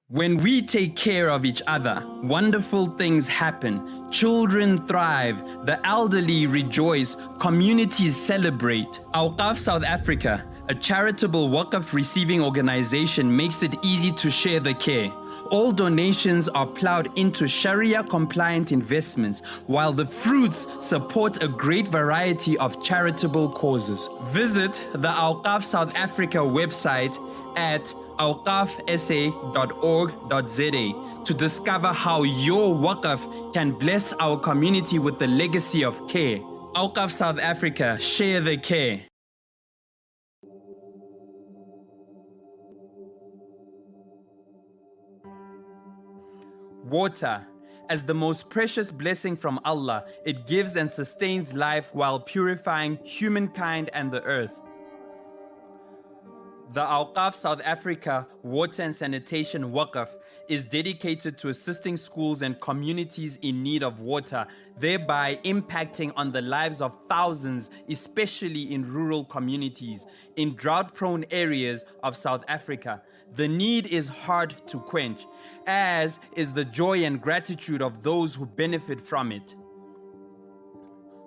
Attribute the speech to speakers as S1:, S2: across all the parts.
S1: When we take care of each other, wonderful things happen. Children thrive, the elderly rejoice, communities celebrate. Awqaf South Africa, a charitable Waqf receiving organization, makes it easy to share the care. All donations are plowed into Sharia-compliant investments, while the fruits support a great variety of charitable causes. Visit the Awqaf South Africa website at awqafsa.org.za to discover how your Waqf can bless our community with the legacy of care. Awqaf South Africa, share the care. Water. As the most precious blessing from Allah, it gives and sustains life while purifying humankind and the earth. The Awqaf South Africa Water and Sanitation Waqf is dedicated to assisting schools and communities in need of water, thereby impacting on the lives of thousands, especially in rural communities, in drought-prone areas of South Africa. The need is hard to quench, as is the joy and gratitude of those who benefit from it.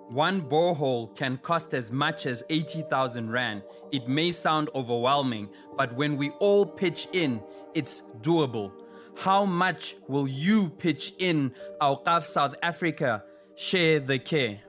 S1: One borehole can cost as much as 80,000 Rand. It may sound overwhelming, but when we all pitch in, it's doable. How much will you pitch in? Awqaf South Africa, share the care.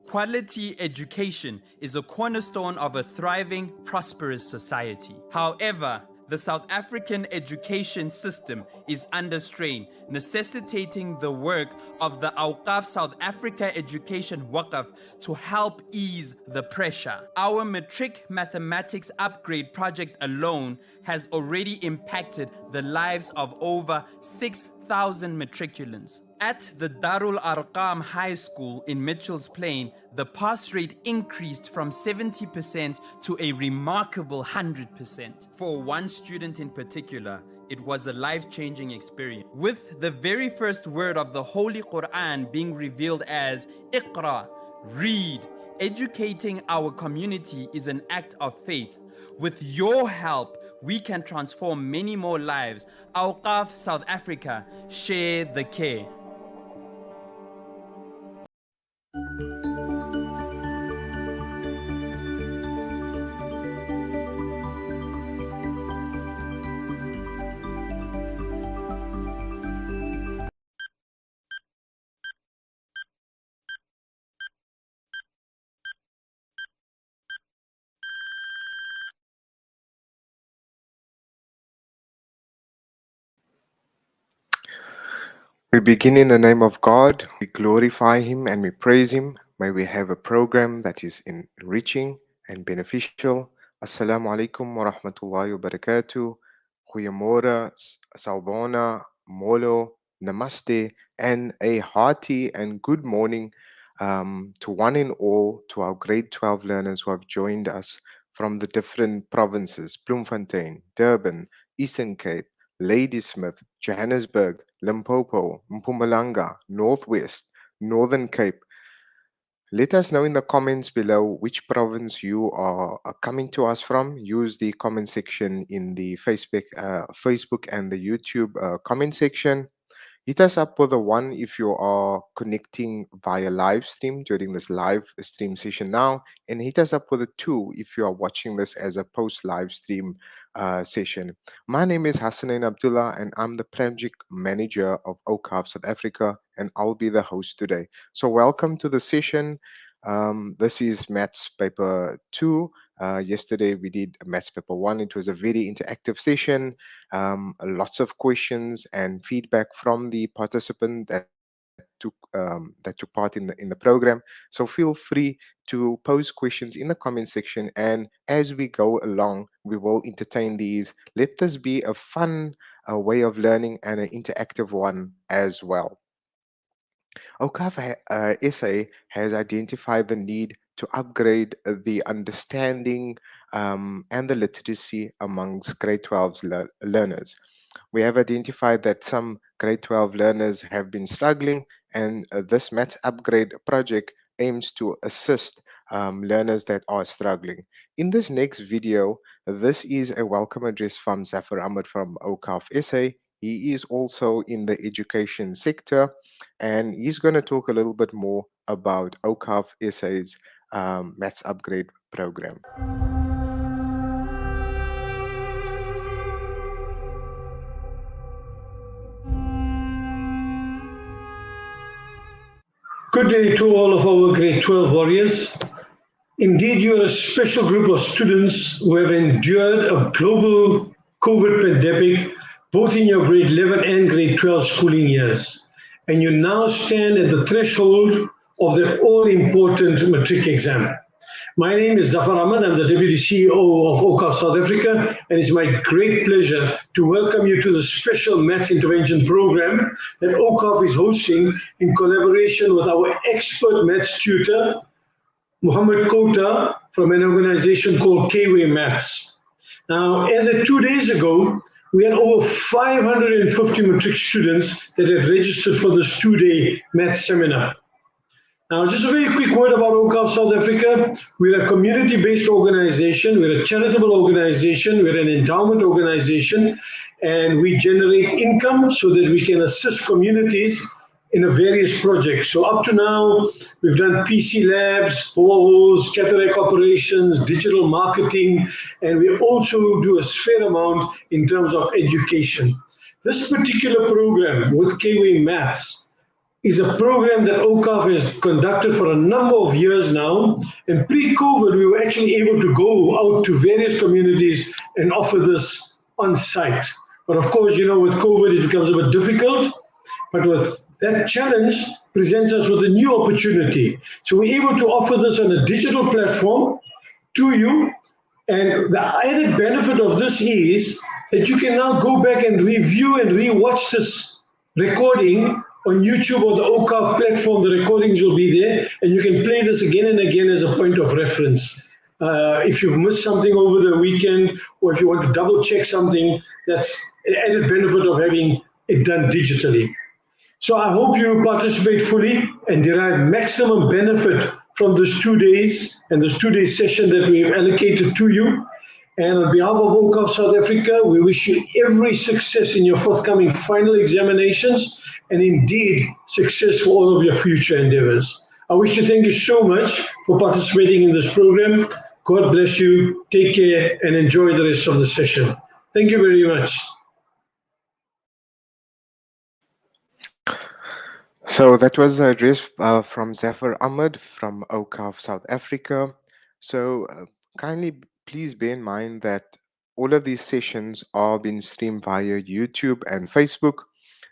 S1: Quality education is a cornerstone of a thriving, prosperous society. However, the South African education system is under strain, necessitating the work of the Awqaf South Africa Education Waqf to help ease the pressure. Our Matric Mathematics upgrade project alone has already impacted the lives of over 6,000 matriculants. At the Darul Arqam High School in Mitchell's Plain, the pass rate increased from 70% to a remarkable 100%. For one student in particular, it was a life-changing experience. With the very first word of the Holy Quran being revealed as Iqra, read, educating our community is an act of faith. With your help, we can transform many more lives. Awqaf South Africa, share the care.
S2: We begin in the name of God, we glorify Him and we praise Him. May we have a program that is enriching and beneficial. Assalamu alaikum wa rahmatullahi wa barakatuh. Goeiemorgen, Sawubona, Molo, Namaste, and a hearty and good morning to one and all, to our grade 12 learners who have joined us from the different provinces, Bloemfontein, Durban, Eastern Cape, Ladysmith, Johannesburg, Limpopo, Mpumalanga, Northwest, Northern Cape. Let us know in the comments below which province you are coming to us from. Use the comment section in the Facebook and the YouTube comment section. Hit us up with a one if you are connecting via live stream during this live stream session now, and hit us up with a two if you are watching this as a post live stream session. My name is Hasanain Abdullah, and I'm the project manager of Awqaf South Africa, and I'll be the host today. So, welcome to the session. This is Maths Paper 2. Yesterday we did Maths Paper 1. It was a very interactive session, lots of questions and feedback from the participant that took part in the program. So feel free to pose questions in the comment section, and as we go along, we will entertain these. Let this be a fun way of learning and an interactive one as well. Awqaf SA has identified the need to upgrade the understanding and the literacy amongst grade 12 learners. We have identified that some grade 12 learners have been struggling, and this Maths Upgrade project aims to assist learners that are struggling. In this next video, this is a welcome address from Zafar Ahmed from Awqaf SA. He is also in the education sector, and he's going to talk a little bit more about Awqaf SA's Maths Upgrade program.
S3: Good day to all of our grade 12 warriors. Indeed, you are a special group of students who have endured a global COVID pandemic, both in your grade 11 and grade 12 schooling years. And you now stand at the threshold of that all-important matric exam. My name is Zafar Ahmed. I'm the Deputy CEO of Awqaf South Africa, and it's my great pleasure to welcome you to the special Maths Intervention Program that Awqaf is hosting in collaboration with our expert Maths tutor, Muhammad Kota, from an organization called Kway Maths. Now, as of 2 days ago, we had over 550 matric students that had registered for this 2-day maths seminar. Now, just a very quick word about Awqaf South Africa. We're a community-based organization. We're a charitable organization. We're an endowment organization. And we generate income so that we can assist communities in a various projects. So up to now, we've done PC labs, boreholes, cataract operations, digital marketing, and we also do a fair amount in terms of education. This particular program with Kway Maths is a program that Awqaf has conducted for a number of years now. And pre-COVID, we were actually able to go out to various communities and offer this on site. But of course, you know, with COVID, it becomes a bit difficult. But with that challenge presents us with a new opportunity. So we're able to offer this on a digital platform to you. And the added benefit of this is that you can now go back and review and re-watch this recording on YouTube or the Awqaf platform. The recordings will be there, and you can play this again and again as a point of reference. If you've missed something over the weekend, or if you want to double check something, that's an added benefit of having it done digitally. So I hope you participate fully and derive maximum benefit from this 2 days and this 2-day session that we have allocated to you. And on behalf of Awqaf South Africa, we wish you every success in your forthcoming final examinations, and indeed success for all of your future endeavors. I wish to thank you so much for participating in this program. God bless you, take care, and enjoy the rest of the session. Thank you very much.
S2: So that was a address from Zafar Ahmed from Awqaf South Africa. So kindly please bear in mind that all of these sessions are being streamed via YouTube and Facebook.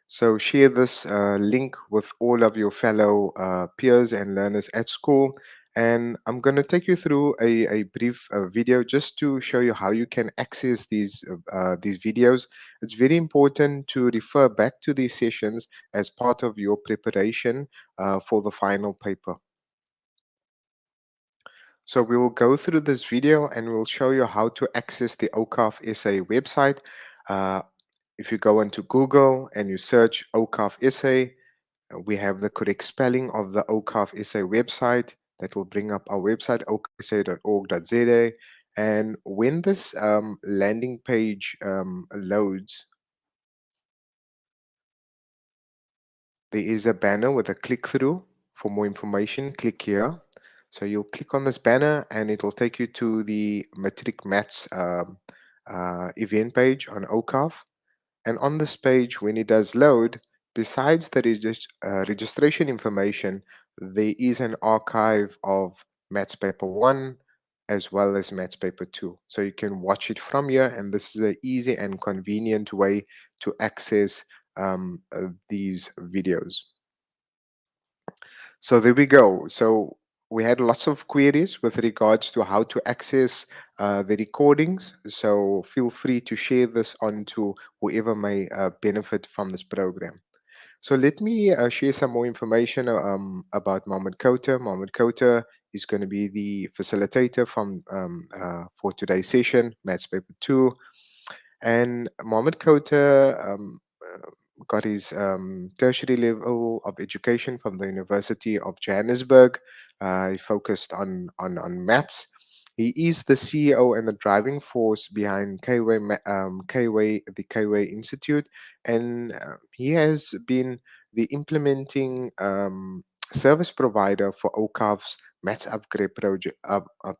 S2: So share this link with all of your fellow peers and learners at school. And I'm going to take you through a brief video just to show you how you can access these videos. It's very important to refer back to these sessions as part of your preparation for the final paper. So we will go through this video and we'll show you how to access the Awqaf SA website. If you go into Google and you search Awqaf SA, we have the correct spelling of the Awqaf SA website. That will bring up our website, awqaf.org.za. And when this landing page loads, there is a banner with a click through. For more information, click here. So you'll click on this banner and it will take you to the Matric Maths event page on Awqaf. And on this page, when it does load, besides the registration information, there is an archive of Maths Paper 1 as well as Maths Paper 2. So you can watch it from here, and this is an easy and convenient way to access these videos. So there we go. So we had lots of queries with regards to how to access the recordings. So feel free to share this on to whoever may benefit from this program. So let me share some more information about Mohammed Kota. Mohammed Kota is going to be the facilitator for today's session, Maths Paper 2. And Mohammed Kota got his tertiary level of education from the University of Johannesburg. He focused on maths. He is the CEO and the driving force behind the Kway Institute, and he has been the implementing service provider for Awqaf's Maths Upgrade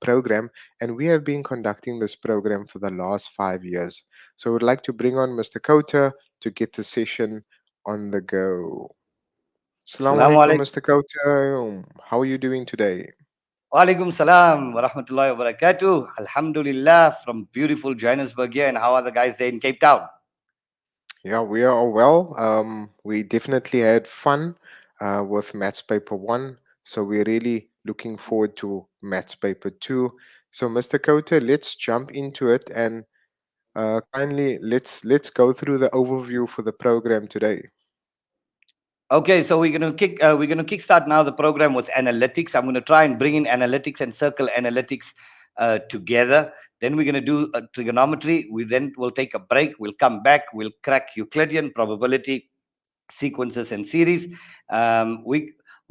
S2: program, and we have been conducting this program for the last 5 years. So, I would like to bring on Mr. Kota to get the session on the go. Assalamu
S4: Assalamu
S2: alaikum,
S4: alaikum.
S2: Mr. Kota. How are you doing today?
S4: Wa alaikum salam wa rahmatullahi wa barakatuh. Alhamdulillah from beautiful Johannesburg here. And how are the guys there in Cape Town?
S2: Yeah, we are all well. We definitely had fun with Maths Paper 1. So, we're really looking forward to Maths Paper 2. So, Mr. Kota, let's jump into it and kindly let's go through the overview for the program today.
S4: Okay, so we're gonna kickstart now the program with analytics. I'm gonna try and bring in analytics and circle analytics together. Then we're gonna do trigonometry. We then will take a break. We'll come back. We'll crack Euclidean, probability, sequences, and series.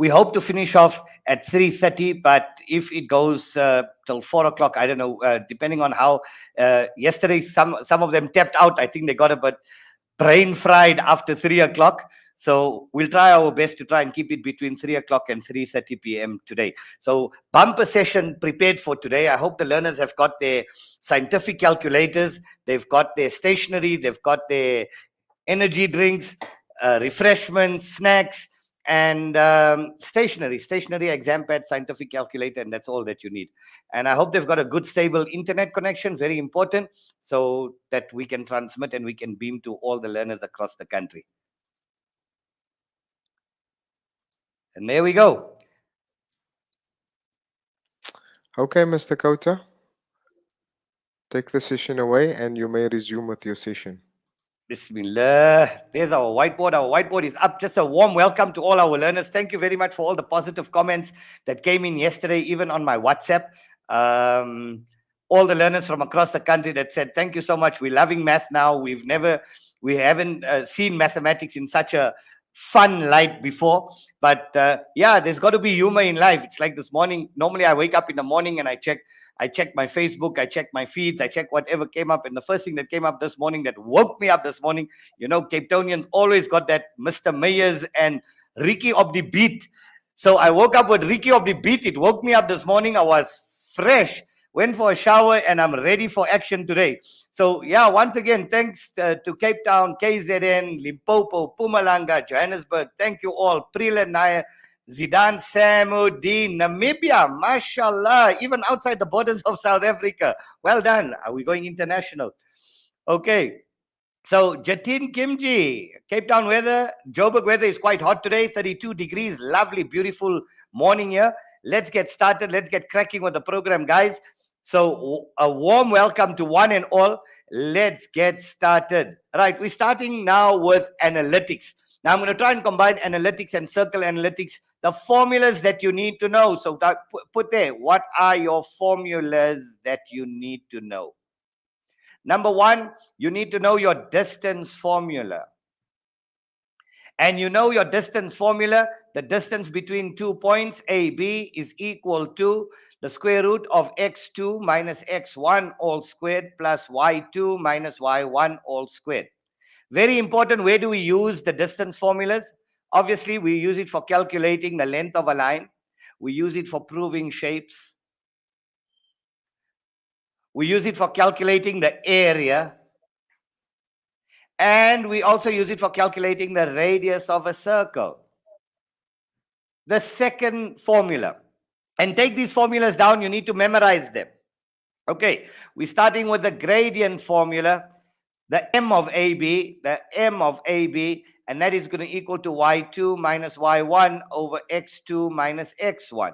S4: We hope to finish off at 3:30, but if it goes till 4 o'clock, I don't know. Depending on how yesterday some of them tapped out. I think they got a bit brain fried after 3 o'clock. So we'll try our best to try and keep it between 3 o'clock and 3:30 p.m. today. So bumper session prepared for today. I hope the learners have got their scientific calculators, they've got their stationery, they've got their energy drinks, refreshments, snacks, and stationery, exam pad, scientific calculator, and that's all that you need. And I hope they've got a good, stable internet connection, very important, so that we can transmit and we can beam to all the learners across the country. And there we go.
S2: Okay, Mr. Kota. Take the session away and you may resume with your session.
S4: Bismillah. There's our whiteboard. Our whiteboard is up. Just a warm welcome to all our learners. Thank you very much for all the positive comments that came in yesterday, even on my WhatsApp. All the learners from across the country that said, thank you so much. We're loving math now. We haven't seen mathematics in such a fun light before. But yeah, there's got to be humor in life. It's like this morning. Normally I wake up in the morning and I check my Facebook, I check my feeds, I check whatever came up. And the first thing that came up this morning, that woke me up this morning, Cape Townians always got that Mr. Mayers and Ricky of the Beat. So I woke up with Ricky of the Beat. It woke me up this morning. I was fresh, went for a shower, and I'm ready for action today. So yeah, once again, thanks to Cape Town, KZN, Limpopo, Mpumalanga, Johannesburg. Thank you all. Prila Naya, Zidane, Samuddin, Namibia, mashallah, even outside the borders of South Africa. Well done. Are we going international? Okay. So Jatin Kimji, Cape Town weather, Joburg weather is quite hot today, 32 degrees, lovely, beautiful morning here. Let's get started. Let's get cracking with the program, guys. So a warm welcome to one and all. Let's get started. Right, we're starting now with analytics. Now I'm going to try and combine analytics and circle analytics, the formulas that you need to know. So put there, what are your formulas that you need to know? Number one, you need to know your distance formula. And you know your distance formula, the distance between 2 points A, B is equal to the square root of x2 minus x1 all squared plus y2 minus y1 all squared. Very important, where do we use the distance formulas? Obviously, we use it for calculating the length of a line. We use it for proving shapes. We use it for calculating the area. And we also use it for calculating the radius of a circle. The second formula. And take these formulas down, you need to memorize them. Okay, we're starting with the gradient formula, the m of AB, and that is going to equal to y2 minus y1 over x2 minus x1.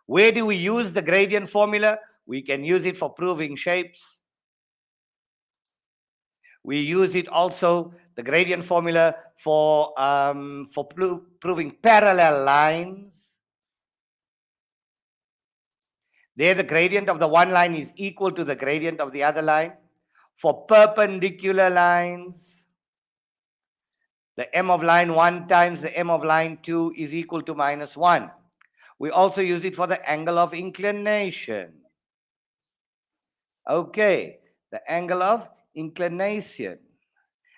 S4: Where do we use the gradient formula? We can use it for proving shapes. We use it also, the gradient formula, for proving parallel lines. There, the gradient of the one line is equal to the gradient of the other line. For perpendicular lines, the m of line 1 times the m of line 2 is equal to minus 1. We also use it for the angle of inclination. Okay, the angle of inclination.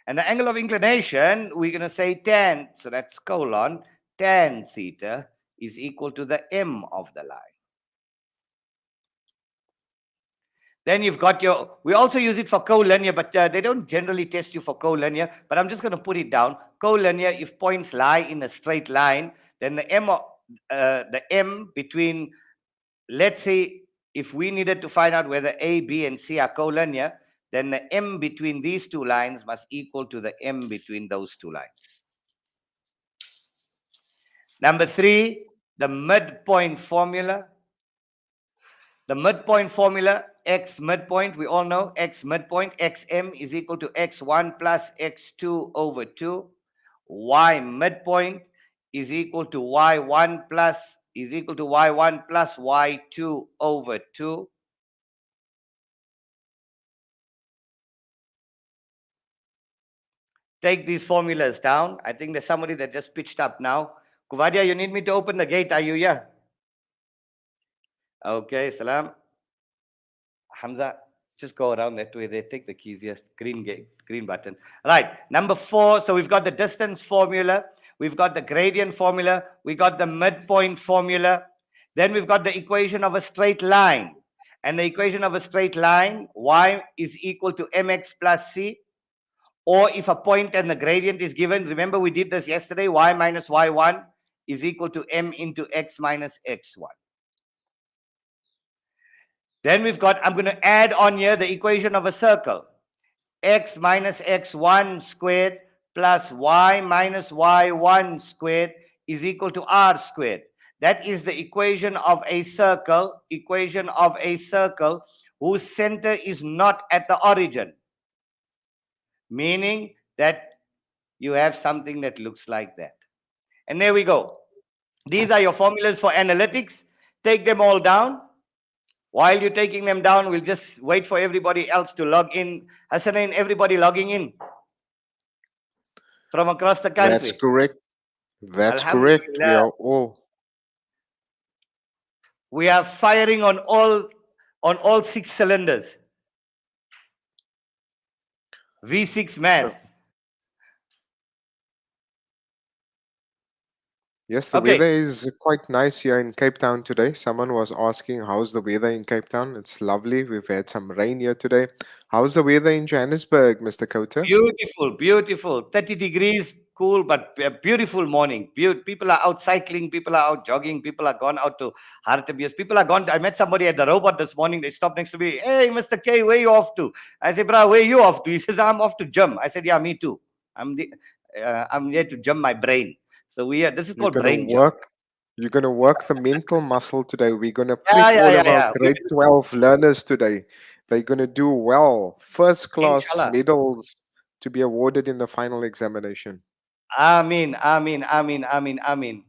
S4: And the angle of inclination, we're going to say tan, so that's colon, tan theta is equal to the m of the line. Then you've got your, we also use it for collinear, but they don't generally test you for collinear, but I'm just going to put it down. Collinear, if points lie in a straight line, then the m between, let's say, if we needed to find out whether A, B, and C are collinear, then the m between these two lines must equal to the m between those two lines. Number 3, the midpoint formula. The midpoint formula, x midpoint, we all know x midpoint, xm is equal to x1 plus x2 over 2. Y midpoint is equal to y1 plus y2 over 2. Take these formulas down. I think there's somebody that just pitched up now. Kuvadia, you need me to open the gate, are you here? Okay, salam. Hamza, just go around that way there. Take the keys here. Green gate, green button. Right, number 4. So we've got the distance formula. We've got the gradient formula. We got the midpoint formula. Then we've got the equation of a straight line. And the equation of a straight line, y is equal to mx plus c. Or if a point and the gradient is given, remember we did this yesterday, y minus y1 is equal to m into x minus x1. Then we've got, I'm going to add on here the equation of a circle. X minus x1 squared plus y minus y1 squared is equal to r squared. That is the equation of a circle, whose center is not at the origin. Meaning that you have something that looks like that. And there we go. These are your formulas for analytics. Take them all down. While you're taking them down, we'll just wait for everybody else to log in. Hasanain, everybody logging in from across the country.
S2: That's correct. That's correct. We are all.
S4: We are firing on all 6 cylinders. V6 math.
S2: Yes, the weather is quite nice here in Cape Town today. Someone was asking, how's the weather in Cape Town? It's lovely. We've had some rain here today. How's the weather in Johannesburg, Mr. Kota?
S4: Beautiful, beautiful. 30 degrees, cool, but a beautiful morning. People are out cycling. People are out jogging. People are gone out to Hartebeers. People are gone. I met somebody at the robot this morning. They stopped next to me. Hey, Mr. K, where you off to? I said, brah, where you off to? He says, I'm off to gym. I said, yeah, me too. I'm here to gym my brain. So this is called brain gym.
S2: You're going to work the mental muscle today. We're going to pick all of our grade 12 learners today. They're going to do well. First class medals to be awarded in the final examination.
S4: Amen, amen, amen, amen, amen.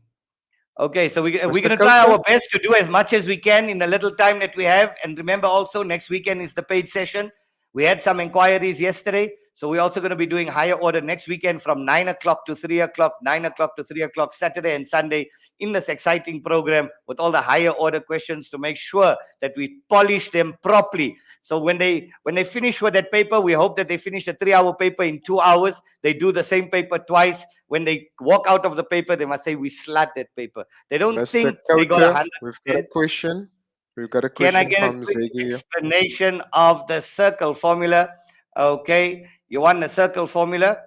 S4: Okay, so we're going to try our best to do as much as we can in the little time that we have. And remember also, next weekend is the paid session. We had some inquiries yesterday. So we're also going to be doing higher order next weekend from 9 o'clock to 3 o'clock, 9 o'clock to 3 o'clock, Saturday and Sunday in this exciting program with all the higher order questions to make sure that we polish them properly. So when they finish with that paper, we hope that they finish a 3-hour paper in 2 hours. They do the same paper twice. When they walk out of the paper, they must say, we slat that paper. They don't
S2: Mr.
S4: think they got
S2: Kauta,
S4: 100.
S2: we've got a question. We've got a
S4: Can I
S2: question
S4: get a
S2: from
S4: quick
S2: Zegi.
S4: explanation of the circle formula? Okay, you want the circle formula?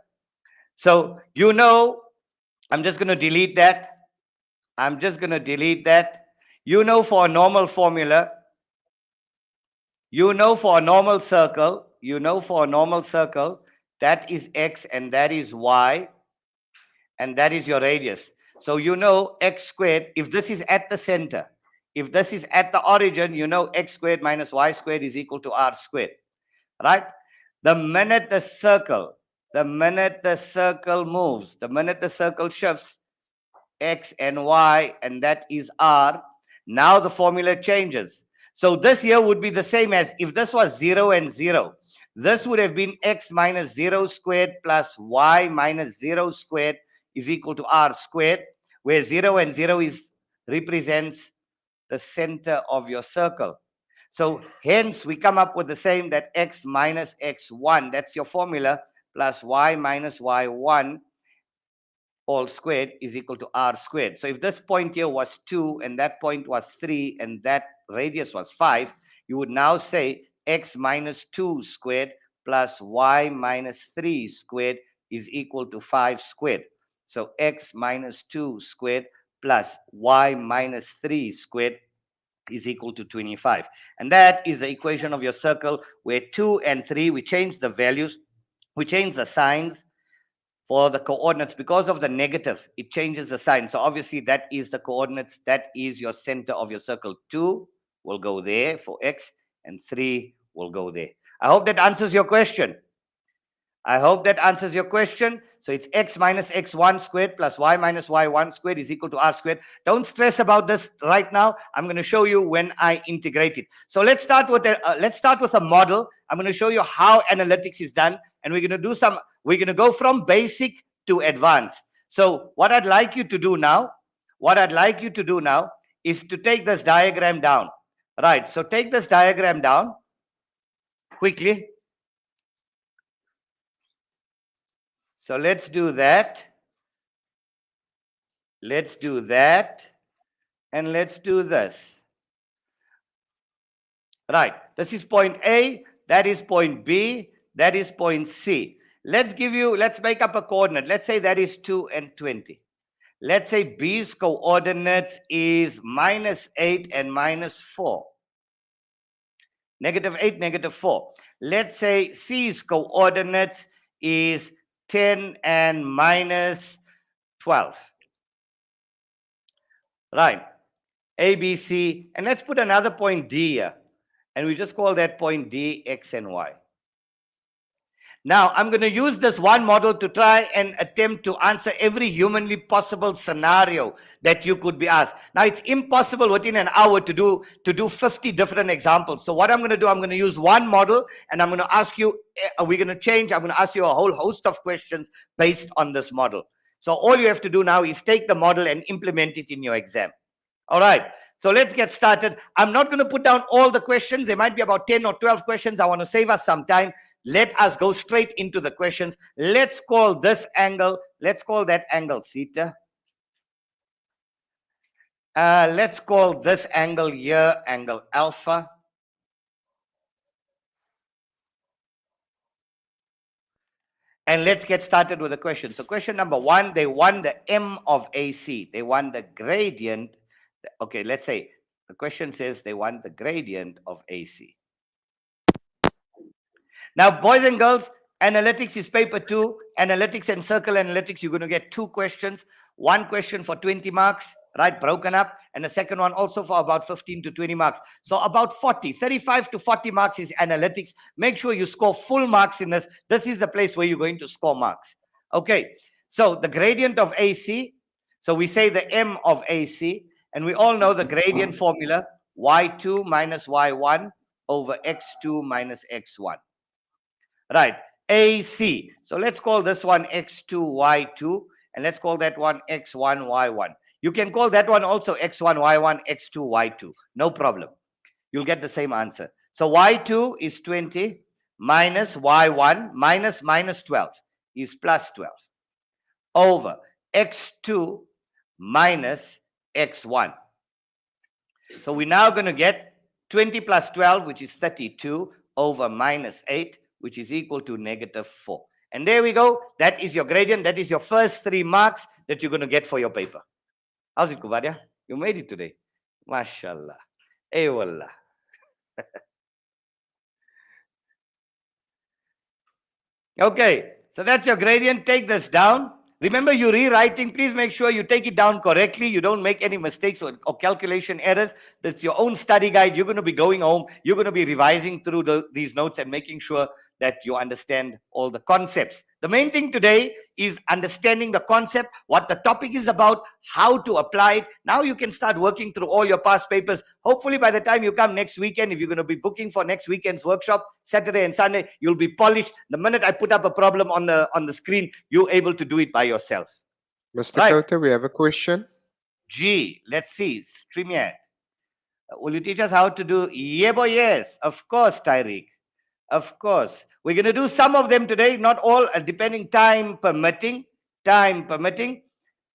S4: So, you know, I'm just going to delete that. I'm just going to delete that. You know, for a normal formula, you know, for a normal circle, that is x and that is y, and that is your radius. So you know x squared, if this is at the center, if this is at the origin, you know x squared minus y squared is equal to r squared, right? The minute the circle moves, the minute the circle shifts, x and y, and that is r, now the formula changes. So this here would be the same as if this was 0 and 0. This would have been x minus 0 squared plus y minus 0 squared is equal to r squared, where 0 and 0 represents the center of your circle. So hence we come up with the same, that x minus x1, that's your formula, plus y minus y1 all squared is equal to r squared. So if this point here was 2 and that point was 3 and that radius was 5, you would now say x minus 2 squared plus y minus 3 squared is equal to 5 squared. So x minus 2 squared plus y minus 3 squared is equal to 25. And that is the equation of your circle, where 2 and 3, we change the values, we change the signs for the coordinates. Because of the negative, it changes the sign. So obviously that is the coordinates, that is your center of your circle. 2 will go there for x and 3 will go there. I hope that answers your question. So it's x minus x1 squared plus y minus y1 squared is equal to r squared. Don't stress about this right now. I'm going to show you when I integrate it. So let's start with a model. I'm going to show you how analytics is done, and we're going to go from basic to advanced. So what I'd like you to do now is to take this diagram down. Right. So take this diagram down quickly. So let's do that. And let's do this. Right. This is point A. That is point B. That is point C. Let's make up a coordinate. Let's say that is 2 and 20. Let's say B's coordinates is -8 and -4. -8, -4. Let's say C's coordinates is 10 and -12. Right. A, B, C. And let's put another point D here. And we just call that point D X and Y. Now, I'm going to use this one model to try and attempt to answer every humanly possible scenario that you could be asked. Now, it's impossible within an hour to do 50 different examples. So what I'm going to do, I'm going to use one model, and I'm going to ask you, I'm going to ask you a whole host of questions based on this model. So all you have to do now is take the model and implement it in your exam. All right. So let's get started. I'm not going to put down all the questions. There might be about 10 or 12 questions. I want to save us some time. Let us go straight into the questions. Let's call this angle, let's call that angle theta. Let's call this angle here angle alpha. And let's get started with the question. So question number 1, they want the M of AC. They want the gradient. Okay, let's say the question says they want the gradient of AC. Now, boys and girls, analytics is paper 2. Analytics and circle analytics, you're going to get 2 questions. 1 question for 20 marks, right, broken up. And the second one also for about 15 to 20 marks. So about 35 to 40 marks is analytics. Make sure you score full marks in this. This is the place where you're going to score marks. Okay, so the gradient of AC. So we say the M of AC. And we all know the gradient formula, y2 minus y1 over x2 minus x1. Right. AC. So let's call this one x2, y2, and let's call that one x1, y1. You can call that one also x1, y1, x2, y2. No problem. You'll get the same answer. So y2 is 20 minus y1 minus 12 is plus 12 over x2 minus x1. So we're now going to get 20 plus 12, which is 32, over minus 8, which is equal to negative 4. And there we go. That is your gradient. That is your first 3 marks that you're going to get for your paper. How's it, Kuvadia? You made it today. MashaAllah. Aywallah. Okay, so that's your gradient. Take this down. Remember, you're rewriting. Please make sure you take it down correctly. You don't make any mistakes or calculation errors. That's your own study guide. You're going to be going home. You're going to be revising through these notes and making sure that you understand all the concepts. The main thing today is understanding the concept, what the topic is about, how to apply it. Now you can start working through all your past papers. Hopefully by the time you come next weekend, if you're going to be booking for next weekend's workshop, Saturday and Sunday, you'll be polished. The minute I put up a problem on the screen, you're able to do it by yourself.
S2: Mr.
S4: Right.
S2: Kauta, we have a question.
S4: G, let's see, StreamYard. Will you teach us how to do? Yeah, boy, yes, of course, Tyreek. Of course. We're going to do some of them today, not all, depending time permitting. Time permitting.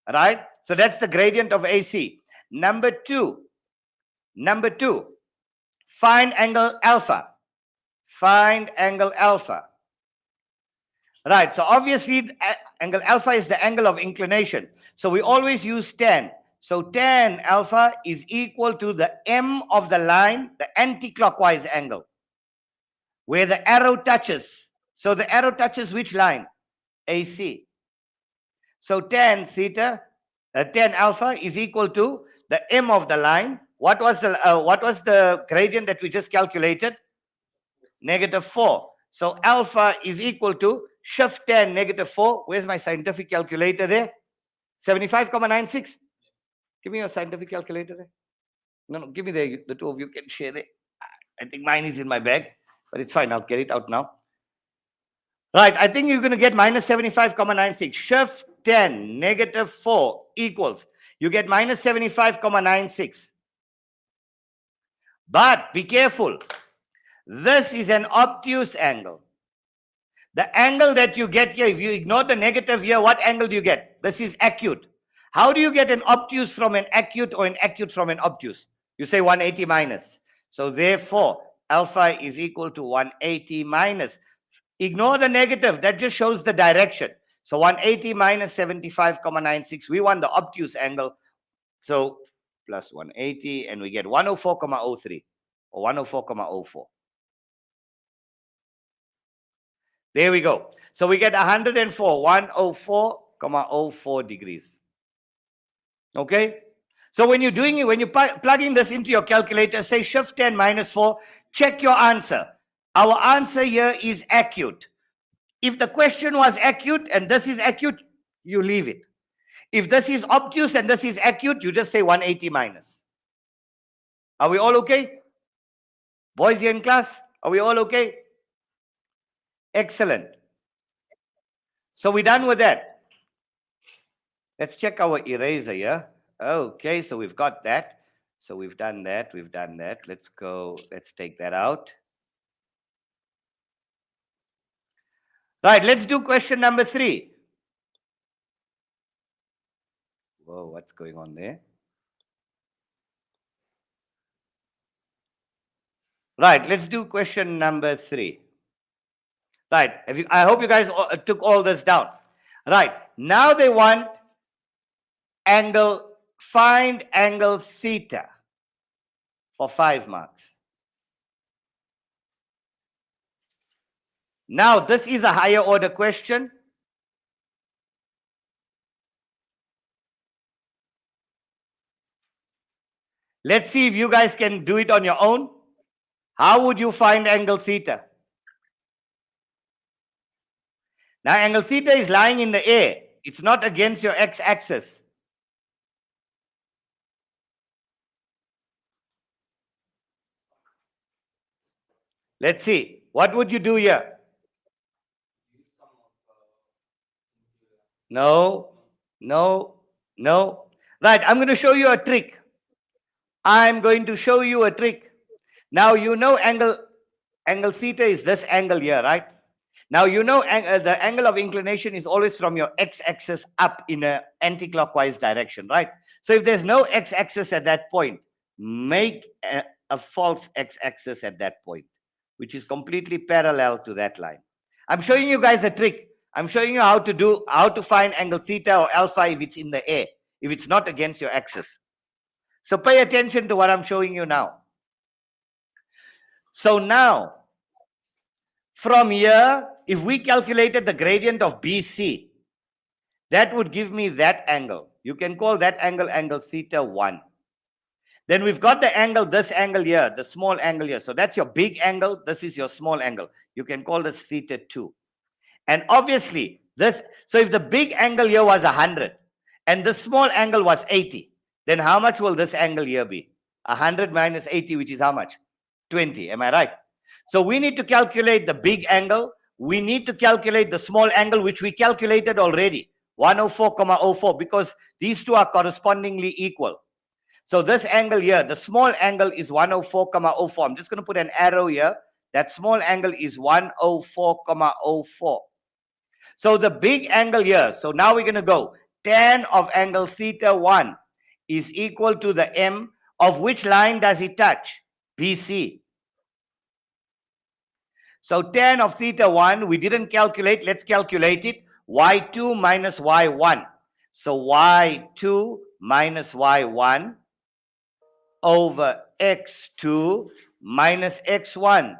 S4: Right? So that's the gradient of AC. Number two. Find angle alpha. Find angle alpha. Right. So obviously, angle alpha is the angle of inclination. So we always use tan. So tan alpha is equal to the M of the line, the anti-clockwise angle, where the arrow touches. So the arrow touches which line? AC. So tan theta, tan alpha is equal to the M of the line. What was the gradient that we just calculated? Negative 4. So alpha is equal to shift tan negative 4. Where's my scientific calculator there? 75,96. Give me your scientific calculator there. No, give me the two of you can share there. I think mine is in my bag, but it's fine. I'll get it out now. Right, I think you're going to get minus 75,96. Shift 10 negative 4 equals. You get minus 75,96. But be careful. This is an obtuse angle. The angle that you get here, if you ignore the negative here, what angle do you get? This is acute. How do you get an obtuse from an acute or an acute from an obtuse? You say 180 minus. So therefore, alpha is equal to 180 minus. Ignore the negative. That just shows the direction. So 180 minus 75,96. We want the obtuse angle. So plus 180, and we get 104,03 or 104,04. There we go. So we get 104, 104,04 degrees. Okay? So when you're doing it, when you're plugging this into your calculator, say shift 10 minus 4, check your answer. Our answer here is acute. If the question was acute and this is acute, you leave it. If this is obtuse and this is acute, you just say 180 minus. Are we all okay? Boys here in class, are we all okay? Excellent. So we're done with that. Let's check our eraser here. Okay, so we've got that. So we've done that. We've done that. Let's go. Let's take that out. Right, let's do question number 3. Whoa, what's going on there? Right, let's do question number 3. Right, I hope you guys took all this down. Right, now they want find angle theta for 5 marks. Now, this is a higher order question. Let's see if you guys can do it on your own. How would you find angle theta? Now, angle theta is lying in the air. It's not against your x-axis. Let's see. What would you do here? No, no, no. Right, I'm going to show you a trick. I'm going to show you a trick. Now, you know angle theta is this angle here, right? Now, you know the angle of inclination is always from your x-axis up in an anti-clockwise direction, right? So if there's no x-axis at that point, make a false x-axis at that point, which is completely parallel to that line. I'm showing you guys a trick. I'm showing you how to find angle theta or alpha if it's in the air, if it's not against your axis. So pay attention to what I'm showing you now. So now, from here, if we calculated the gradient of BC, that would give me that angle. You can call that angle angle theta 1. Then we've got the angle, this angle here, the small angle here. So that's your big angle. This is your small angle. You can call this theta 2. And obviously, so if the big angle here was 100 and the small angle was 80, then how much will this angle here be? 100 minus 80, which is how much? 20. Am I right? So we need to calculate the big angle. We need to calculate the small angle, which we calculated already, 104,04, because these two are correspondingly equal. So this angle here, the small angle is 104,04. I'm just going to put an arrow here. That small angle is 104,04. So the big angle here, so now we're going to go tan of angle theta 1 is equal to the M of which line does it touch? BC. So tan of theta 1, we didn't calculate. Let's calculate it. Y2 minus Y1. So Y2 minus Y1 over X2 minus X1.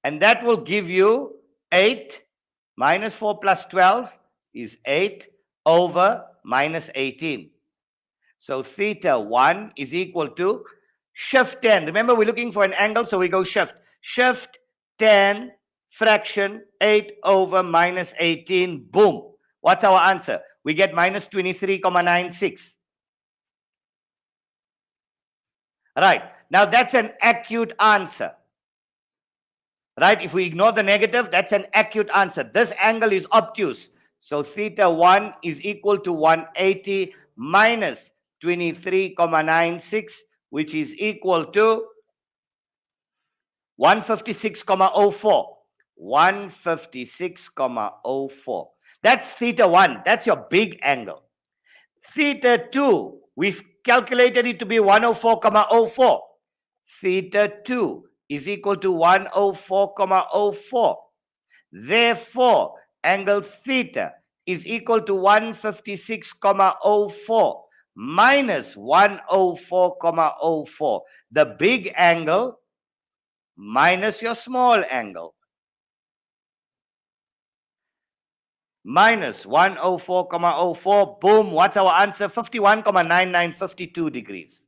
S4: And that will give you 8 minus 4 plus 12 is 8 over minus 18. So theta 1 is equal to shift tan. Remember, we're looking for an angle, so we go shift. Shift tan fraction 8 over minus 18. Boom. What's our answer? We get minus 23,96. Right. Now that's an acute answer. Right? If we ignore the negative, that's an acute answer. This angle is obtuse. So theta 1 is equal to 180 minus 23,96, which is equal to 156,04. 156,04. That's theta 1. That's your big angle. Theta 2, we've calculated it to be 104,04. Theta 2 is equal to 104,04. Therefore, angle theta is equal to 156,04 minus 104,04. The big angle minus your small angle. Minus 104,04. Boom. What's our answer? 51,9952 degrees.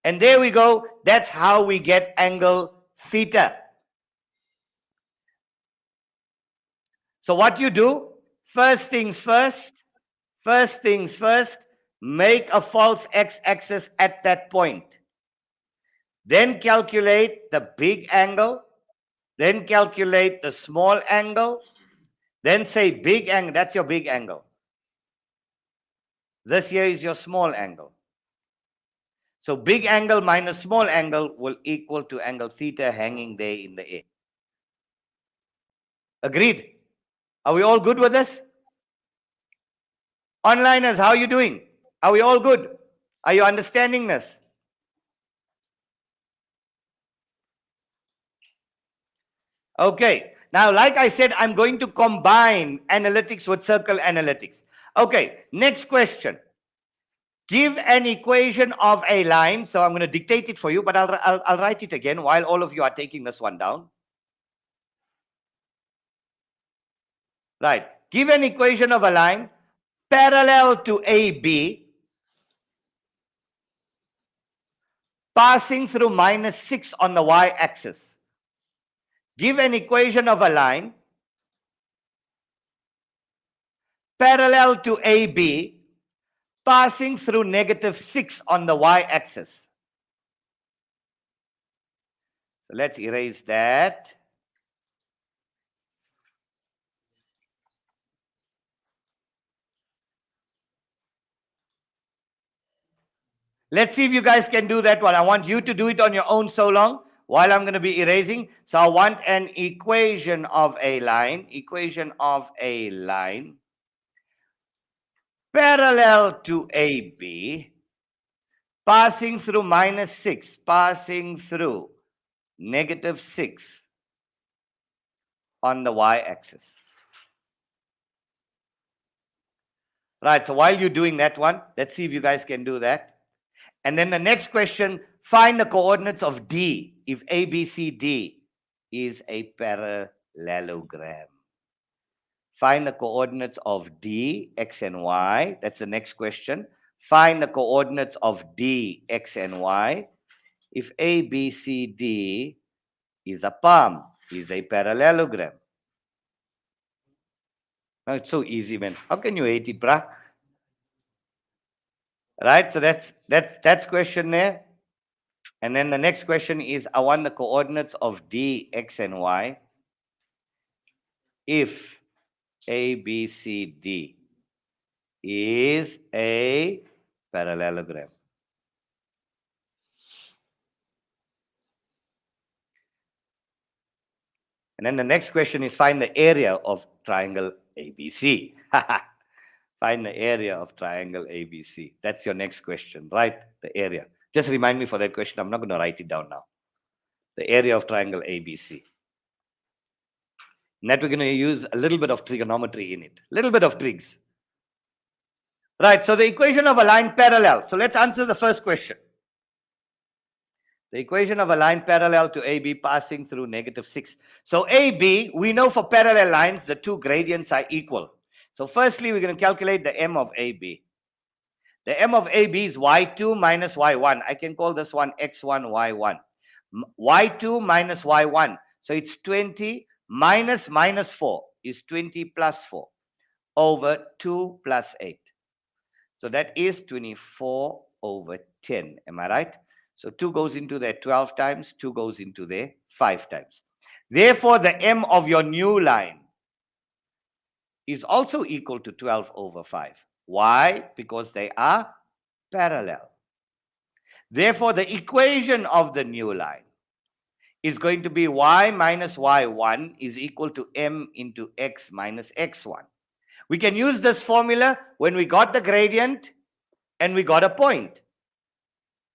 S4: And there we go. That's how we get angle theta. So what you do, first things first, make a false x-axis at that point. Then calculate the big angle. Then calculate the small angle. Then say big angle. That's your big angle. This here is your small angle. So big angle minus small angle will equal to angle theta hanging there in the air. Agreed? Are we all good with this? Onliners, how are you doing? Are we all good? Are you understanding this? Okay. Now, like I said, I'm going to combine analytics with circle analytics. Okay. Next question. Give an equation of a line. So I'm going to dictate it for you, but I'll write it again while all of you are taking this one down. Right. Give an equation of a line parallel to AB, passing through minus 6 on the y-axis. Give an equation of a line parallel to AB, passing through negative 6 on the y-axis. So let's erase that. Let's see if you guys can do that one. I want you to do it on your own so long while I'm going to be erasing. So I want an equation of a line, parallel to AB, passing through -6, passing through -6 on the y-axis. Right, so while you're doing that one, let's see if you guys can do that. And then the next question, find the coordinates of D if ABCD is a parallelogram. Find the coordinates of D, X and Y. That's the next question. Find the coordinates of D, X and Y if ABCD is a palm, is a parallelogram. Now it's so easy, man. How can you hate it, bruh? Right, so that's question there. And then the next question is, I want the coordinates of D, X, and Y if ABCD is a parallelogram. And then the next question is, find the area of triangle ABC. Find the area of triangle ABC. That's your next question, right? The area. Just remind me for that question. I'm not going to write it down now. The area of triangle ABC. And that we're going to use a little bit of trigonometry in it. A little bit of trigs. Right, so the equation of a line parallel. So let's answer the first question. The equation of a line parallel to AB passing through -6. So AB, we know for parallel lines, the two gradients are equal. So firstly, we're going to calculate the M of AB. The M of AB is Y2 minus Y1. I can call this one X1, Y1. Y2 minus Y1. So it's 20 minus -4 is 20 plus 4 over 2 plus 8. So that is 24 over 10. Am I right? So 2 goes into there 12 times, 2 goes into there 5 times. Therefore, the M of your new line is also equal to 12 over 5. Why? Because they are parallel. Therefore, the equation of the new line is going to be y minus y1 is equal to m into x minus x1. We can use this formula when we got the gradient and we got a point.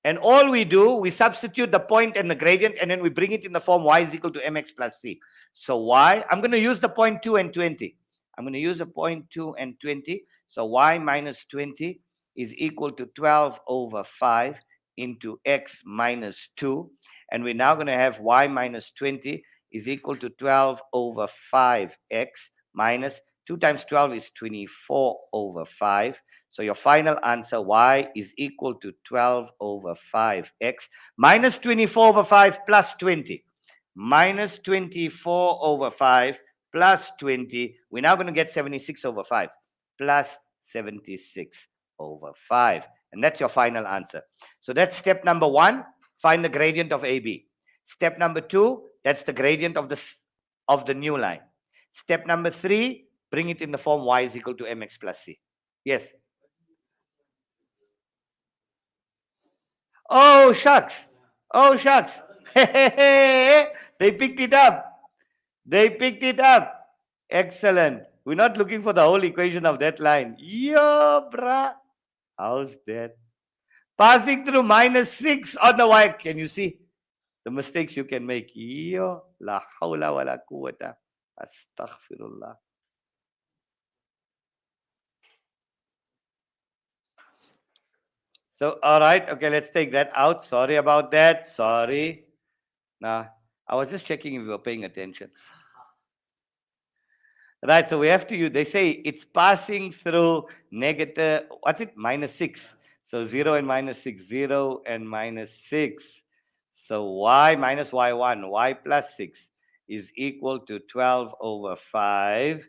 S4: And all we do, we substitute the point and the gradient, and then we bring it in the form y is equal to mx plus c. So y, I'm going to use the point 2 and 20. I'm going to use a point 2 and 20. So y minus 20 is equal to 12 over 5 into x minus 2. And we're now going to have y minus 20 is equal to 12 over 5x minus 2 times 12 is 24 over 5. So your final answer, y is equal to 12 over 5x minus 24 over 5 plus 20. Minus 24 over 5 plus 20. We're now going to get 76 over 5 plus 76 over 5. And that's your final answer. So that's step number 1. Find the gradient of AB. Step number 2, that's the gradient of the new line. Step number 3, bring it in the form y is equal to mx plus c. Yes. Oh, shucks. Oh, shucks. They picked it up. They picked it up. Excellent. We're not looking for the whole equation of that line. Yo, bruh. How's that? Passing through -6 on the y. Can you see the mistakes you can make? Yo, la hawla wa la quwwata. Astaghfirullah. So, all right. Okay, let's take that out. Sorry about that. Sorry. Now, I was just checking if you were paying attention. Right, so we have to use, they say it's passing through negative, what's it? -6. So 0 and -6, 0 and -6. So y minus y1, y plus 6 is equal to 12 over 5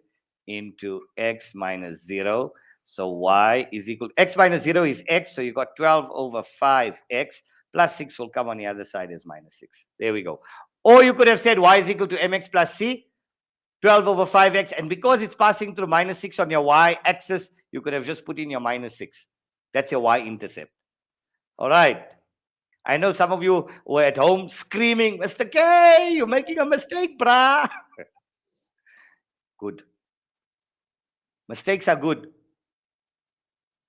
S4: into x minus 0. So y is equal to, x minus 0 is x, so you got 12 over 5x plus 6 will come on the other side as -6. There we go. Or you could have said y is equal to mx plus c. 12 over 5x, and because it's passing through -6 on your y-axis, you could have just put in your -6. That's your y-intercept. All right. I know some of you were at home screaming, Mr. K, you're making a mistake, brah. Good. Mistakes are good.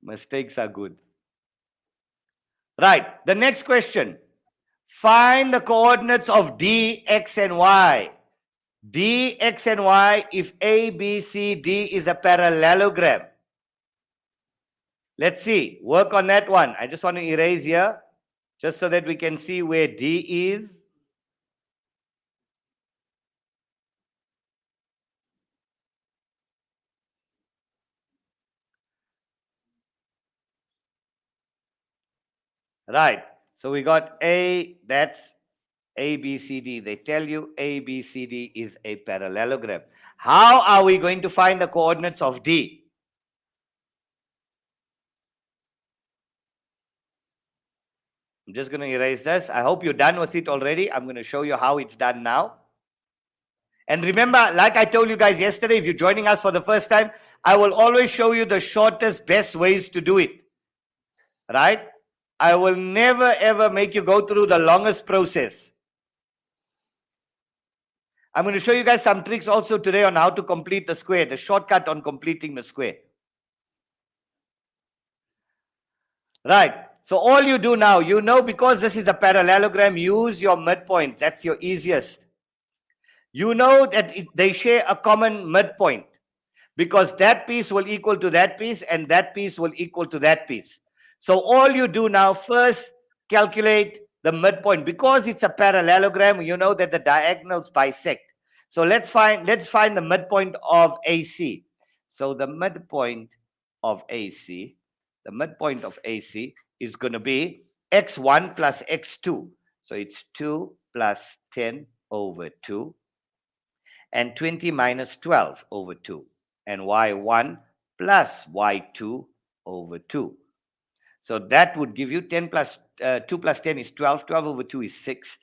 S4: Mistakes are good. Right. The next question. Find the coordinates of D, X, and Y. D, X, and Y if A, B, C, D is a parallelogram. Let's see. Work on that one. I just want to erase here just so that we can see where D is. Right. So we got A, that's A, B, C, D. They tell you A, B, C, D is a parallelogram. How are we going to find the coordinates of D? I'm just going to erase this. I hope you're done with it already. I'm going to show you how it's done now. And remember, like I told you guys yesterday, if you're joining us for the first time, I will always show you the shortest, best ways to do it. Right? I will never, ever make you go through the longest process. I'm going to show you guys some tricks also today on how to complete the square, the shortcut on completing the square. Right. So all you do now, you know, because this is a parallelogram, use your midpoint. That's your easiest. You know that they share a common midpoint because that piece will equal to that piece and that piece will equal to that piece. So all you do now, first calculate the midpoint. Because it's a parallelogram, you know that the diagonals bisect. So let's find the midpoint of AC. So the midpoint of AC, is going to be x1 plus x2. So it's 2 plus 10 over 2 and 20 minus 12 over 2 and y1 plus y2 over 2. So that would give you 10 plus 2 plus 10 is 12. 12 over 2 is 6.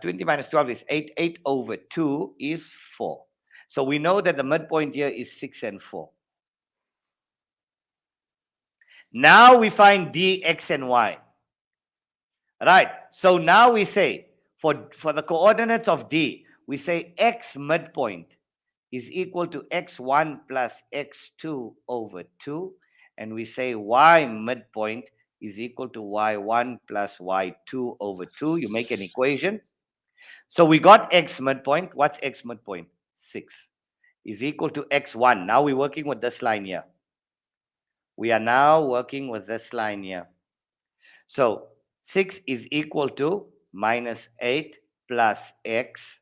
S4: 20 minus 12 is 8. 8 over 2 is 4. So we know that the midpoint here is 6 and 4. Now we find D, X, and Y. Right. So now we say, for the coordinates of D, we say X midpoint is equal to x1 plus x2 over 2. And we say y midpoint is equal to y1 plus y2 over 2. You make an equation. So we got x midpoint. What's x midpoint? 6 is equal to x1. Now we're working with this line here. We are now working with this line here. So 6 is equal to minus 8 plus x.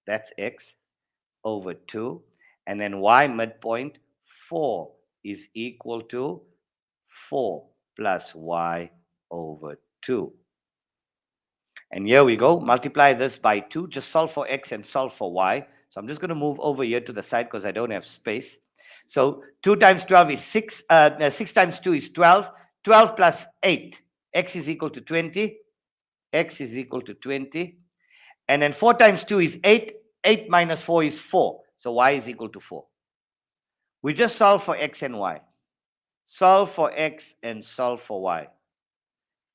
S4: That's x over 2. And then y midpoint, 4 is equal to 4 plus y over 2. And here we go. Multiply this by 2. Just solve for x and solve for y. So I'm just going to move over here to the side because I don't have space. So 2 times 12 is 6. 6 times 2 is 12. 12 plus 8. X is equal to 20. X is equal to 20. And then 4 times 2 is 8. 8 minus 4 is 4. So y is equal to 4. We just solve for x and y. Solve for x and solve for y.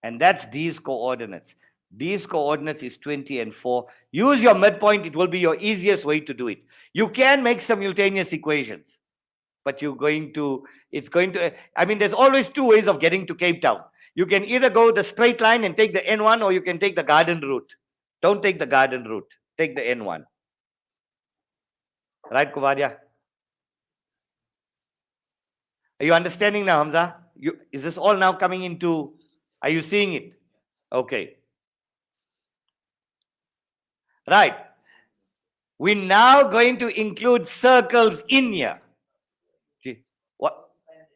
S4: And that's these coordinates. These coordinates is 20 and 4. Use your midpoint. It will be your easiest way to do it. You can make simultaneous equations. But there's always 2 ways of getting to Cape Town. You can either go the straight line and take the N1, or you can take the garden route. Don't take the garden route. Take the N1. Right, Kuvadia? Are you understanding now, Hamza? Is this all now coming into... Are you seeing it? Okay. Right. We're now going to include circles in here. What?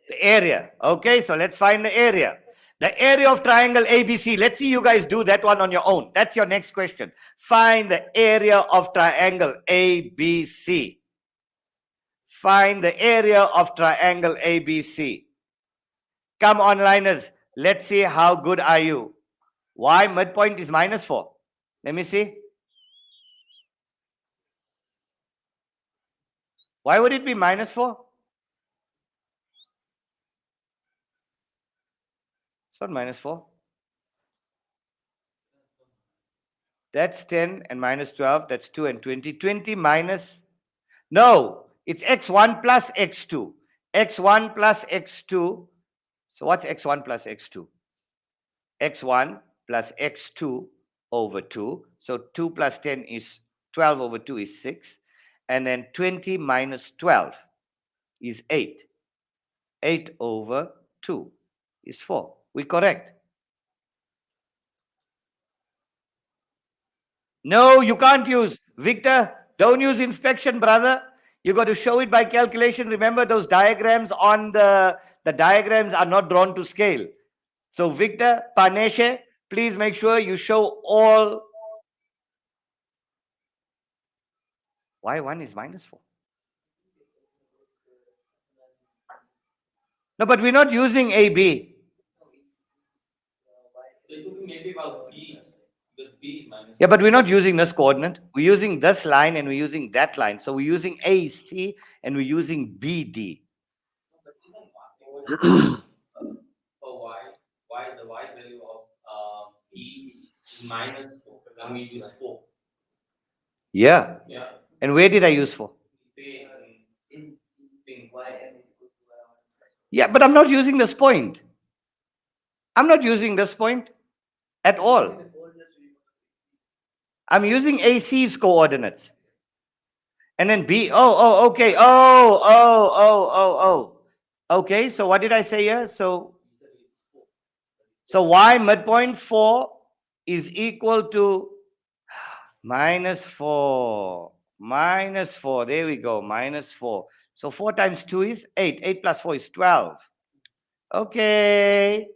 S4: The area. Okay, so let's find the area. The area of triangle ABC. Let's see you guys do that one on your own. That's your next question. Find the area of triangle ABC. Find the area of triangle ABC. Come onliners. Let's see how good are you. Y midpoint is minus 4. Let me see. Why would it be minus 4? It's not minus 4. That's 10 and minus 12. That's 2 and 20. 20 minus... No, it's x1 plus x2. x1 plus x2. So what's x1 plus x2? x1 plus x2 over 2. So 2 plus 10 is 12 over 2 is 6. And then 20 minus 12 is 8. 8 over 2 is 4. We correct. No, you can't use. Victor, don't use inspection, brother. You got to show it by calculation. Remember, those diagrams on the diagrams are not drawn to scale. So Victor, Paneshe, please make sure you show all. Why 1 is minus 4? No, but we're not using AB. Yeah, but we're not using this coordinate. We're using this line and we're using that line. So we're using AC and we're using BD.
S5: Why the y value of B is minus 4 and we use 4?
S4: Yeah.
S5: Yeah.
S4: And where did I use 4? Yeah, but I'm not using this point. I'm not using this point at all. I'm using AC's coordinates. And then B, okay. Okay, so what did I say here? So Y midpoint 4 is equal to minus 4. Minus 4, there we go, minus 4. So 4 times 2 is 8. 8 plus 4 is 12. Okay.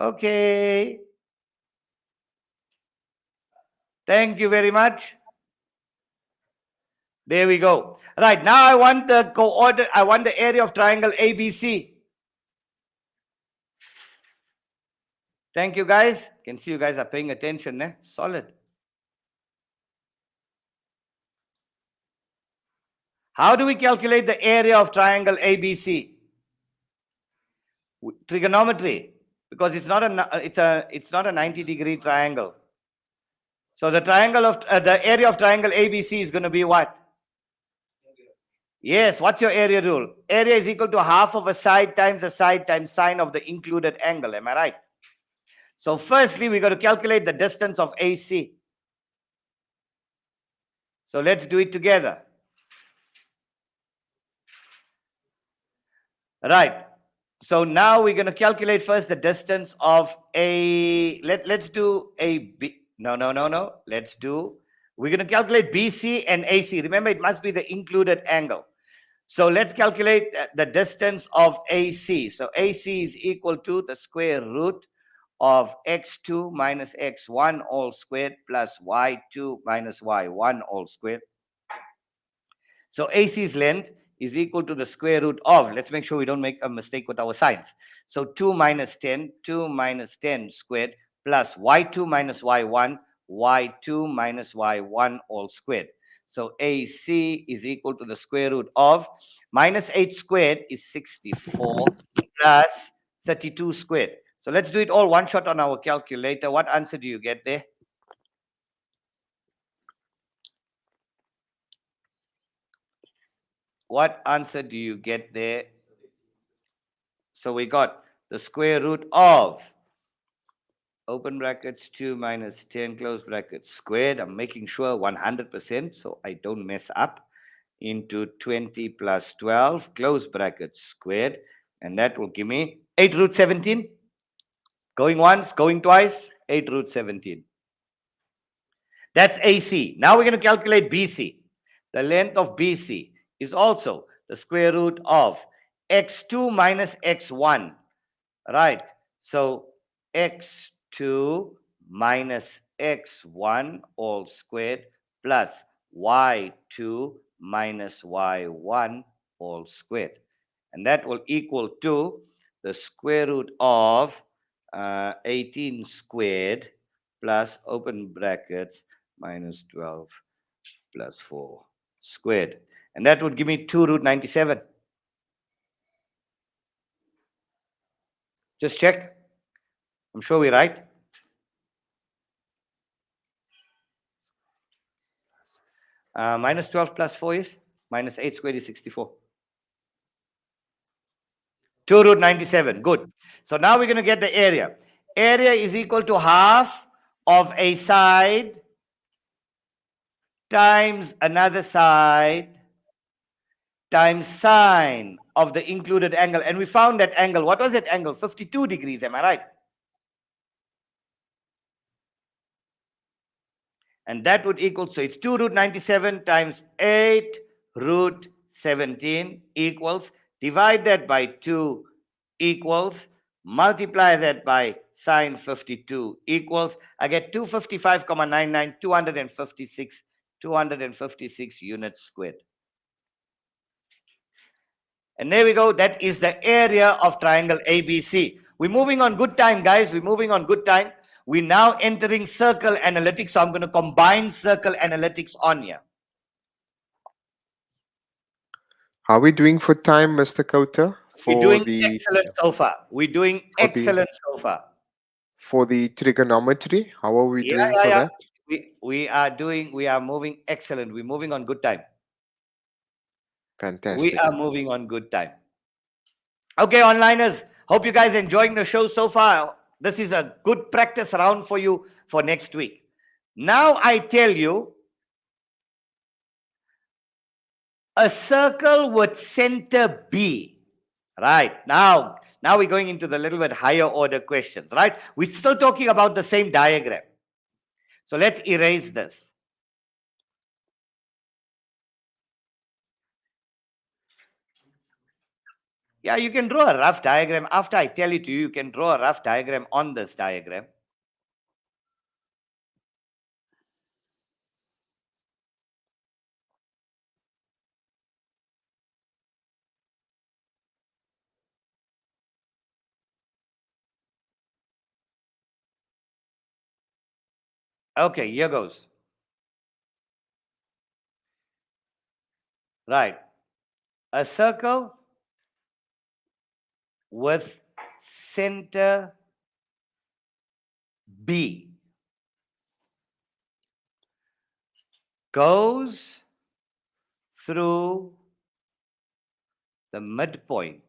S4: Okay. Thank you very much. There we go. Right, now I want the coordinate, I want the area of triangle ABC. Thank you, guys. Can see you guys are paying attention, eh? Solid. How do we calculate the area of triangle ABC? Trigonometry, because it's not a 90-degree triangle. So the triangle of the area of triangle ABC is going to be what? Yes, what's your area rule? Area is equal to half of a side times sine of the included angle. Am I right? So firstly, we got to calculate the distance of AC. So let's do it together. Right. So now we're going to calculate first the distance of a, let's do a B. No. We're going to calculate BC and AC. Remember, it must be the included angle. So let's calculate the distance of AC. So AC is equal to the square root of x2 minus x1 all squared plus y2 minus y1 all squared. So AC's length is equal to the square root of, let's make sure we don't make a mistake with our signs. So 2 minus 10 squared plus y2 minus y1 minus y1 all squared. So AC is equal to the square root of minus 8 squared is 64 plus 32 squared. So let's do it all one shot on our calculator. What answer do you get there? What answer do you get there? So we got the square root of, open brackets, 2 minus 10, close brackets, squared. I'm making sure 100% so I don't mess up, into 20 plus 12, close brackets, squared. And that will give me 8 root 17. Going once, going twice, 8 root 17. That's AC. Now we're going to calculate BC. The length of BC is also the square root of x2 minus x1. Right. So x2 minus x1 all squared plus y2 minus y1 all squared. And that will equal to the square root of 18 squared plus, open brackets, minus 12 plus 4 squared. And that would give me 2 root 97. Just check. I'm sure we're right. Minus 12 plus 4 is? Minus 8 squared is 64. 2 root 97. Good. So now we're going to get the area. Area is equal to half of a side times another side times sine of the included angle. And we found that angle. What was that angle? 52 degrees. Am I right? And that would equal, so it's 2 root 97 times 8 root 17 equals, divide that by 2 equals, multiply that by sine 52 equals, I get 255,99, 256 units squared. And there we go. That is the area of triangle ABC. We're moving on good time, guys. We're moving on good time. We're now entering circle analytics. So I'm going to combine circle analytics on here.
S2: How are we doing for time, Mr. Kota?
S4: We're doing excellent so far. We're doing excellent so far.
S2: For the trigonometry, how are we doing for that?
S4: We are moving excellent. We're moving on good time.
S2: Fantastic.
S4: We are moving on good time. Okay, onliners. Hope you guys enjoying the show so far. This is a good practice round for you for next week. Now I tell you, a circle with center B. Right. Now we're going into the little bit higher order questions. Right. We're still talking about the same diagram. So let's erase this. Yeah, you can draw a rough diagram. After I tell it to you, you can draw a rough diagram on this diagram. Okay, here goes. Right. A circle with center B goes through the midpoint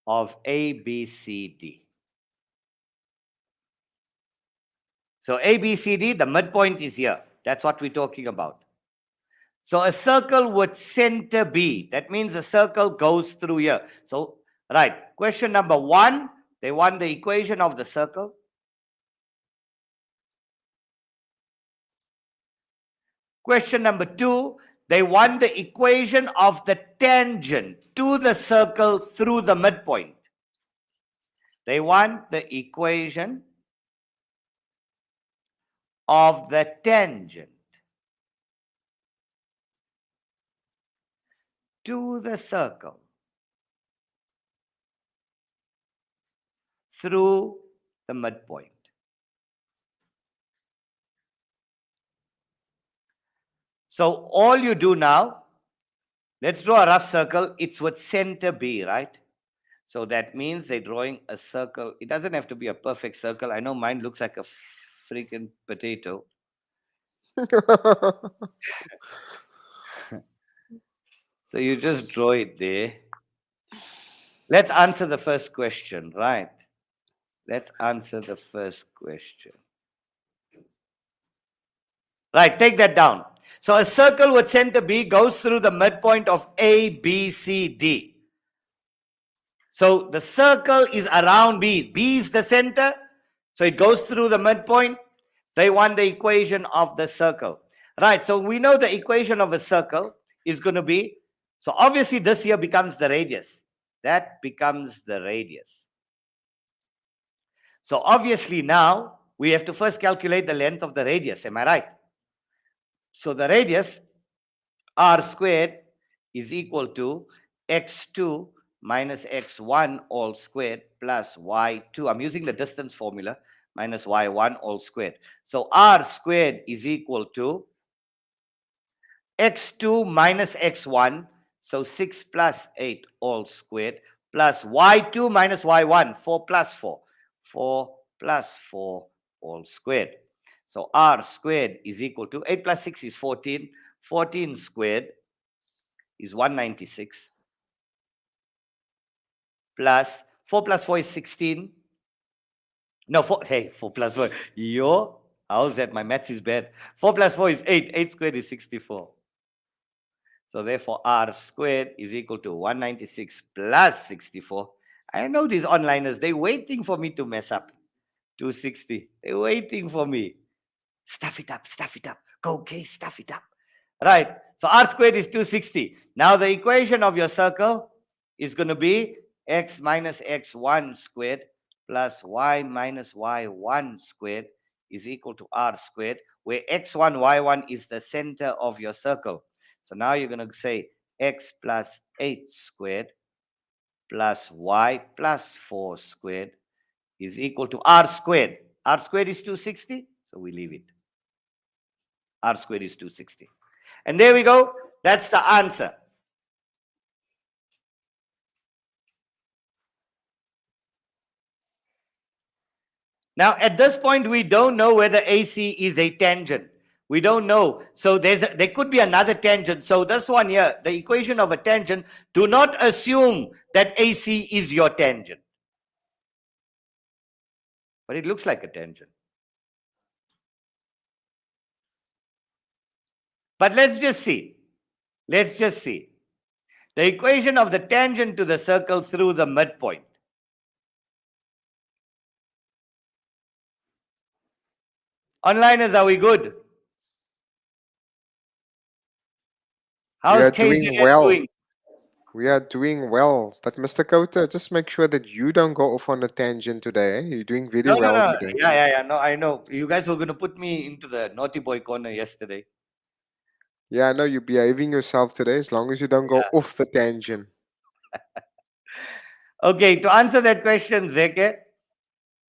S4: of A, B, C, D. So A, B, C, D, the midpoint is here. That's what we're talking about. So a circle with center B, that means a circle goes through here. So, right, question number 1, they want the equation of the circle. Question number 2, they want the equation of the tangent to the circle through the midpoint. They want the equation of the tangent to the circle through the midpoint. So all you do now, let's draw a rough circle. It's with center B, right? So that means they're drawing a circle. It doesn't have to be a perfect circle. I know mine looks like a freaking potato. So you just draw it there. Let's answer the first question, right? Let's answer the first question. Right, take that down. So a circle with center B goes through the midpoint of A, B, C, D. So the circle is around B. B is the center. So it goes through the midpoint. They want the equation of the circle. Right, so we know the equation of a circle is going to be, so obviously this here becomes the radius. That becomes the radius. So obviously now we have to first calculate the length of the radius. Am I right? So the radius r squared is equal to x2 minus x1 all squared plus y2. I'm using the distance formula, minus y1 all squared. So r squared is equal to x2 minus x1, so 6 plus 8 all squared, plus y2 minus y1, 4 plus 4, 4 plus 4 all squared. So r squared is equal to 8 plus 6 is 14. 14 squared is 196 plus 4 plus 4 is 16. No, 4. Hey, 4 plus 4. Yo, how's that? My maths is bad. 4 plus 4 is 8. 8 squared is 64. So therefore, r squared is equal to 196 plus 64. I know these onliners, they're waiting for me to mess up. 260. They're waiting for me. Stuff it up, stuff it up. Go, okay, stuff it up. Right. So r squared is 260. Now the equation of your circle is going to be x minus x1 squared plus y minus y1 squared is equal to r squared, where x1, y1 is the center of your circle. So now you're going to say x plus 8 squared plus y plus 4 squared is equal to r squared. R squared is 260, so we leave it. R squared is 260. And there we go. That's the answer. Now, at this point, we don't know whether AC is a tangent. We don't know. So there could be another tangent. So this one here, the equation of a tangent, do not assume that AC is your tangent. But it looks like a tangent. But let's just see. Let's just see. The equation of the tangent to the circle through the midpoint. Onliners, are we good? How's KZN doing?
S2: We are doing well. But Mr. Kota, just make sure that you don't go off on a tangent today. You're doing very well today.
S4: Yeah. No, I know. You guys were going to put me into the naughty boy corner yesterday.
S2: Yeah, I know you're behaving yourself today as long as you don't go off the tangent.
S4: Okay, to answer that question, Zeke,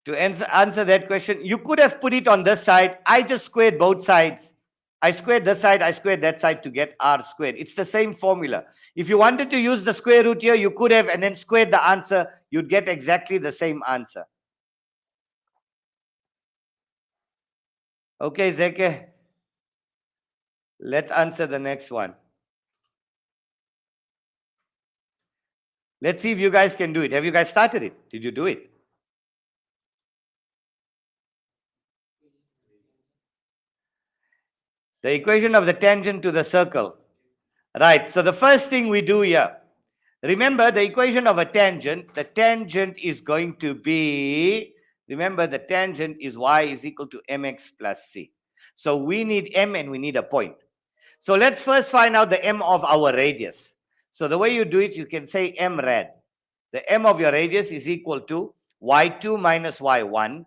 S4: to answer that question, you could have put it on this side. I just squared both sides. I squared this side, I squared that side to get r squared. It's the same formula. If you wanted to use the square root here, you could have and then squared the answer. You'd get exactly the same answer. Okay, Zeke. Let's answer the next one. Let's see if you guys can do it. Have you guys started it? Did you do it? The equation of the tangent to the circle. Right, so the first thing we do here, remember the equation of a tangent, the tangent is going to be, remember the tangent is y is equal to mx plus c. So we need m and we need a point. So let's first find out the m of our radius. So the way you do it, you can say m rad. The m of your radius is equal to y2 minus y1,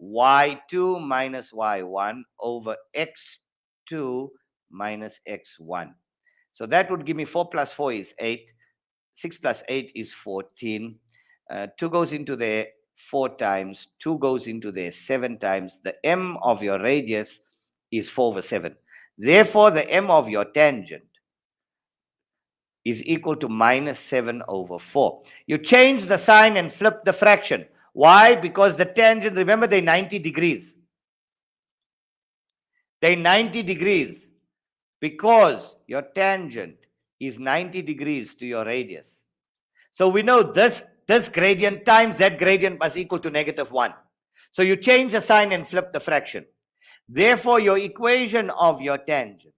S4: y2 minus y1 over x2 minus x1. So that would give me 4 plus 4 is 8. 6 plus 8 is 14. 2 goes into there 4 times. 2 goes into there 7 times. The m of your radius is 4 over 7. Therefore, the m of your tangent is equal to minus 7 over 4. You change the sign and flip the fraction. Why? Because the tangent, remember, they're 90 degrees. They're 90 degrees. Because your tangent is 90 degrees to your radius. So we know this gradient times that gradient must equal to -1. So you change the sign and flip the fraction. Therefore, your equation of your tangent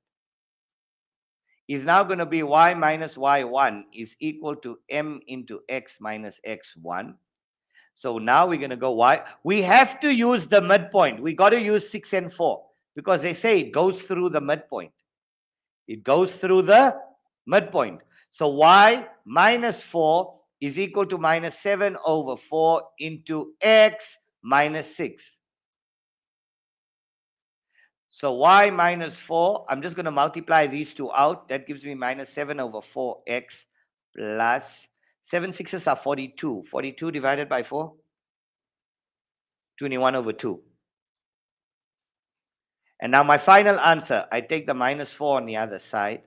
S4: is now going to be y minus y1 is equal to m into x minus x1. So now we're going to go y. We have to use the midpoint. We got to use 6 and 4 because they say it goes through the midpoint. It goes through the midpoint. So y minus 4 is equal to minus 7 over 4 into x minus 6. So y minus 4, I'm just going to multiply these two out. That gives me minus 7 over 4x plus 7 sixes are 42. 42 divided by 4? 21 over 2. And now my final answer, I take the minus 4 on the other side.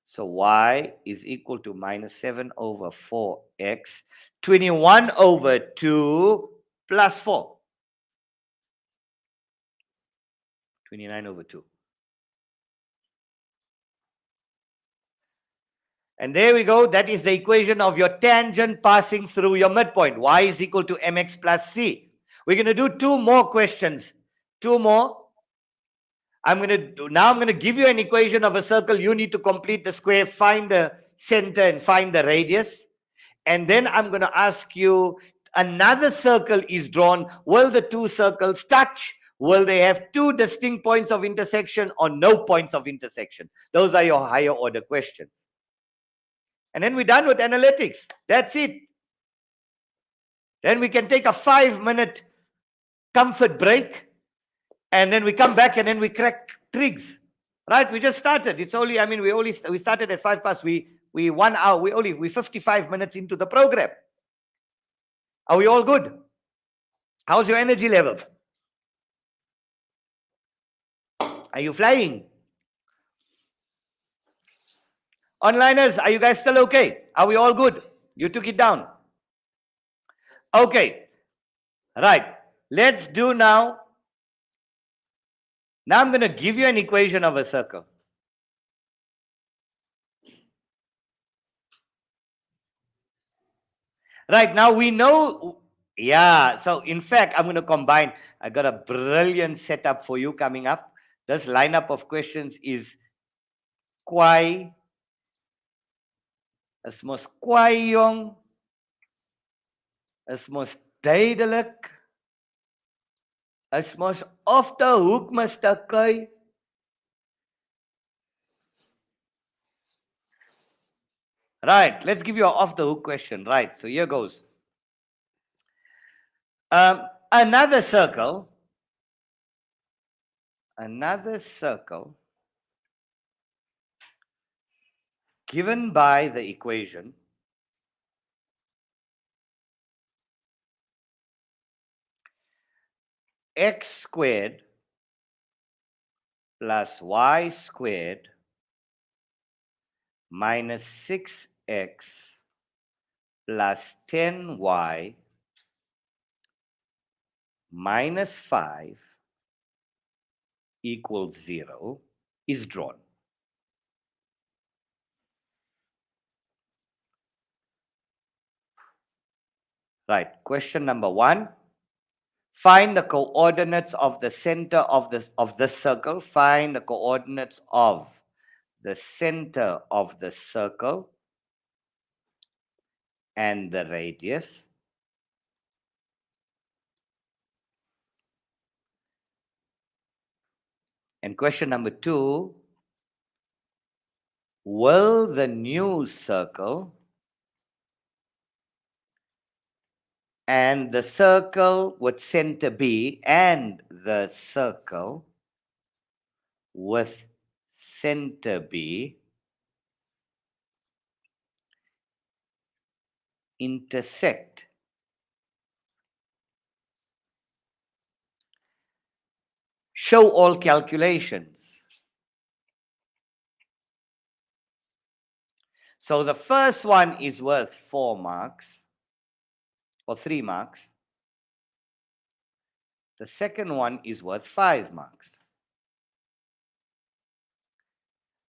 S4: So y is equal to minus 7 over 4x, 21 over 2 plus 4. 29/2. And there we go. That is the equation of your tangent passing through your midpoint. Y is equal to mx plus c. We're going to do two more questions. Two more. I'm going to give you an equation of a circle. You need to complete the square, find the center, and find the radius. And then I'm going to ask you, another circle is drawn. Will the two circles touch? Will they have two distinct points of intersection or no points of intersection? Those are your higher order questions. And then we're done with analytics. That's it. Then we can take a 5-minute comfort break. And then we come back and then we crack trigs. Right? We just started. It's only, we started at 5 past. We 1 hour. We're 55 minutes into the program. Are we all good? How's your energy level? Are you flying? Onliners, are you guys still okay? Are we all good? You took it down. Okay. Right. Let's do now. Now I'm going to give you an equation of a circle. Right. Now we know. Yeah. So in fact, I'm going to combine. I got a brilliant setup for you coming up. This lineup of questions is quite. Is mos kwaai jong. Is mos duidelik. Is mos off the hook, Mr. Kai. Right, let's give you an off the hook question. Right, so here goes. Another circle given by the equation x squared plus y squared minus 6x plus 10y minus 5 equals 0 is drawn. Right, question number 1. Find the coordinates of the center of this circle. Find the coordinates of the center of the circle and the radius. And question number 2, will the new circle and the circle with center B and the circle with center B intersect? Show all calculations. So the first one is worth 4 marks or 3 marks. The second one is worth 5 marks.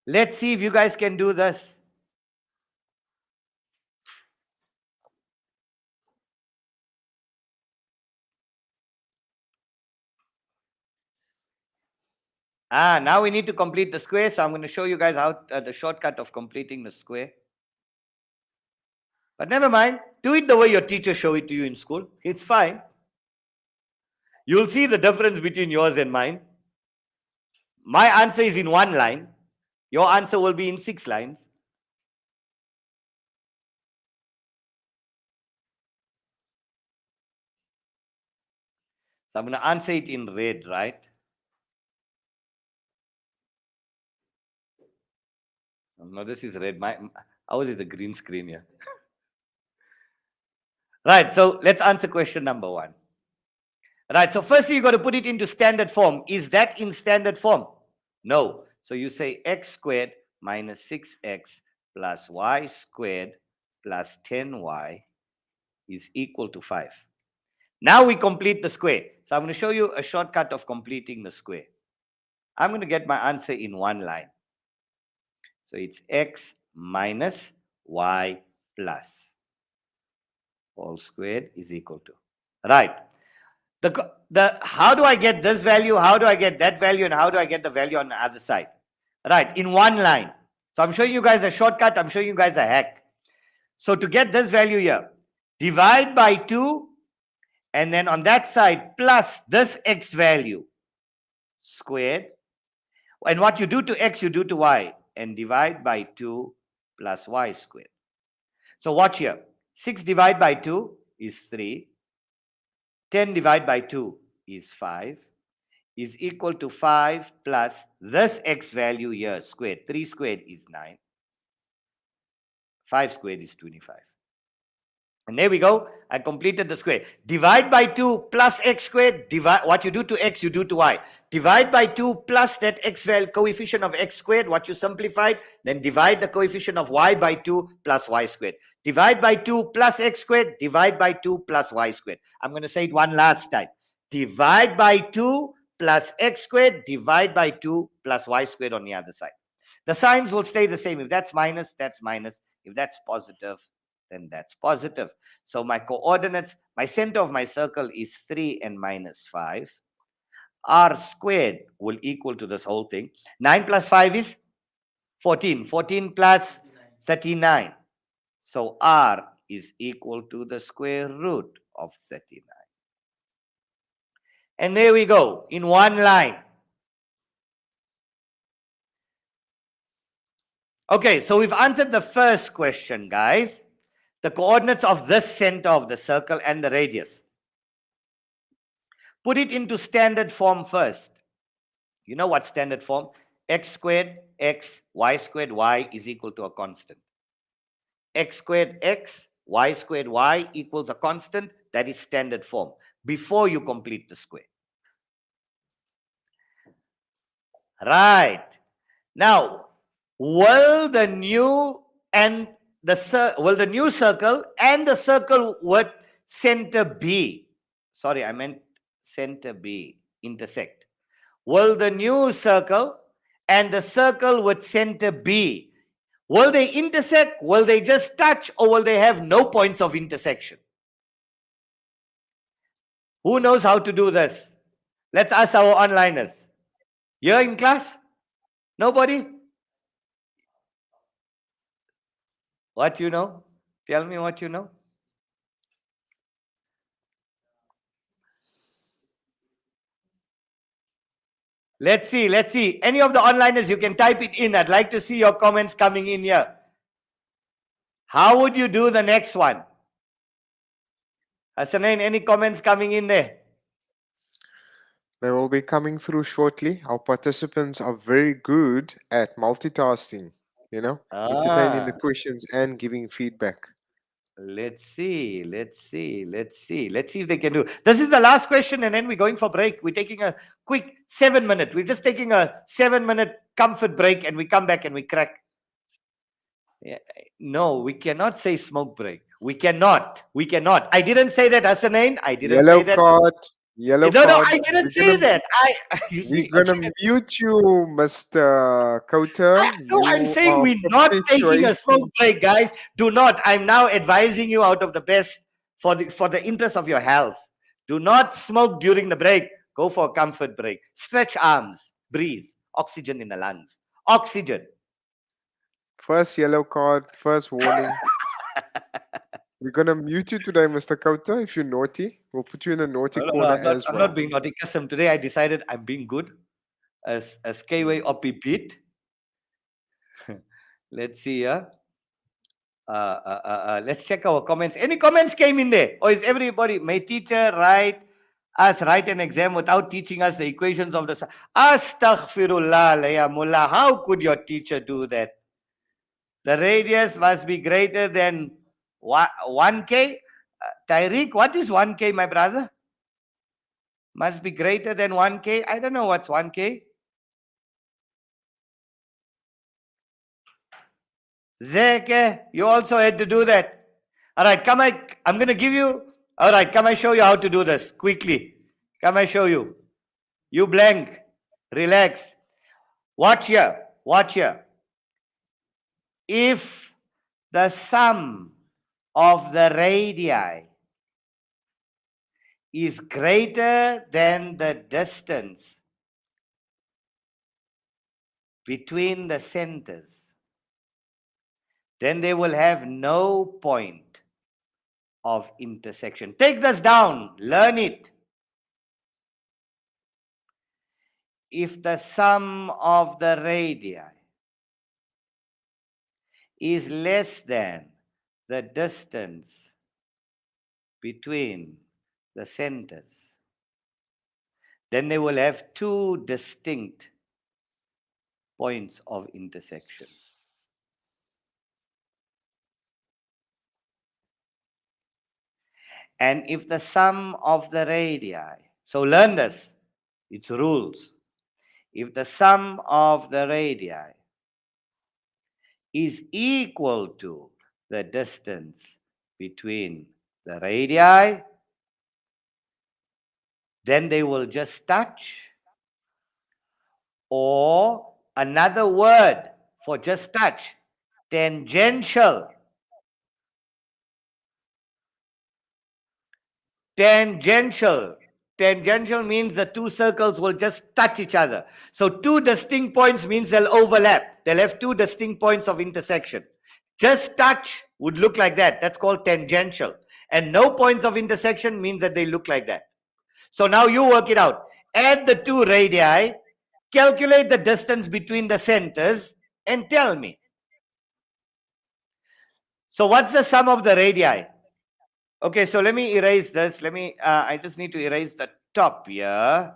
S4: Let's see if you guys can do this. Now we need to complete the square. So I'm going to show you guys how the shortcut of completing the square. But never mind. Do it the way your teacher showed it to you in school. It's fine. You'll see the difference between yours and mine. My answer is in 1 line. Your answer will be in 6 lines. So I'm going to answer it in red, right? No, this is red. Ours is the green screen here. Right, so let's answer question number 1. Right, so firstly, you got to put it into standard form. Is that in standard form? No. So you say x squared minus 6x plus y squared plus 10y is equal to 5. Now we complete the square. So I'm going to show you a shortcut of completing the square. I'm going to get my answer in one line. So it's x minus y plus all squared is equal to. Right. How do I get this value? How do I get that value? And how do I get the value on the other side? Right, in one line. So I'm showing you guys a shortcut. I'm showing you guys a hack. So to get this value here, divide by 2, and then on that side, plus this x value squared. And what you do to x, you do to y. And divide by 2 plus y squared. So watch here. 6 divided by 2 is 3. 10 divided by 2 is 5. Is equal to 5 plus this x value here squared. 3 squared is 9. 5 squared is 25. And there we go. I completed the square. Divide by 2 plus x squared. Divide, what you do to x, you do to y. Divide by 2 plus that x value, coefficient of x squared, what you simplified. Then divide the coefficient of y by 2 plus y squared. Divide by 2 plus x squared. Divide by 2 plus y squared. I'm going to say it one last time. Divide by 2 plus x squared. Divide by 2 plus y squared on the other side. The signs will stay the same. If that's minus, that's minus. If that's positive, then that's positive. So my coordinates, my center of my circle is 3 and minus 5. R squared will equal to this whole thing. 9 plus 5 is 14. 14 plus 39. So R is equal to the square root of 39. And there we go, in one line. Okay, so we've answered the first question, guys. The coordinates of this center of the circle and the radius. Put it into standard form first. You know what standard form? X squared x, y squared y is equal to a constant. X squared x, y squared y equals a constant. That is standard form before you complete the square. Right. Now, will the new circle and the circle with center B, sorry, I meant center B, intersect? Will the new circle and the circle with center B, will they intersect? Will they just touch, or will they have no points of intersection? Who knows how to do this? Let's ask our onliners. You're in class? Nobody? What you know? Tell me what you know. Let's see. Let's see. Any of the onliners, you can type it in. I'd like to see your comments coming in here. How would you do the next one? Hasanain, any comments coming in there?
S2: They will be coming through shortly. Our participants are very good at multitasking, entertaining the questions and giving feedback.
S4: Let's see. Let's see if they can do. This is the last question, and then we're going for break. We're taking a quick 7-minute. We're just taking a 7-minute comfort break, and we come back and we crack. Yeah. No, we cannot say smoke break. We cannot. I didn't say that, Hasanain. I didn't say that.
S2: Yellow
S4: no,
S2: card.
S4: I didn't say that.
S2: We're gonna mute you, Mr. Kauter.
S4: No, I'm saying we're not taking a smoke break, guys. Do not. I'm now advising you out of the best for the interest of your health. Do not smoke during the break. Go for a comfort break. Stretch arms. Breathe. Oxygen in the lungs. Oxygen.
S2: First yellow card. First warning. We're gonna mute you today, Mr. Kauter. If you're naughty, we'll put you in a naughty corner as well.
S4: I'm not being naughty, Kasam. Today I decided I'm being good. As Kway Opi Pete. Let's see here. Let's check our comments. Any comments came in there? Or is everybody, my teacher write an exam without teaching us the equations of the... Astaghfirullah, ya mullah. How could your teacher do that? The radius must be greater than 1K. Tariq, what is 1K, my brother? Must be greater than 1K. I don't know what's 1K. Zeke, you also had to do that. All right, come I'm going to give you. All right, come I show you how to do this quickly. Come I show you. You blank. Relax. Watch here. Watch here. If the sum of the radii is greater than the distance between the centers, then they will have no point of intersection. Take this down, learn it. If the sum of the radii is less than the distance between the centers, then they will have two distinct points of intersection. And if the sum of the radii, so learn this, it's rules. If the sum of the radii is equal to the distance between the radii, then they will just touch. Or another word for just touch, tangential. Tangential. Tangential means the two circles will just touch each other. So two distinct points means they'll overlap. They'll have two distinct points of intersection. Just touch would look like that. That's called tangential. And no points of intersection means that they look like that. So now you work it out. Add the two radii, calculate the distance between the centers, and tell me. So what's the sum of the radii? Okay, so let me erase this. I just need to erase the top here.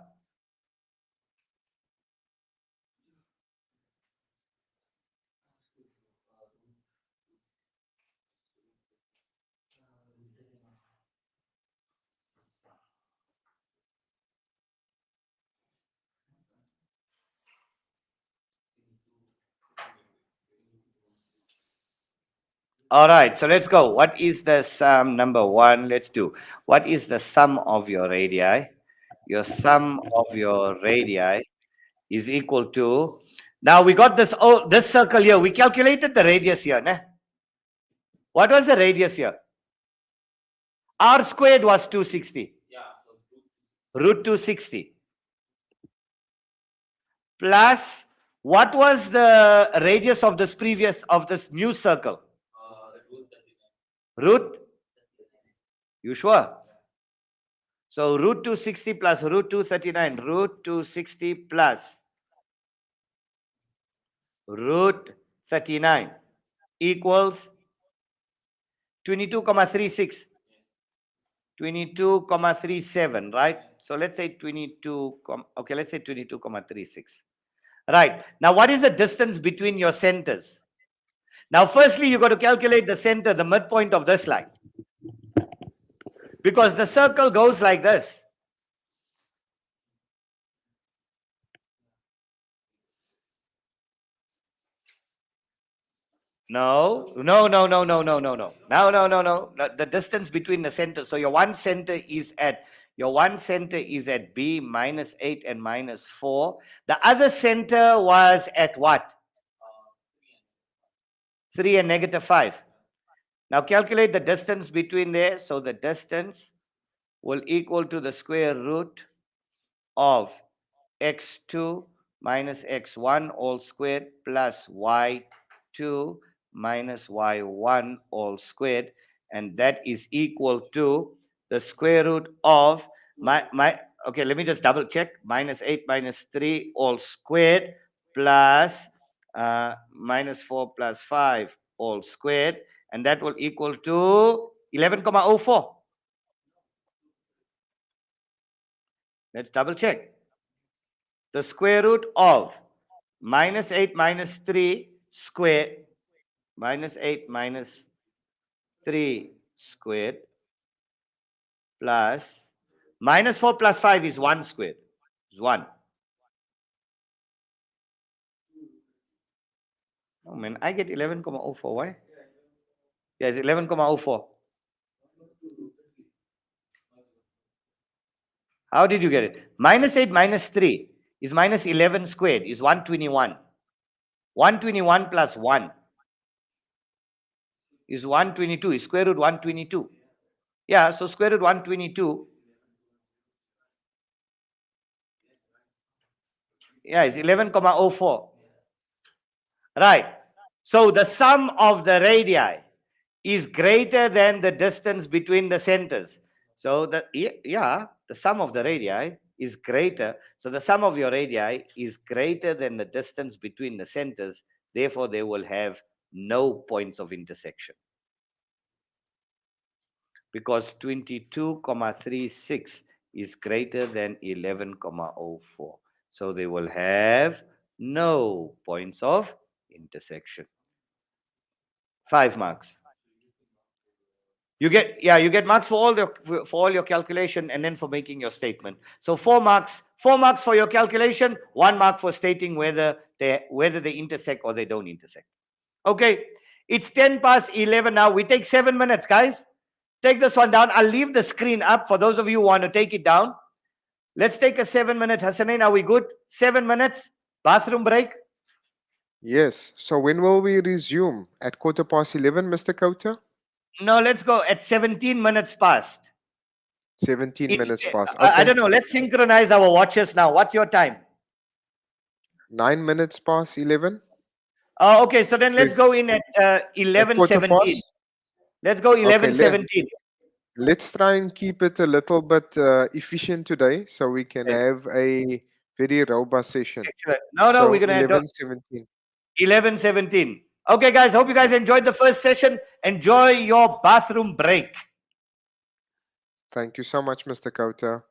S4: All right, so let's go. What is the sum? Number one, let's do. What is the sum of your radii? Your sum of your radii is equal to. Now we got this circle here. We calculated the radius here. Né? What was the radius here? R squared was 260.
S5: Yeah.
S4: Root 260. Plus, what was the radius of this new circle? Root? You sure? So root 260 plus root 239. Root 260 plus root 39 equals 22,36. 22,37, right? So let's say 22, okay, let's say 22,36. Right. Now, what is the distance between your centers? Now, firstly, you got to calculate the center, the midpoint of this line. Because the circle goes like this. No. The distance between the centers. So your one center is at B minus 8 and minus 4. The other center was at what? 3 and negative 5. Now calculate the distance between there. So the distance will equal to the square root of x2 minus x1 all squared plus y2 minus y1 all squared, and that is equal to the square root of okay, let me just double check. Minus 8 minus 3 all squared plus minus 4 plus 5 all squared, and that will equal to 11,04. Let's double check. The square root of minus 8 minus 3 squared minus 8 minus 3 squared plus minus 4 plus 5 is 1 squared. It's 1. Oh man, I get 11,04. Why? Yeah, it's 11,04. How did you get it? Minus 8 minus 3 is minus 11 squared is 121. 121 plus 1 is 122, is square root 122. Yeah, so square root 122, yeah, is 11,04. Right. So the sum of the radii is greater than the distance between the centers. So the sum of the radii is greater. So the sum of your radii is greater than the distance between the centers. Therefore, they will have no points of intersection. Because 22,36 is greater than 11,04. So they will have no points of intersection. 5 marks. You get marks for all your calculation and then for making your statement. So 4 marks for your calculation, 1 mark for stating whether they intersect or they don't intersect. Okay, it's 10 past 11 now. We take 7 minutes, guys. Take this one down. I'll leave the screen up for those of you who want to take it down. Let's take a 7-minute. Hasanain, are we good? 7 minutes. Bathroom break.
S2: Yes. So when will we resume? At 11:15, Mr. Kota?
S4: No, let's go at 17 minutes past.
S2: 17 minutes past.
S4: I
S2: Okay.
S4: don't know. Let's synchronize our watches now. What's your time?
S2: 9 minutes past 11.
S4: Okay, so then let's go in at 11:17. Let's go 11:17.
S2: Let's try and keep it a little bit efficient today so we can have a very robust session.
S4: Excellent. No, we're going to
S2: 11:17.
S4: 11:17. Okay, guys, hope you guys enjoyed the first session. Enjoy your bathroom break.
S2: Thank you so much, Mr. Kota.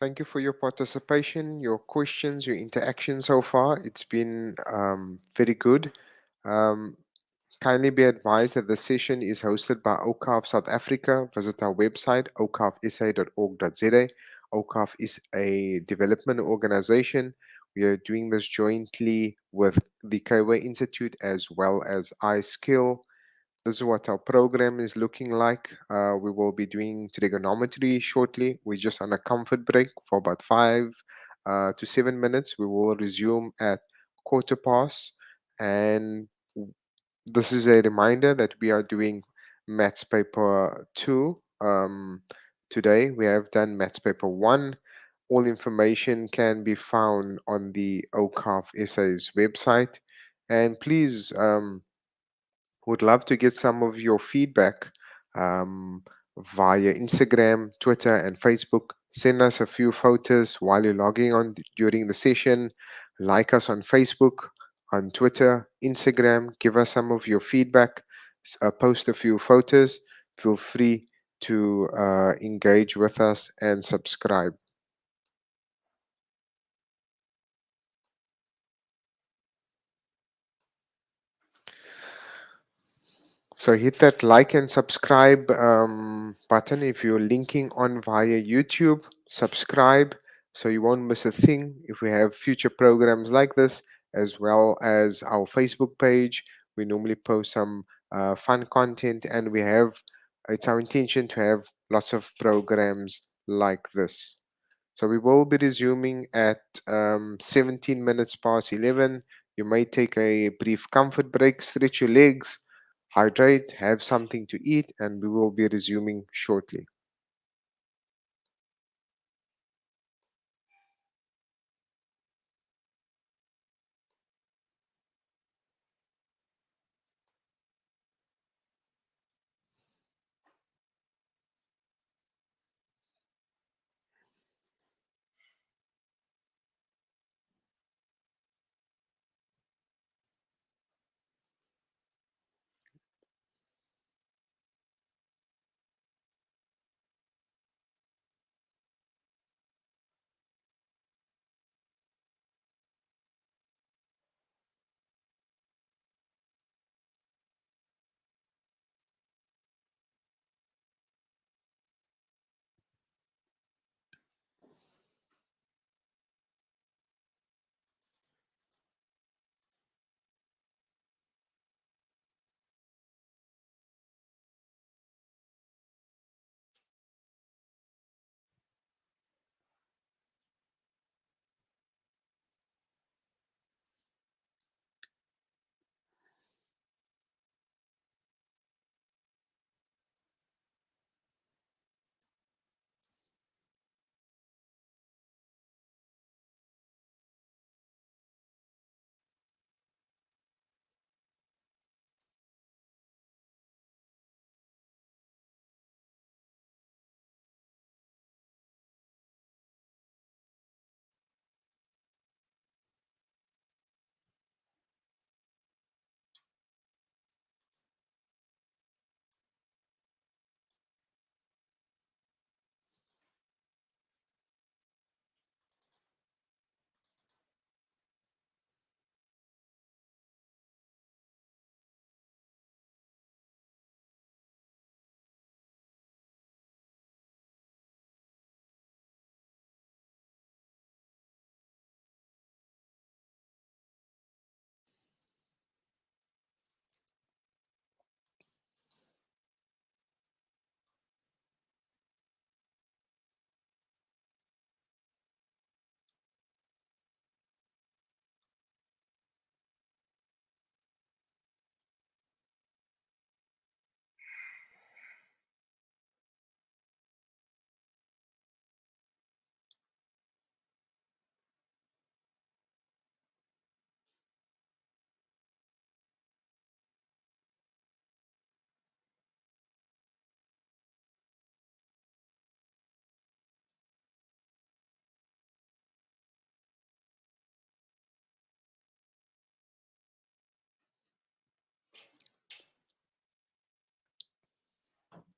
S2: Thank you for your participation, your questions, your interaction so far. It's been very good. Um, Kindly be advised that the session is hosted by Awqaf South Africa. Visit our website, awqafsa.org.za. Awqaf is a development organization. We are doing this jointly with the Kaiwa Institute as well as iSkill. This is what our program is looking like. We will be doing trigonometry shortly. We're just on a comfort break for about 5 to 7 minutes. We will resume at quarter past. And this is a reminder that we are doing maths paper 2 today. We have done maths paper 1. All information can be found on the Awqaf Essays website. And please, would love to get some of your feedback um, via Instagram, Twitter, and Facebook. Send us a few photos while you're logging on during the session. Like us on Facebook, on Twitter, Instagram. Give us some of your feedback. Post a few photos. Feel free to engage with us and subscribe. So hit that like and subscribe button if you're linking on via YouTube. Subscribe so you won't miss a thing if we have future programs like this, as well as our Facebook page. We normally post some fun content, and it's our intention to have lots of programs like this. So we will be resuming at 17 minutes past 11. You may take a brief comfort break, stretch your legs, hydrate, have something to eat, and we will be resuming shortly.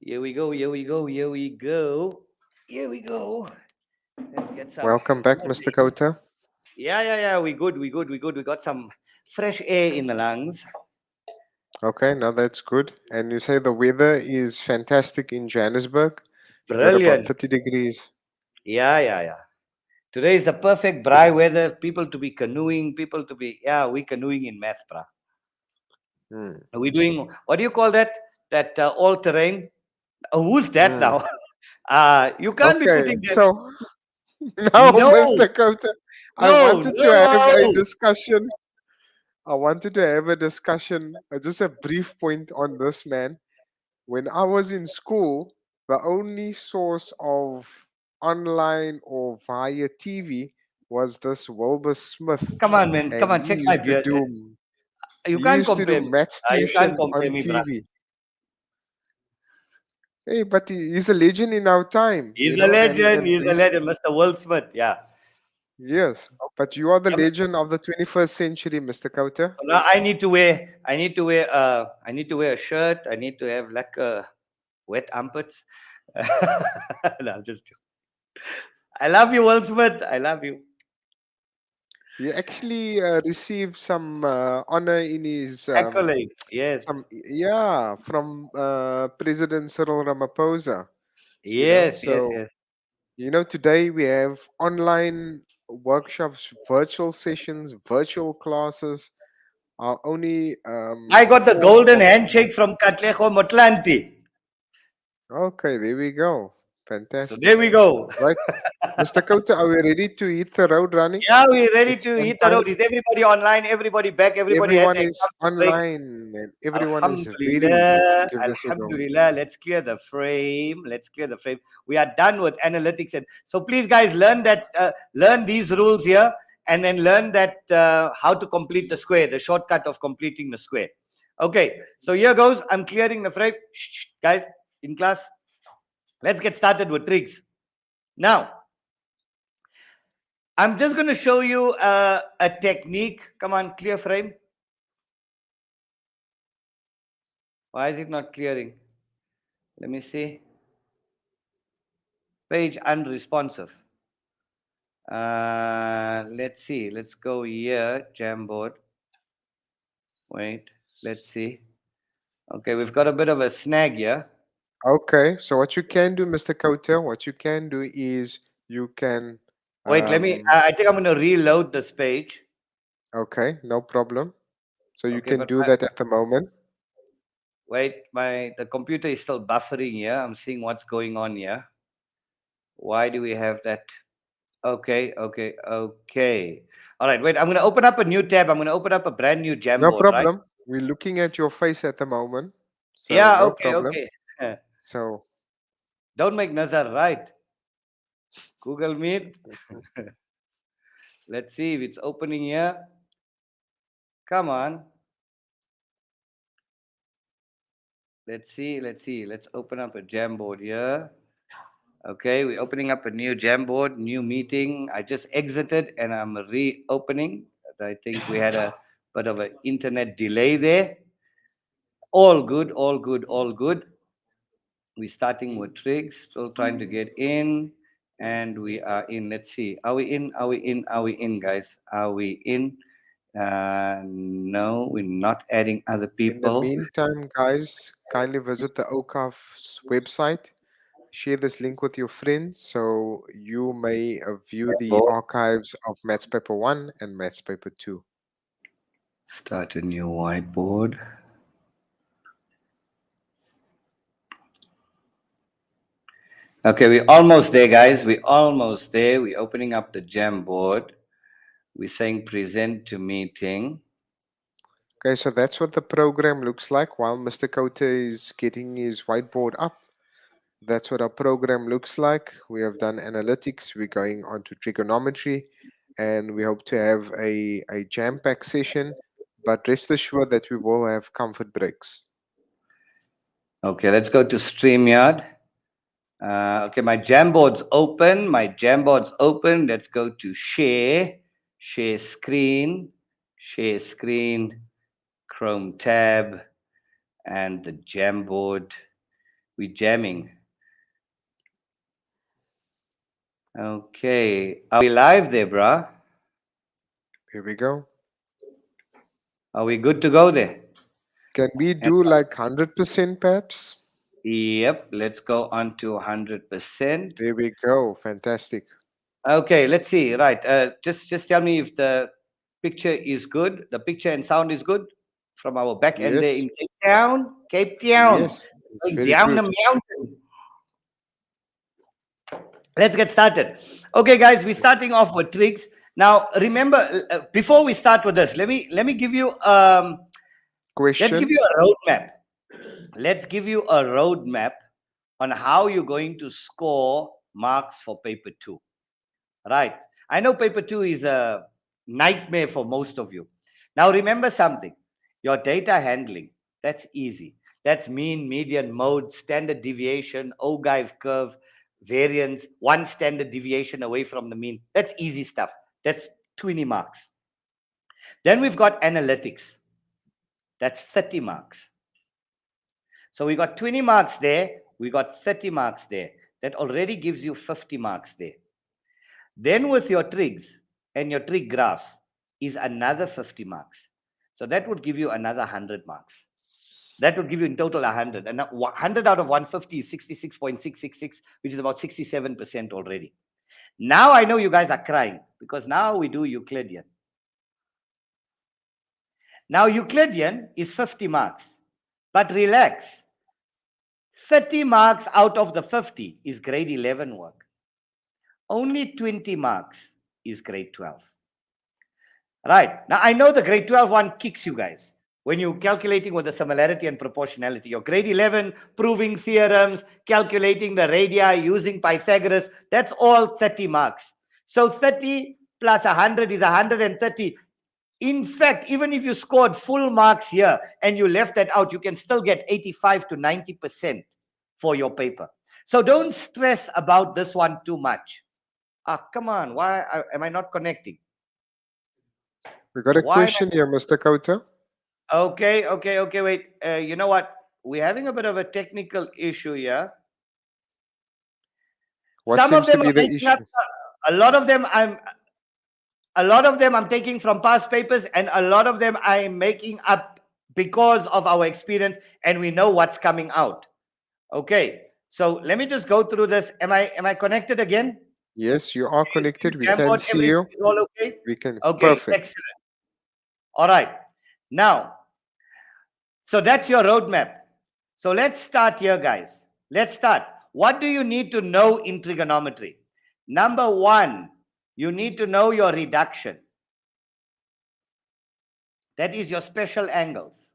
S4: Here we go, here we go, here we go. Here we go. Let's get some
S2: Welcome back, Mr.
S4: learning.
S2: Kota.
S4: Yeah. We good, we good, we good. We got some fresh air in the lungs.
S2: Okay, now that's good. And you say the weather is fantastic in Johannesburg. You got about
S4: Brilliant.
S2: 30 degrees.
S4: Yeah. Today is a perfect dry weather. People to be canoeing, people to be, yeah, we canoeing in math, brah.
S2: Hmm.
S4: We doing, what do you call that? That all terrain? Who's that
S2: Hmm.
S4: now? You can't be
S2: Okay,
S4: putting that.
S2: so now,
S4: No,
S2: Mr. Kota, I
S4: no,
S2: wanted to have a
S4: no.
S2: discussion. I wanted to have a discussion, just a brief point on this, man. When I was in school, the only source of online or via TV was this Wilbur Smith,
S4: Come on, man.
S2: and
S4: Come on, check my beard, man. You
S2: he
S4: can't
S2: used to do
S4: compare me.
S2: maths
S4: You can't
S2: tuition
S4: compare
S2: on
S4: me, bruh.
S2: TV. Hey, but he's a legend in our time,
S4: He's a legend.
S2: and
S4: He's a
S2: he's
S4: legend, Mr. Will Smith. Yeah.
S2: yes. But you are the
S4: Come on.
S2: legend of the 21st century, Mr. Kauta.
S4: So now I need to wear a shirt. I need to have like a wet armpits. No, I'm just joking. I love you, Will Smith. I love you.
S2: He actually received some honor in his
S4: Accolades. Yes.
S2: from President Cyril Ramaphosa.
S4: Yes.
S2: So
S4: Yes.
S2: You know, today we have online workshops, virtual sessions, virtual classes are only
S4: I got the
S2: form
S4: golden
S2: of.
S4: handshake from Katlejo Motlanti.
S2: Okay, there we go.
S4: So
S2: Fantastic.
S4: there we go.
S2: Right. Mr. Kota, are we ready to hit the road running?
S4: Yeah, we're ready
S2: It's
S4: to
S2: on
S4: hit the
S2: time.
S4: road. Is everybody online? Everybody back? Everybody had
S2: Everyone
S4: their
S2: is
S4: exams to break?
S2: online and everyone is ready to
S4: Alhamdulillah,
S2: give this a go.
S4: Alhamdulillah. Let's clear the frame. Let's clear the frame. We are done with analytics, and so please, guys, learn that. Learn these rules here, and then learn that how to complete the square, the shortcut of completing the square. Okay, so here goes. I'm clearing the frame. Shh, guys, in class, let's get started with tricks. Now, I'm just going to show you a technique. Come on, clear frame. Why is it not clearing? Let me see. Page unresponsive. Let's see. Let's go here. Jamboard. Wait. Let's see. Okay, we've got a bit of a snag here.
S2: Okay, so what you can do, Mr. Kota, what you can do is you can.
S4: Wait, let me. I think I'm going to reload this page.
S2: Okay, no problem. So you
S4: Okay,
S2: can
S4: but
S2: do that at the moment.
S4: wait, the computer is still buffering here. I'm seeing what's going on here. Why do we have that? Okay. All right, wait. I'm going to open up a new tab. I'm going to open up a brand new
S2: No
S4: Jamboard, right?
S2: problem. We're looking at your face at the moment. So
S4: Yeah,
S2: no
S4: okay,
S2: problem.
S4: okay.
S2: So
S4: Don't make Nazar, right? Google Meet. Let's see if it's opening here. Come on. Let's see. Let's open up a Jamboard here. Okay, we're opening up a new Jamboard, new meeting. I just exited and I'm reopening. I think we had a bit of an internet delay there. All good. We're starting with tricks, still trying to get in, and we are in. Let's see. Are we in, guys? Are we in? No, we're not adding other
S2: in the
S4: people.
S2: meantime, guys, kindly visit the Awqaf's website. Share this link with your friends so you may view the archives of Maths Paper 1 and Maths Paper 2.
S4: Start a new whiteboard. Okay, we're almost there, guys. We're almost there. We're opening up the Jamboard. We're saying present to meeting.
S2: Okay, so that's what the program looks like while Mr. Kota is getting his whiteboard up. That's what our program looks like. We have done analytics, we're going on to trigonometry, and we hope to have a jam-packed session, but rest assured that we will have comfort breaks.
S4: Okay, let's go to StreamYard. Okay, my Jamboard's open. Let's go to share screen, Chrome tab, and the Jamboard. We're jamming. Okay, are we live there, bruh?
S2: Here we go.
S4: Are we good to go there?
S2: Can we do like 100% perhaps?
S4: Yep, let's go on to 100%.
S2: There we go. Fantastic.
S4: Okay, let's see. Right, just tell me if the picture is good. The picture and sound is good from our back end there
S2: Yes.
S4: in Cape Town.
S2: Yes, it's
S4: Going
S2: very
S4: down
S2: good.
S4: the mountain. Let's get started. Okay, guys, we're starting off with tricks. Now, remember, before we start with this, let me give you
S2: Question.
S4: let's give you a roadmap. Let's give you a roadmap on how you're going to score marks for paper 2. Right. I know paper 2 is a nightmare for most of you. Now, remember something. Your data handling, that's easy. That's mean, median, mode, standard deviation, Awqaf curve, variance, one standard deviation away from the mean. That's easy stuff. That's 20 marks. Then we've got analytics. That's 30 marks. So we got 20 marks there. We got 30 marks there. That already gives you 50 marks there. Then with your trigs and your trig graphs is another 50 marks. So that would give you another 100 marks. That would give you in total 100. And 100 out of 150 is 66.666, which is about 67% already. Now I know you guys are crying because now we do Euclidean. Now Euclidean is 50 marks. But relax. 30 marks out of the 50 is grade 11 work. Only 20 marks is grade 12. Right. Now, I know the grade 12 one kicks you guys when you're calculating with the similarity and proportionality. Your grade 11, proving theorems, calculating the radii, using Pythagoras, that's all 30 marks. So 30 plus 100 is 130. In fact, even if you scored full marks here and you left that out, you can still get 85 to 90% for your paper. So don't stress about this one too much. Come on, why am I not connecting?
S2: We got a question here, Mr. Kauta.
S4: Okay, wait. You know what? We're having a bit of a technical issue here.
S2: What
S4: Some of
S2: seems to
S4: them
S2: be
S4: are
S2: the
S4: making
S2: issue?
S4: up, a lot of them I'm taking from past papers, and a lot of them I'm making up because of our experience and we know what's coming out. Okay, so let me just go through this. Am I connected again?
S2: Yes, you are connected. We can
S4: Jamboard,
S2: see you.
S4: everything is all okay?
S2: We can.
S4: Okay,
S2: Perfect.
S4: excellent. All right. Now, so that's your roadmap. So let's start here, guys. Let's start. What do you need to know in trigonometry? Number one, you need to know your reduction. That is your special angles.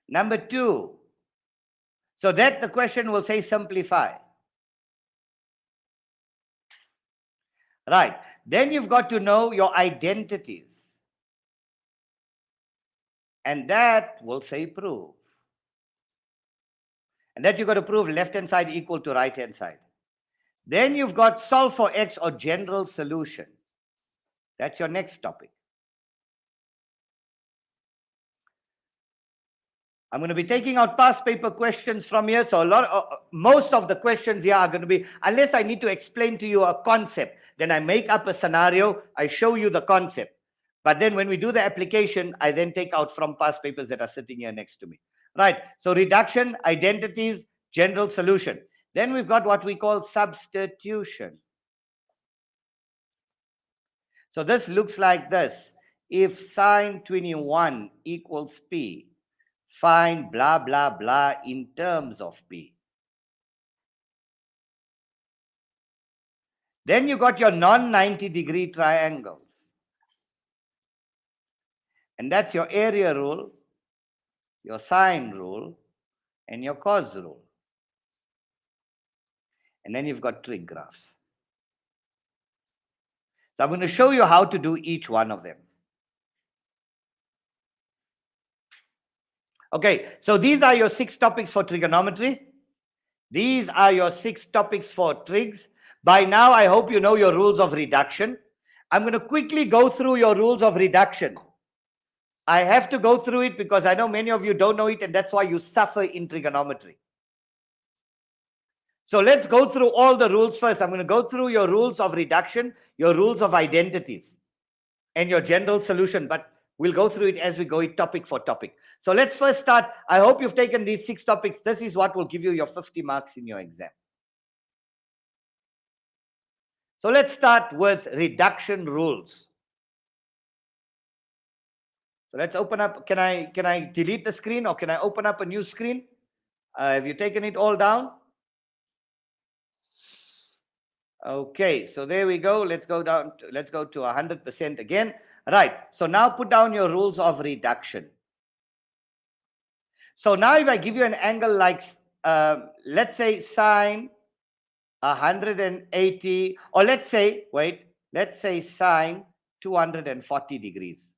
S4: Number two, so that the question will say simplify. Right. Then you've got to know your identities. And that will say prove. And that you've got to prove left-hand side equal to right-hand side. Then you've got solve for x or general solution. That's your next topic. I'm going to be taking out past paper questions from here. So most of the questions here are going to be, unless I need to explain to you a concept, then I make up a scenario, I show you the concept. But then when we do the application, I then take out from past papers that are sitting here next to me. Right. So reduction, identities, general solution. Then we've got what we call substitution. So this looks like this. If sine 21 equals P, find blah, blah, blah in terms of P. Then you got your non-90 degree triangles. And that's your area rule, your sine rule, and your cos rule. And then you've got trig graphs. So I'm going to show you how to do each one of them. Okay, so these are your 6 topics for trigonometry. These are your 6 topics for trigs. By now, I hope you know your rules of reduction. I'm going to quickly go through your rules of reduction. I have to go through it because I know many of you don't know it, and that's why you suffer in trigonometry. So let's go through all the rules first. I'm going to go through your rules of reduction, your rules of identities, and your general solution, but we'll go through it as we go topic for topic. So let's first start. I hope you've taken these 6 topics. This is what will give you your 50 marks in your exam. So let's start with reduction rules. So let's open up. Can I delete the screen, or can I open up a new screen? Have you taken it all down? Okay, so there we go. Let's go down. Let's go to 100% again. Right. So now put down your rules of reduction. So now if I give you an angle like, let's say sine 180, or let's say sine 240 degrees.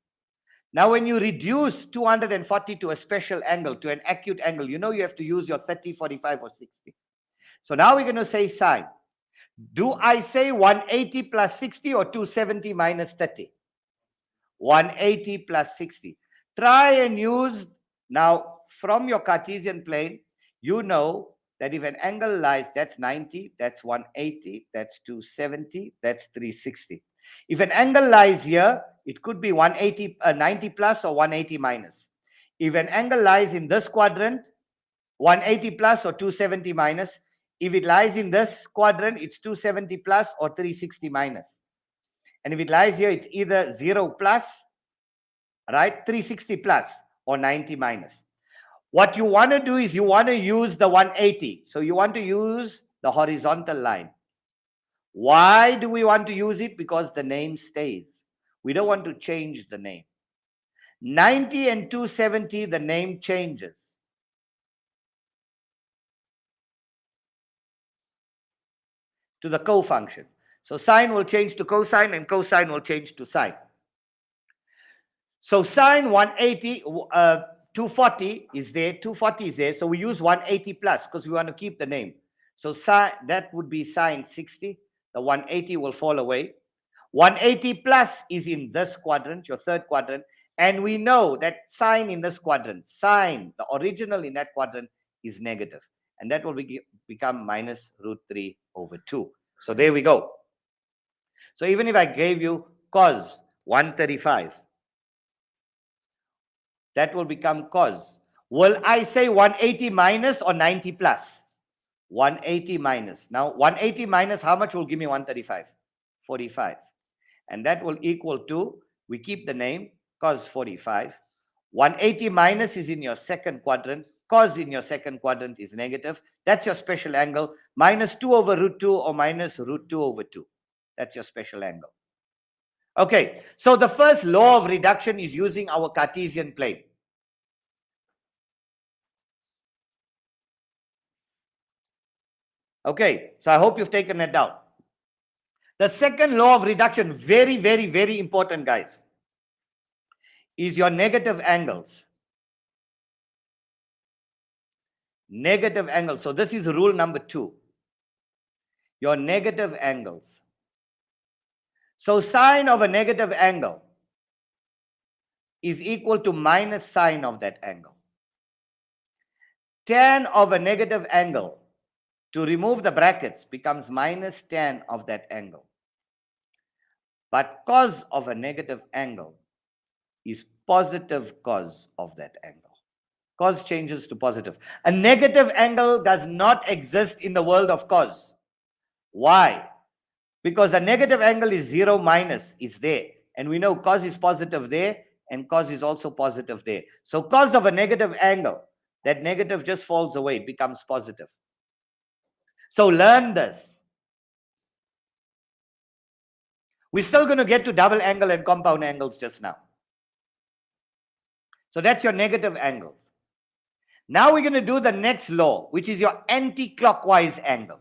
S4: Now, when you reduce 240 to a special angle, to an acute angle, you know you have to use your 30, 45, or 60. So now we're going to say sine. Do I say 180 plus 60 or 270 minus 30? 180 plus 60. Try and use, now from your Cartesian plane, you know that if an angle lies, that's 90, that's 180, that's 270, that's 360. If an angle lies here, it could be 90 plus or 180 minus. If an angle lies in this quadrant, 180 plus or 270 minus. If it lies in this quadrant, it's 270 plus or 360 minus. And if it lies here, it's either 0 plus, right, 360 plus or 90 minus. What you want to do is you want to use the 180. So you want to use the horizontal line. Why do we want to use it? Because the name stays. We don't want to change the name. 90 and 270, the name changes. To the co-function. So sine will change to cosine and cosine will change to sine. So sine 180, 240 is there, 240 is there. So we use 180 plus because we want to keep the name. So sine, that would be sine 60. The 180 will fall away. 180 plus is in this quadrant, your third quadrant. And we know that sine in this quadrant, sine, the original in that quadrant is negative. And that will become minus root 3 over 2. So there we go. So even if I gave you cos 135, that will become cos. Will I say 180 minus or 90 plus? 180 minus. Now 180 minus how much will give me 135? 45. And that will equal to, we keep the name, cos 45. 180 minus is in your second quadrant. Cos in your second quadrant is negative. That's your special angle. Minus 2 over root 2 or minus root 2 over 2. That's your special angle. Okay, so the first law of reduction is using our Cartesian plane. Okay, so I hope you've taken that down. The second law of reduction, very, very, very important, guys, is your negative angles. Negative angles. So this is rule number 2. Your negative angles. So sine of a negative angle is equal to minus sine of that angle. Tan of a negative angle, to remove the brackets, becomes minus tan of that angle. But cos of a negative angle is positive cos of that angle. Cos changes to positive. A negative angle does not exist in the world of cos. Why? Because a negative angle is 0 minus, is there. And we know cos is positive there and cos is also positive there. So cos of a negative angle, that negative just falls away, becomes positive. So learn this. We're still going to get to double angle and compound angles just now. So that's your negative angles. Now we're going to do the next law, which is your anti-clockwise angle.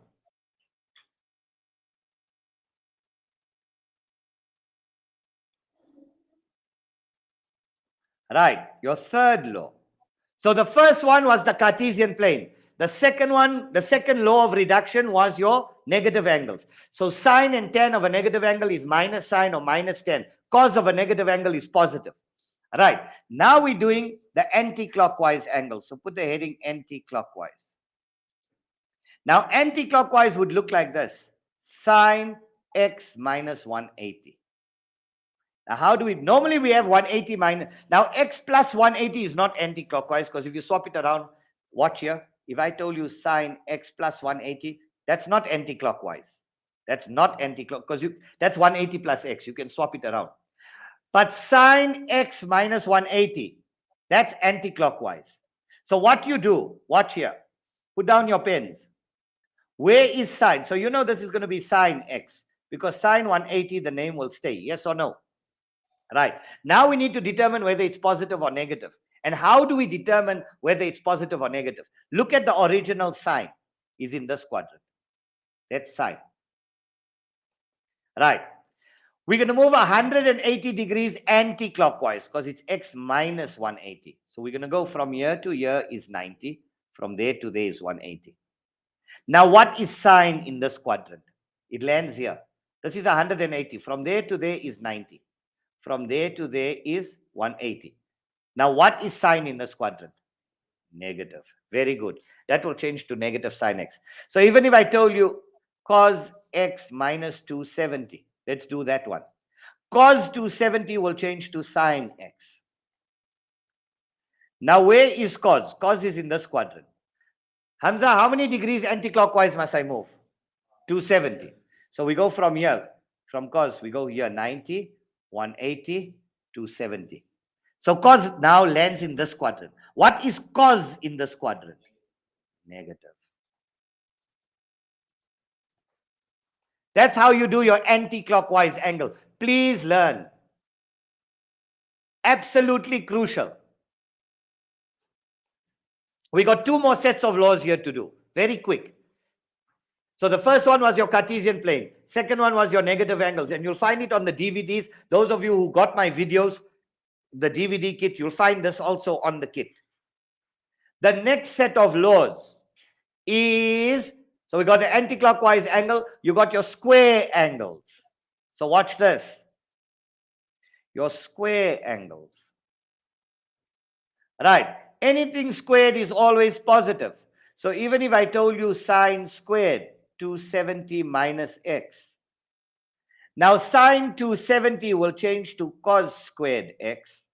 S4: Right, your third law. So the first one was the Cartesian plane. The second one, the second law of reduction was your negative angles. So sine and tan of a negative angle is minus sine or minus tan. Cos of a negative angle is positive. Right, now we're doing the anti-clockwise angle. So put the heading anti-clockwise. Now anti-clockwise would look like this. Sine x minus 180. Now, how do we, normally we have 180 minus, now x plus 180 is not anti-clockwise because if you swap it around, watch here, if I told you sine x plus 180, that's not anti-clockwise. That's not anti-clockwise because that's 180 plus x, you can swap it around. But sine x minus 180, that's anti-clockwise. So what you do, watch here, put down your pens. Where is sine? So you know this is going to be sine x because sine 180, the name will stay, yes or no? Right. Now we need to determine whether it's positive or negative. And how do we determine whether it's positive or negative? Look at the original sine is in this quadrant. That's sine. Right. We're going to move 180 degrees anti-clockwise because it's x minus 180. So we're going to go from here to here is 90. From there to there is 180. Now what is sine in this quadrant? It lands here. This is 180. From there to there is 90. From there to there is 180. Now, what is sine in this quadrant? Negative. Very good. That will change to negative sine x. So even if I told you cos x minus 270, let's do that one. Cos 270 will change to sine x. Now, where is cos? Cos is in this quadrant. Hamza, how many degrees anti-clockwise must I move? 270. So we go from here, from cos, we go here 90, 180, 270. So cos now lands in this quadrant. What is cos in this quadrant? Negative. That's how you do your anti-clockwise angle. Please learn. Absolutely crucial. We got two more sets of laws here to do. Very quick. So the first one was your Cartesian plane. Second one was your negative angles. And you'll find it on the DVDs. Those of you who got my videos, the DVD kit, you'll find this also on the kit. The next set of laws is, so we got the anti-clockwise angle. You got your square angles. So watch this. Your square angles. Right. Anything squared is always positive. So even if I told you sine squared 270 minus x. Now sine 270 will change to cos squared x.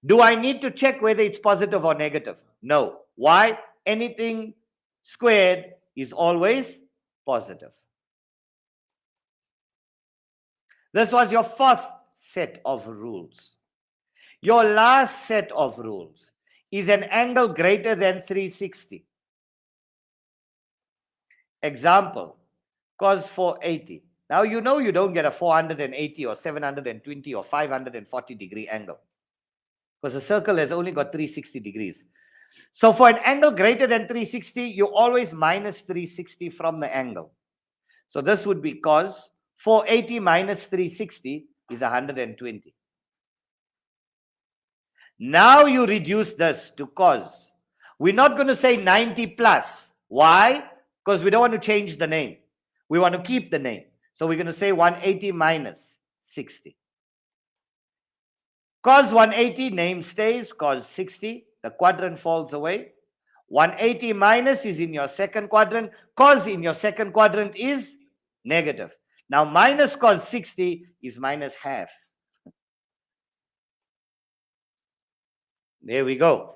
S4: Do I need to check whether it's positive or negative? No. Why? Anything squared is always positive. This was your fourth set of rules. Your last set of rules is an angle greater than 360. Example, cos 480. Now you know you don't get a 480 or 720 or 540 degree angle, because the circle has only got 360 degrees. So for an angle greater than 360, you always minus 360 from the angle. So this would be cos 480 minus 360 is 120. Now you reduce this to cos. We're not going to say 90 plus. Why? Because we don't want to change the name. We want to keep the name. So we're going to say 180 minus 60. Cos 180, name stays. Cos 60, the quadrant falls away. 180 minus is in your second quadrant. Cos in your second quadrant is negative. Now minus cos 60 is minus half. There we go.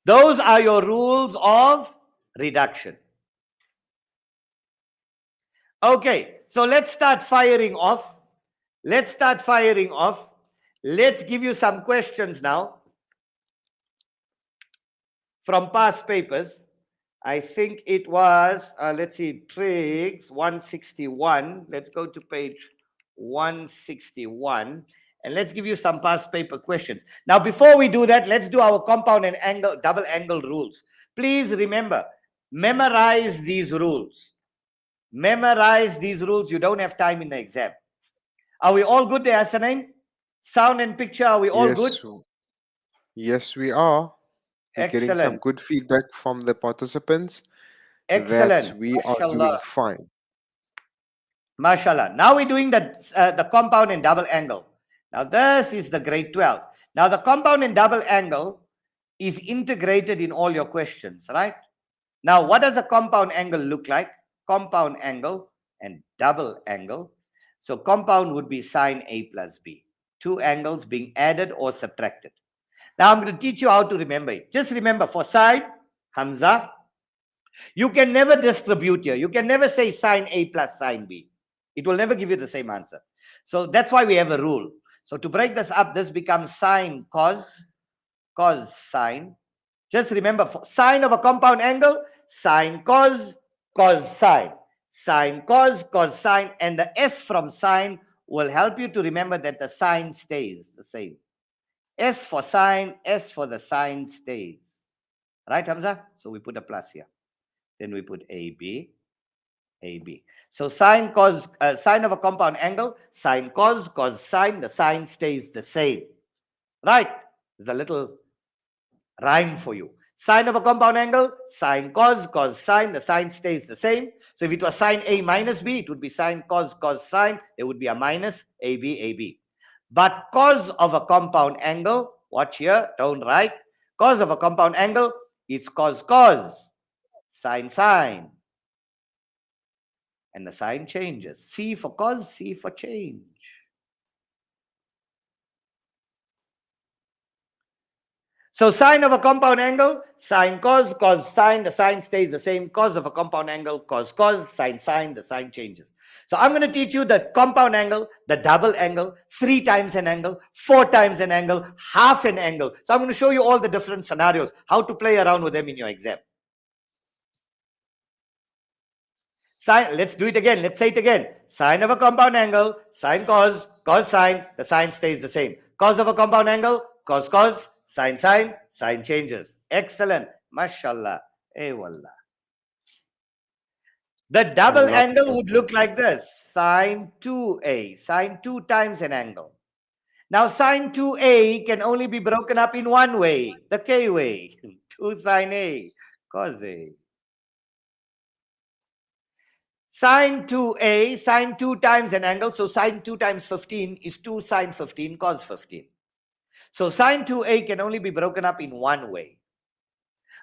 S4: Those are your rules of reduction. Okay, so let's start firing off. Let's give you some questions now from past papers. I think it was, let's see, Triggs 161. Let's go to page 161. And let's give you some past paper questions. Now, before we do that, let's do our compound and angle, double angle rules. Please remember, memorize these rules. Memorize these rules. You don't have time in the exam. Are we all good there, Hasanain? Sound and picture, are we all good?
S2: Yes, we are. We're getting some
S4: Excellent.
S2: good feedback from the participants
S4: Excellent.
S2: that we are doing
S4: Mashallah.
S2: fine.
S4: Mashallah. Now we're doing the compound and double angle. Now this is the grade 12. Now the compound and double angle is integrated in all your questions, right? Now what does a compound angle look like? Compound angle and double angle. So compound would be sine A plus B. Two angles being added or subtracted. Now I'm going to teach you how to remember it. Just remember, for sine, Hamza, you can never distribute here. You can never say sine A plus sine B. It will never give you the same answer. So that's why we have a rule. So to break this up, this becomes sine cos, cos sine. Just remember, for sine of a compound angle, sine cos, cos sine. Sine cos, cos sine. And the S from sine will help you to remember that the sine stays the same. S for sine, S for the sine stays. Right, Hamza? So we put a plus here. Then we put AB, AB. So sine cos, sine of a compound angle, sine cos, cos sine, the sine stays the same. Right? There's a little rhyme for you. Sine of a compound angle, sine cos, cos sine, the sine stays the same. So if it was sine A minus B, it would be sine cos, cos sine. There would be a minus AB, AB. But cos of a compound angle, watch here, don't write. Cos of a compound angle, it's cos, cos, sine, sine. And the sign changes. C for cos, C for change. So sine of a compound angle, sine cos, cos sine, the sine stays the same. Cos of a compound angle, cos cos, sine sine, the sine changes. So I'm going to teach you the compound angle, the double angle, 3 times an angle, 4 times an angle, half an angle. So I'm going to show you all the different scenarios, how to play around with them in your exam. Sine, let's do it again. Let's say it again. Sine of a compound angle, sine cos, cos sine, the sine stays the same. Cos of a compound angle, cos cos, sine sine, sine changes. Excellent. Mashallah. Hey wallah. The double
S2: Allah.
S4: angle would look like this. Sine 2a. Sine 2 times an angle. Now sine 2a can only be broken up in one way. The k way. 2 sine a. Cos a. Sine 2a, sine 2 times an angle. So sine 2 times 15 is 2 sine 15 cos 15. So sine 2a can only be broken up in one way.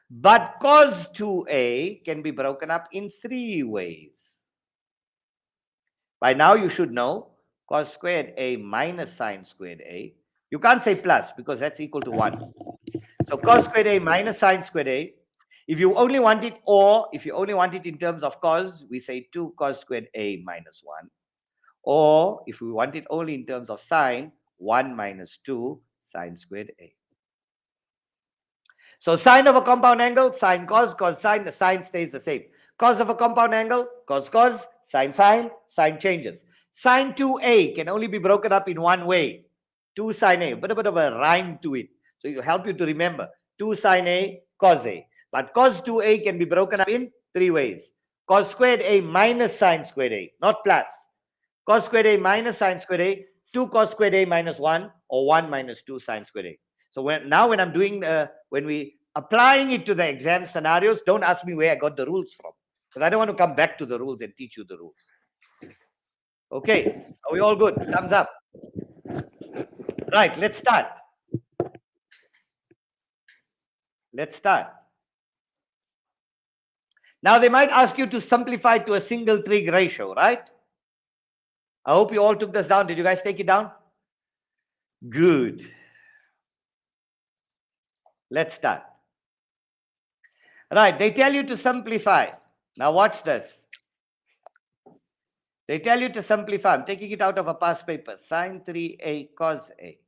S4: But cos 2a can be broken up in 3 ways. By now you should know cos squared a minus sine squared a. You can't say plus because that's equal to 1. So cos squared a minus sine squared a. If you only want it, or if you only want it in terms of cos, we say 2 cos squared a minus 1. Or if we want it only in terms of sine, 1 minus 2 sine squared a. So sine of a compound angle, sine cos, cos sine, the sine stays the same. Cos of a compound angle, cos cos, sine sine, sine changes. Sine 2a can only be broken up in one way. 2 sine a, but a bit of a rhyme to it. So it will help you to remember. 2 sine a, cos a. But cos 2a can be broken up in 3 ways. Cos squared a minus sine squared a, not plus. Cos squared a minus sine squared a, 2 cos squared a minus 1, or 1 minus 2 sine squared a. So when I'm doing, when we applying it to the exam scenarios, don't ask me where I got the rules from, because I don't want to come back to the rules and teach you the rules. Okay, are we all good? Thumbs up. Right, let's start. Let's start. Now they might ask you to simplify to a single trig ratio, right? I hope you all took this down. Did you guys take it down? Good. Let's start. Right, they tell you to simplify. Now watch this. They tell you to simplify. I'm taking it out of a past paper. Sine 3a cos a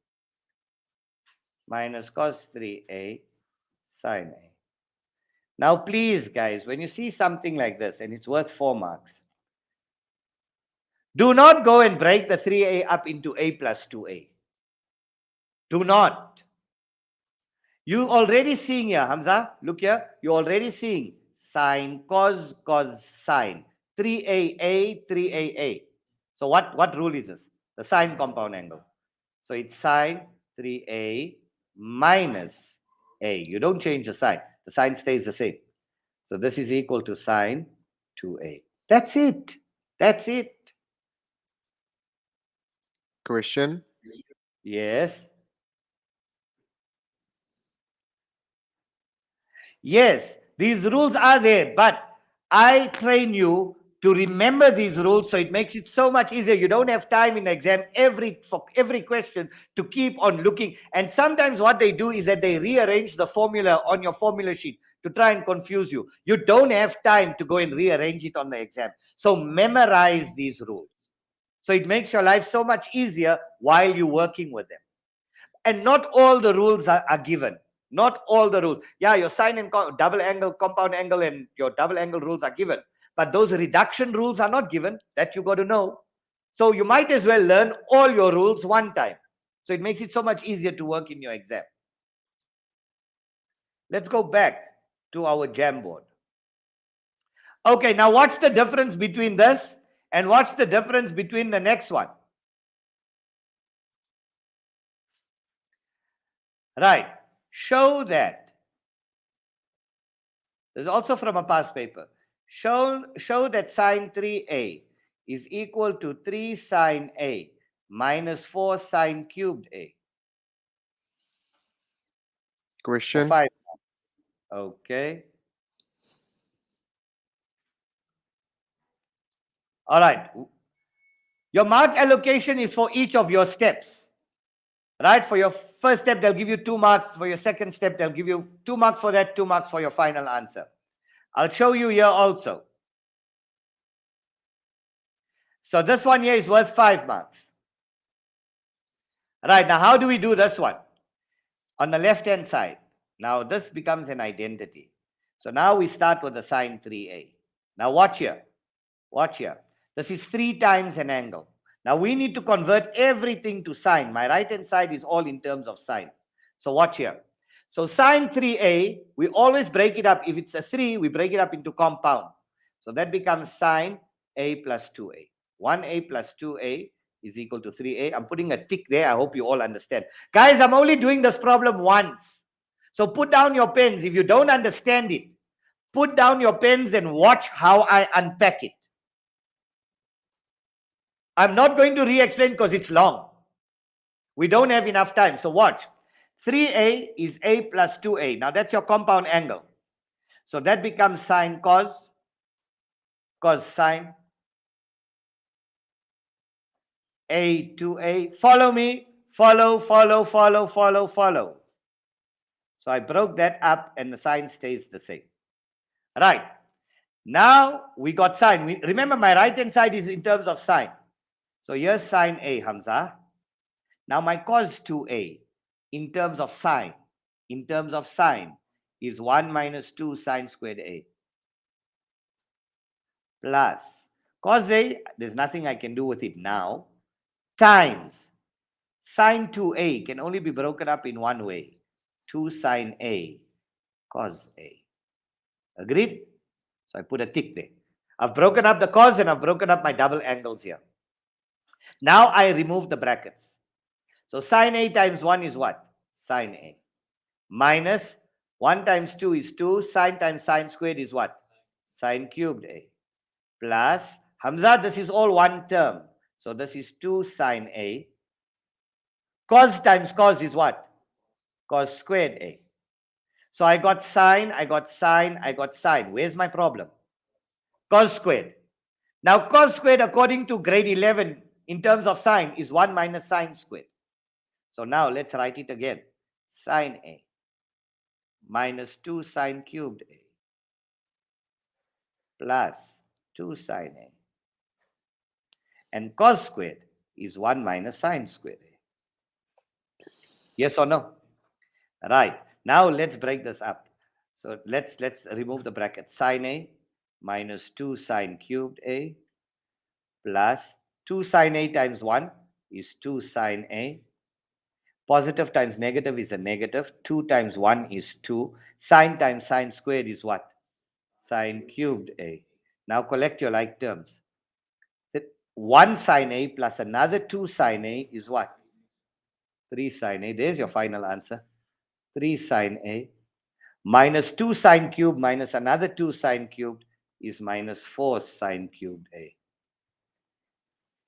S4: minus cos 3a sine a. Now please guys, when you see something like this and it's worth 4 marks, do not go and break the 3a up into a plus 2a. Do not. You already seeing here, Hamza, look here. You're already seeing sine, cos, cos, sine. 3a, 3a. So what rule is this? The sine compound angle. So it's sine 3a minus a. You don't change the sign. The sign stays the same. So this is equal to sine 2a. That's it. That's it.
S2: Question.
S4: Yes. Yes, these rules are there, but I train you to remember these rules, so it makes it so much easier. You don't have time in the exam for every question to keep on looking. And sometimes what they do is that they rearrange the formula on your formula sheet to try and confuse you. You don't have time to go and rearrange it on the exam. So memorize these rules. So it makes your life so much easier while you're working with them. And not all the rules are given. Not all the rules. Yeah, your sine and double angle, compound angle, and your double angle rules are given. But those reduction rules are not given. That you got to know. So you might as well learn all your rules one time. So it makes it so much easier to work in your exam. Let's go back to our Jamboard. Okay, now what's the difference between this and what's the difference between the next one? Right. Show that. This is also from a past paper. Show that sine 3a is equal to 3 sine a minus 4 sine cubed a.
S2: Question.
S4: 5. Okay. All right. Your mark allocation is for each of your steps. Right? For your first step, they'll give you 2 marks. For your second step, they'll give you 2 marks for that, 2 marks for your final answer. I'll show you here also. So this one here is worth 5 marks. Right, now how do we do this one? On the left-hand side, now this becomes an identity. So now we start with the sine 3a. Now watch here. Watch here. This is 3 times an angle. Now we need to convert everything to sine. My right-hand side is all in terms of sine. So watch here. So sine 3a, we always break it up. If it's a 3, we break it up into compound. So that becomes sine a plus 2a. 1a plus 2a is equal to 3a. I'm putting a tick there. I hope you all understand. Guys, I'm only doing this problem once. So put down your pens. If you don't understand it, put down your pens and watch how I unpack it. I'm not going to re-explain because it's long. We don't have enough time. So watch. 3a is a plus 2a. Now that's your compound angle. So that becomes sine cos sine a 2a. Follow me. Follow. So I broke that up and the sign stays the same. Right. Now we got sine. Remember my right hand side is in terms of sine. So here's sine a, Hamza. Now my cos 2a in terms of sine. In terms of sine is 1 minus 2 sine squared a. Plus cos a, there's nothing I can do with it now. Times sine 2a can only be broken up in one way. 2 sine a cos a. Agreed? So I put a tick there. I've broken up the cos and I've broken up my double angles here. Now I remove the brackets. So sine a times 1 is what? Sine a. Minus 1 times 2 is 2. Sine times sine squared is what? Sine cubed a. Plus, Hamza, this is all one term. So this is 2 sine a. Cos times cos is what? Cos squared a. So I got sine, I got sine, I got sine. Where's my problem? Cos squared. Now cos squared according to grade 11 in terms of sine is 1 minus sine squared. So now let's write it again. Sine a minus 2 sine cubed a plus 2 sine a. And cos squared is 1 minus sine squared a. Yes or no? Right. Now let's break this up. So let's remove the bracket. Sine a minus 2 sine cubed a plus 2 sine a times 1 is 2 sine a. Positive times negative is a negative. 2 times 1 is 2. Sine times sine squared is what? Sine cubed a. Now collect your like terms. 1 sine a plus another 2 sine a is what? 3 sine a. There's your final answer. 3 sine a minus 2 sine cubed minus another 2 sine cubed is minus 4 sine cubed a,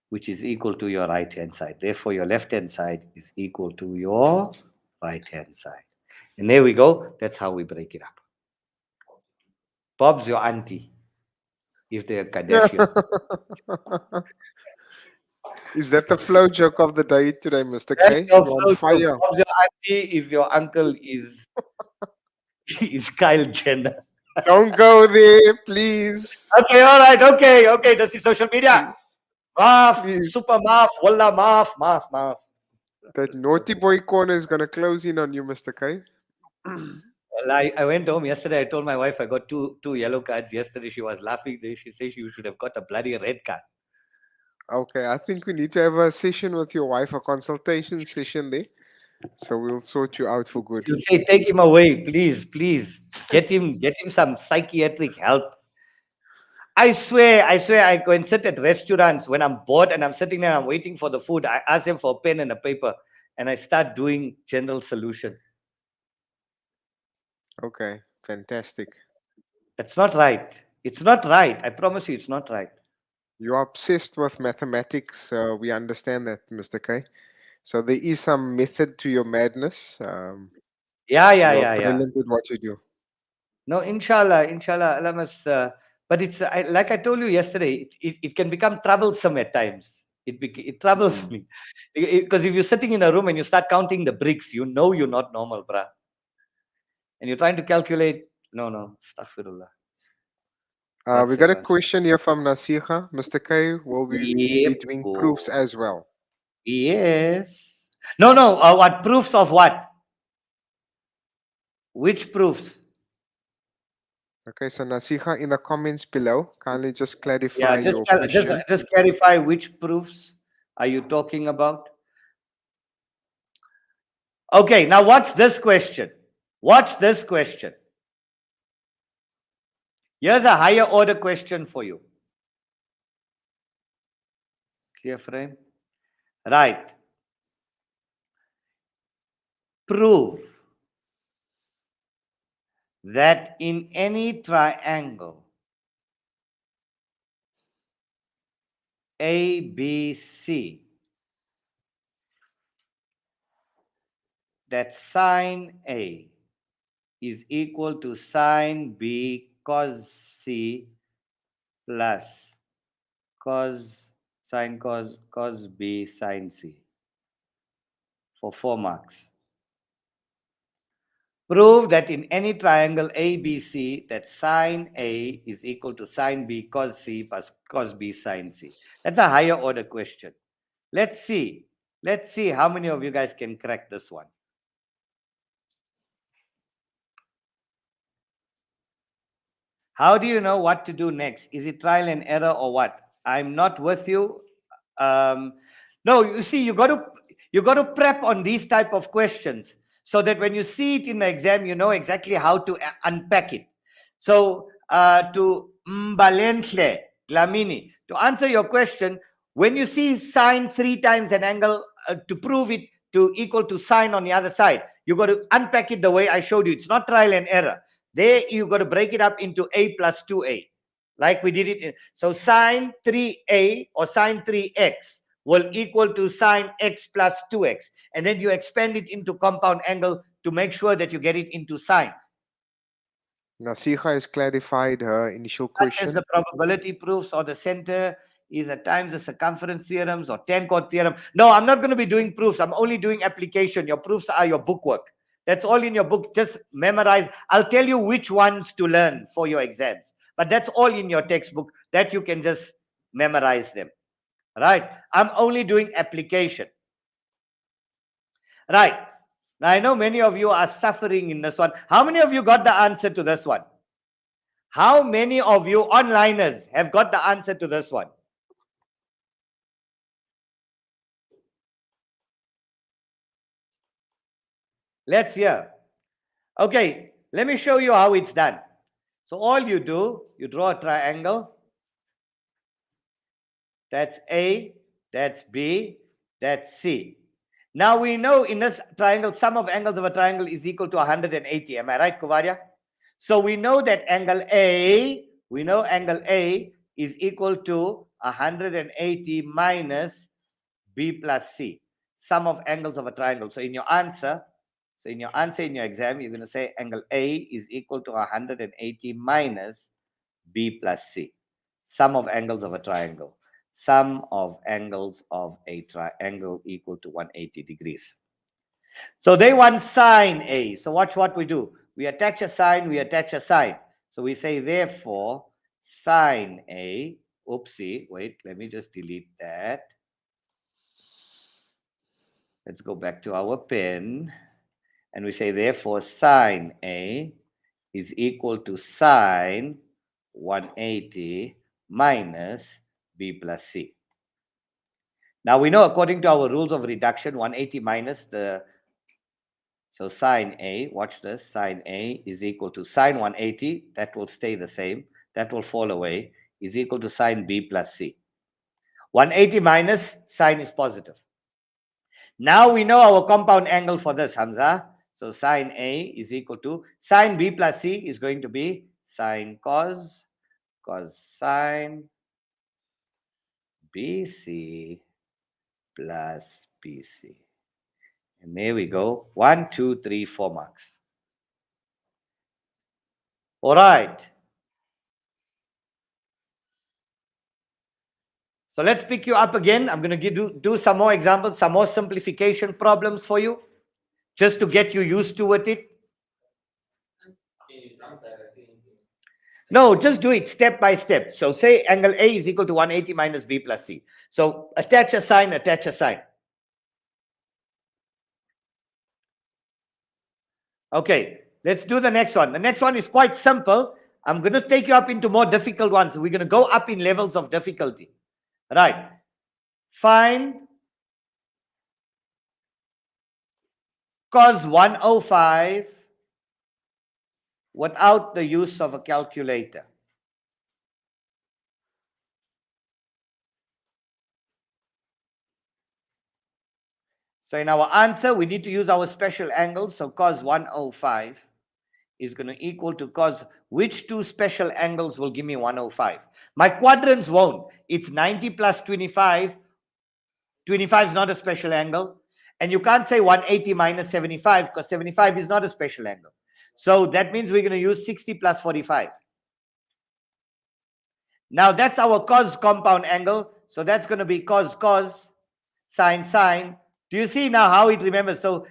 S4: which is equal to your right hand side. Therefore, your left hand side is equal to your right hand side. And there we go. That's how we break it up. Bob's your auntie, if they're Kardashian.
S2: Is that the flow joke of the day today, Mr.
S4: That's
S2: K?
S4: your
S2: You're on
S4: flow
S2: fire.
S4: joke. Bob's your auntie if your uncle is Kyle Jenner.
S2: Don't go there, please.
S4: Okay, all right, okay. This is social media. Maaf,
S2: Please.
S4: super maaf, wallah maaf.
S2: That naughty boy corner is going to close in on you, Mr. K.
S4: Well, I went home yesterday. I told my wife I got two yellow cards yesterday. She was laughing. She said you should have got a bloody red card.
S2: Okay, I think we need to have a session with your wife, a consultation session there. So we'll sort you out for good.
S4: You say, take him away, please. Get him some psychiatric help. I swear, I go and sit at restaurants when I'm bored and I'm sitting there and I'm waiting for the food. I ask them for a pen and a paper and I start doing general solution.
S2: Okay, fantastic.
S4: That's not right. It's not right. I promise you, it's not right.
S2: You're obsessed with mathematics. We understand that, Mr. K. So there is some method to your madness. You're brilliant with what you do.
S4: No, inshallah, Allah must. But it's like I told you yesterday, it can become troublesome at times. It troubles me. Because if you're sitting in a room and you start counting the bricks, you know you're not normal, bruh. And you're trying to calculate. No, astaghfirullah.
S2: We got a question here from Nasiha. Mr. K, will we be
S4: Yep.
S2: doing proofs as well?
S4: Yes. No. What proofs of what? Which proofs?
S2: Okay, so Nasiha, in the comments below, kindly just clarify
S4: Yeah,
S2: your question.
S4: just clarify which proofs are you talking about? Okay, now watch this question. Watch this question. Here's a higher order question for you. Clear frame? Right. Prove that in any triangle ABC, that sine A is equal to sine B cos C plus sine cos B sine C for 4 marks. Prove that in any triangle ABC that sine A is equal to sine B cos C plus cos B sine C. That's a higher order question. Let's see. Let's see how many of you guys can crack this one. How do you know what to do next? Is it trial and error or what? I'm not with you. No, you see, you got to prep on these type of questions so that when you see it in the exam, you know exactly how to unpack it. So to Mbalentle Glamini, to answer your question, when you see sine 3 times an angle to prove it to equal to sine on the other side, you got to unpack it the way I showed you. It's not trial and error. There you got to break it up into a plus 2a, like we did it. So sine 3a or sine 3x will equal to sine x plus 2x. And then you expand it into compound angle to make sure that you get it into sine.
S2: Nasiha has clarified her initial
S4: Such as
S2: question.
S4: the probability proofs or the center is at times the circumference theorems or 10-chord theorem. No, I'm not going to be doing proofs. I'm only doing application. Your proofs are your bookwork. That's all in your book. Just memorize. I'll tell you which ones to learn for your exams. But that's all in your textbook that you can just memorize them. Right? I'm only doing application. Right. Now, I know many of you are suffering in this one. How many of you got the answer to this one? How many of you onliners have got the answer to this one? Let's hear. Okay, let me show you how it's done. So all you do, you draw a triangle. That's A, that's B, that's C. Now we know in this triangle, sum of angles of a triangle is equal to 180. Am I right, Kuvaria? So we know that angle A is equal to 180 minus B plus C, sum of angles of a triangle. So in your answer in your exam, you're going to say angle A is equal to 180 minus B plus C, sum of angles of a triangle. Sum of angles of a triangle equal to 180 degrees. So they want sine A. So watch what we do. We attach a sine, we attach a sine. So we say, therefore, sine A, oopsie, wait, let me just delete that. Let's go back to our pen. And we say, therefore, sine A is equal to sine 180 minus B plus C. Now, we know according to our rules of reduction, 180 minus so sine A, watch this, sine A is equal to sine 180, that will stay the same, that will fall away, is equal to sine B plus C. 180 minus, sine is positive. Now we know our compound angle for this, Hamza. So sine A is equal to sine B plus C is going to be sine cos sine BC plus BC. And there we go. 1, 2, 3, 4 marks. All right. So let's pick you up again. I'm going to do some more examples, some more simplification problems for you, just to get you used to with it. No, just do it step by step. So say angle A is equal to 180 minus B plus C. So attach a sign, attach a sign. Okay, let's do the next one. The next one is quite simple. I'm going to take you up into more difficult ones. We're going to go up in levels of difficulty. Right. Find cos 105 without the use of a calculator. So in our answer, we need to use our special angle. So cos 105 is going to equal to cos, which two special angles will give me 105? My quadrants won't. It's 90 plus 25. 25 is not a special angle. And you can't say 180 minus 75 because 75 is not a special angle. So that means we're going to use 60 plus 45. Now that's our cos compound angle. So that's going to be cos, cos, sin, sin. Do you see now how it remembers? So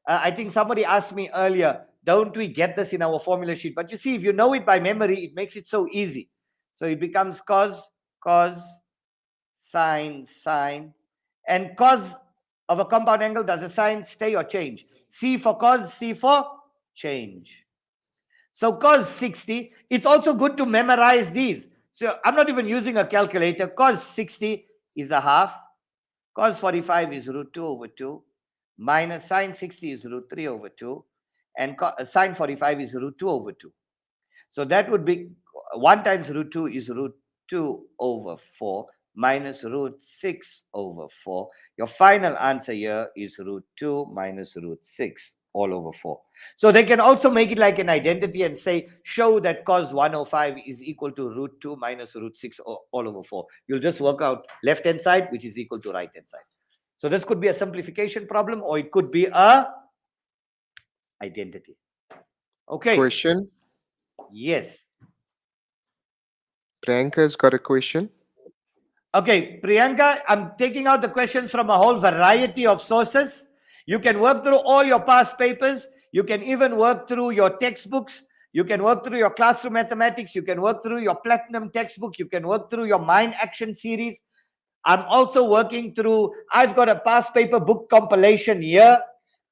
S4: I think somebody asked me earlier, don't we get this in our formula sheet? But you see, if you know it by memory, it makes it so easy. So it becomes cos, cos, sin, sin. And cos of a compound angle, does a sign stay or change? C for cos, C for change. So cos 60, it's also good to memorize these. So I'm not even using a calculator. Cos 60 is a half. Cos 45 is root 2 over 2. Minus sin 60 is root 3 over 2. And sin 45 is root 2 over 2. So that would be 1 times root 2 is root 2 over 4 minus root 6 over 4. Your final answer here is root 2 minus root 6 all over 4. So they can also make it like an identity and say, show that cos 105 is equal to root 2 minus root 6 all over 4. You'll just work out left-hand side, which is equal to right-hand side. So this could be a simplification problem, or it could be a identity. Okay.
S2: Question.
S4: Yes.
S2: Priyanka's got a question.
S4: Okay, Priyanka, I'm taking out the questions from a whole variety of sources. You can work through all your past papers. You can even work through your textbooks. You can work through your classroom mathematics. You can work through your platinum textbook. You can work through your mind action series. I'm also working through, I've got a past paper book compilation here,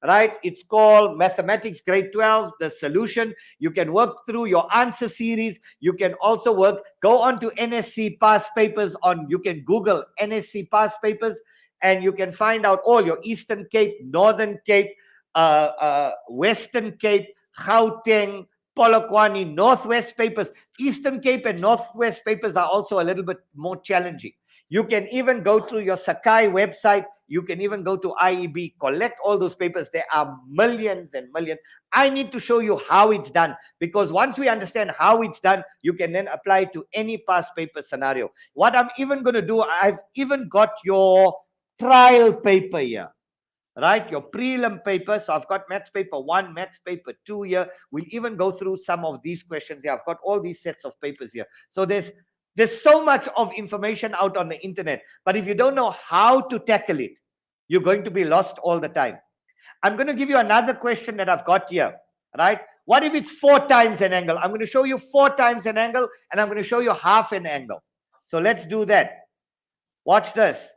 S4: right? It's called Mathematics Grade 12, The Solution. You can work through your answer series. You can also go on to NSC past papers you can Google NSC past papers, and you can find out all your Eastern Cape, Northern Cape, Western Cape, Gauteng, Polokwane, Northwest papers. Eastern Cape and Northwest papers are also a little bit more challenging. You can even go through your Sakai website. You can even go to IEB, collect all those papers. There are millions and millions. I need to show you how it's done, because once we understand how it's done, you can then apply it to any past paper scenario. What I'm even going to do, I've even got your trial paper here, right? Your prelim paper. So I've got maths paper 1, maths paper 2 here. We'll even go through some of these questions here. I've got all these sets of papers here. So there's so much of information out on the internet, but if you don't know how to tackle it, you're going to be lost all the time. I'm going to give you another question that I've got here, right? What if it's 4 times an angle? I'm going to show you 4 times an angle, and I'm going to show you half an angle. So let's do that. Watch this.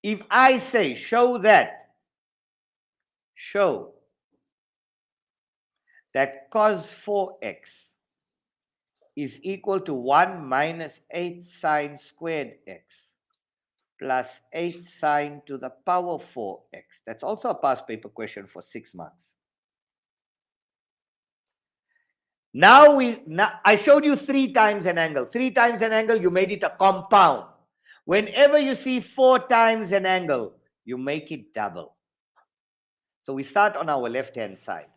S4: If I say, show that cos 4x is equal to 1 minus 8 sine squared x plus 8 sine to the power 4x. That's also a past paper question for 6 marks. Now I showed you 3 times an angle. 3 times an angle, you made it a compound. Whenever you see 4 times an angle, you make it double. So we start on our left-hand side.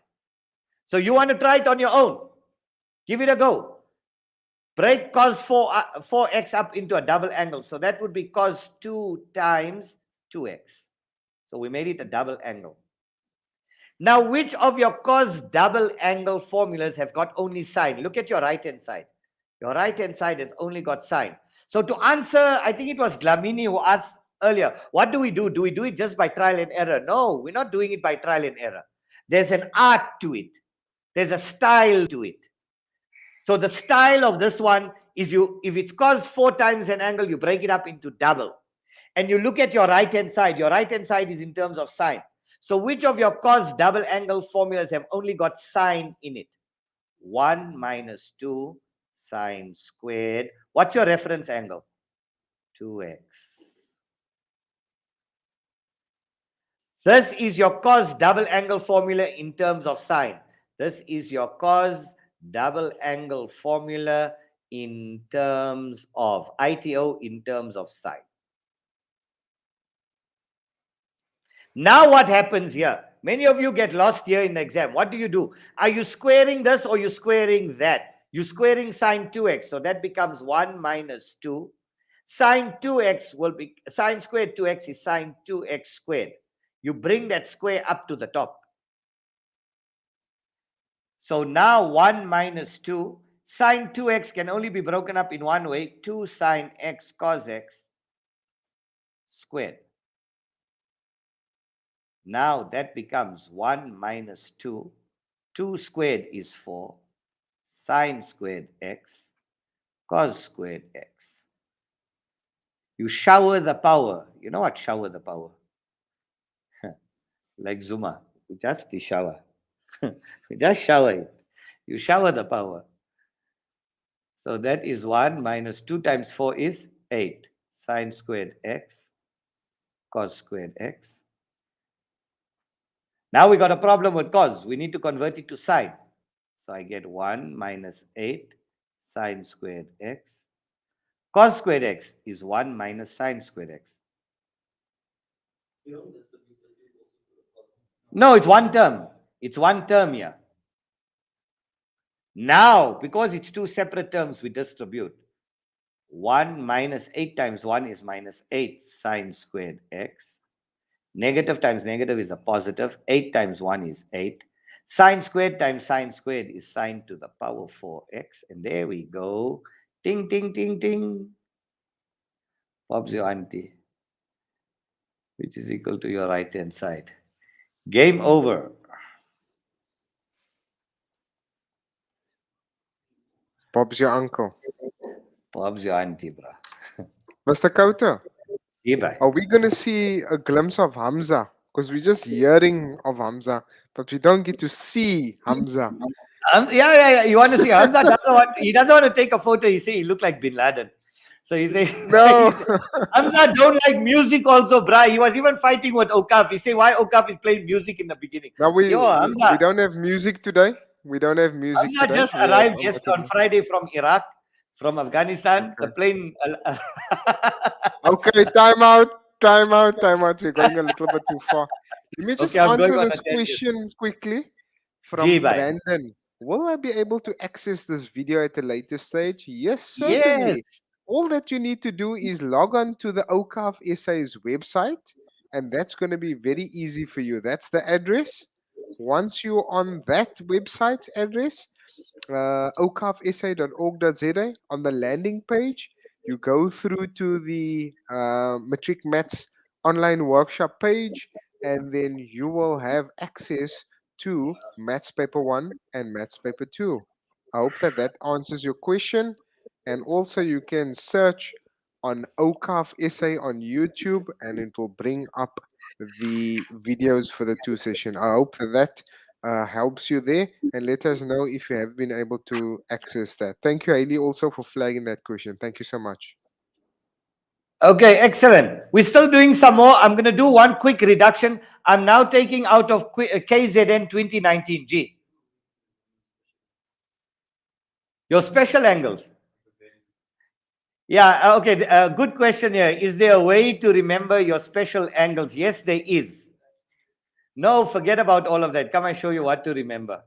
S4: So you want to try it on your own. Give it a go. Break cos 4x up into a double angle. So that would be cos 2 times 2x. So we made it a double angle. Now, which of your cos double angle formulas have got only sine? Look at your right-hand side. Your right-hand side has only got sine. So to answer, I think it was Glamini who asked earlier, what do we do? Do we do it just by trial and error? No, we're not doing it by trial and error. There's an art to it. There's a style to it. So the style of this one is if it's cos 4 times an angle, you break it up into double. And you look at your right-hand side. Your right-hand side is in terms of sine. So which of your cos double angle formulas have only got sine in it? 1 minus 2 sine squared. What's your reference angle? 2x. This is your cos double angle formula in terms of sine. This is your cos double angle formula in terms of ITO, in terms of sine. Now what happens here? Many of you get lost here in the exam. What do? Are you squaring this or you squaring that? You're squaring sine 2x. So that becomes 1 minus 2. Sine 2x will be, sine squared 2x is sine 2x squared. You bring that square up to the top. So now 1 minus 2. Sine 2x can only be broken up in one way. 2 sine x cos x squared. Now that becomes 1 minus 2. 2 squared is 4. Sine squared x cos squared x. You shower the power. You know what shower the power? Like Zuma. You just shower. You just shower it. You shower the power. So that is 1 minus 2 times 4 is 8. Sine squared x cos squared x. Now we got a problem with cos. We need to convert it to sine. So I get 1 minus 8 sine squared x. Cos squared x is 1 minus sine squared x. No, it's one term. It's one term here. Now, because it's two separate terms, we distribute. 1 minus 8 times 1 is minus 8 sine squared x. Negative times negative is a positive. 8 times 1 is 8. Sine squared times sine squared is sine to the power 4x. And there we go. Ting, ting, ting, ting. Bob's your auntie, which is equal to your right-hand side. Game over.
S2: Bob's your uncle.
S4: Bob's your auntie, bro.
S2: Mr. Kauta,
S4: Yeah, bye.
S2: are we going to see a glimpse of Hamza? Because we're just hearing of Hamza, but we don't get to see Hamza.
S4: Yeah. You want to see Hamza he doesn't want to take a photo. He say he look like Bin Laden. So he say
S2: No.
S4: Hamza don't like music also, bruh. He was even fighting with Awqaf. He say why Awqaf is playing music in the beginning.
S2: No, we
S4: Hamza,
S2: don't have music today. We don't have music
S4: Hamza
S2: today.
S4: just arrived on Friday from Iraq, from Afghanistan.
S2: Okay.
S4: The plane.
S2: Okay, time out. We're going a little bit too far. Let me just
S4: Okay, I'm going
S2: answer
S4: on
S2: this
S4: a tangent.
S2: question quickly from
S4: Ji, bhai.
S2: Brandon. Will I be able to access this video at a later stage? Yes, certainly.
S4: Yes.
S2: All that you need to do is log on to the Awqaf SA's website, and that's going to be very easy for you. That's the address. Once you're on that website's address, awqafsa.org.za, on the landing page, you go through to the Matric Maths online workshop page, and then you will have access to Maths Paper 1 and Maths Paper 2. I hope that answers your question. And also you can search on Awqaf SA on YouTube, and it will bring up the videos for the 2 session. I hope that helps you there, and let us know if you have been able to access that. Thank you, Ailey, also for flagging that question. Thank you so much.
S4: Okay, excellent. We're still doing some more. I'm going to do one quick reduction. I'm now taking out of KZN 2019G. Your special angles. Yeah, okay. Good question here. Is there a way to remember your special angles? Yes, there is. No, forget about all of that. Come and show you what to remember.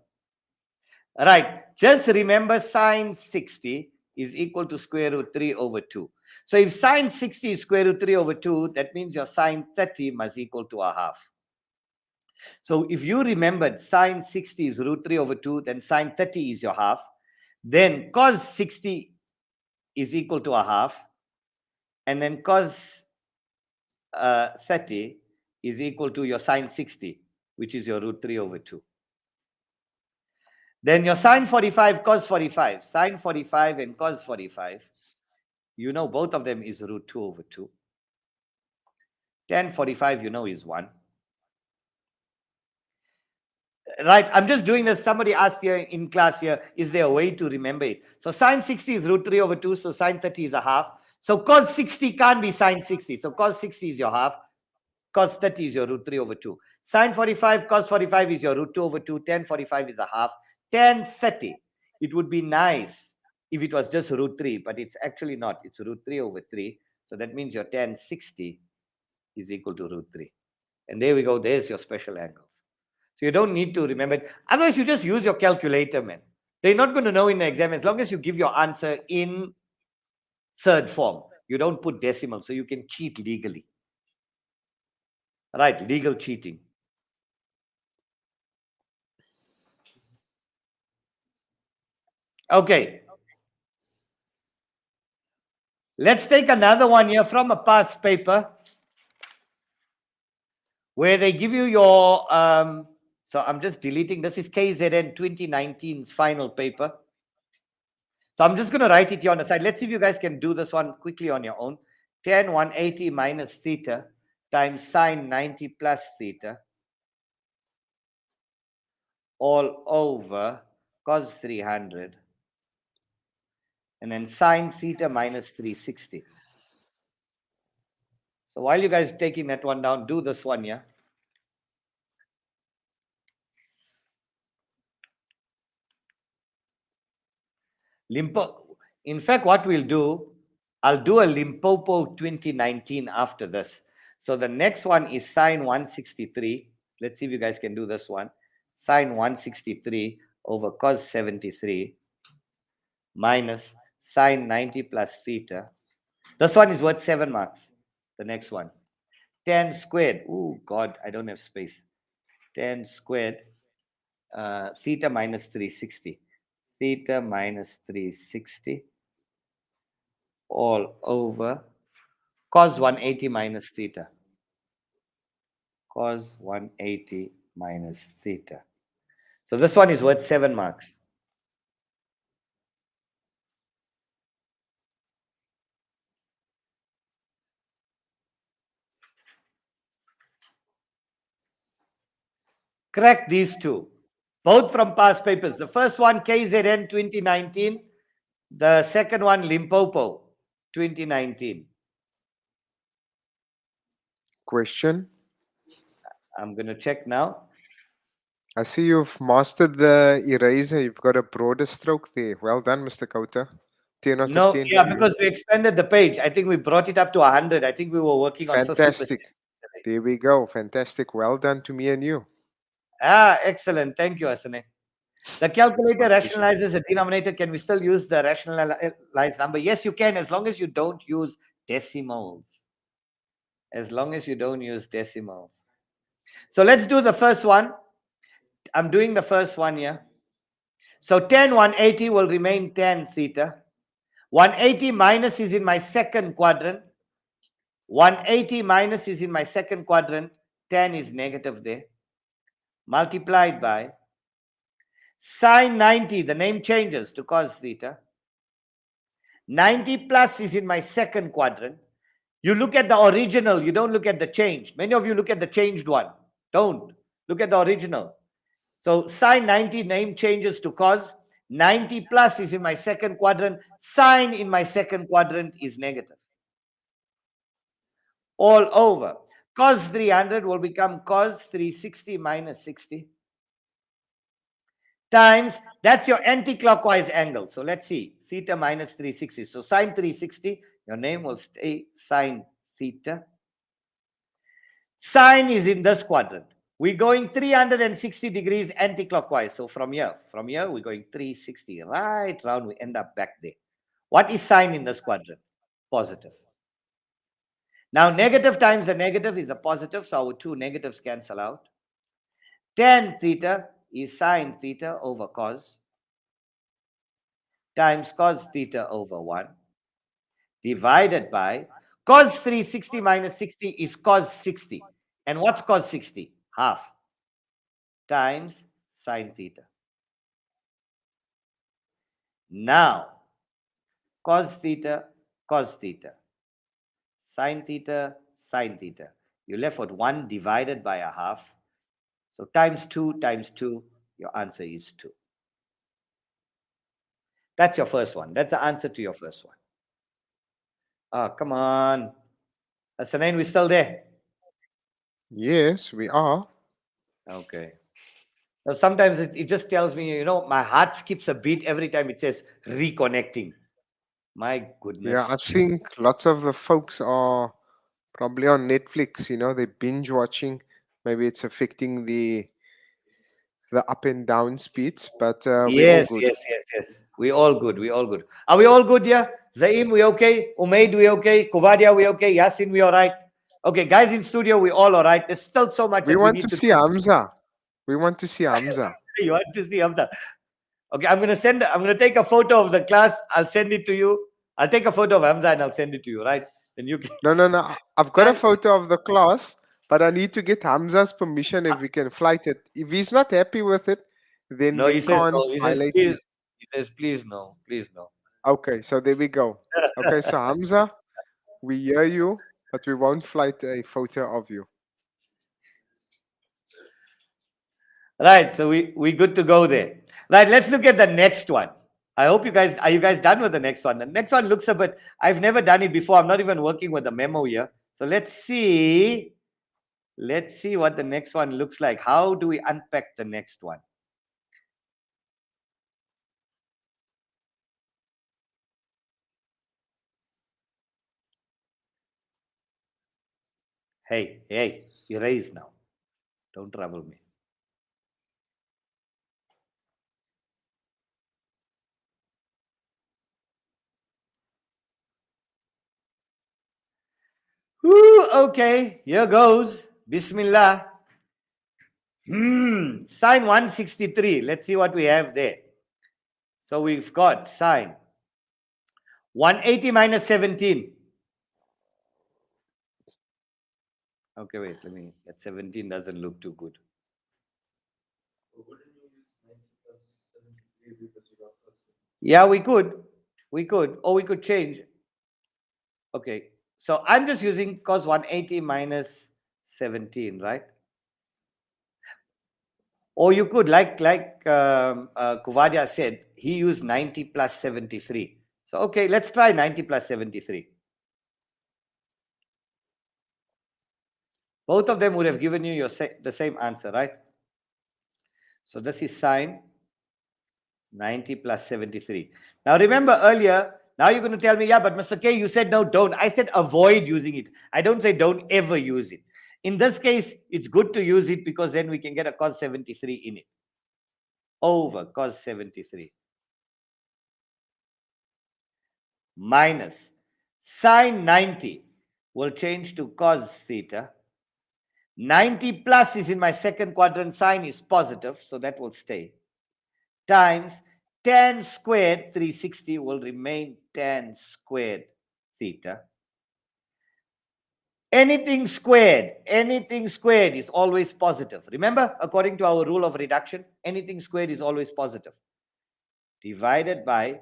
S4: All right. Just remember sine 60 is equal to square root 3 over 2. So if sine 60 is square root 3 over 2, that means your sine 30 must equal to a half. So if you remembered sine 60 is root 3 over 2, then sine 30 is your half. Then cos 60 is equal to a half. and then cos 30 is equal to your sine 60, which is your root 3 over 2. Then your sine 45, cos 45, sine 45 and cos 45, you know both of them is root 2 over 2. Tan 45, you know, is 1. Right, I'm just doing this. Somebody asked here in class here, is there a way to remember it? So sine 60 is root 3 over 2, so sine 30 is a half. So cos 60 can't be sine 60. So cos 60 is your half. Cos 30 is your root 3 over 2. Sine 45, cos 45 is your root 2 over 2. Tan 45 is a half. Tan 30. It would be nice if it was just root 3, but it's actually not. It's root 3 over 3. So that means your tan 60 is equal to root 3. And there we go. There's your special angles. So you don't need to remember it. Otherwise, you just use your calculator, man. They're not going to know in the exam as long as you give your answer in third form. You don't put decimal, so you can cheat legally. Right, legal cheating. Okay. Let's take another one here from a past paper where they give you your, so I'm just deleting, this is KZN 2019's final paper. So I'm just going to write it here on the side. Let's see if you guys can do this one quickly on your own. Tan 180 minus theta times sine 90 plus theta all over cos 300 and then sine theta minus 360. So while you guys are taking that one down, do this one, yeah? In fact, what we'll do, I'll do a Limpopo 2019 after this. So the next one is sine 163. Let's see if you guys can do this one. Sine 163 over cos 73 minus sine 90 plus theta. This one is worth 7 marks. The next one. Tan squared. Oh, God, I don't have space. Tan squared theta minus 360. Theta minus 360 all over cos 180 minus theta. Cos 180 minus theta. So this one is worth 7 marks. Correct these two. Both from past papers. The first one, KZN 2019. The second one, Limpopo 2019.
S2: Question.
S4: I'm going to check now.
S2: I see you've mastered the eraser. You've got a broader stroke there. Well done, Mr. Kauta. 10 out of
S4: No,
S2: 10
S4: yeah,
S2: for you.
S4: because we expanded the page. I think we brought it up to 100. I think we were working on 50%.
S2: Fantastic. There we go. Fantastic. Well done to me and you.
S4: Ah, excellent. Thank you, Hasanain. The calculator
S2: my pleasure.
S4: rationalizes a denominator. Can we still use the rationalized number? Yes, you can, as long as you don't use decimals. As long as you don't use decimals. So let's do the first one. I'm doing the first one here. So tan 180 will remain tan theta. 180 minus is in my second quadrant. 180 minus is in my second quadrant. Tan is negative there. Multiplied by sine 90, the name changes to cos theta. 90 plus is in my second quadrant. You look at the original, you don't look at the change. Many of you look at the changed one. Don't. Look at the original. So sine 90 name changes to cos. 90 plus is in my second quadrant. Sine in my second quadrant is negative. All over. Cos 300 will become cos 360 minus 60 times, that's your anti-clockwise angle. So let's see, theta minus 360. So sine 360, your name will stay sine theta. Sine is in this quadrant. We're going 360 degrees anti-clockwise. So from here, we're going 360. Right round, we end up back there. What is sine in this quadrant? Positive. Now, negative times the negative is a positive, so our two negatives cancel out. Tan theta is sine theta over cos times cos theta over 1 divided by Cos 360 minus 60 is cos 60. And what's cos 60? Half times sine theta. Now, cos theta, sine theta, sine theta. You're left with 1 divided by a half. So times 2, your answer is 2. That's your first one. That's the answer to your first one. Oh, come on. Hasanain, we still there?
S2: Yes, we are.
S4: Okay. Now, sometimes it just tells me, my heart skips a beat every time it says reconnecting. My goodness.
S2: Yeah, I think lots of the folks are probably on Netflix, they're binge watching. Maybe it's affecting the up and down speeds, but we're all
S4: Yes.
S2: good.
S4: We all good. Are we all good, yeah? Zaim, we okay? Umaid, we okay? Kuvadia, we okay? Yasin, we all right? Okay, guys in studio, we all right. There's still so much
S2: We
S4: that we
S2: want
S4: need
S2: to
S4: to
S2: see Hamza. We want to see Hamza.
S4: You want to see Hamza? Okay, I'm gonna take a photo of the class. I'll send it to you. I'll take a photo of Hamza and I'll send it to you, right? Then you can.
S2: No. I've got a
S4: Guys-
S2: photo of the class, but I need to get Hamza's permission if we can flight it. If he's not happy with it, then
S4: No,
S2: we
S4: he says
S2: can't
S4: no. He says
S2: violate
S4: please.
S2: his.
S4: He says please no, please no.
S2: Okay, so there we go. Okay, so Hamza, we hear you, but we won't flight a photo of you.
S4: Right, so we good to go there. Right, let's look at the next one. I hope you guys are you guys done with the next one. The next one looks a bit. I've never done it before. I'm not even working with the memo here. So let's see. Let's see what the next one looks like. How do we unpack the next one? Hey, erase now. Don't trouble me. Whew, okay, here goes. Bismillah. Sine 163. Let's see what we have there. So we've got sine 180 minus 17. Okay, wait, let me get 17 doesn't look too good. Yeah, we could. Or we could change. Okay, so I'm just using cos 180 minus 17, right? Or you could, like Kuvadia said, he used 90 plus 73. So, okay, let's try 90 plus 73. Both of them would have given you the same answer, right? So this is sine 90 plus 73. Now remember earlier, now you're going to tell me, yeah, but Mr. K, you said no, don't. I said avoid using it. I don't say don't ever use it. In this case, it's good to use it because then we can get a cos 73 in it. Over cos 73. Minus sine 90 will change to cos theta. 90 plus is in my second quadrant, sine is positive, so that will stay. Times tan squared 360 will remain tan squared theta. Anything squared is always positive. Remember, according to our rule of reduction, anything squared is always positive. Divided by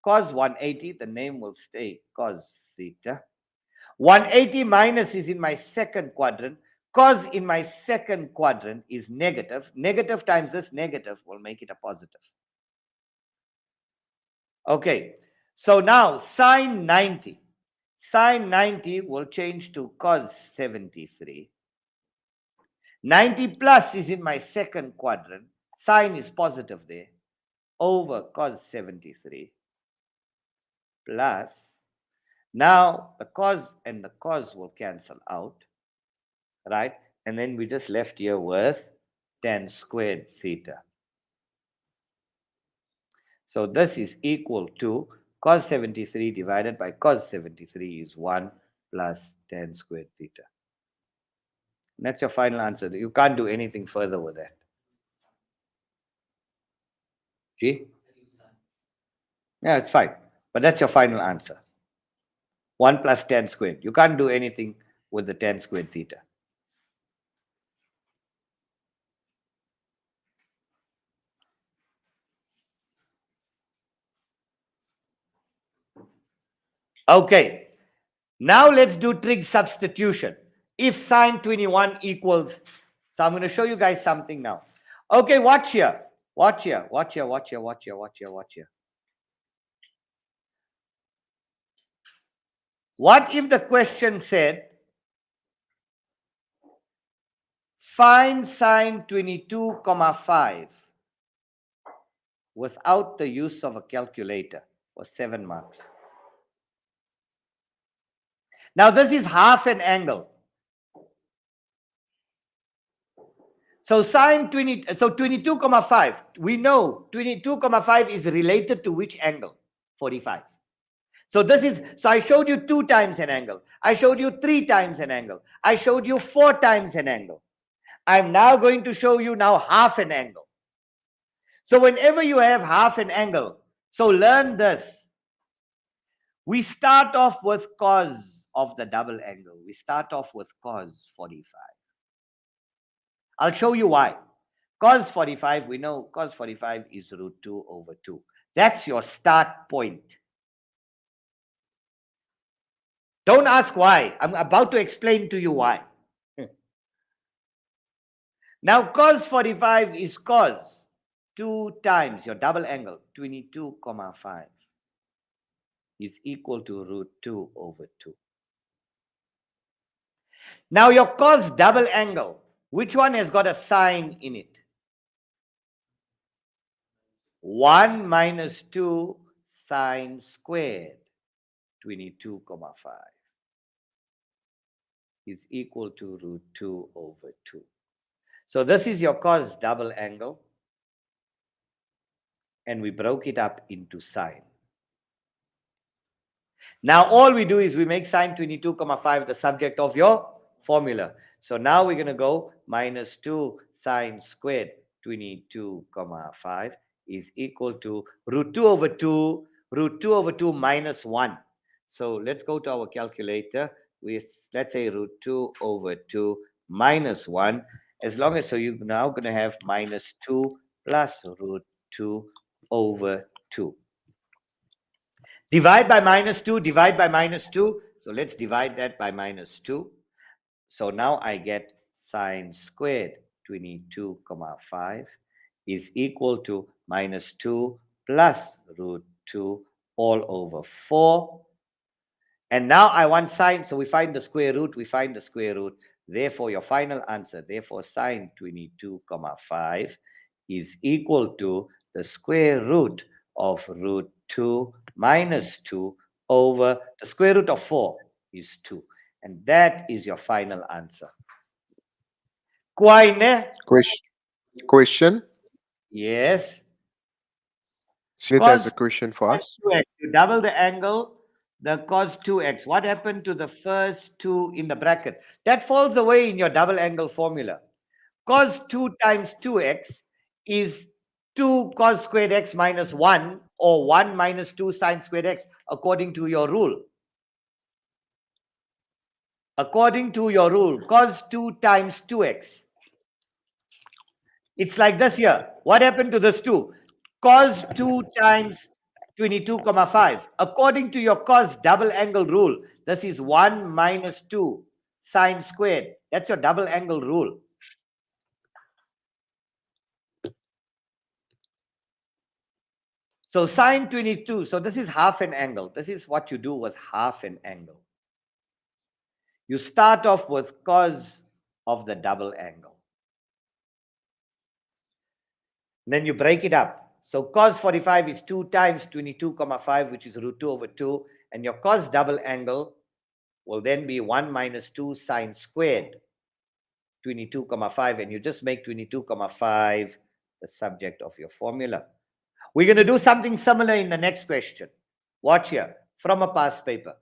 S4: cos 180, the name will stay cos theta. 180 minus is in my second quadrant. Cos in my second quadrant is negative. Negative times this negative will make it a positive. Okay, so now sine 90. Sine 90 will change to cos 73. 90 plus is in my second quadrant. Sine is positive there. Over cos 73. Plus, now the cos and the cos will cancel out. Right? And then we just left here with tan squared theta. So this is equal to cos 73 divided by cos 73 is 1 plus tan squared theta. And that's your final answer. You can't do anything further with that. See? Yeah, it's fine. But that's your final answer. 1 plus tan squared. You can't do anything with the tan squared theta. Okay. Now let's do trig substitution. If sine 21 equals, so I'm going to show you guys something now. Okay, watch here. Watch here. Watch here. Watch here. Watch here. Watch here. Watch here. What if the question said, find sine 22, 5 without the use of a calculator for 7 marks? Now this is half an angle. So sine 22, 5. We know 22, 5 is related to which angle? 45. So this is, so I showed you 2 times an angle. I showed you 3 times an angle. I showed you 4 times an angle. I'm now going to show you now half an angle. So whenever you have half an angle, so learn this. We start off with cos of the double angle. We start off with cos 45. I'll show you why. Cos 45, we know cos 45 is root 2 over 2. That's your start point. Don't ask why. I'm about to explain to you why. Now cos 45 is cos 2 times your double angle, 22, 5 is equal to root 2 over 2. Now your cos double angle, which one has got a sign in it? 1 minus 2 sine squared 22, 5 is equal to root 2 over 2. So this is your cos double angle, and we broke it up into sine. Now all we do is we make sine 22, 5 the subject of your formula. So now we're going to go minus 2 sine squared 22, 5 is equal to root 2 over 2, root 2 over 2 minus 1. So let's go to our calculator. Let's say root 2 over 2 minus 1. As long as, so you're now going to have minus 2 plus root 2 over 2. Divide by minus 2, divide by minus 2. So let's divide that by minus 2. So now I get sine squared 22, 5 is equal to minus 2 plus root 2 all over 4. And now I want sine, so we find the square root, we find the square root. Therefore, your final answer, therefore sine 22, 5 is equal to the square root of root 2 minus 2 over the square root of 4 is 2. And that is your final answer.
S2: Question?
S4: Yes.
S2: Smith has a question for us.
S4: 2x. You double the angle, the cos 2x. What happened to the first 2 in the bracket? That falls away in your double angle formula. Cos 2 times 2x is 2 cos squared x minus 1, or 1 minus 2 sine squared x, according to your rule. According to your rule, cos 2 times 2x. It's like this here. What happened to this 2? Cos 2 times 22, 5. According to your cos double angle rule, this is 1 minus 2 sine squared. That's your double angle rule. So sine 22. So this is half an angle. This is what you do with half an angle. You start off with cos of the double angle. Then you break it up. So cos 45 is 2 times 22, 5, which is root 2 over 2. And your cos double angle will then be 1 minus 2 sine squared 22, 5. And you just make 22, 5 the subject of your formula. We're going to do something similar in the next question. Watch here. From a past paper.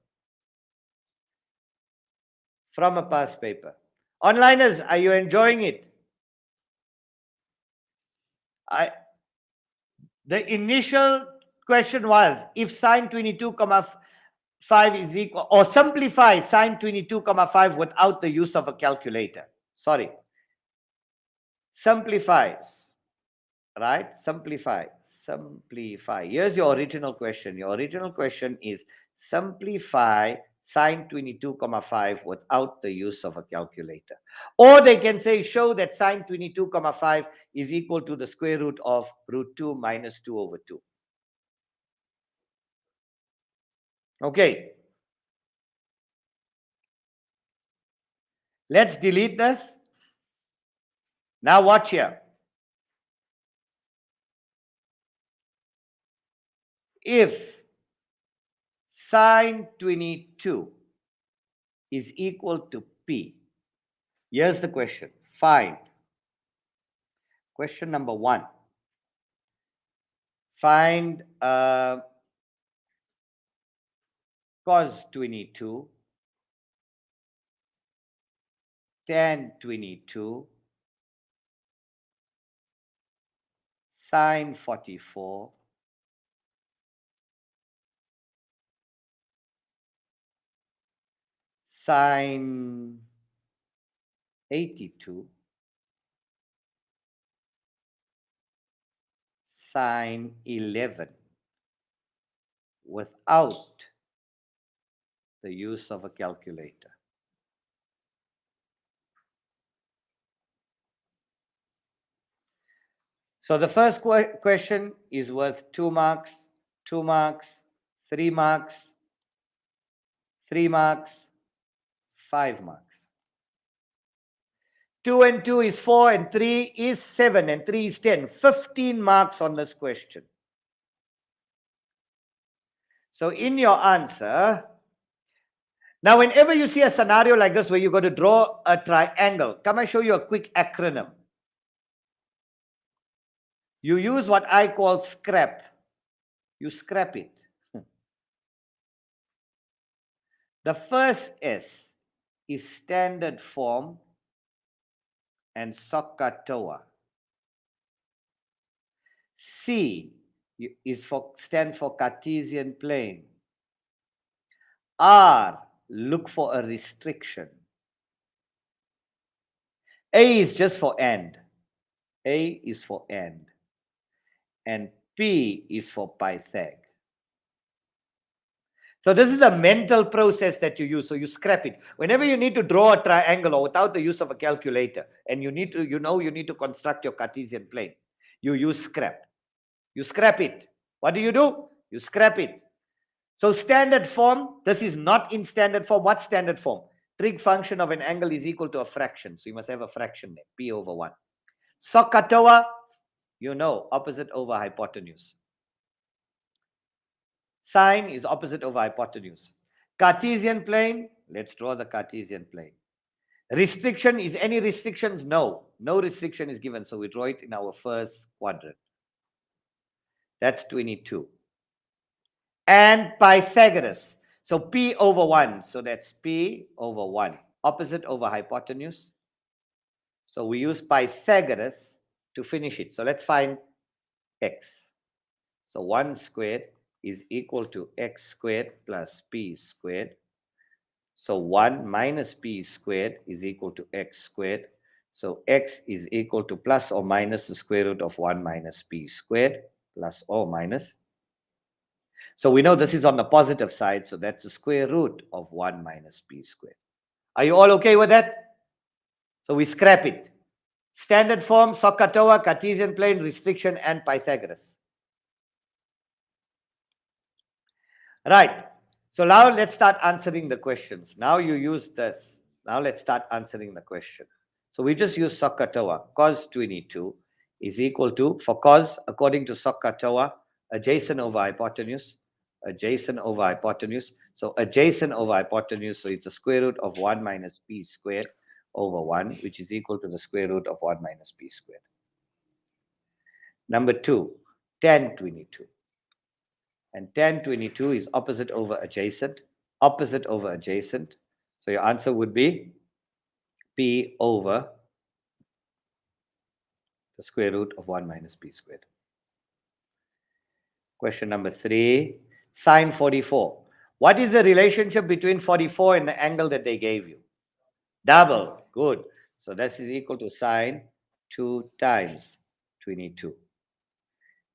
S4: From a past paper. Onliners, are you enjoying it? The initial question was, if sine 22, 5 is equal, or simplify sine 22 comma 5 without the use of a calculator. Sorry. Simplifies, right? Simplify. Here's your original question. Your original question is simplify sine 22 comma 5 without the use of a calculator. Or they can say show that sine 22 comma 5 is equal to the square root of root 2 minus 2 over 2. Okay. Let's delete this. Now watch here. If sine 22 is equal to P, here's the question. Find. Question number 1. Find cos 22, tan 22, sine 44, sine 82, sine 11 without the use of a calculator. So the first question is worth 2 marks, 2 marks, 3 marks, 3 marks, 5 marks. 2 and 2 is 4 and 3 is 7 and 3 is 10. 15 marks on this question. So in your answer, now whenever you see a scenario like this where you're going to draw a triangle, come I show you a quick acronym. You use what I call scrap. You scrap it. The first S is standard form and SOHCAHTOA. C stands for Cartesian plane. R, look for a restriction. A is just for and. A is for and. And P is for Pythag. So this is the mental process that you use. So you scrap it. Whenever you need to draw a triangle or without the use of a calculator, and you need to construct your Cartesian plane, you use scrap. You scrap it. What do? You scrap it. So standard form, this is not in standard form. What standard form? Trig function of an angle is equal to a fraction. So you must have a fraction there, P over 1. SOHCAHTOA, opposite over hypotenuse. Sine is opposite over hypotenuse. Cartesian plane, let's draw the Cartesian plane. Restriction, is any restrictions? No. No restriction is given. So we draw it in our first quadrant. That's 22. And Pythagoras. So P over 1. So that's P over 1. Opposite over hypotenuse. So we use Pythagoras to finish it. So let's find x. So 1 squared is equal to x squared plus p squared. So 1 minus p squared is equal to x squared. So x is equal to plus or minus the square root of 1 minus p squared, plus or minus. So we know this is on the positive side, so that's the square root of 1 minus p squared. Are you all okay with that? So we scrap it. Standard form, SOHCAHTOA, Cartesian plane, restriction, and Pythagoras. Right. So now let's start answering the questions. Now you use this. Now let's start answering the question. So we just use SOHCAHTOA. Cos 22 is equal to, for cos, according to SOHCAHTOA, adjacent over hypotenuse. Adjacent over hypotenuse. So adjacent over hypotenuse, so it's a square root of 1 minus p squared over 1, which is equal to the square root of 1 minus p squared. Number 2, tan 22. And tan 22 is opposite over adjacent. Opposite over adjacent. So your answer would be p over the square root of 1 minus p squared. Question number 3, sine 44. What is the relationship between 44 and the angle that they gave you? Double. Good. So this is equal to sine 2 times 22.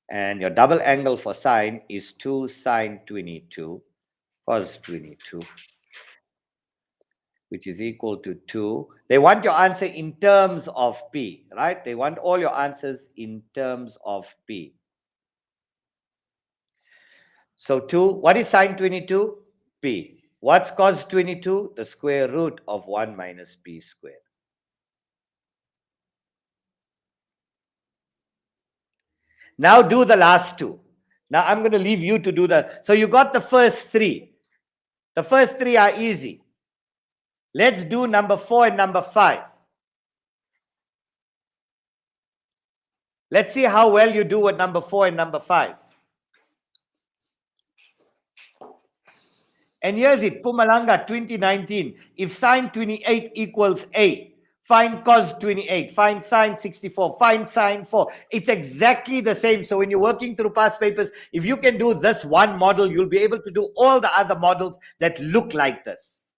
S4: And your double angle for sine is 2 sine 22 cos 22, which is equal to 2. They want your answer in terms of P, right? They want all your answers in terms of P. So 2, what is sine 22? P. What's cos 22? The square root of 1 minus P squared. Now do the last two. Now I'm going to leave you to do that. So you got the first three. The first three are easy. Let's do number 4 and number 5. Let's see how well you do with number 4 and number 5. And here's it, Pumalanga 2019. If sine 28 equals A, find cos 28, find sine 64, find sine 4. It's exactly the same. So when you're working through past papers, if you can do this one model, you'll be able to do all the other models that look like this.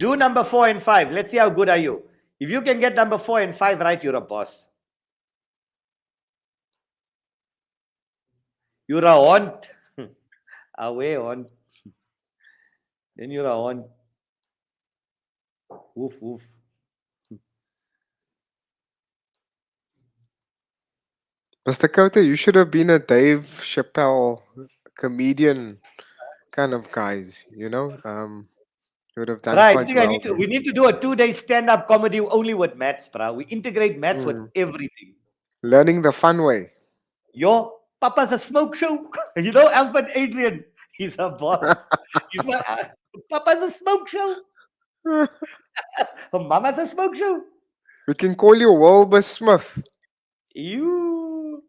S4: Do number 4 and 5. Let's see how good are you. If you can get number 4 and 5 right, you're a boss. You're a want. Away on. Then you're a want. Woof, woof.
S2: Mr. Kota, you should have been a Dave Chappelle comedian kind of guys, you know? You would have done
S4: Right. I
S2: quite
S4: think
S2: well.
S4: we need to do a 2-day stand-up comedy only with maths, bro. We integrate maths with everything.
S2: Learning the fun way.
S4: Your Papa's a smoke show. You know, Alfred Adrian, he's a boss. He's my, Papa's a smoke show. Mama's a smoke show.
S2: We can call you Wilbur Smith.
S4: You.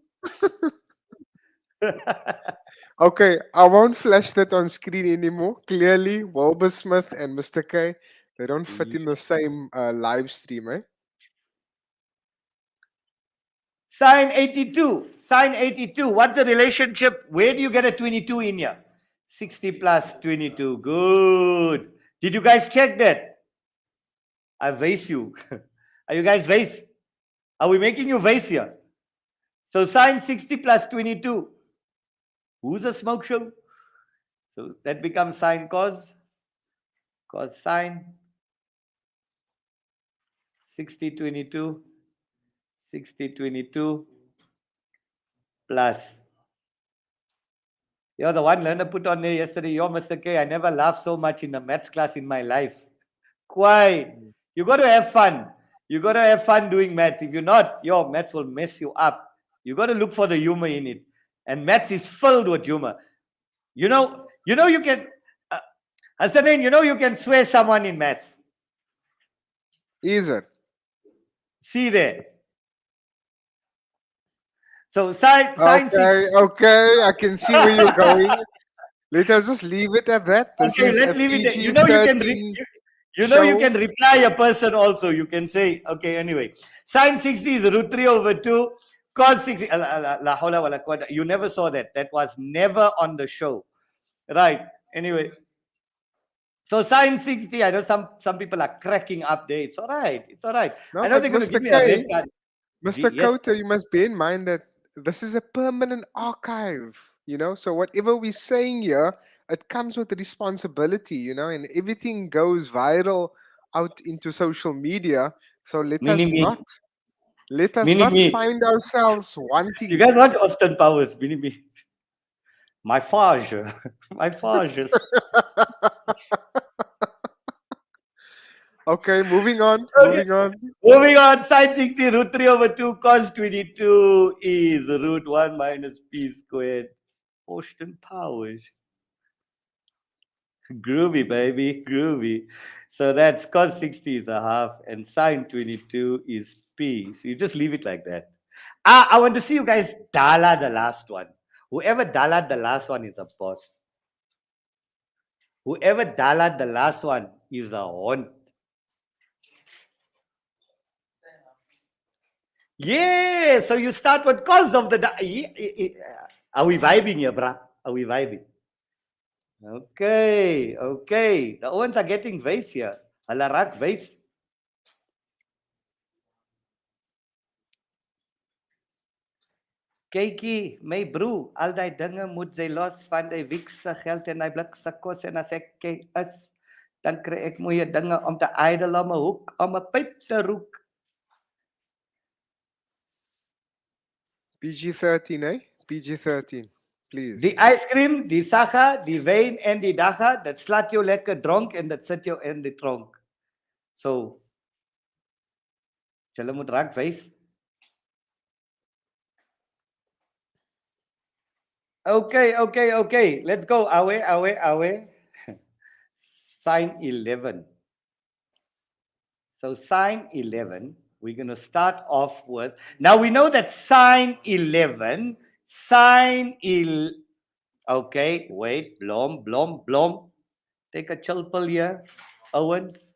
S2: Okay, I won't flash that on screen anymore. Clearly, Wilbur Smith and Mr. K, they don't fit in the same live stream, eh?
S4: Sine 82. Sine 82. What's the relationship? Where do you get a 22 in here? 60 plus 22. Good. Did you guys check that? I vase you. Are you guys vase? Are we making you vase here? So sine 60 plus 22. Who's a smoke show? So that becomes sine cos. Cos sine 60 22. 60 22 plus. You're the one learner put on there yesterday. You're Mr. K. I never laughed so much in a maths class in my life. Quite. You got to have fun. You got to have fun doing maths. If you're not, your maths will mess you up. You got to look for the humor in it. And maths is filled with humor. You know you can, Hasanain, you can swear someone in maths.
S2: Is it?
S4: See there. So sine 60.
S2: Okay, I can see where you're going. Let us just leave it at that. This
S4: Okay,
S2: is
S4: let's
S2: a
S4: leave it there.
S2: PG-13
S4: You can
S2: show.
S4: reply a person also. You can say, okay, anyway. Sine 60 is root 3 over 2. Cos 60. La hawla wa la quwwata. You never saw that. That was never on the show. Right. Anyway. So sine 60, I know some people are cracking up there. It's all right. It's all right.
S2: No,
S4: I know
S2: but
S4: they're going to
S2: Mr.
S4: give me a
S2: K,
S4: red card.
S2: Mr.
S4: Yes,
S2: Kota, you must bear in mind that this is a permanent archive, so whatever we're saying here, it comes with responsibility, and everything goes viral out into social media. So let
S4: Mini
S2: us
S4: me.
S2: not
S4: Me.
S2: find ourselves
S4: You
S2: wanting.
S4: guys want Austin Powers? Mini me. My Fage. My Fage.
S2: Okay, moving on.
S4: Okay. Moving on, sine 60 root 3 over 2 cos 22 is root 1 minus p squared. Austin Powers. Groovy, baby, groovy. So that's cos 60 is a half and sine 22 is p. So you just leave it like that. I want to see you guys dala the last one. Whoever dala the last one is a boss. Whoever dala the last one is a haunt. Yeah, so you start with cos of the... Are we vibing here, bruh? Are we vibing? Okay, okay. The Owens are getting vase here. Hulle raak vase. Kykie, my broer, al die dinge moet sy los van die week se geld en hy blik se kos en as ek kyk is, dan kry ek mooie dinge om te idle om 'n hoek, om 'n pyp te rook.
S2: PG-13, eh? PG-13, please.
S4: Die ijscream, die saga, die wyn en die dagga, dit slaat jou lekker dronk en dit sit jou in die tronk. So, julle moet raak wys. Okay. Let's go. Away. Sign 11. So sign 11, we're going to start off with... Now we know that sign 11, okay, wait, Blom. Take a chill pill here, Owens.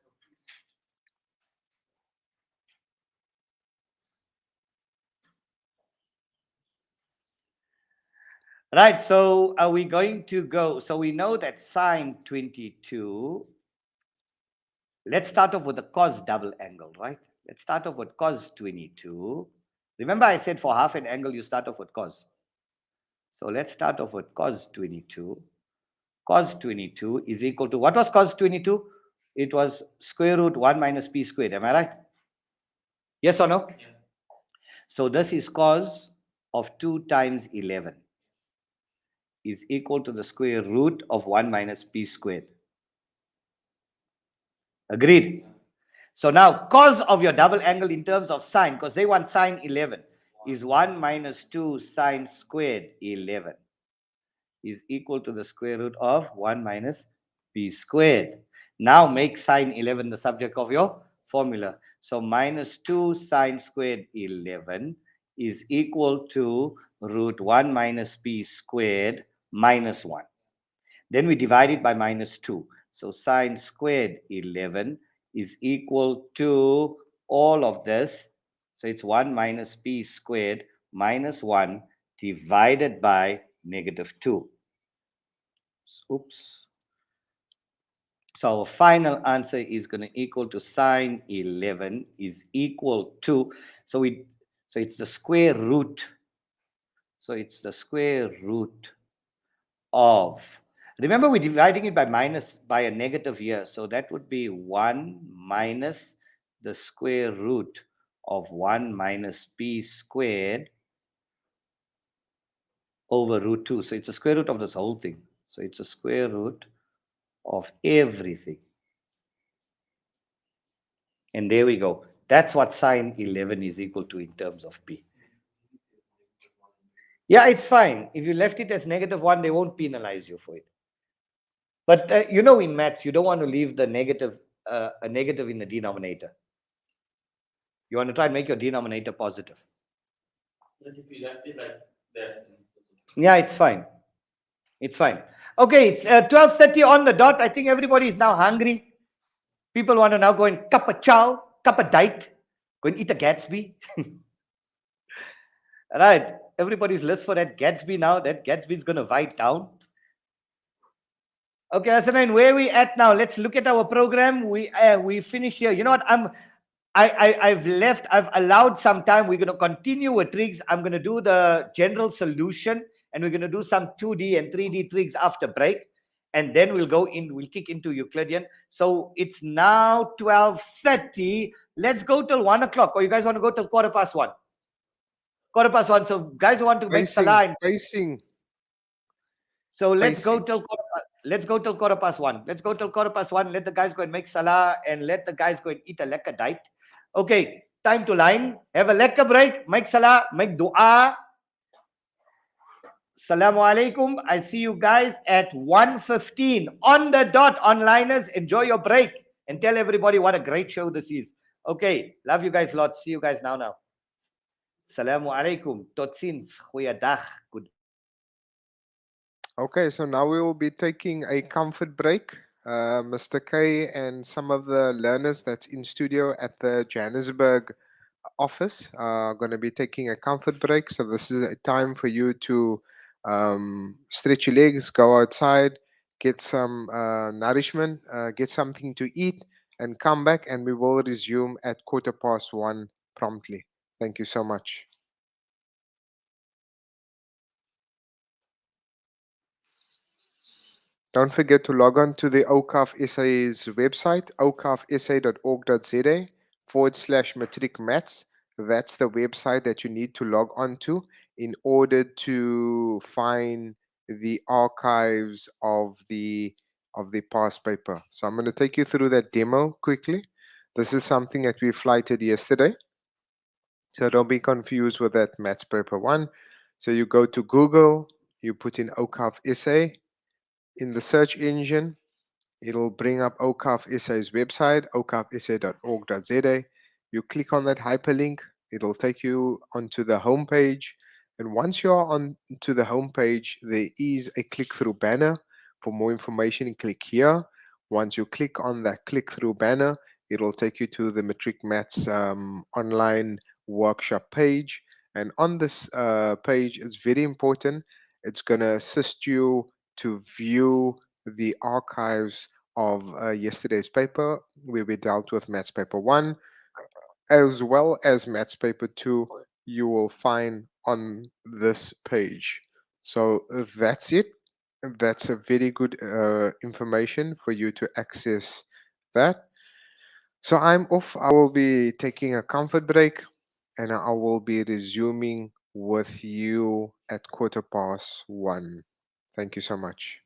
S4: Right, so are we going to go? So we know that sine 22, let's start off with the cos double angle, right? Let's start off with cos 22. Remember I said for half an angle, you start off with cos. So let's start off with cos 22. Cos 22 is equal to, what was cos 22? It was square root 1 minus p squared, am I right? Yes or no?
S5: Yeah.
S4: So this is cos of 2 times 11 is equal to the square root of 1 minus p squared. Agreed? So now cos of your double angle in terms of sine, because they want sine 11, is 1 minus 2 sine squared 11 is equal to the square root of 1 minus p squared. Now make sine 11 the subject of your formula. So minus 2 sine squared 11 is equal to root 1 minus p squared minus 1. Then we divide it by minus 2. So sine squared 11 is equal to all of this. So it's 1 minus p squared minus 1 divided by negative 2. Oops. So our final answer is going to equal to sine 11 is equal to, so it's the square root. So it's the square root of, remember we're dividing it by a negative here. So that would be 1 minus the square root of 1 minus p squared over root 2. So it's the square root of this whole thing. So it's a square root of everything. And there we go. That's what sine 11 is equal to in terms of p. Yeah, it's fine. If you left it as negative 1, they won't penalize you for it. But you know, in maths, you don't want to leave the negative, a negative in the denominator. You want to try and make your denominator positive.
S5: But if you left it like that,
S4: Yeah, it's fine. It's fine. Okay, it's 12:30 on the dot. I think everybody is now hungry. People want to now go and cup a chow, cup a diet, go and eat a Gatsby. Right. Everybody's list for that Gatsby now. That Gatsby is going to wipe down. Okay, Hasanain, where are we at now? Let's look at our program. We finish here. You know what? I've allowed some time. We're going to continue with tricks. I'm going to do the general solution, and we're going to do some 2D and 3D tricks after break. And then we'll kick into Euclidean. So it's now 12:30. Let's go till 1 o'clock. Or you guys want to go till 1:15? 1:15. So guys who want to make salah. So let's go till 1:15. Let's go till 1:15. Let's go till 1:15. Let the guys go and make salah and let the guys go and eat a lekker diet. Okay, time to line. Have a lekker break. Make salah, make dua. Assalamu alaikum. I see you guys at 1:15 on the dot. Onliners, enjoy your break and tell everybody what a great show this is. Okay, love you guys lots. See you guys now. Assalamu alaikum. Tot ziens. Goeiedag. Good.
S2: Okay, so now we will be taking a comfort break. Mr. K and some of the learners that's in studio at the Johannesburg office going to be taking a comfort break. So this is a time for you to stretch your legs, go outside, get some nourishment, get something to eat, and come back. And we will resume at 1:15 promptly. Thank you so much. Don't forget to log on to the Awqaf SA's website, awqafsa.org.za /Matric Maths. That's the website that you need to log on to in order to find the archives of the past paper. So I'm going to take you through that demo quickly. This is something that we flighted yesterday. So don't be confused with that maths paper 1. So you go to Google, you put in Awqaf SA. In the search engine, it'll bring up Awqaf SA's website, awqafsa.org.za. You click on that hyperlink, it'll take you onto the homepage. And once you're on to the homepage, there is a click-through banner. For more information, click here. Once you click on that click-through banner, it'll take you to the Matric Maths online workshop page. And on this page, it's very important. It's going to assist you to view the archives of yesterday's paper, where we dealt with Maths Paper 1, as well as Maths Paper 2, you will find on this page. So that's it. That's a very good information for you to access that. So I'm off. I will be taking a comfort break, and I will be resuming with you at 1:15. Thank you so much.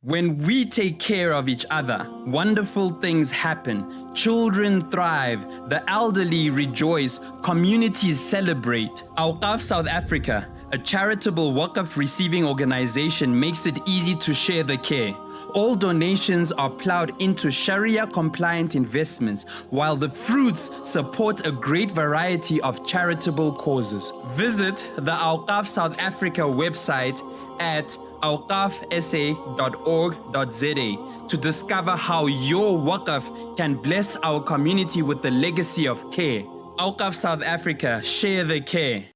S1: When we take care of each other, wonderful things happen. Children thrive, the elderly rejoice, communities celebrate. Awqaf South Africa, a charitable Waqf receiving organization, makes it easy to share the care. All donations are plowed into Sharia-compliant investments, while the fruits support a great variety of charitable causes. Visit the Awqaf South Africa website at awqafsa.org.za to discover how your Waqf can bless our community with the legacy of care. Awqaf South Africa, share the care.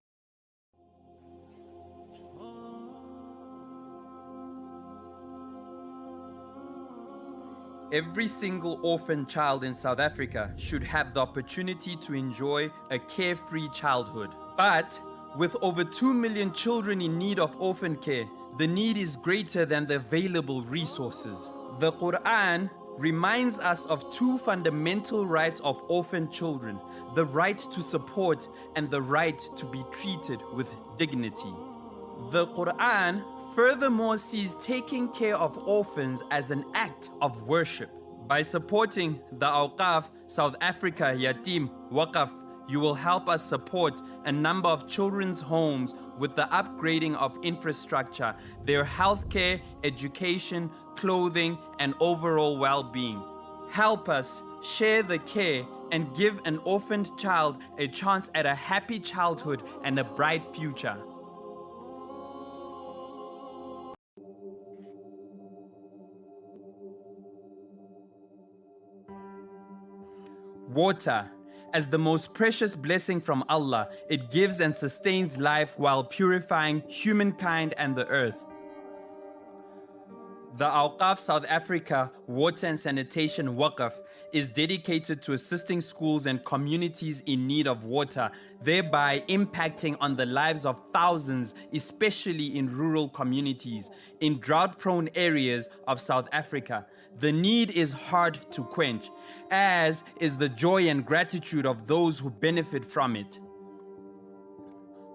S1: Every single orphan child in South Africa should have the opportunity to enjoy a carefree childhood. But with over 2 million children in need of orphan care, the need is greater than the available resources. The Quran reminds us of two fundamental rights of orphan children: the right to support and the right to be treated with dignity. The Quran furthermore sees taking care of orphans as an act of worship. By supporting the Awqaf South Africa Yatim Waqf, you will help us support a number of children's homes with the upgrading of infrastructure, their healthcare, education, clothing, and overall well-being. Help us share the care and give an orphaned child a chance at a happy childhood and a bright future. Water. As the most precious blessing from Allah, it gives and sustains life while purifying humankind and the earth. The Awqaf South Africa Water and Sanitation Waqf is dedicated to assisting schools and communities in need of water, thereby impacting on the lives of thousands, especially in rural communities, in drought-prone areas of South Africa. The need is hard to quench, as is the joy and gratitude of those who benefit from it.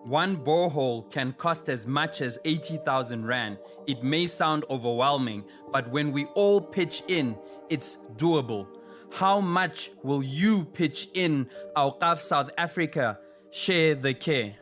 S1: One borehole can cost as much as 80,000 Rand. It may sound overwhelming, but when we all pitch in, it's doable. How much will you pitch in? Awqaf South Africa, share the care.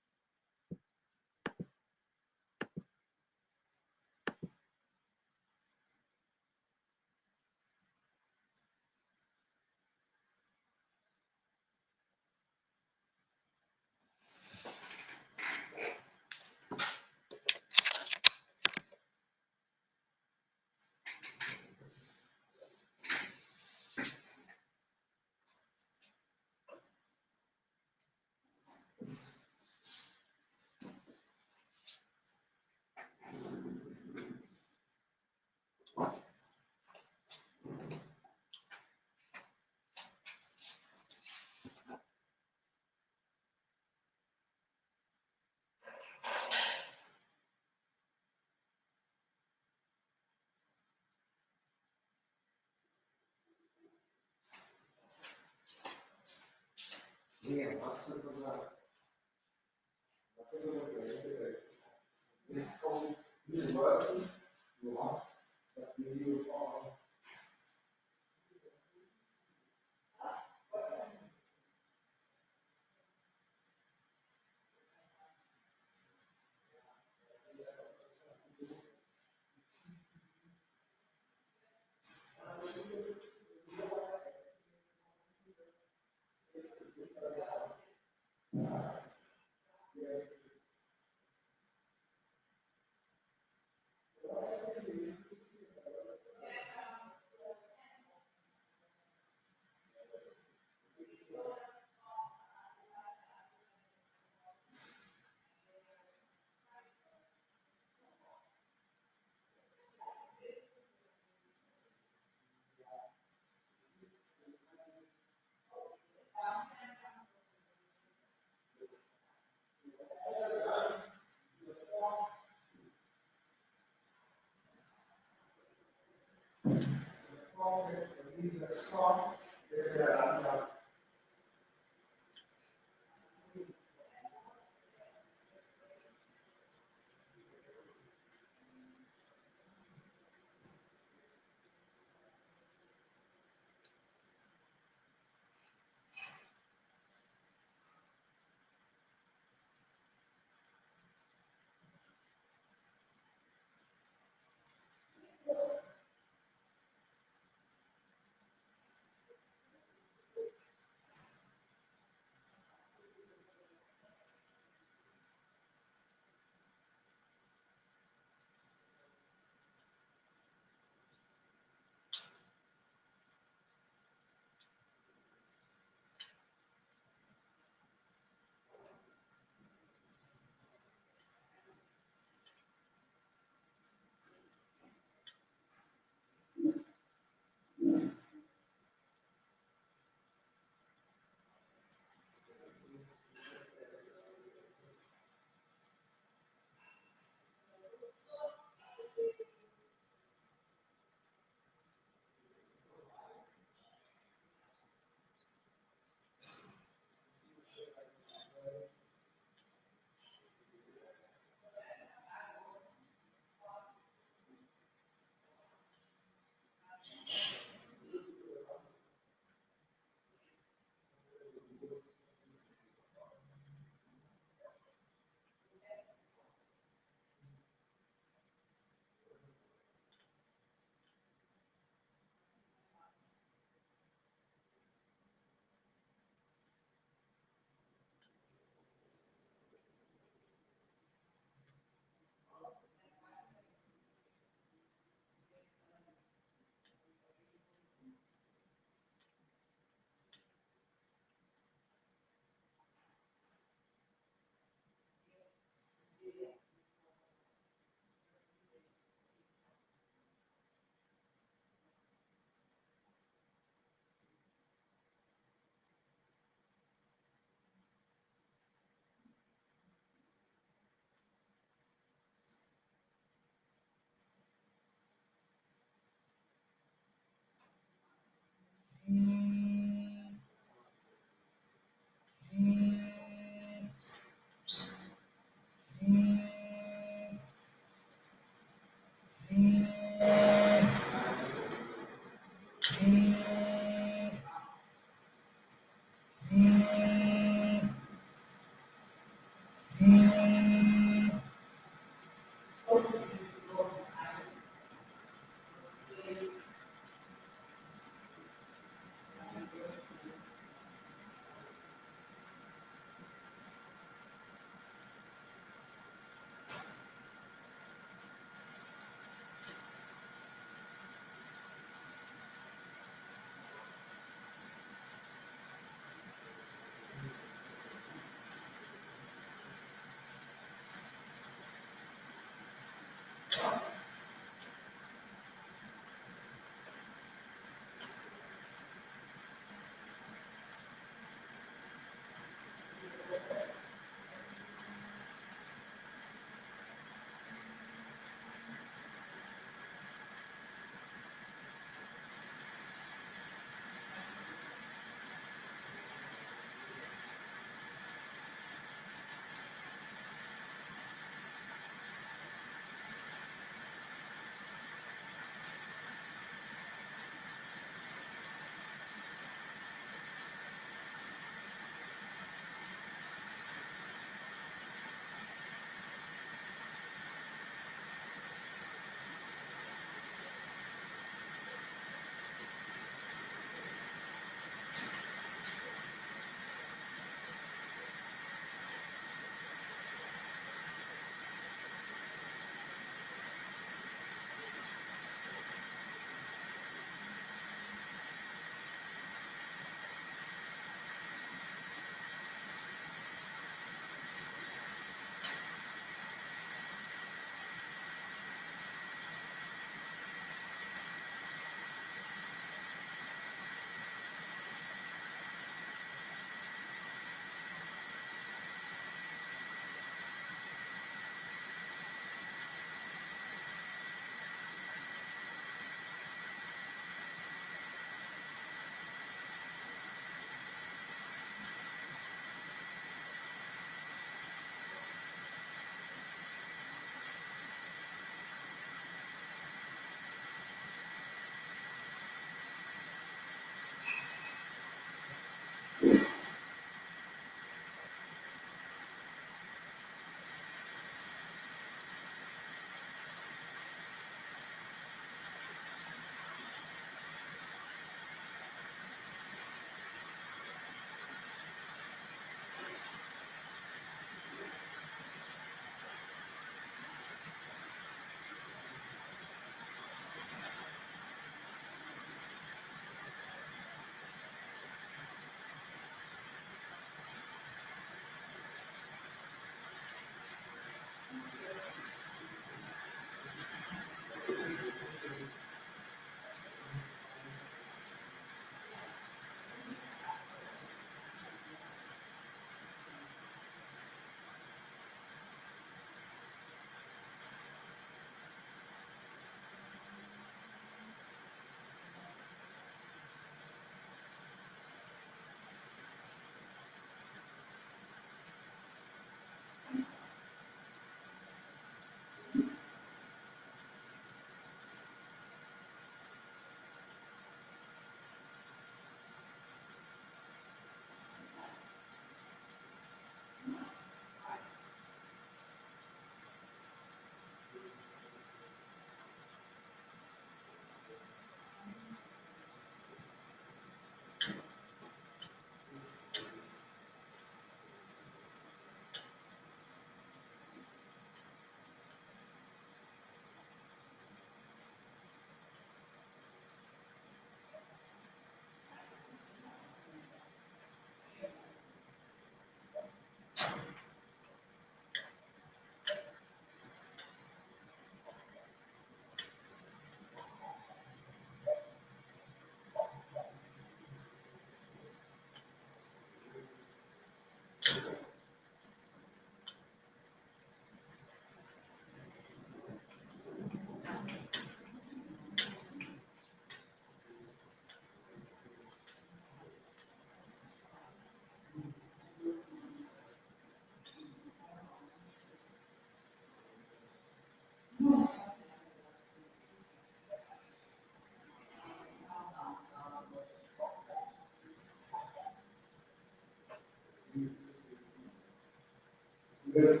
S2: Hello.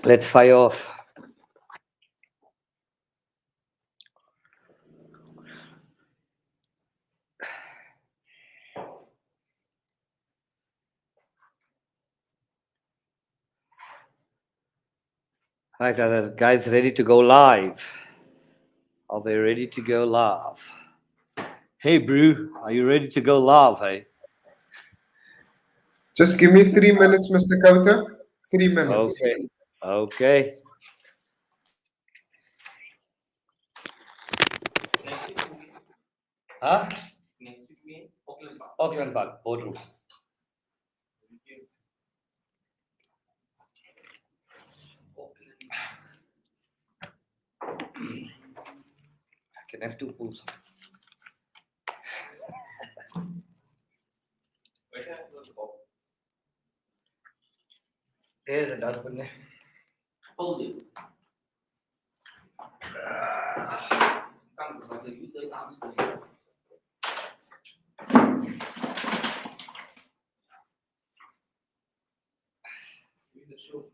S4: Let's fire off. Right, are the guys ready to go live? Are they ready to go live? Hey, Brew, are you ready to go live, hey?
S2: Just give me 3 minutes, Mr. Kauta. 3 minutes.
S4: Okay, okay.
S5: Next week,
S4: Huh?
S5: next week, me, Auckland Park.
S4: Auckland Park, boardroom. I can have two pools. There's a dustbin there.
S5: Hold it. Come, because I use the arms there. Use the shoe.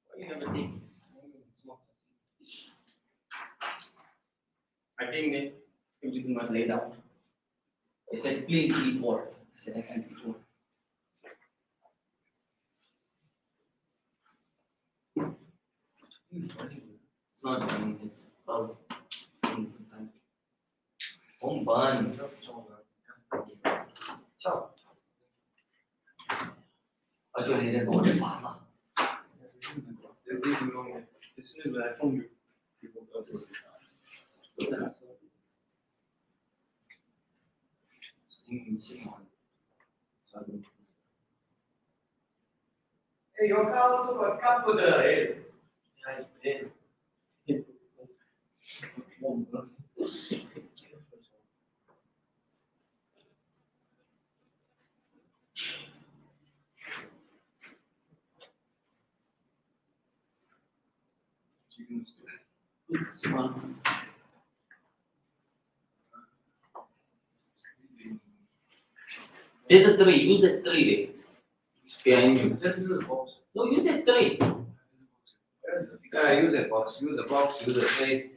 S5: Why you never take? Small. I think that everything was laid out. I said, please eat more. I said, I can't eat more. It's not burning, it's things inside. Don't burn. Ciao. What's your head? Oh, the farmer.
S4: Hey, your car also got cup with the head.
S5: There's a tray, use that tray there. Behind you. No, use that tray.
S4: Use a box, use a box, use a tray,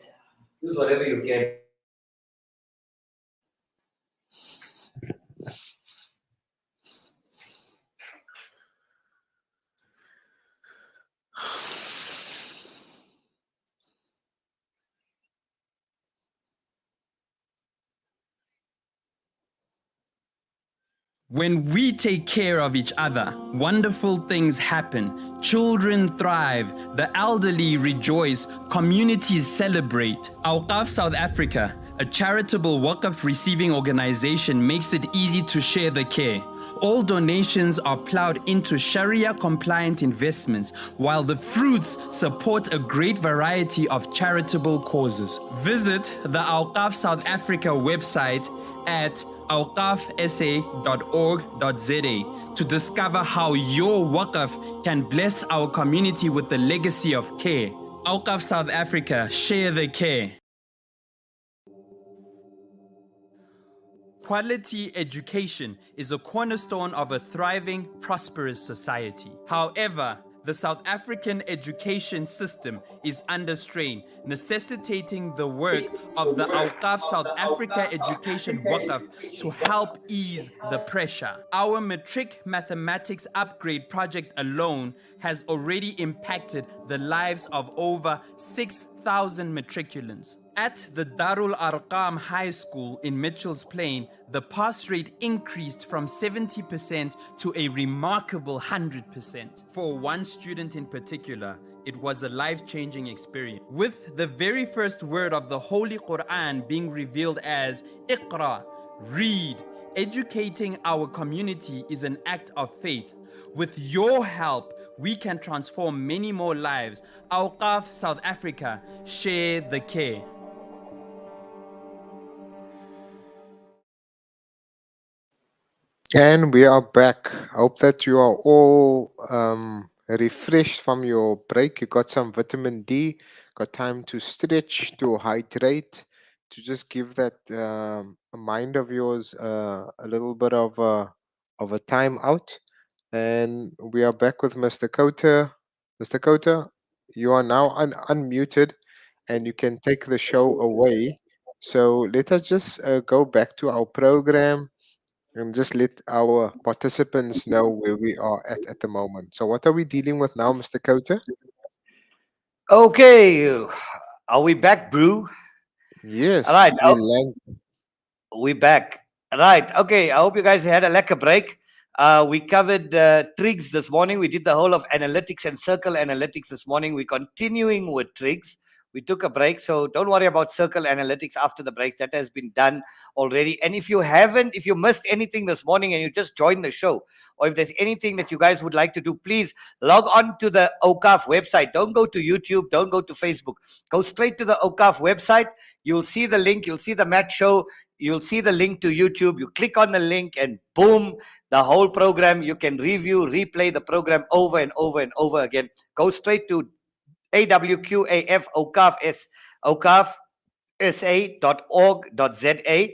S4: use whatever you can.
S1: When we take care of each other, wonderful things happen. Children thrive, the elderly rejoice, communities celebrate. Awqaf South Africa, a charitable Waqf receiving organization, makes it easy to share the care. All donations are plowed into Sharia-compliant investments, while the fruits support a great variety of charitable causes. Visit the Awqaf South Africa website at awqafsa.org.za to discover how your Waqf can bless our community with the legacy of care. Awqaf South Africa, share the care. Quality education is a cornerstone of a thriving, prosperous society. However, the South African education system is under strain, necessitating the work of the Awqaf South Africa Education Waqf to help ease the pressure. Our Matric Mathematics upgrade project alone has already impacted the lives of over 6,000 matriculants. At the Darul Arqam High School in Mitchell's Plain, the pass rate increased from 70% to a remarkable 100%. For one student in particular, it was a life-changing experience. With the very first word of the Holy Quran being revealed as Iqra, read, educating our community is an act of faith. With your help, we can transform many more lives. Awqaf South Africa, share the care.
S2: And we are back. I hope that you are all refreshed from your break. You got some vitamin D, got time to stretch, to hydrate, to just give that mind of yours a little bit of a time out. And we are back with Mr. Kota. Mr. Kota, you are now unmuted and you can take the show away. So let us just go back to our program and just let our participants know where we are at the moment. So what are we dealing with now, Mr. Kota?
S4: Okay, are we back, bro? All
S2: Yes,
S4: right,
S2: we land.
S4: we back. Right. Okay. I hope you guys had a lekker break. We covered trigs this morning. We did the whole of analytics and circle analytics this morning. We're continuing with trigs. We took a break, so don't worry about circle analytics after the break. That has been done already. And if you missed anything this morning and you just joined the show, or if there's anything that you guys would like to do, please log on to the Awqaf website. Don't go to YouTube. Don't go to Facebook. Go straight to the Awqaf website. You'll see the link. You'll see the match show. You'll see the link to YouTube. You click on the link and boom, the whole program. You can review, replay the program over and over and over again. Go straight to AWQAF awqafsa.org.za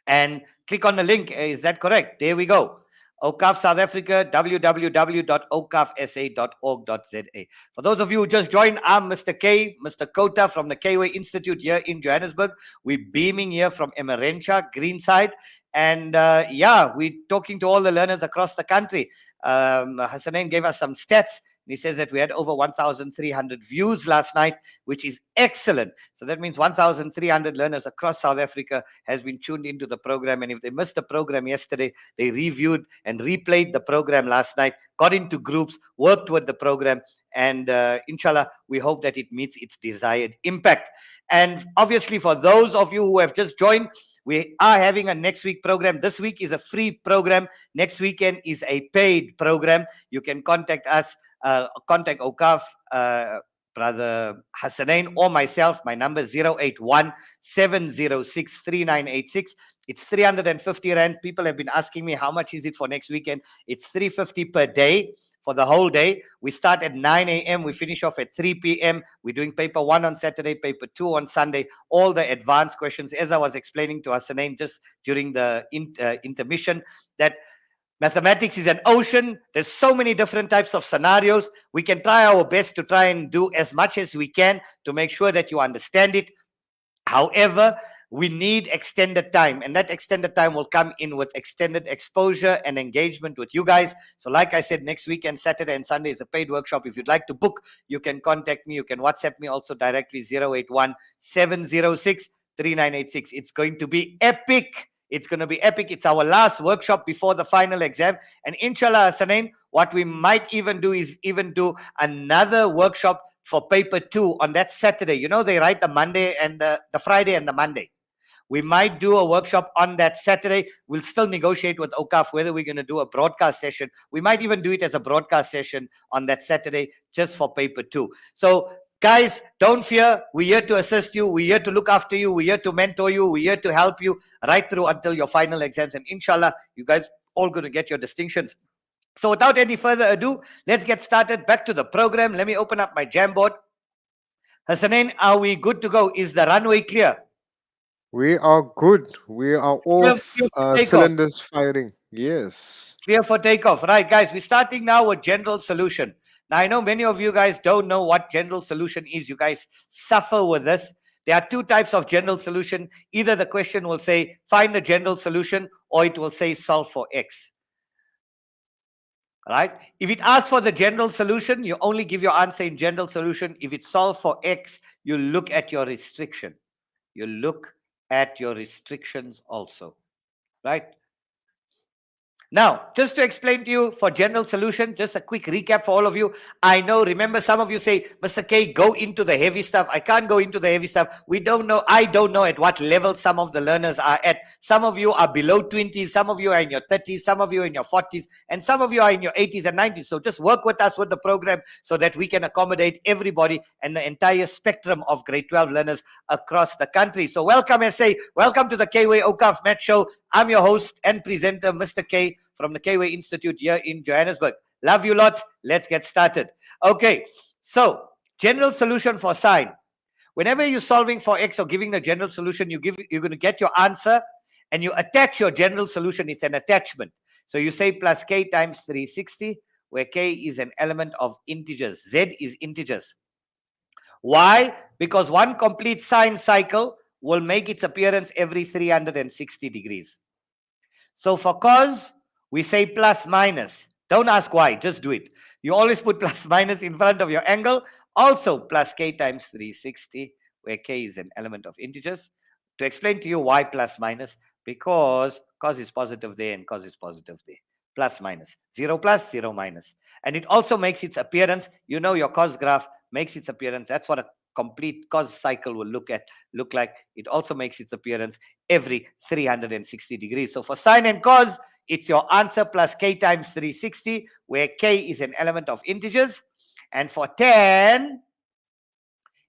S4: and click on the link. Is that correct? There we go. Awqaf South Africa, www.awqafsa.org.za. For those of you who just joined, I'm Mr. K, Mr. Kota from the K-Way Institute here in Johannesburg. We're beaming here from Emerencha, Greenside. And we're talking to all the learners across the country. Hasanain gave us some stats. He says that we had over 1,300 views last night, which is excellent. So that means 1,300 learners across South Africa has been tuned into the program. And if they missed the program yesterday, they reviewed and replayed the program last night, got into groups, worked with the program. And inshallah, we hope that it meets its desired impact. And obviously, for those of you who have just joined, we are having a next week program. This week is a free program. Next weekend is a paid program. You can contact us, contact Awqaf, Brother Hasanain or myself. My number is 081-706-3986. It's 350 Rand. People have been asking me how much is it for next weekend. It's 350 per day. For the whole day. We start at 9 a.m. We finish off at 3 p.m. We're doing paper 1 on Saturday, paper 2 on Sunday. All the advanced questions, as I was explaining to Hasanain just during the intermission, that mathematics is an ocean. There's so many different types of scenarios. We can try our best to try and do as much as we can to make sure that you understand it. However, we need extended time, and that extended time will come in with extended exposure and engagement with you guys. So like I said, next weekend, Saturday and Sunday is a paid workshop. If you'd like to book, you can contact me. You can WhatsApp me also directly, 081-706-3986. It's going to be epic. It's going to be epic. It's our last workshop before the final exam. And inshallah, Hasanain, what we might even do is even do another workshop for paper 2 on that Saturday. You know, they write the Monday and the Friday and the Monday. We might do a workshop on that Saturday. We'll still negotiate with Awqaf whether we're going to do a broadcast session. We might even do it as a broadcast session on that Saturday just for paper 2. So guys, don't fear. We're here to assist you. We're here to look after you. We're here to mentor you. We're here to help you right through until your final exams. And inshallah, you guys all going to get your distinctions. So without any further ado, let's get started. Back to the program. Let me open up my Jamboard. Hasanain, are we good to go? Is the runway clear?
S2: We are good. We are all cylinders firing. Yes.
S4: Clear for takeoff. Right, guys, we're starting now with general solution. Now, I know many of you guys don't know what general solution is. You guys suffer with this. There are 2 types of general solution. Either the question will say, find the general solution, or it will say, solve for X. Right? If it asks for the general solution, you only give your answer in general solution. If it's solve for X, you look at your restriction. You look at your restrictions also, right? Now, just to explain to you for general solution, just a quick recap for all of you. I know, remember, some of you say, Mr. K, go into the heavy stuff. I can't go into the heavy stuff. We don't know. I don't know at what level some of the learners are at. Some of you are below 20s. Some of you are in your 30s. Some of you are in your 40s. And some of you are in your 80s and 90s. So just work with us with the program so that we can accommodate everybody and the entire spectrum of grade 12 learners across the country. So welcome, SA. Welcome to the K-Way Awqaf Math Show. I'm your host and presenter, Mr. K, from the K-Way Institute here in Johannesburg. Love you lots. Let's get started. Okay, so general solution for sine. Whenever you're solving for X or giving the general solution, you're going to get your answer and you attach your general solution. It's an attachment. So you say plus k times 360, where k is an element of integers. Z is integers. Why? Because one complete sine cycle will make its appearance every 360 degrees. So for cos, we say plus minus. Don't ask why, just do it. You always put plus minus in front of your angle. Also plus k times 360, where k is an element of integers. To explain to you why plus minus, because cos is positive there and cos is positive there. Plus minus. 0 plus, 0 minus. And it also makes its appearance. You know your cos graph makes its appearance. That's what a complete cos cycle will look like. It also makes its appearance every 360 degrees. So for sine and cos, it's your answer plus k times 360, where k is an element of integers. And for tan,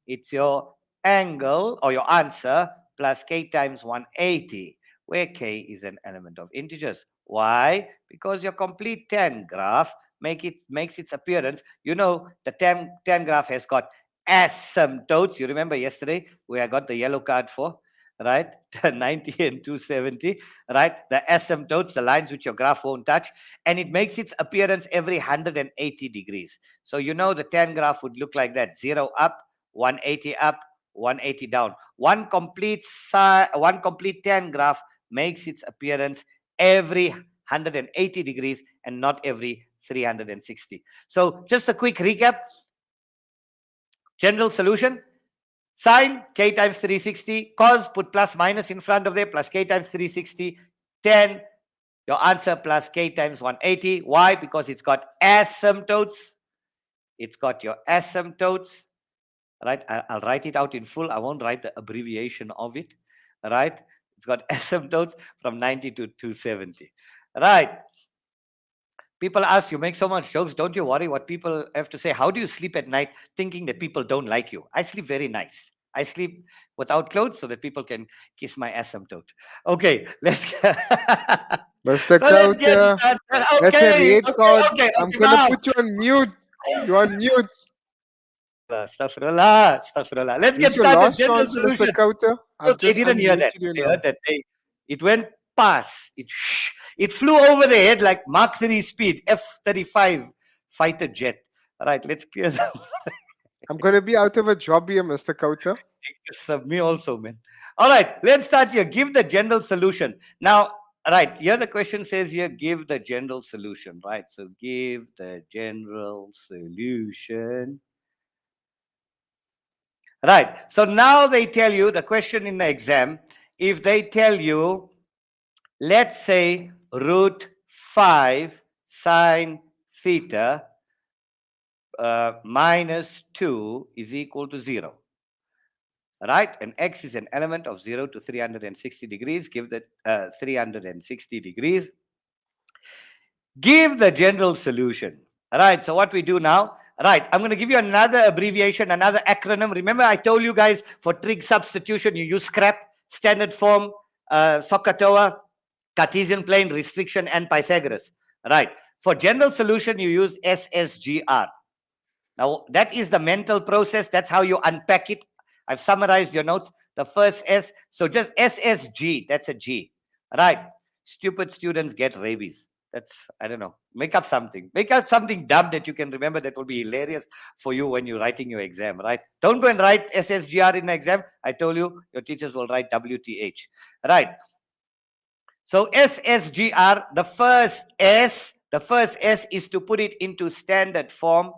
S4: it's your angle or your answer plus k times 180, where k is an element of integers. Why? Because your complete tan graph makes its appearance. You know the tan graph has got asymptotes. You remember yesterday where I got the yellow card for, right? 90 and 270, right? The asymptotes, the lines which your graph won't touch, and it makes its appearance every 180 degrees. So you know the tan graph would look like that: 0 up, 180 up, 180 down. One complete tan graph makes its appearance every 180 degrees and not every 360. So just a quick recap. General solution: sine k times 360, cos put plus minus in front of there, plus k times 360, tan, your answer plus k times 180. Why? Because it's got asymptotes. It's got your asymptotes, right? I'll write it out in full. I won't write the abbreviation of it, right? It's got asymptotes from 90 to 270, right? People ask, you make so much jokes, don't you worry what people have to say? How do you sleep at night thinking that people don't like you? I sleep very nice. I sleep without clothes so that people can kiss my asymptote. Okay, let's
S2: Mr.
S4: let's get
S2: Kauta,
S4: started.
S2: that's a
S4: Okay,
S2: red card.
S4: okay,
S2: I'm gonna
S4: now.
S2: put you on mute. You're on mute.
S4: Astaghfirullah, astaghfirullah. Let's get
S2: This is your
S4: started.
S2: last
S4: General
S2: chance,
S4: solution.
S2: Mr. Kauta. I've
S4: Look, they
S2: just
S4: didn't hear that.
S2: unmuted you
S4: They
S2: now.
S4: heard that. It went past. It flew over the head like Mach 3 speed, F-35 fighter jet. All right, let's clear that.
S2: I'm gonna be out of a job here, Mr. Kauta.
S4: Me also, man. All right, let's start here. Give the general solution. Now, right, here the question says here, give the general solution, right? So give the general solution. Right. So now they tell you the question in the exam. If they tell you, let's say root 5 sine theta minus 2 is equal to 0. Right? And x is an element of 0 to 360 degrees. Give the 360 degrees. Give the general solution. All right. So what we do now, right, I'm going to give you another abbreviation, another acronym. Remember, I told you guys for trig substitution, you use scrap, standard form, SOHCAHTOA, Cartesian plane, restriction, and Pythagoras. Right. For general solution, you use SSGR. Now, that is the mental process. That's how you unpack it. I've summarized your notes. The first S, so just SSG, that's a G. Right. Stupid students get rabies. That's, I don't know, make up something. Make up something dumb that you can remember that will be hilarious for you when you're writing your exam, right? Don't go and write SSGR in the exam. I told you, your teachers will write WTH, right? So SSGR, the first S is to put it into standard form,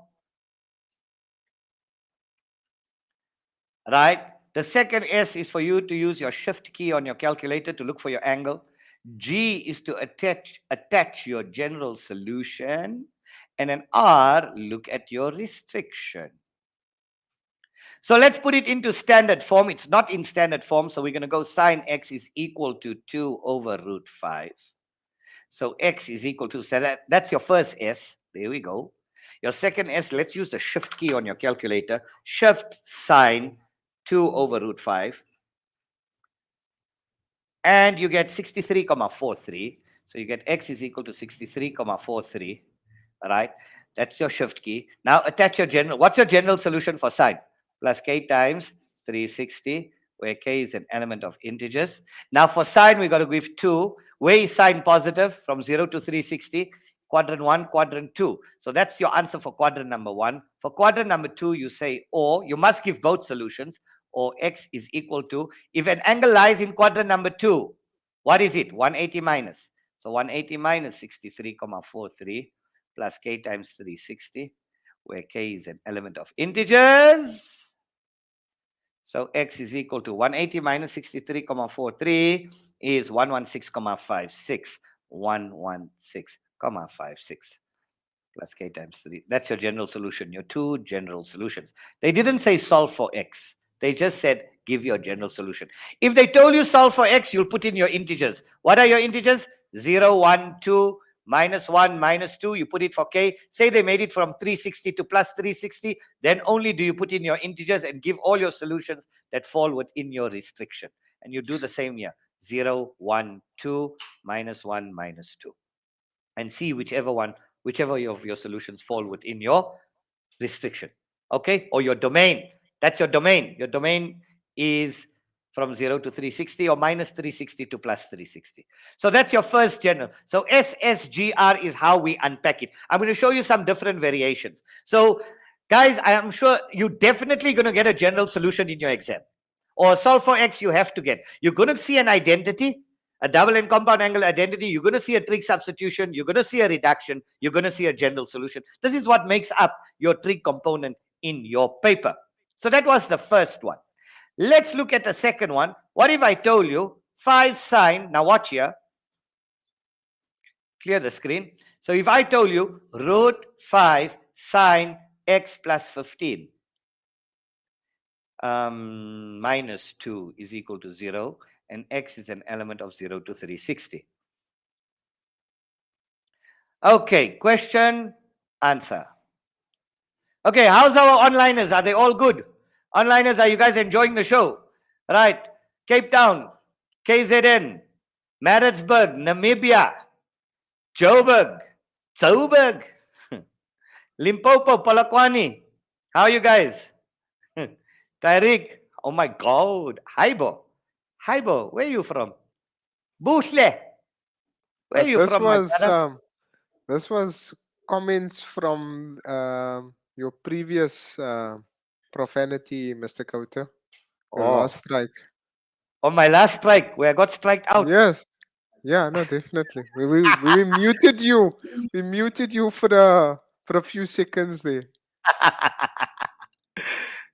S4: right? The second S is for you to use your shift key on your calculator to look for your angle. G is to attach your general solution. And then R, look at your restriction. So let's put it into standard form. It's not in standard form. So we're going to go sine x is equal to 2 over root 5. So x is equal to, so that's your first S. There we go. Your second S, let's use the shift key on your calculator. Shift sine 2 over root 5. And you get 63,43. So you get x is equal to 63,43. All right. That's your shift key. Now attach your general. What's your general solution for sine? Plus k times 360, where k is an element of integers. Now for sine, we got to give 2. Where is sign positive? From 0 to 360. Quadrant 1, quadrant 2. So that's your answer for quadrant number 1. For quadrant number 2, you say, or you must give both solutions, or x is equal to, if an angle lies in quadrant number 2, what is it? 180 minus. So 180 minus 63,43 plus k times 360, where k is an element of integers. So x is equal to 180 minus 63,43 is 116,56. 116,56 plus k times 3. That's your general solution, your two general solutions. They didn't say solve for x. They just said give your general solution. If they told you solve for x, you'll put in your integers. What are your integers? 0, 1, 2, minus 1, minus 2. You put it for k. Say they made it from 360 to plus 360. Then only do you put in your integers and give all your solutions that fall within your restriction. And you do the same here. 0, 1, 2, minus 1, minus 2. And see whichever of your solutions fall within your restriction. Okay? Or your domain. That's your domain. Your domain is from 0 to 360 or minus 360 to plus 360. So that's your first general. So SSGR is how we unpack it. I'm going to show you some different variations. So guys, I am sure you're definitely going to get a general solution in your exam. Or solve for x you have to get. You're going to see an identity, a double and compound angle identity. You're going to see a trig substitution. You're going to see a reduction. You're going to see a general solution. This is what makes up your trig component in your paper. So that was the first one. Let's look at the second one. What if I told you 5 sine, now watch here, clear the screen. So if I told you root 5 sine x plus 15 minus 2 is equal to 0, and x is an element of 0 to 360. Okay, question, answer. Okay, how's our onliners? Are they all good? Onliners, are you guys enjoying the show? Right. Cape Town, KZN, Maritzburg, Namibia, Joburg, Limpopo, Polokwane. How are you guys? Tariq, oh my God. Haibo, where are you from? Bushle, where are you
S2: This
S4: from, my
S2: was
S4: brother?
S2: this was comments from your previous profanity, Mr. Kauta. Your last strike.
S4: On my last strike, where I got striked out.
S2: Yes. Yeah, no, definitely. We muted you. We muted you for a few seconds there.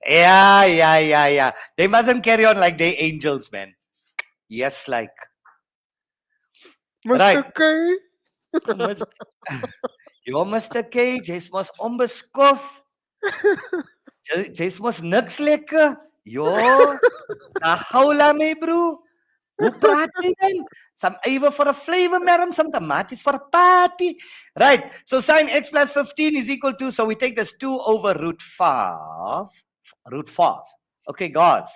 S4: Yeah. They mustn't carry on like they angels, man. Yes, like.
S2: Mr.
S4: Right.
S2: K.
S4: Yo, Mr. K, jy's mos onbeskof. Jy's mos niks lekker. Yo, nagaula mee, bro. Hoe praat jy dan? Some even for a flavor, madam, some tomatoes for a party. Right. So sine x plus 15 is equal to, so we take this 2 over root 5. Root 5. Okay, guys.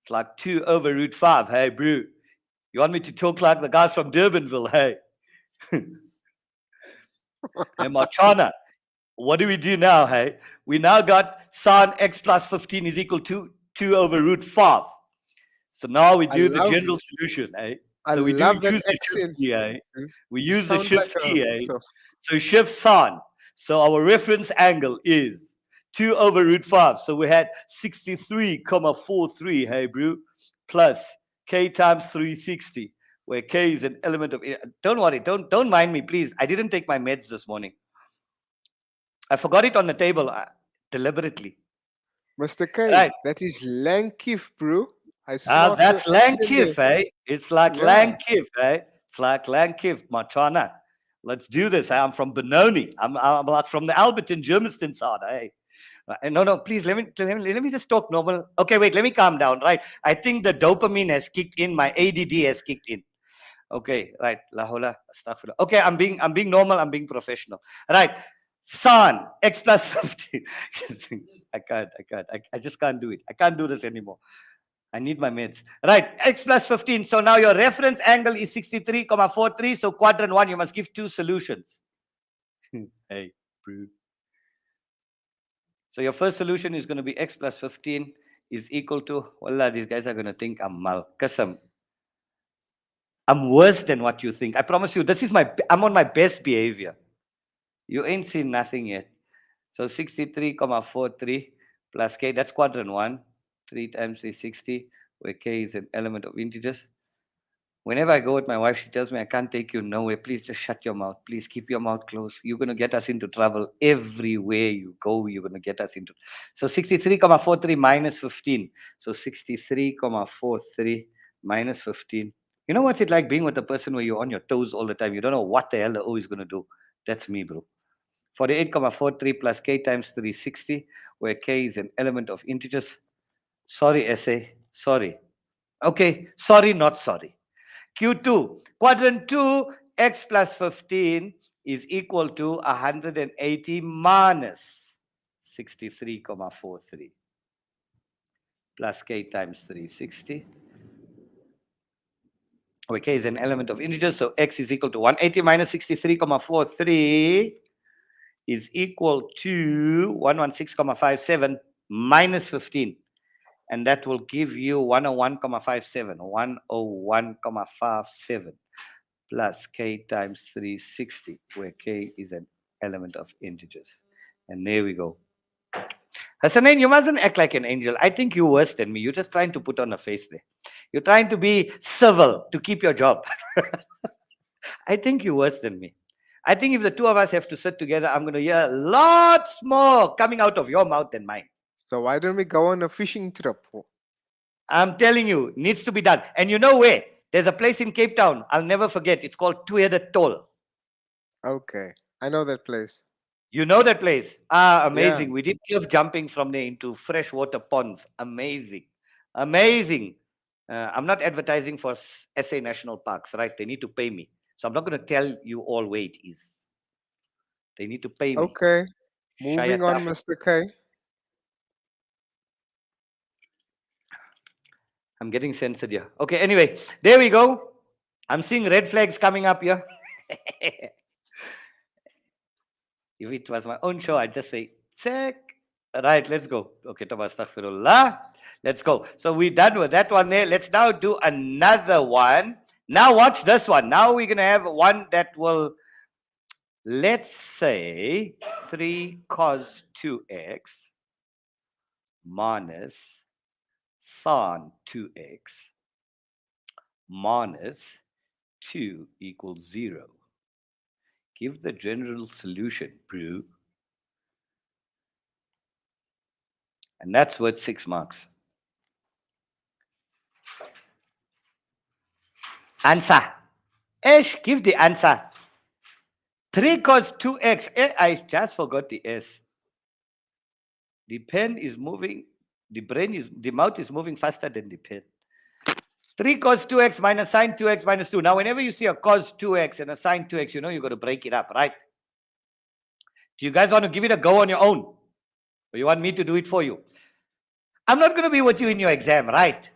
S4: It's like 2 over root 5. Hey, bro. You want me to talk like the guys from Durbanville? Hey. Hey, Marchana. What do we do now? Hey, we now got sine x plus 15 is equal to 2 over root 5. So now we do the general solution, eh? So we use the shift key, eh? We use the shift key, eh? So shift sine. So our reference angle is 2 over root 5. So we had 63,43, hey, bro, plus k times 360, where k is an element of. Don't worry, don't mind me, please. I didn't take my meds this morning. I forgot it on the table deliberately.
S2: Mr. K,
S4: right.
S2: That is Lankif, bro.
S4: That's Lankif, eh? It's like Lankif, eh? It's like Lankif, Machana. Let's do this. I'm from Benoni. I'm like from the Alberton, Germiston side, eh? No, please, let me just talk normal. Okay, wait, let me calm down, right? I think the dopamine has kicked in. My ADD has kicked in. Okay, right. La hola, astaghfirullah. Okay, I'm being normal. I'm being professional. Right. Sine x plus 50. I can't. I just can't do it. I can't do this anymore. I need my meds. Right, x plus 15. So now your reference angle is 63,43. So quadrant 1, you must give 2 solutions. Hey, bro. So your first solution is going to be x plus 15 is equal to, wallah, these guys are going to think I'm mal. Qasam. I'm worse than what you think. I promise you, I'm on my best behavior. You ain't seen nothing yet. So 63,43 plus k, that's quadrant 1. 3 times 360, where k is an element of integers. Whenever I go with my wife, she tells me, I can't take you nowhere. Please just shut your mouth. Please keep your mouth closed. You're going to get us into trouble. Everywhere you go, you're going to get us into. So 63,43 minus 15. So 63,43 minus 15. You know what's it like being with a person where you're on your toes all the time? You don't know what the hell the O is going to do. That's me, bro. 48,43 plus k times 360, where k is an element of integers. Sorry, essay. Sorry. Okay. Sorry, not sorry. Q2, quadrant 2, x plus 15 is equal to 180 minus 63,43 plus k times 360, where k is an element of integers, so x is equal to 180 minus 63,43 is equal to 116,57 minus 15. And that will give you 101,57, 101,57 plus k times 360, where k is an element of integers. And there we go. Hasanain, you mustn't act like an angel. I think you're worse than me. You're just trying to put on a face there. You're trying to be civil to keep your job. I think you're worse than me. I think if the two of us have to sit together, I'm going to hear lots more coming out of your mouth than mine.
S2: So why don't we go on a fishing trip?
S4: I'm telling you, needs to be done. And you know where? There's a place in Cape Town. I'll never forget. It's called Two-Headed Toll.
S2: Okay, I know that place.
S4: You know that place? Ah, amazing.
S2: Yeah.
S4: We did cliff jumping from there into freshwater ponds. Amazing. Amazing. I'm not advertising for SA National Parks, right? They need to pay me. So I'm not going to tell you all where it is. They need to pay me.
S2: Okay, moving on,
S4: Shayataf.
S2: Mr. K.
S4: I'm getting censored here. Okay, anyway, there we go. I'm seeing red flags coming up here. If it was my own show, I'd just say, check. Right, let's go. Okay, astaghfirullah. Let's go. So we're done with that one there. Let's now do another one. Now watch this one. Now we're going to have one that will, let's say, 3 cos 2x minus sin 2x minus 2 equals 0. Give the general solution, bro. And that's worth 6 marks. Answer. Ish, give the answer. 3 cos 2x. I just forgot the S. The pen is moving. The mouth is moving faster than the pen. 3 cos 2x minus sin 2x minus 2. Now, whenever you see a cos 2x and a sin 2x, you know you've got to break it up, right? Do you guys want to give it a go on your own? Or you want me to do it for you? I'm not going to be with you in your exam, right?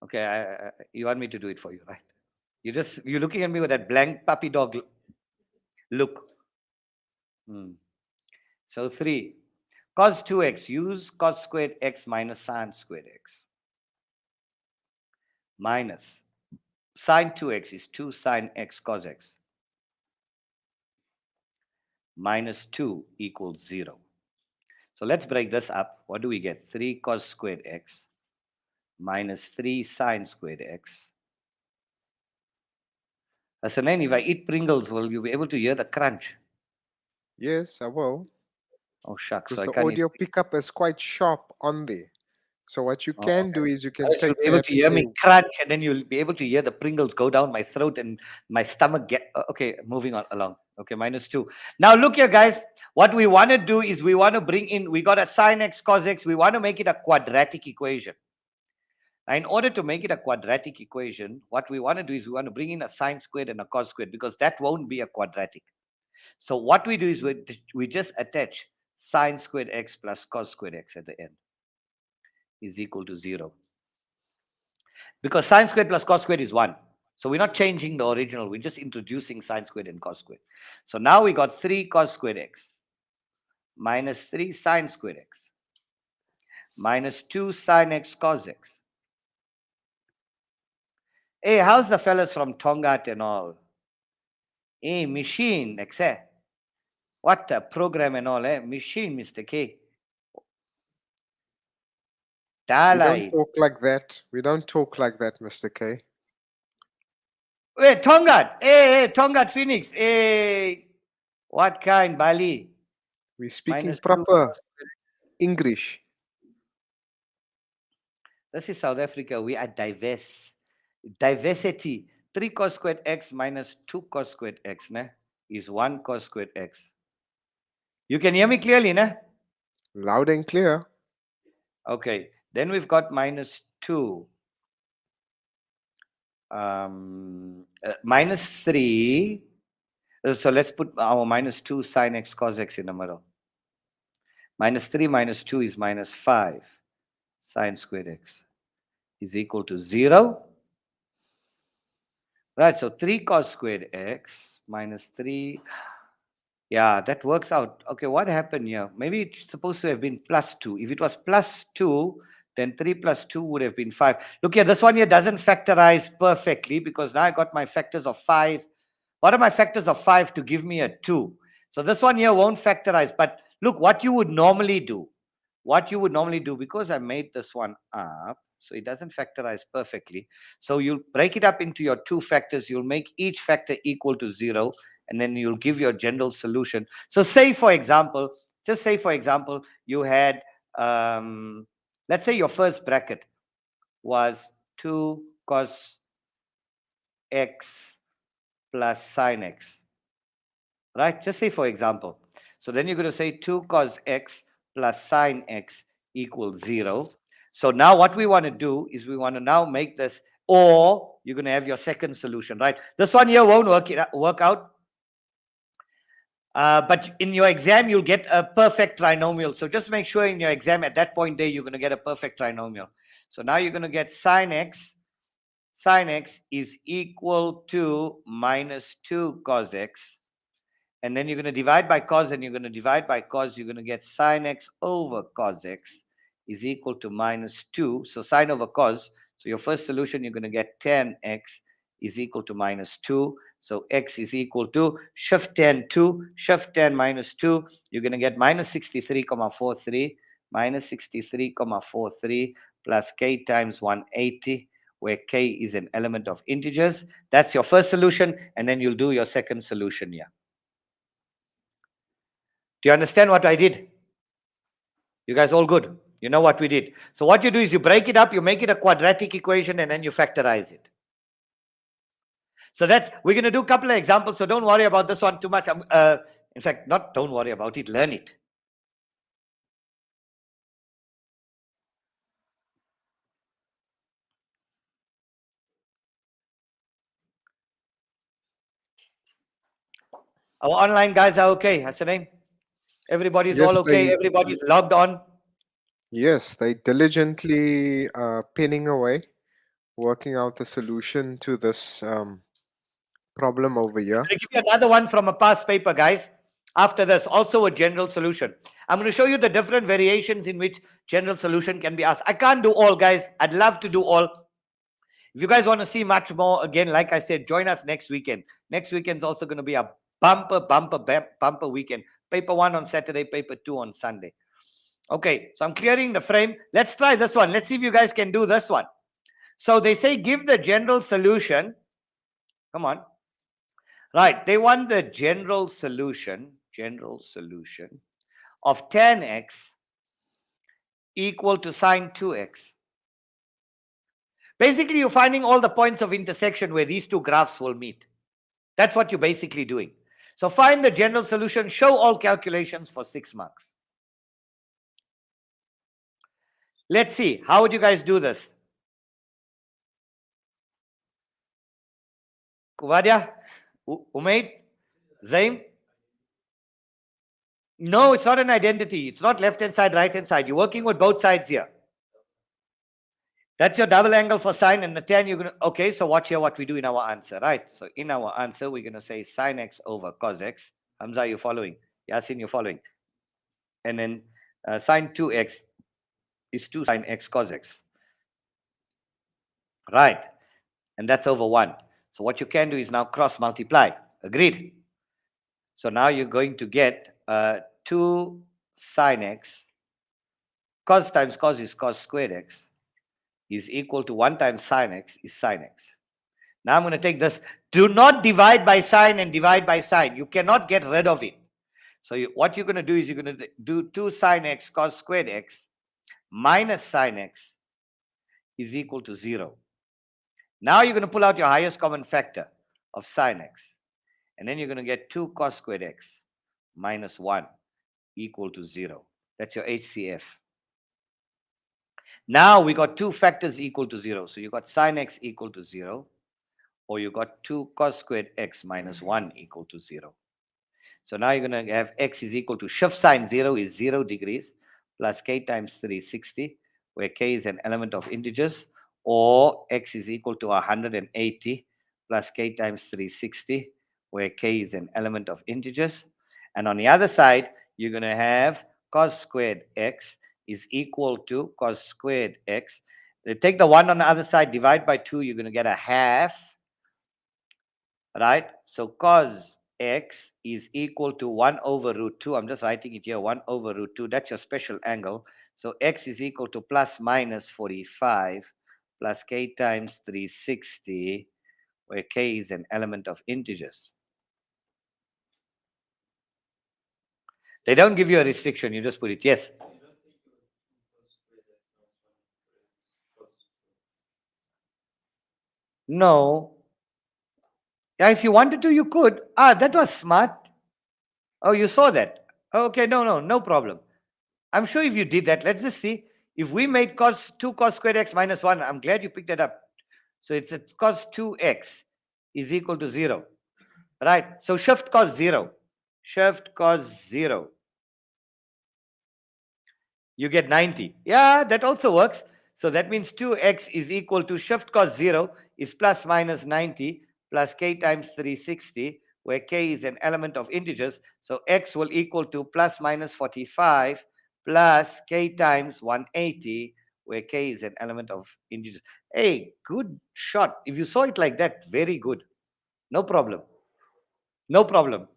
S4: Okay, you want me to do it for you, right? You're looking at me with that blank puppy dog look. So 3. Cos 2x, use cos squared x minus sin squared x. Minus sin 2x is 2 sin x cos x. Minus 2 equals 0. So let's break this up. What do we get? 3 cos squared x minus 3 sin squared x. Hasanain, if I eat Pringles, will you be able to hear the crunch?
S2: Yes, I will.
S4: Oh, shucks.
S2: Because
S4: So I
S2: the
S4: can't
S2: audio pickup is quite sharp on there. So what you
S4: Oh,
S2: can
S4: okay.
S2: do is you can
S4: Otherwise, you'll
S2: take
S4: be able to
S2: perhaps
S4: hear me
S2: a
S4: crunch, and then you'll be able to hear the Pringles go down my throat and my stomach get. Okay, moving on along. Okay, minus 2. Now look here, guys. What we want to do is we want to bring in. We got a sin x cos x. We want to make it a quadratic equation. Now, in order to make it a quadratic equation, what we want to do is we want to bring in a sine squared and a cos squared, because that won't be a quadratic. So what we do is we just attach sine squared x plus cos squared x at the end is equal to 0. Because sine squared plus cos squared is 1. So we're not changing the original. We're just introducing sine squared and cos squared. So now we got 3 cos squared x minus 3 sine squared x minus 2 sine x cos x Hey, how's the fellas from Tongat and all? Hey, machine, exe. What a program and all, eh? Machine, Mr. K.
S2: We don't
S4: Dalai.
S2: talk like that. We don't talk like that, Mr. K.
S4: Wait, Tongat. Hey, Tongat Phoenix. Hey, what kind, Bali?
S2: We're speaking
S4: -2
S2: proper
S4: cos squared.
S2: English.
S4: This is South Africa. We are diverse. Diversity. 3 cos squared x minus 2 cos squared x is 1 cos squared x. You can hear me clearly, ne?
S2: Loud and clear.
S4: Okay. Then we've got -2. -3. So let's put our -2 sine x cos x in the middle. -3 minus 2 is -5 sine squared x is equal to 0. Right, so 3 cos squared x minus 3. Yeah, that works out. Okay, what happened here? Maybe it's supposed to have been +2. If it was +2, then 3 plus 2 would have been 5. Look here, this one here doesn't factorize perfectly because now I got my factors of 5. What are my factors of 5 to give me a 2? So this one here won't factorize. But look, what you would normally do, because I made this one up, so it doesn't factorize perfectly. So you'll break it up into your 2 factors. You'll make each factor equal to 0, and then you'll give your general solution. So say, for example, you had, let's say your first bracket was 2 cos x plus sine x, right? Just say, for example. So then you're going to say 2 cos x plus sine x equals 0. So now what we want to do is we want to now make this, or you're going to have your second solution, right? This one here won't work out. But in your exam, you'll get a perfect trinomial. So just make sure in your exam at that point there, you're going to get a perfect trinomial. So now you're going to get sine x is equal to -2 cos x. And then you're going to divide by cos, and you're going to divide by cos. You're going to get sine x over cos x is equal to -2. So sine over cos. So your first solution, you're going to get tan x is equal to -2. So x is equal to shift tan 2, shift tan -2. You're going to get -63,43, -63,43 plus k times 180, where k is an element of integers. That's your first solution, and then you'll do your second solution here. Do you understand what I did? You guys all good? You know what we did. So what you do is you break it up, you make it a quadratic equation, and then you factorize it. So we're going to do a couple of examples, so don't worry about this one too much. In fact, not don't worry about it, learn it. Our online guys are okay, Hasanain? Everybody's all okay? Everybody's logged on?
S2: Yes, they diligently penning away, working out the solution to this problem over here.
S4: I'm going to give you another one from a past paper, guys. After this, also a general solution. I'm going to show you the different variations in which general solution can be asked. I can't do all, guys. I'd love to do all. If you guys want to see much more, again, like I said, join us next weekend. Next weekend's also going to be a bumper weekend. Paper 1 on Saturday, paper 2 on Sunday. Okay, so I'm clearing the frame. Let's try this one. Let's see if you guys can do this one. So they say give the general solution. Come on. Right, they want the general solution of tan x equal to sine 2x. Basically, you're finding all the points of intersection where these two graphs will meet. That's what you're basically doing. So find the general solution, show all calculations for 6 marks. Let's see, how would you guys do this? Kuvadia? Umaid? Zaim? No, it's not an identity. It's not left-hand side, right-hand side. You're working with both sides here. That's your double angle for sine, and the tan you're going to... Okay, so watch here what we do in our answer, right? So in our answer, we're going to say sine x over cos x. Hamza, you're following. Yasin, you're following. And then sine 2x is 2 sine x cos x. Right. and that's over 1. So what you can do is now cross multiply. Agreed? So now you're going to get 2 sine x, cos times cos is cos squared x, is equal to 1 times sine x is sine x. Now I'm going to take this. Do not divide by sine and divide by sine. You cannot get rid of it. So what you're going to do is you're going to do 2 sine x cos squared x minus sine x is equal to 0. Now you're going to pull out your highest common factor of sine x. And then you're going to get 2 cos squared x minus 1 equal to 0. That's your HCF. Now we got 2 factors equal to 0. So you got sine x equal to 0, or you got 2 cos squared x minus 1 equal to 0. So now you're going to have x is equal to shift sine 0 is 0 degrees plus k times 360, where k is an element of integers, or x is equal to 180 plus k times 360, where k is an element of integers. And on the other side, you're going to have cos squared x is equal to cos squared x. Take the 1 on the other side, divide by 2, you're going to get a half, right? So cos x is equal to 1 over root 2. I'm just writing it here, 1 over root 2. That's your special angle. So x is equal to plus minus 45 plus k times 360, where k is an element of integers. They don't give you a restriction. You just put it. Yes. No. Yeah, if you wanted to, you could. Ah, that was smart. Oh, you saw that. Okay, no problem. I'm sure if you did that, let's just see. If we made 2 cos squared x minus 1, I'm glad you picked that up. So it's cos 2x is equal to 0. Right? So shift cos 0. Shift cos 0. You get 90. Yeah, that also works. So that means 2x is equal to shift cos 0 is plus minus 90 plus k times 360, where k is an element of integers. So x will equal to plus minus 45 plus k times 180, where k is an element of integers. Hey, good shot. If you saw it like that, very good. No problem. No problem.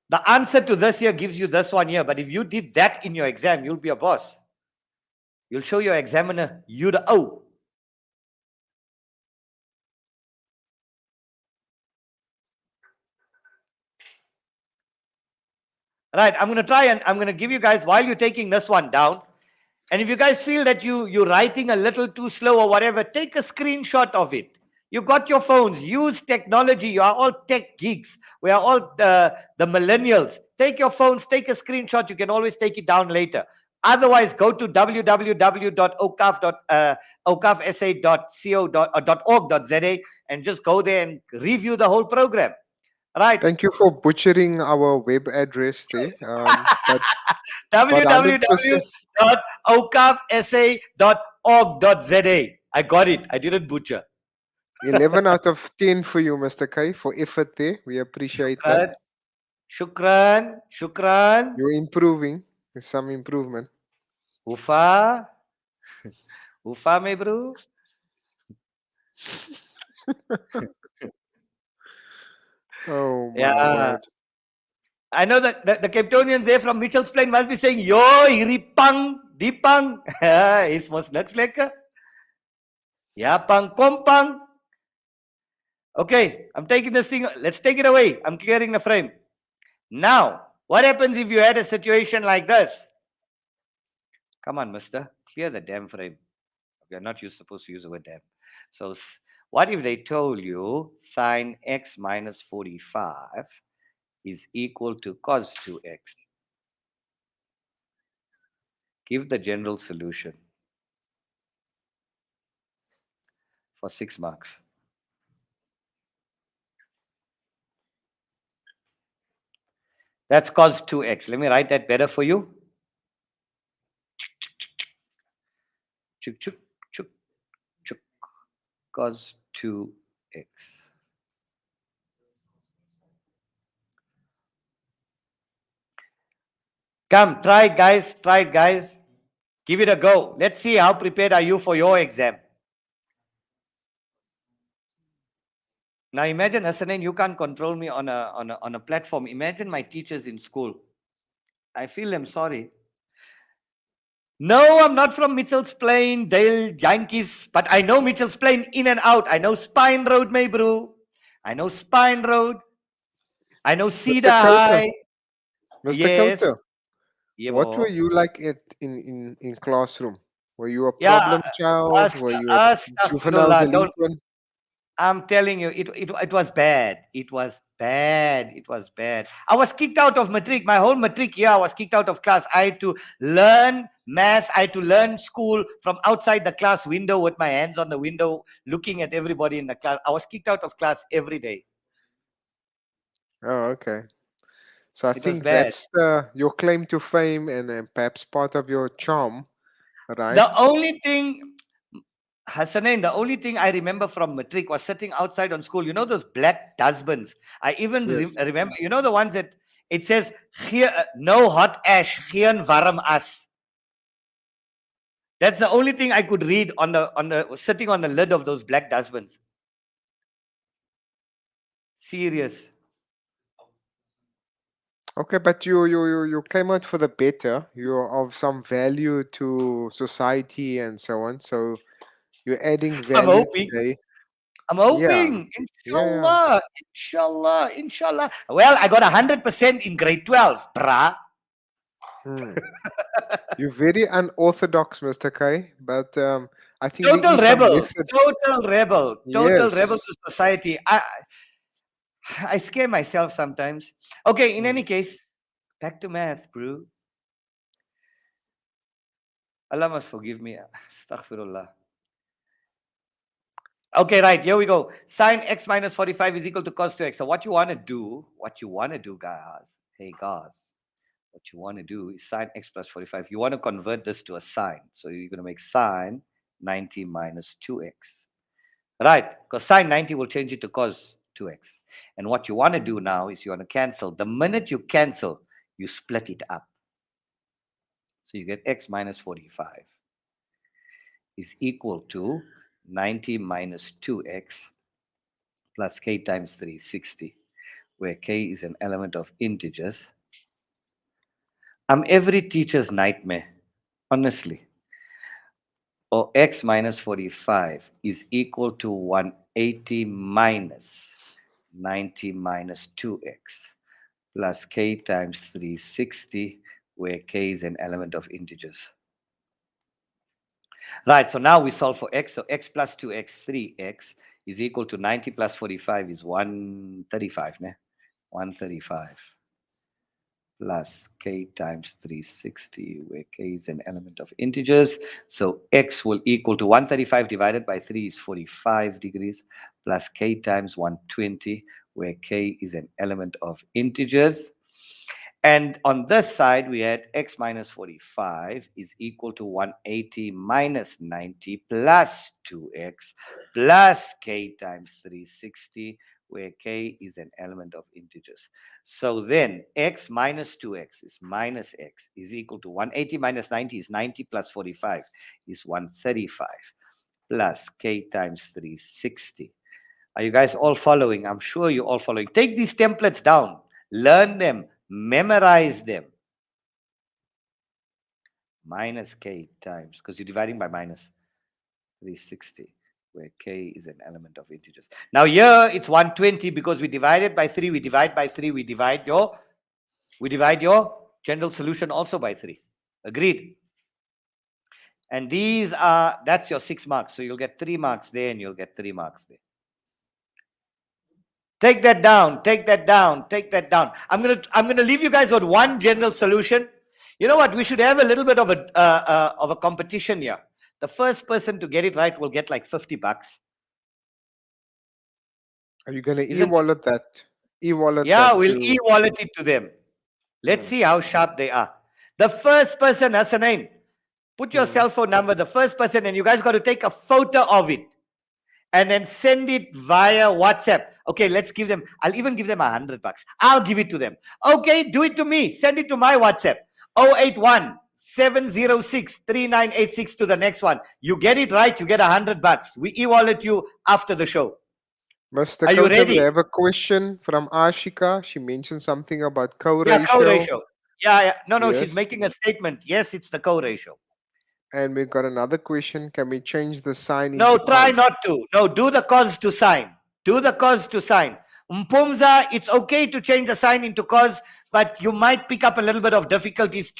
S4: The answer to this here gives you this one here. But if you did that in your exam, you'll be a boss. You'll show your examiner, you the O. Right, I'm going to try and I'm going to give you guys, while you're taking this one down, and if you guys feel that you're writing a little too slow or whatever, take a screenshot of it. You got your phones, use technology. You are all tech geeks. We are all the millennials. Take your phones, take a screenshot. You can always take it down later. Otherwise, go to www.awqafsa.co.org.za and just go there and review the whole program. Right.
S2: Thank you for butchering our web address there. But
S4: www.awqafsa.org.za. I got it. I didn't butcher.
S2: 11 out of 10 for you, Mr. K, for effort there. We appreciate that.
S4: Shukran.
S2: You're improving. There's some improvement.
S4: Ufa, me bro.
S2: Oh my
S4: Yeah.
S2: word.
S4: I know that the Capetonians there from Mitchell's Plain must be saying, yo, hiripang, dipang. Is mos nuts lekker. Ja, pang, kompang. Okay, I'm taking this thing. Let's take it away. I'm clearing the frame. Now, what happens if you had a situation like this? Come on, mister. Clear the damn frame. We're not supposed to use the word damn. So, what if they told you sine x minus 45 is equal to cos 2x? Give the general solution for 6 marks. That's cos 2x. Let me write that better for you. Chuk, chuk, chuk, chuk. Cos 2x. Come, try it, guys. Try it, guys. Give it a go. Let's see how prepared are you for your exam. Now imagine, Hasanain, you can't control me on a platform. Imagine my teachers in school. I feel them sorry. No, I'm not from Mitchell's Plain, Dale Yankees, but I know Mitchell's Plain in and out. I know Spine Road, my bro. I know Spine Road. I know Cedar
S2: Mr. Kota,
S4: High.
S2: Mr.
S4: Yes.
S2: Kota,
S4: Yeah,
S2: what were
S4: bo.
S2: you like in classroom? Were you a
S4: Yeah,
S2: problem child? Were you a juvenile
S4: astaghfirullah. Don't.
S2: delinquent?
S4: I'm telling you, it was bad. It was bad. It was bad. I was kicked out of Matric. My whole Matric year, I was kicked out of class. I had to learn math. I had to learn school from outside the class window with my hands on the window, looking at everybody in the class. I was kicked out of class every day.
S2: Oh, okay. So I
S4: It was
S2: think
S4: bad.
S2: that's your claim to fame and perhaps part of your charm, right?
S4: The only thing, Hasanain, the only thing I remember from Matric was sitting outside on school. You know those black dustbins? I even
S2: Yes.
S4: remember, you know the ones that it says, here, no hot ash, geen warm as. That's the only thing I could read on the sitting on the lid of those black dustbins. Serious.
S2: Okay, but you came out for the better. You're of some value to society and so on. So you're adding
S4: I'm
S2: value
S4: hoping.
S2: today.
S4: I'm
S2: Yeah,
S4: hoping.
S2: yeah.
S4: Inshallah. Inshallah. Inshallah. Well, I got 100% in grade 12, brah.
S2: Hmm. You're very unorthodox, Mr. K. But I think there
S4: Total
S2: is some
S4: rebel.
S2: method.
S4: Total rebel. Total rebel
S2: Yes.
S4: to society. I scare myself sometimes. Okay, in
S2: Hmm.
S4: any case, back to math, bro. Allah must forgive me. Astaghfirullah. Okay, right. Here we go. Sine x minus 45 is equal to cos 2x. So what you want to do, guys, hey, guys, what you want to do is sine x plus 45. You want to convert this to a sine. So you're going to make sine 90 minus 2x. Right, because sine 90 will change it to cos 2x. And what you want to do now is you want to cancel. The minute you cancel, you split it up. So you get x minus 45 is equal to 90 minus 2x plus k times 360, where k is an element of integers. I'm every teacher's nightmare, honestly. Or x minus 45 is equal to 180 minus 90 minus 2x plus k times 360, where k is an element of integers. Right, so now we solve for x. So x plus 2x, 3x is equal to 90 plus 45 is 135, ne? 135 plus k times 360, where k is an element of integers. So x will equal to 135 divided by 3 is 45 degrees plus k times 120, where k is an element of integers. And on this side, we had x minus 45 is equal to 180 minus 90 plus 2x plus k times 360, where k is an element of integers. So then x minus 2x is minus x is equal to 180 minus 90 is 90 plus 45 is 135 plus k times 360. Are you guys all following? I'm sure you're all following. Take these templates down, learn them, memorize them. Minus k times, because you're dividing by minus 360, where k is an element of integers. Now here it's 120 because we divided by 3, we divide by 3, we divide your general solution also by 3. Agreed? And these are, that's your 6 marks. So you'll get 3 marks there and you'll get 3 marks there. Take that down, take that down, take that down. I'm gonna leave you guys with one general solution. You know what? We should have a little bit of a competition here. The first person to get it right will get like $50.
S2: Are you gonna
S4: Isn't it?
S2: e-wallet that? E-wallet
S4: Yeah,
S2: that
S4: we'll
S2: to
S4: e-wallet it to them. Let's see how sharp they are. The first person, Hasanain, put your cell phone number, the first person, and you guys got to take a photo of it and then send it via WhatsApp. Okay, let's give them, I'll even give them $100. I'll give it to them. Okay, do it to me. Send it to my WhatsApp. 081-706-3986 to the next one. You get it right, you get $100. We e-wallet you after the show.
S2: Mr.
S4: Are you
S2: Kauta, we
S4: ready?
S2: have a question from Ashika. She mentioned something about
S4: Yeah,
S2: co-ratio.
S4: co-ratio. Yeah. No, she's
S2: Yes.
S4: making a statement. Yes, it's the co-ratio.
S2: And we've got another question. Can we change the sign
S4: No,
S2: into
S4: try
S2: cos?
S4: not to. No, do the cos to sign. Do the cos to sign. Mpumza, it's okay to change the sign into cos, but you might pick up a little bit of difficulties.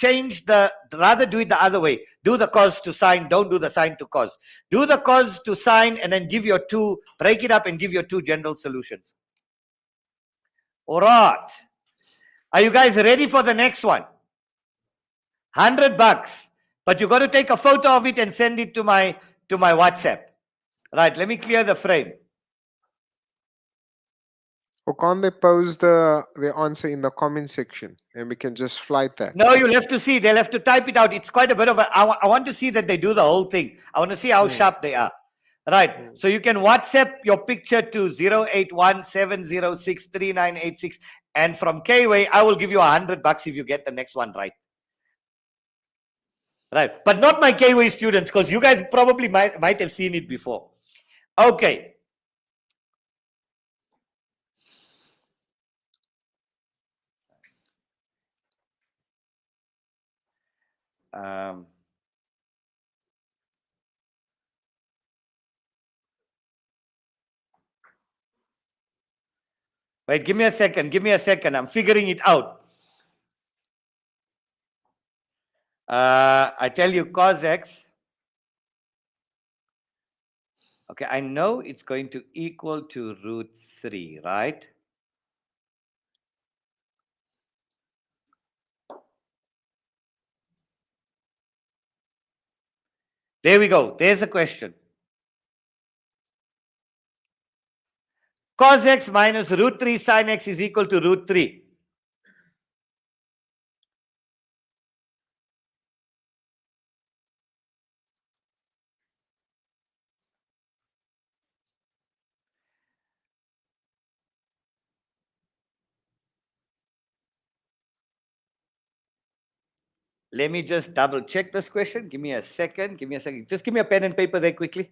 S4: Rather do it the other way. Do the cos to sign. Don't do the sign to cos. Do the cos to sign and then give your two, break it up and give your two general solutions. All right. Are you guys ready for the next one? $100. But you got to take a photo of it and send it to my WhatsApp. Right, let me clear the frame.
S2: Or can't they post the answer in the comment section and we can just flight that?
S4: No, you'll have to see. They'll have to type it out. It's quite a bit of a... I want to see that they do the whole thing. I want to see how sharp they are. Right. So you can WhatsApp your picture to 0817063986. And from Kway, I will give you $100 if you get the next one right. Right. But not my Kway students, because you guys probably might have seen it before. Okay. Wait, give me a second. Give me a second. I'm figuring it out. I tell you cos x. Okay, I know it's going to equal to √3, right? There we go. There's a question. Cos x minus √3 sin x is equal to √3. Let me just double check this question. Give me a second. Give me a second. Just give me a pen and paper there quickly.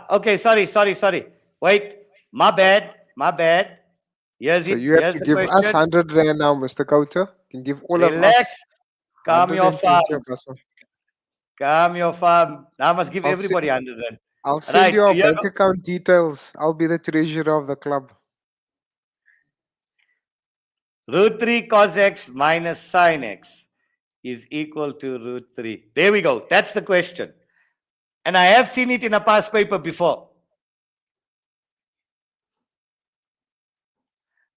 S4: Okay. Sorry. Wait. My bad. Here's
S2: So
S4: it.
S2: you have
S4: Here's
S2: to
S4: the
S2: give us
S4: question.
S2: 100 Rand now, Mr. Kauta. You can give all
S4: Relax.
S2: of us
S4: Calm your
S2: 120
S4: farm.
S2: of us.
S4: Calm your farm. Now I must give
S2: I'll
S4: everybody 100 Rand.
S2: I'll send
S4: Right.
S2: you
S4: So
S2: our
S4: here
S2: bank account details. I'll be the treasurer of the club.
S4: √3 cos x minus sin x is equal to √3. There we go. That's the question. And I have seen it in a past paper before.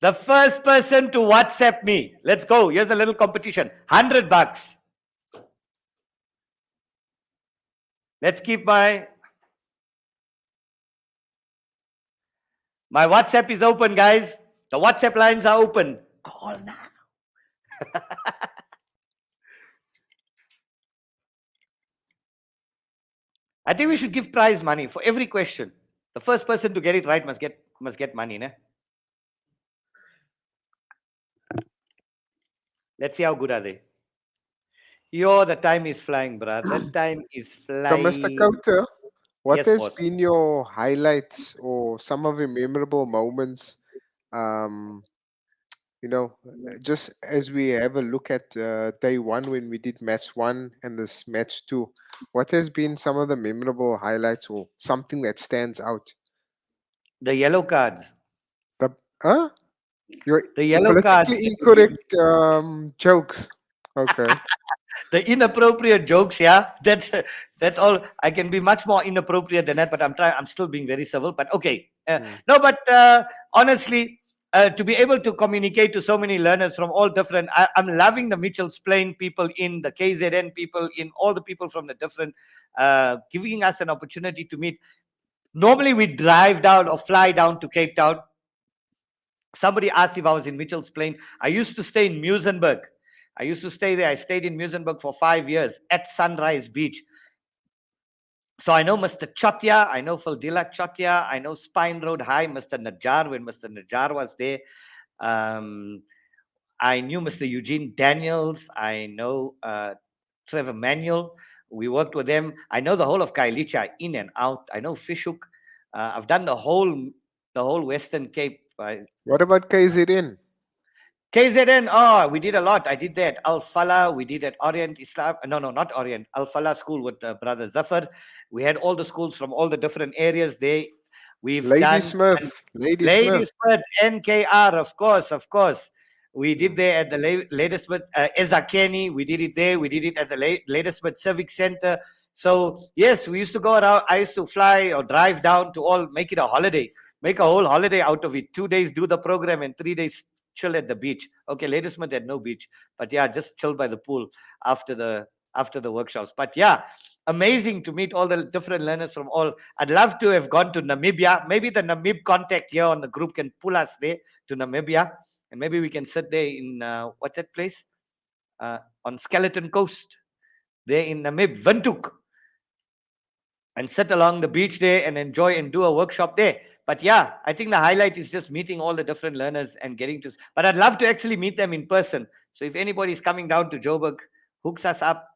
S4: The first person to WhatsApp me. Let's go. Here's a little competition. $100. Let's keep my WhatsApp is open, guys. The WhatsApp lines are open. Call now. I think we should give prize money for every question. The first person to get it right must get money, ne? Let's see how good are they. Yo, the time is flying, bruh. That time is flying.
S2: So, Mr. Kauta, what
S4: Yes,
S2: has
S4: boss.
S2: been your highlights or some of your memorable moments? Just as we have a look at day one when we did Maths 1 and this Maths 2, what has been some of the memorable highlights or something that stands out?
S4: The yellow cards.
S2: Your
S4: The yellow cards.
S2: politically incorrect jokes. Okay.
S4: The inappropriate jokes, yeah. That's all. I can be much more inappropriate than that, but I'm still being very civil. But okay. No, but honestly, to be able to communicate to so many learners from all different, I'm loving the Mitchell's Plain people in, the KZN people in, all the people from the different, giving us an opportunity to meet. Normally we drive down or fly down to Cape Town. Somebody asked if I was in Mitchell's Plain. I used to stay in Muizenberg. I used to stay there. I stayed in Muizenberg for 5 years at Sunrise Beach. So I know Mr. Chotia, I know Faldila Chotia, I know Spine Road High, Mr. Najjar, when Mr. Najjar was there. I knew Mr. Eugene Daniels. I know Trevor Manuel. We worked with them. I know the whole of Kailicha in and out. I know Fishhook. I've done the whole Western Cape.
S2: What about KZN?
S4: KZN, oh, we did a lot. I did that. Al Falah, we did at Orient Islam. No, not Orient. Al Falah school with Brother Zafar. We had all the schools from all the different areas there. We've
S2: Lady
S4: done
S2: Smith. Lady
S4: Lady
S2: Smith.
S4: Smith, NKR, of course. We did there at the Ladysmith, Ezakeni. We did it there. We did it at the Ladysmith Civic Center. So, yes, we used to go around. I used to fly or drive down to all, make it a holiday. Make a whole holiday out of it. 2 days do the program and 3 days chill at the beach. Okay, Ladysmith had no beach. But yeah, just chill by the pool after the workshops. But yeah, amazing to meet all the different learners from all. I'd love to have gone to Namibia. Maybe the Namib contact here on the group can pull us there to Namibia. And maybe we can sit there in, what's that place? On Skeleton Coast. There in Namib, Windhoek. And sit along the beach there and enjoy and do a workshop there. But yeah, I think the highlight is just meeting all the different learners and getting to... But I'd love to actually meet them in person. So if anybody's coming down to Joburg, hooks us up,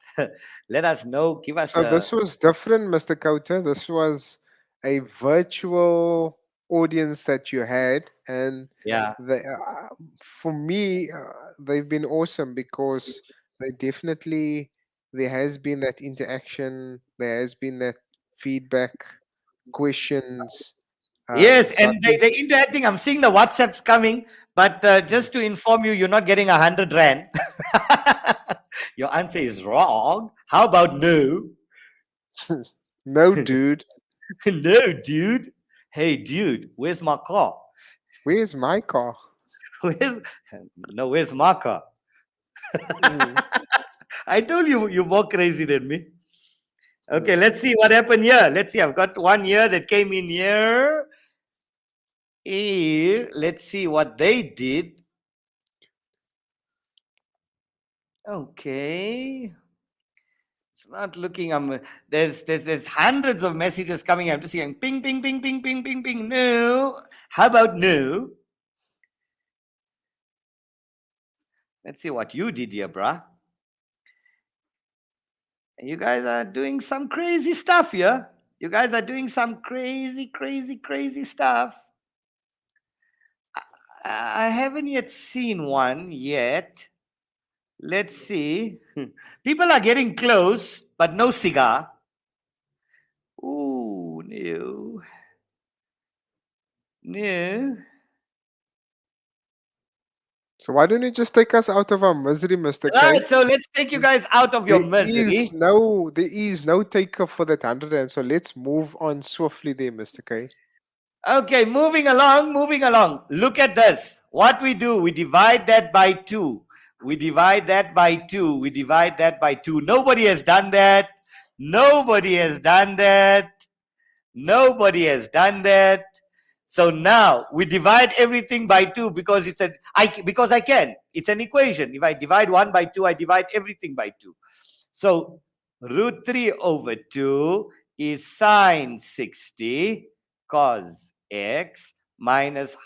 S4: let us know, give us
S2: So this was different, Mr. Kauta. This was a virtual audience that you had, and
S4: yeah.
S2: for me, they've been awesome because there has been that interaction, there has been that feedback, questions.
S4: Yes,
S2: So I
S4: and
S2: think
S4: they're interacting. I'm seeing the WhatsApps coming, but just to inform you, you're not getting 100 Rand. Your answer is wrong. How about no?
S2: no, dude.
S4: No, dude. Hey, dude, where's my car?
S2: Where's my car?
S4: Where's my car?
S2: Mm.
S4: I told you, you're more crazy than me. Okay, let's see what happened here. Let's see. I've got one here that came in here. Let's see what they did. Okay. It's not looking. There's hundreds of messages coming. I'm just seeing ping, ping, ping, ping, ping, ping, ping. No. How about no? Let's see what you did here, bruh. And you guys are doing some crazy stuff here. You guys are doing some crazy, crazy, crazy stuff. I haven't yet seen one yet. Let's see. People are getting close, but no cigar. Ooh, no. No.
S2: So why don't you just take us out of our misery, Mr. K?
S4: Right, so let's take you guys out of your misery.
S2: There is no taker for that 100 Rand. So let's move on swiftly there, Mr. K.
S4: Okay, moving along. Look at this. What we do, we divide that by 2. We divide that by 2. We divide that by 2. Nobody has done that. Nobody has done that. Nobody has done that. So now we divide everything by 2 because because I can. It's an equation. If I divide 1 by 2, I divide everything by 2. So root 3 over 2 is sine 60 cos x minus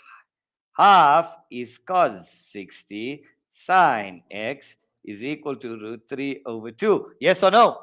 S4: half is cos 60 sine x is equal to root 3 over 2. Yes or no?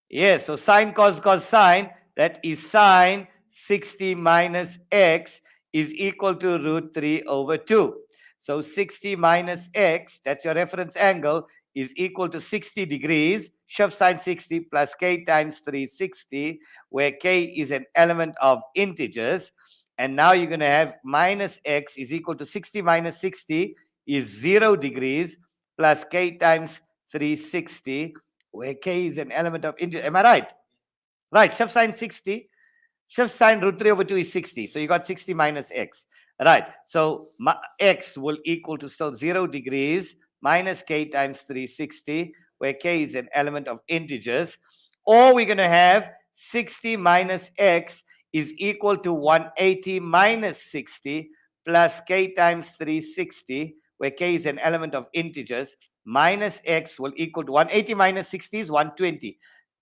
S4: Yes. So sine cos sine, that is sine 60 minus x is equal to root 3 over 2. So 60 minus x, that's your reference angle, is equal to 60 degrees. Shift sine 60 plus k times 360, where k is an element of integers. And now you're going to have minus x is equal to 60 minus 60 is 0 degrees plus k times 360, where k is an element of integer. Am I right? Right. Shift sine 60. Shift sine root 3 over 2 is 60. So you got 60 minus x. Right. So x will equal to still 0 degrees minus k times 360, where k is an element of integers. Or we're going to have 60 minus x is equal to 180 minus 60 plus k times 360, where k is an element of integers, minus x will equal to 180 minus 60 is 120.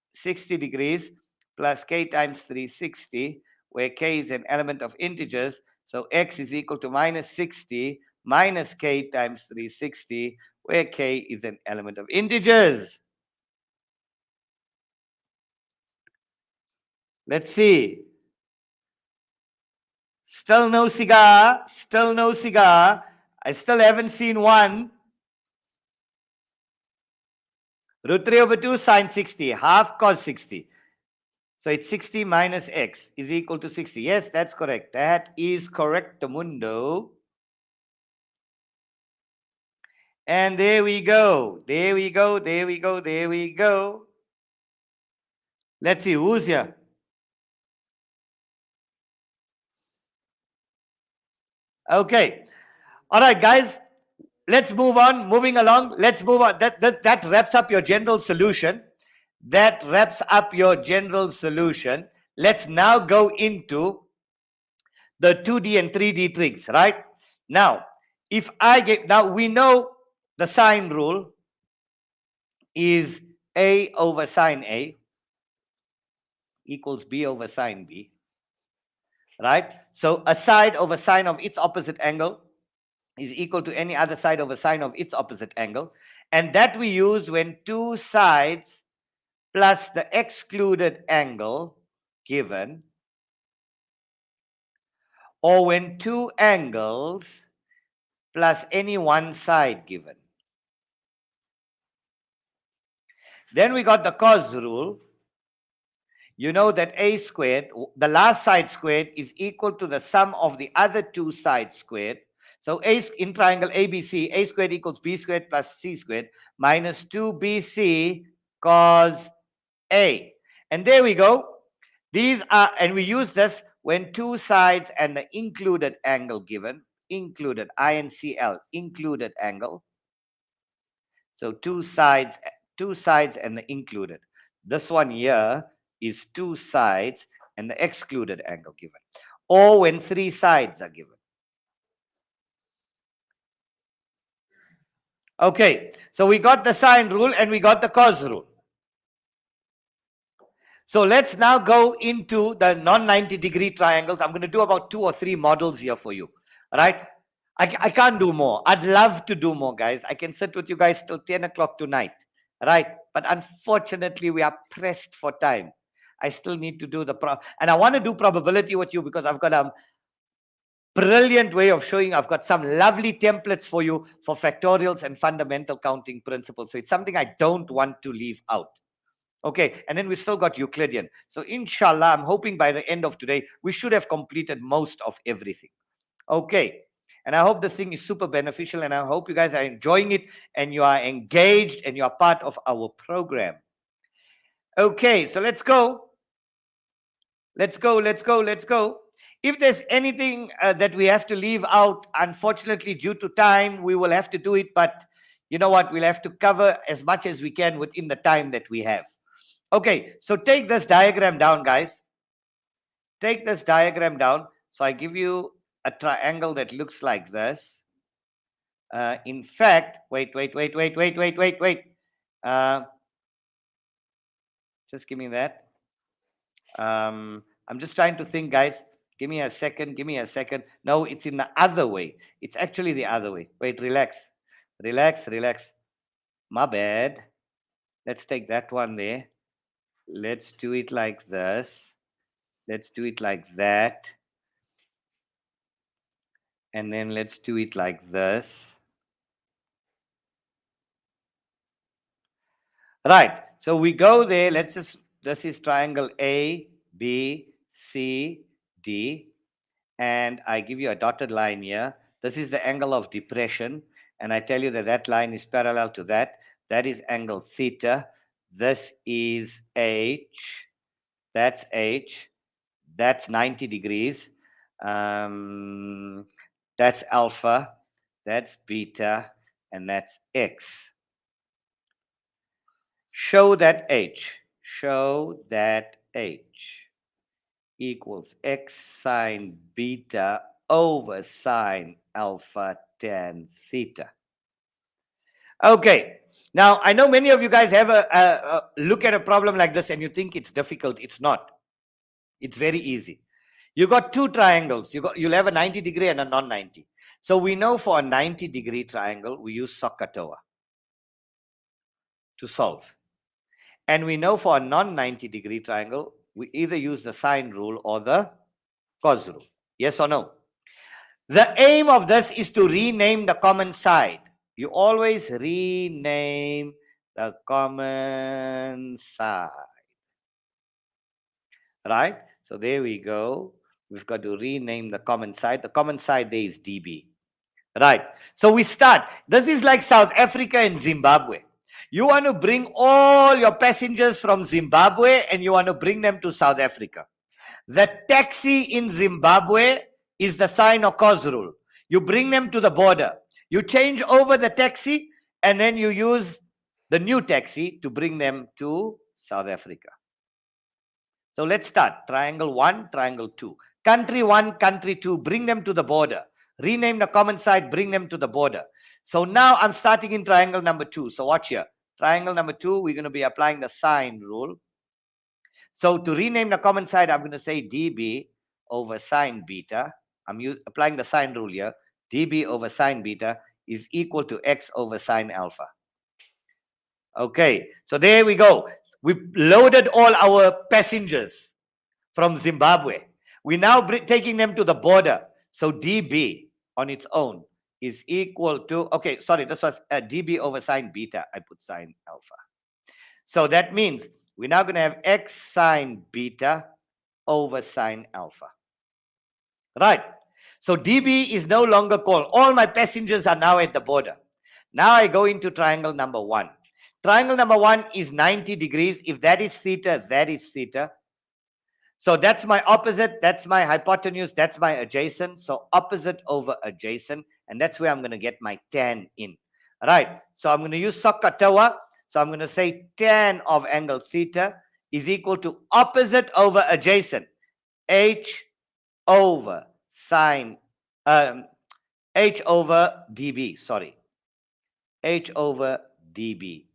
S4: 60 degrees plus k times 360, where k is an element of integers. So x is equal to minus 60 minus k times 360, where k is an element of integers. Let's see. Still no cigar. Still no cigar. I still haven't seen one. Root 3 over 2 sine 60. Half cos 60. So it's 60 minus x is equal to 60. Yes, that's correct. That is correct, Mundo. And there we go. There we go. There we go. There we go. Let's see who's here. Okay. All right, guys. Let's move on. Moving along. Let's move on. That wraps up your general solution. That wraps up your general solution. Let's now go into the 2D and 3D tricks, right? Now, if I get, now we know the sine rule is A over sine A equals B over sine B, right? So a side over sine of its opposite angle is equal to any other side over sine of its opposite angle. And that we use when two sides plus the excluded angle given, or when two angles plus any one side given. Then we got the cos rule. You know that a squared, the last side squared, is equal to the sum of the other two sides squared. So a in triangle ABC, a squared equals b squared plus c squared minus 2bc cos a. And there we go. These are, and we use this when two sides and the included angle given, included, INCL, included angle. So two sides and the included. This one here is two sides and the excluded angle given. Or when three sides are given. Okay, so we got the sine rule and we got the cos rule. So let's now go into the non-90 degree triangles. I'm going to do about 2 or 3 models here for you. Right? I can't do more. I'd love to do more, guys. I can sit with you guys till 10 o'clock tonight. Right? But unfortunately, we are pressed for time. I still need to do the and I want to do probability with you because I've got a brilliant way of showing. I've got some lovely templates for you for factorials and fundamental counting principles. So it's something I don't want to leave out. Okay, and then we've still got Euclidean. So inshallah, I'm hoping by the end of today, we should have completed most of everything. Okay, and I hope this thing is super beneficial and I hope you guys are enjoying it and you are engaged and you are part of our program. Okay, so let's go. Let's go, let's go, let's go. If there's anything that we have to leave out, unfortunately, due to time, we will have to do it. But you know what? We'll have to cover as much as we can within the time that we have. Okay, so take this diagram down, guys. Take this diagram down. So I give you a triangle that looks like this. In fact, wait. Just give me that. I'm just trying to think, guys. Give me a second. Give me a second. No, it's in the other way. It's actually the other way. Wait, relax. Relax, relax. My bad. Let's take that one there. Let's do it like this. Let's do it like that. And then let's do it like this. Right. So we go there. Let's just, this is triangle A, B, C, D. And I give you a dotted line here. This is the angle of depression. And I tell you that that line is parallel to that. That is angle theta. This is H. That's H. That's 90 degrees. That's alpha. That's beta. And that's X. Show that H equals X sine beta over sine alpha tan theta. Okay. Now, I know many of you guys have a look at a problem like this and you think it's difficult. It's not. It's very easy. You got two triangles. You'll have a 90-degree and a non-90. So we know for a 90-degree triangle, we use SOHCAHTOA to solve. And we know for a non-90-degree triangle, we either use the sine rule or the cos rule. Yes or no? The aim of this is to rename the common side. You always rename the common side. Right? So there we go. We've got to rename the common side. The common side there is DB. Right. So we start. This is like South Africa and Zimbabwe. You want to bring all your passengers from Zimbabwe and you want to bring them to South Africa. The taxi in Zimbabwe is the sine or cos rule. You bring them to the border. You change over the taxi and then you use the new taxi to bring them to South Africa. So let's start. Triangle 1, triangle 2. Country 1, country 2, bring them to the border. Rename the common side, bring them to the border. So now I'm starting in triangle number 2. So watch here. Triangle number 2, we're going to be applying the sine rule. So to rename the common side, I'm going to say dB over sine beta. I'm applying the sine rule here. dB over sine beta is equal to x over sine alpha. Okay, so there we go. We loaded all our passengers from Zimbabwe. We're now taking them to the border. So dB on its own is equal to, okay, sorry, this was dB over sine beta. I put sine alpha. So that means we're now going to have x sine beta over sine alpha. Right. So dB is no longer called. All my passengers are now at the border. Now I go into triangle number 1. Triangle number 1 is 90 degrees. If that is theta, that is theta. So that's my opposite. That's my hypotenuse. That's my adjacent. So opposite over adjacent. And that's where I'm going to get my tan in. All right. So I'm going to use SOHCAHTOA. So I'm going to say tan of angle theta is equal to opposite over adjacent. H over sine, H over dB, sorry. H over dB.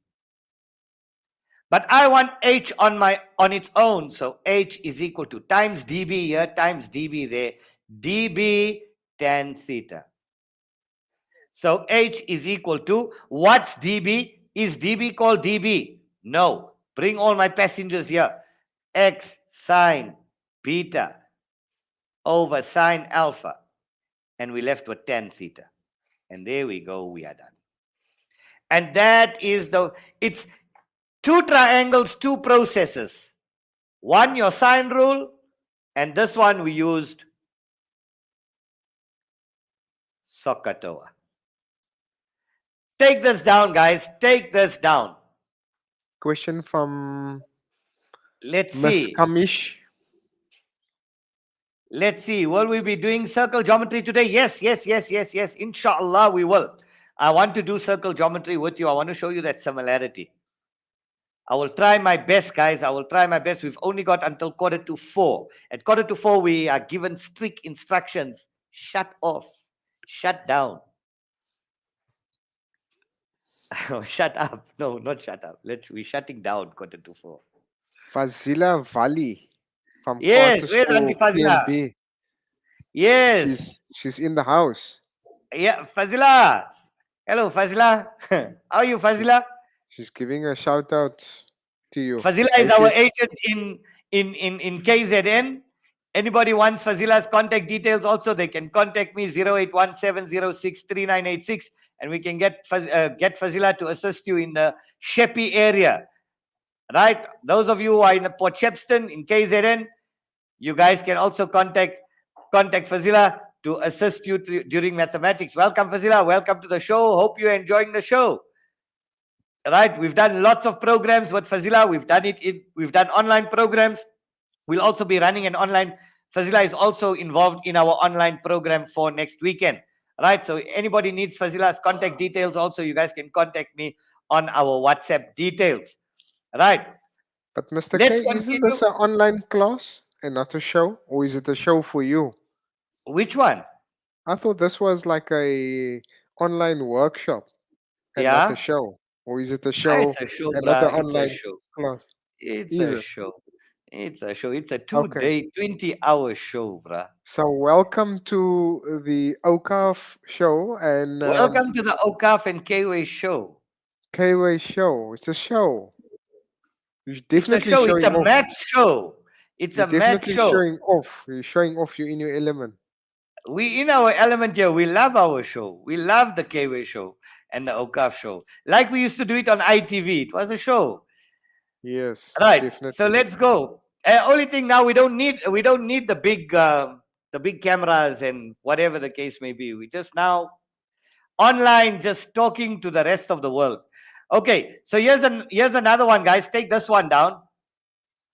S4: But I want H on its own. So H is equal to times dB here, times dB there. dB tan theta. So H is equal to, what's dB? Is dB called dB? No. Bring all my passengers here. X sine beta over sine alpha. And we left with tan theta. And there we go, we are done. And that is it's two triangles, two processes. One, your sine rule, and this one we used SOHCAHTOA. Take this down, guys. Take this down.
S2: Question from
S4: Let's
S2: Miss
S4: see.
S2: Kamish.
S4: Let's see. Will we be doing circle geometry today? Yes. Inshallah, we will. I want to do circle geometry with you. I want to show you that similarity. I will try my best, guys. I will try my best. We've only got until 3:45. At 4:45, we are given strict instructions. Shut off. Shut down. Shut up. No, not shut up. We're shutting down 4:45.
S2: Fazila Vali from
S4: Yes,
S2: Quarter
S4: where's
S2: School,
S4: Auntie Fazila?
S2: PNB.
S4: Yes.
S2: She's in the house.
S4: Yeah, Fazila. Hello, Fazila. How are you, Fazila?
S2: She's giving a shout out to you.
S4: Fazila is our agent in KZN. Anybody wants Fazila's contact details also, they can contact me 0817063986 and we can get Fazila to assist you in the Sheppey area. Right? Those of you who are in the Port Shepstone in KZN, you guys can also contact Fazila to assist you during mathematics. Welcome, Fazila. Welcome to the show. Hope you're enjoying the show. Right? We've done lots of programs with Fazila. We've done online programs. We'll also be running an online. Fazila is also involved in our online program for next weekend. Right? So anybody needs Fazila's contact details also, you guys can contact me on our WhatsApp details. Right?
S2: But Mr. K, isn't this an online class and not a show? Or is it a show for you?
S4: Which one?
S2: I thought this was like a online workshop. and not a
S4: Yeah?
S2: show? Or is it a
S4: Ah,
S2: show
S4: it's a show,
S2: and not
S4: bruh.
S2: an
S4: It's a
S2: online
S4: show.
S2: class?
S4: It's
S2: Is
S4: a
S2: it?
S4: show. It's a show. It's a
S2: Okay.
S4: 2-day, 20-hour show, bruh.
S2: So welcome to the Awqaf show and
S4: Welcome to the Awqaf and Kway show.
S2: Kway show. It's a show. You're
S4: It's a
S2: definitely
S4: show. It's
S2: showing
S4: a
S2: off.
S4: math show. It's
S2: You're
S4: a math
S2: definitely
S4: show.
S2: showing off. You're showing off. You're in your element.
S4: We in our element here. We love our show. We love the Kway show and the Awqaf show. Like we used to do it on ITV. It was a show.
S2: Yes,
S4: Right. So
S2: definitely.
S4: let's go. Only thing now we don't need the big cameras and whatever the case may be. We just now online just talking to the rest of the world. Okay. So here's another one, guys. Take this one down.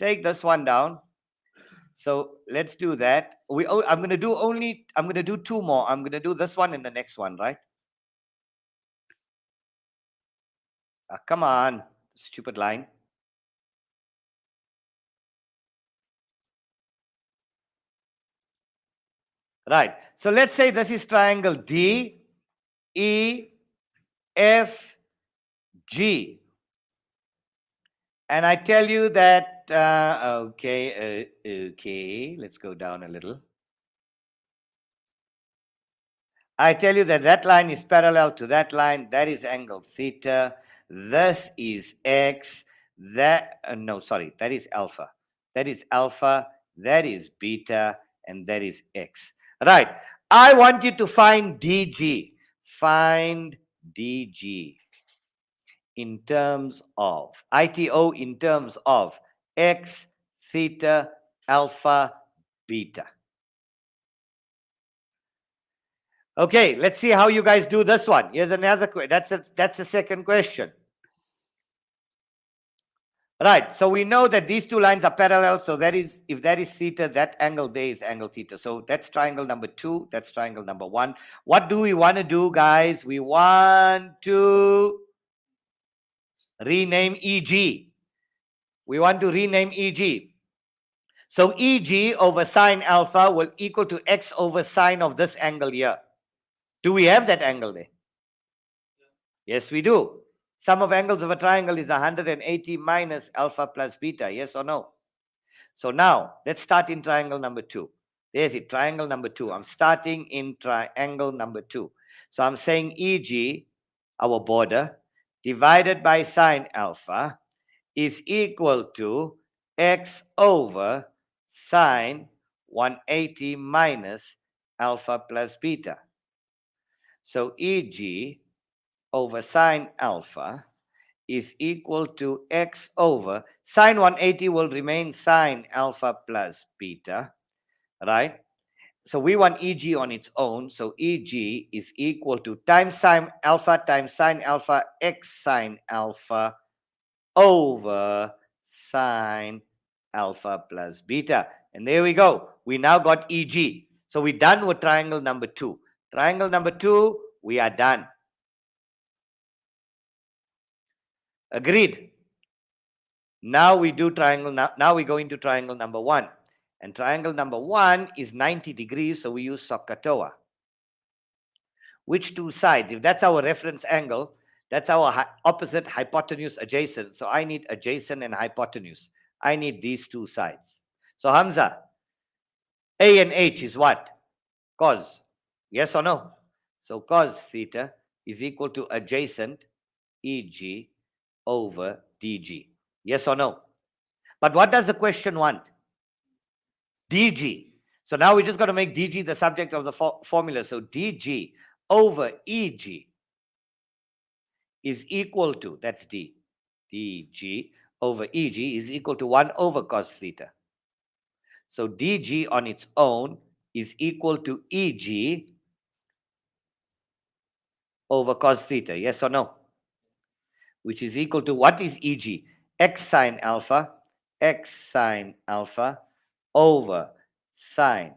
S4: Take this one down. So let's do that. I'm gonna do two more. I'm gonna do this one and the next one, right? Come on, stupid line. Right. So let's say this is triangle D, E, F, G. And I tell you that, okay, let's go down a little. I tell you that that line is parallel to that line. That is angle theta. This is X. That, no, sorry, that is alpha. That is alpha. That is beta. And that is X. Right. I want you to find DG. Find DG in terms of ITO in terms of X, theta, alpha, beta. Okay, let's see how you guys do this one. Here's another question. That's the second question. Right, so we know that these two lines are parallel. So that is, if that is theta, that angle there is angle theta. So that's triangle number 2. That's triangle number 1. What do we want to do, guys? We want to rename EG. We want to rename EG. So EG over sine alpha will equal to X over sine of this angle here. Do we have that angle there? Yes, we do. Sum of angles of a triangle is 180 minus alpha plus beta. Yes or no? So now let's start in triangle number 2. There's it, triangle number 2. I'm starting in triangle number 2. So I'm saying EG, our border, divided by sine alpha is equal to X over sine 180 minus alpha plus beta. So EG over sine alpha is equal to X over sine 180 will remain sine alpha plus beta, right? So we want EG on its own. So EG is equal to times sine alpha X sine alpha over sine alpha plus beta. And there we go. We now got EG. So we're done with triangle number 2. Triangle number 2, we are done. Agreed. Now we do triangle. Now we go into triangle number 1. And triangle number 1 is 90 degrees. So we use SOHCAHTOA. Which two sides? If that's our reference angle, that's our opposite, hypotenuse, adjacent. So I need adjacent and hypotenuse. I need these two sides. So Hamza, A and H is what? Cos. Yes or no? So cos theta is equal to adjacent EG over DG. Yes or no? But what does the question want? DG. So now we just got to make DG the subject of the formula. So DG over EG is equal to, that's D, DG over EG is equal to 1 over cos theta. So DG on its own is equal to EG over cos theta. Yes or no? Which is equal to, what is EG? X sine alpha over sine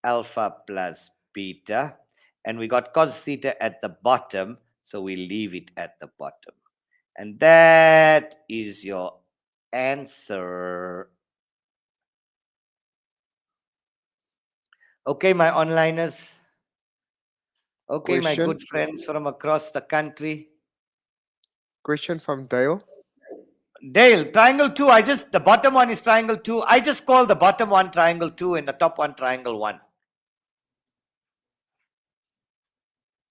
S4: alpha plus beta. And we got cos theta at the bottom. So we leave it at the bottom. And that is your answer. Okay, my onliners. Okay, my
S2: Question.
S4: good friends from across the country.
S2: Question from Dale.
S4: Dale, triangle 2, the bottom one is triangle 2. I just call the bottom one triangle 2 and the top one triangle 1.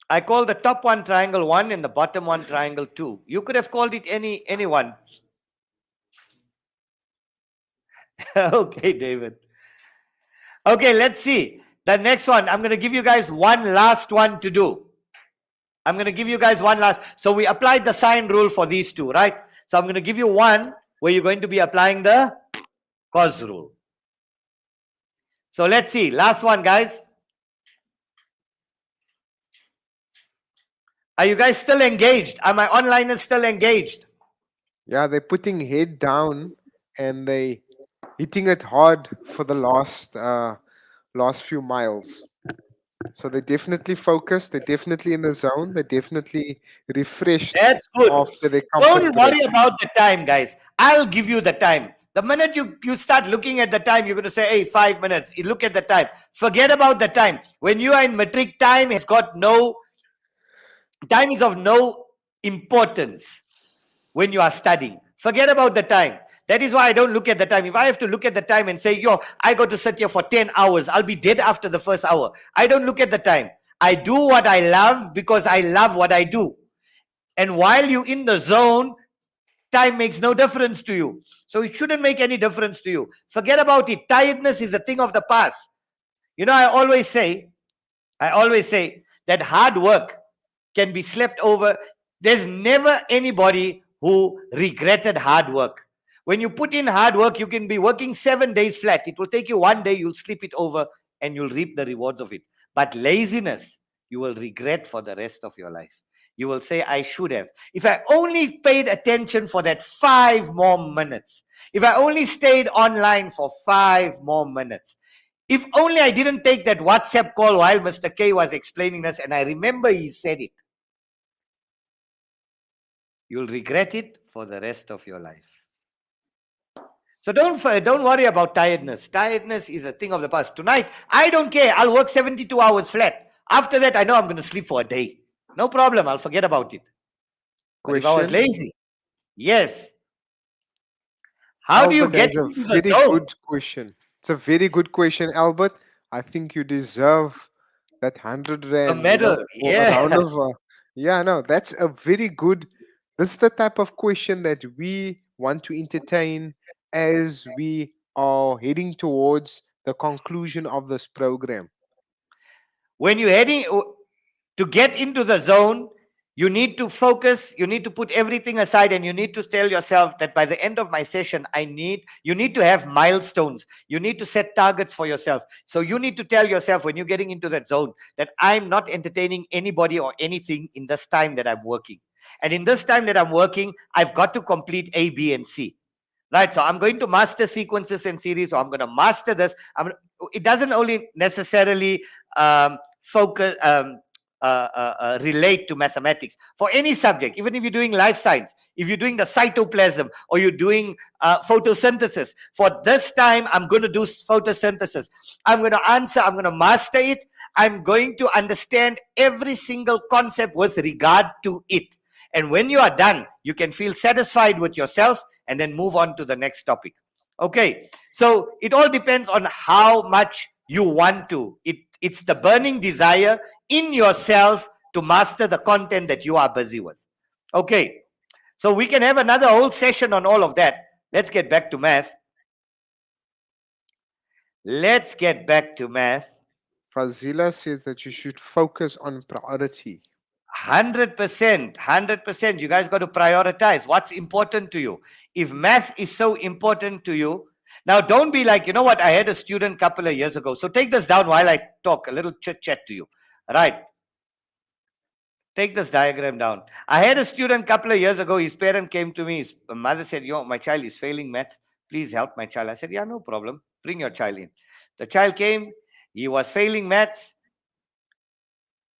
S4: I call the top one triangle 1 and the bottom one triangle 2. You could have called it any one. Okay, David. Okay, let's see. The next one, I'm going to give you guys one last one to do. I'm going to give you guys one last. So we applied the sine rule for these two, right? So I'm going to give you one where you're going to be applying the cos rule. So let's see. Last one, guys. Are you guys still engaged? Are my onliners still engaged?
S2: Yeah, they're putting head down and they hitting it hard for the last few miles. So they're definitely focused. They're definitely in the zone. They're definitely refreshed.
S4: That's good.
S2: After they
S4: Don't worry about the time, guys. I'll give you the time. The minute you start looking at the time, you're going to say, hey, 5 minutes. You look at the time. Forget about the time. When you are in matric, time is of no importance when you are studying. Forget about the time. That is why I don't look at the time. If I have to look at the time and say, yo, I got to sit here for 10 hours, I'll be dead after the first hour. I don't look at the time. I do what I love because I love what I do. And while you're in the zone, time makes no difference to you. So it shouldn't make any difference to you. Forget about it. Tiredness is a thing of the past. You know, I always say that hard work can be slept over. There's never anybody who regretted hard work. When you put in hard work, you can be working 7 days flat. It will take you 1 day, you'll sleep it over, and you'll reap the rewards of it. But laziness, you will regret for the rest of your life. You will say, I should have. If I only paid attention for that 5 more minutes, if I only stayed online for 5 more minutes, if only I didn't take that WhatsApp call while Mr. K was explaining this, and I remember he said it, you'll regret it for the rest of your life. So don't worry about tiredness. Tiredness is a thing of the past. Tonight, I don't care. I'll work 72 hours flat. After that, I know I'm going to sleep for a day. No problem. I'll forget about it. But if I was lazy, yes. How do you get into the zone?
S2: Very good question. It's a very good question, Albert. I think you deserve that 100 rand.
S4: A medal.
S2: Yeah, no, that's a very good. This is the type of question that we want to entertain as we are heading towards the conclusion of this program.
S4: When you're heading to get into the zone, you need to focus, you need to put everything aside, and you need to tell yourself that by the end of my session, you need to have milestones. You need to set targets for yourself. So you need to tell yourself when you're getting into that zone that I'm not entertaining anybody or anything in this time that I'm working. And in this time that I'm working, I've got to complete A, B, and C. Right, so I'm going to master sequences and series, or I'm going to master this. It doesn't only necessarily relate to mathematics. For any subject, even if you're doing life science, if you're doing the cytoplasm, or you're doing photosynthesis, for this time, I'm going to do photosynthesis. I'm going to answer, I'm going to master it. I'm going to understand every single concept with regard to it. And when you are done, you can feel satisfied with yourself and then move on to the next topic. Okay, so it all depends on how much you want to. It's the burning desire in yourself to master the content that you are busy with. Okay, so we can have another whole session on all of that. Let's get back to math. Let's get back to math.
S2: Fazila says that you should focus on priority.
S4: 100%. You guys got to prioritize what's important to you. If math is so important to you, now don't be like, you know what, I had a student a couple of years ago. So take this down while I talk, a little chit chat to you. Right. Take this diagram down. I had a student a couple of years ago. His parent came to me. His mother said, yo, my child is failing maths. Please help my child. I said, yeah, no problem. Bring your child in. The child came. He was failing maths.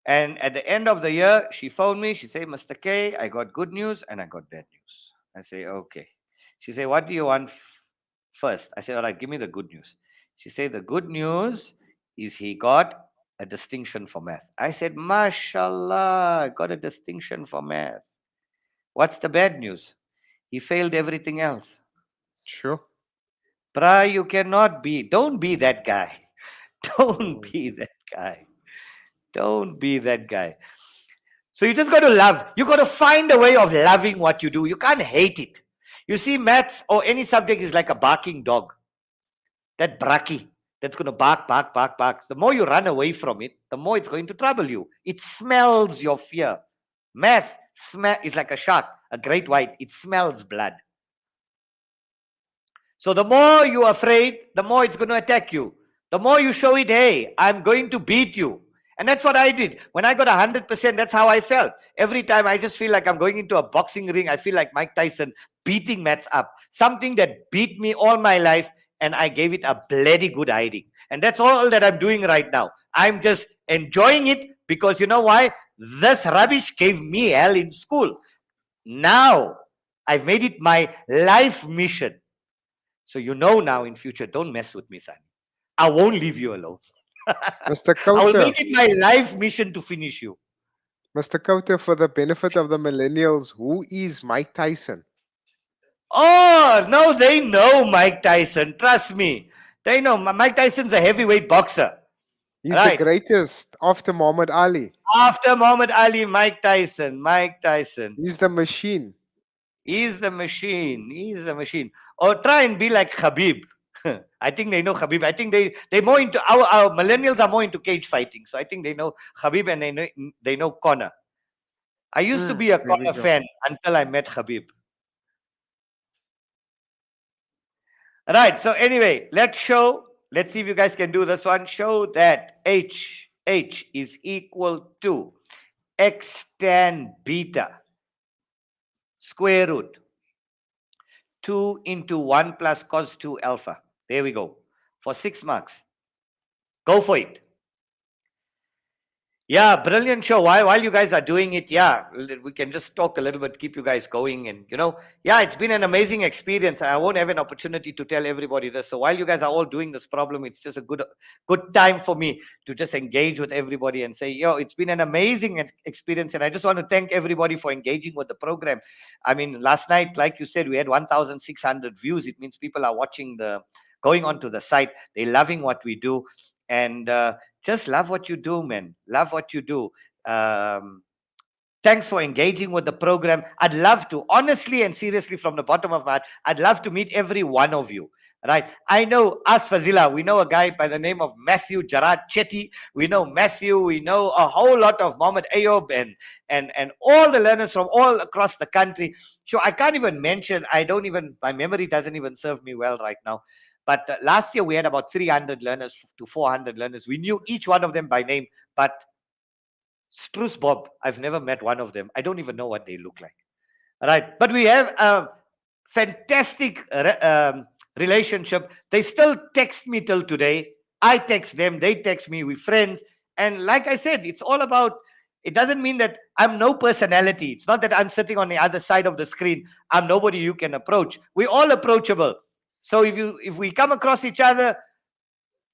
S4: And at the end of the year, she phoned me. She said, Mr. K, I got good news and I got bad news. I say, okay. She said, what do you want first? I said, all right, give me the good news. She said, the good news is he got a distinction for math. I said, mashallah, I got a distinction for math. What's the bad news? He failed everything else.
S2: Sure.
S4: Pra, you cannot be. Don't be that guy. Don't
S2: Mm.
S4: be that guy. Don't be that guy. So you just got to love. You got to find a way of loving what you do. You can't hate it. You see, maths or any subject is like a barking dog. That braki that's going to bark, bark, bark, bark. The more you run away from it, the more it's going to trouble you. It smells your fear. Math is like a shark, a great white. It smells blood. So the more you're afraid, the more it's going to attack you. The more you show it, hey, I'm going to beat you. And that's what I did. When I got 100%, that's how I felt. Every time I just feel like I'm going into a boxing ring. I feel like Mike Tyson beating maths up. Something that beat me all my life, and I gave it a bloody good hiding. And that's all that I'm doing right now. I'm just enjoying it because you know why? This rubbish gave me hell in school. Now, I've made it my life mission. So you know now in future, don't mess with me, son. I won't leave you alone.
S2: Mr.
S4: I will
S2: Kauter,
S4: make it my life mission to finish you.
S2: Mr. Kauter, for the benefit of the millennials, who is Mike Tyson?
S4: Oh, no, they know Mike Tyson. Trust me. They know. Mike Tyson's a heavyweight boxer.
S2: He's
S4: Right.
S2: the greatest after Muhammad Ali.
S4: After Muhammad Ali, Mike Tyson. Mike Tyson.
S2: He's the machine.
S4: He's the machine. He's the machine. Or try and be like Khabib. I think they know Khabib. I think they more into our millennials are more into cage fighting. So I think they know Khabib and they know Conor. I used to be a
S2: There we
S4: Conor
S2: go.
S4: fan until I met Khabib. Right. So anyway, let's see if you guys can do this one. Show that H is equal to x tan beta square root 2 into 1 plus cos 2 alpha. There we go. For 6 marks. Go for it. Yeah, brilliant show. While you guys are doing it, yeah, we can just talk a little bit, keep you guys going. And, yeah, it's been an amazing experience. I won't have an opportunity to tell everybody this. So while you guys are all doing this problem, it's just a good time for me to just engage with everybody and say, it's been an amazing experience. And I just want to thank everybody for engaging with the program. I mean, last night, like you said, we had 1,600 views. It means people are watching going onto the site. They're loving what we do. And just love what you do, man. Love what you do. Thanks for engaging with the program. I'd love to, honestly and seriously, from the bottom of my heart, I'd love to meet every one of you. Right? I know us, Fazila. We know a guy by the name of Matthew Jarad Chetty. We know Matthew. We know a whole lot of Mohammed Ayob and all the learners from all across the country. So I can't even mention. My memory doesn't even serve me well right now. But last year, we had about 300 learners to 400 learners. We knew each one of them by name. But Spruce Bob, I've never met one of them. I don't even know what they look like. All right. But we have a fantastic relationship. They still text me till today. I text them. They text me. We're friends. And like I said, it's all about, it doesn't mean that I'm no personality. It's not that I'm sitting on the other side of the screen. I'm nobody you can approach. We're all approachable. So if we come across each other,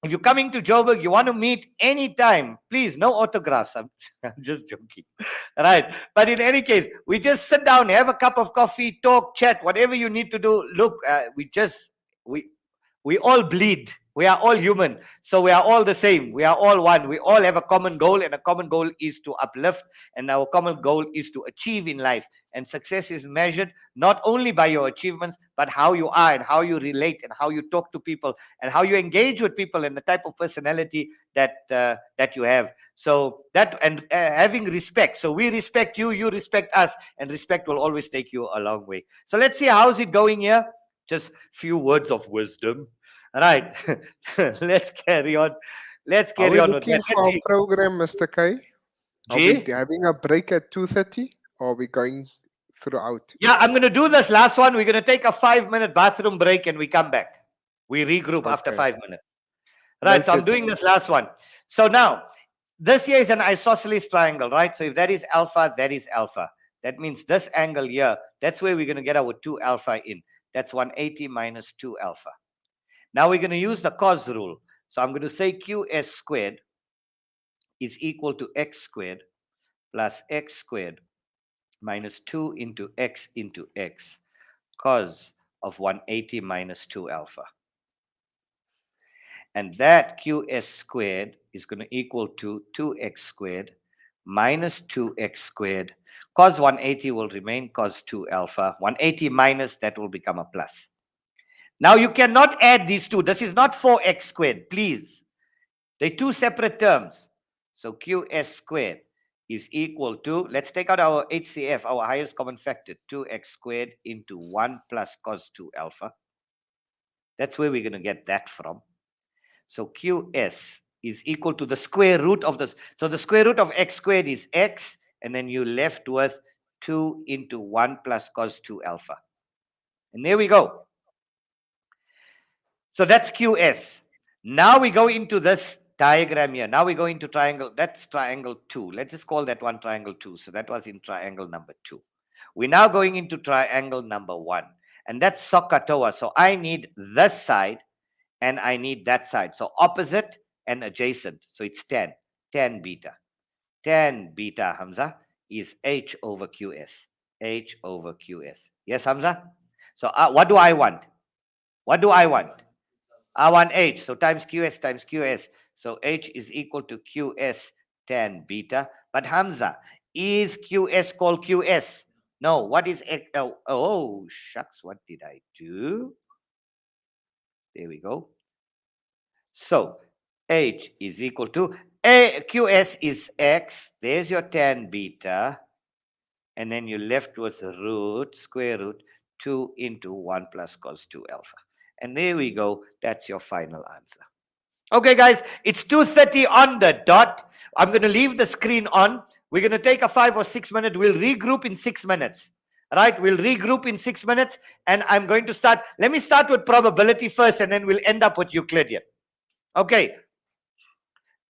S4: if you're coming to Joburg, you want to meet anytime, please, no autographs. I'm just joking. Right. But in any case, we just sit down, have a cup of coffee, talk, chat, whatever you need to do. Look, we all bleed. We are all human. So we are all the same. We are all one. We all have a common goal, and a common goal is to uplift, and our common goal is to achieve in life. And success is measured not only by your achievements, but how you are and how you relate and how you talk to people and how you engage with people and the type of personality that you have. So that, and having respect. So we respect you, you respect us, and respect will always take you a long way. So let's see, how's it going here? Just few words of wisdom. All right. Let's carry on. Let's carry on with
S2: looking
S4: that.
S2: for our program, Mr. K? Are
S4: G?
S2: we having a break at 2:30 or are we going throughout?
S4: Yeah, I'm going to do this last one. We're going to take a 5-minute bathroom break and we come back. We regroup after
S2: Okay.
S4: 5 minutes. Right, so I'm
S2: Noted.
S4: doing this last one. So now, this here is an isosceles triangle, right? So if that is alpha, that is alpha. That means this angle here, that's where we're going to get our 2 alpha in. That's 180 minus 2 alpha. Now we're going to use the cos rule. So I'm going to say QS squared is equal to x squared plus x squared minus 2 into x cos of 180 minus 2 alpha. And that qs squared is going to equal to 2x squared minus 2x squared. Cos 180 will remain cos 2 alpha. 180 minus, that will become a plus. Now you cannot add these two. This is not 4x squared, please. They're two separate terms. So qs squared is equal to, let's take out our HCF, our highest common factor, 2x squared into 1 plus cos 2 alpha. That's where we're going to get that from. So qs is equal to the square root of this. So the square root of x squared is x, and then you're left with 2 into 1 plus cos 2 alpha. And there we go. So that's qs. Now we go into this diagram here. Now we go into triangle. That's triangle 2. Let's just call that one triangle 2. So that was in triangle number 2. We're now going into triangle number 1. And that's SOHCAHTOA. So I need this side and I need that side. So opposite and adjacent. So it's 10. 10 beta. 10 beta, Hamza, is h over qs. H over qs. Yes, Hamza? So what do I want? What do I want? I want h. So times qs times qs. So h is equal to qs 10 beta. But Hamza, is qs called qs? No. What is x? Oh, shucks. What did I do? There we go. So h is equal to qs is x. There's your 10 beta. And then you're left with the root, square root, 2 into 1 plus cos 2 alpha. And there we go. That's your final answer. Okay, guys, it's 2:30 on the dot. I'm going to leave the screen on. We're going to take a 5 or 6 minute. We'll regroup in 6 minutes. Right? We'll regroup in 6 minutes. And I'm going to start. Let me start with probability first, and then we'll end up with Euclidean. Okay.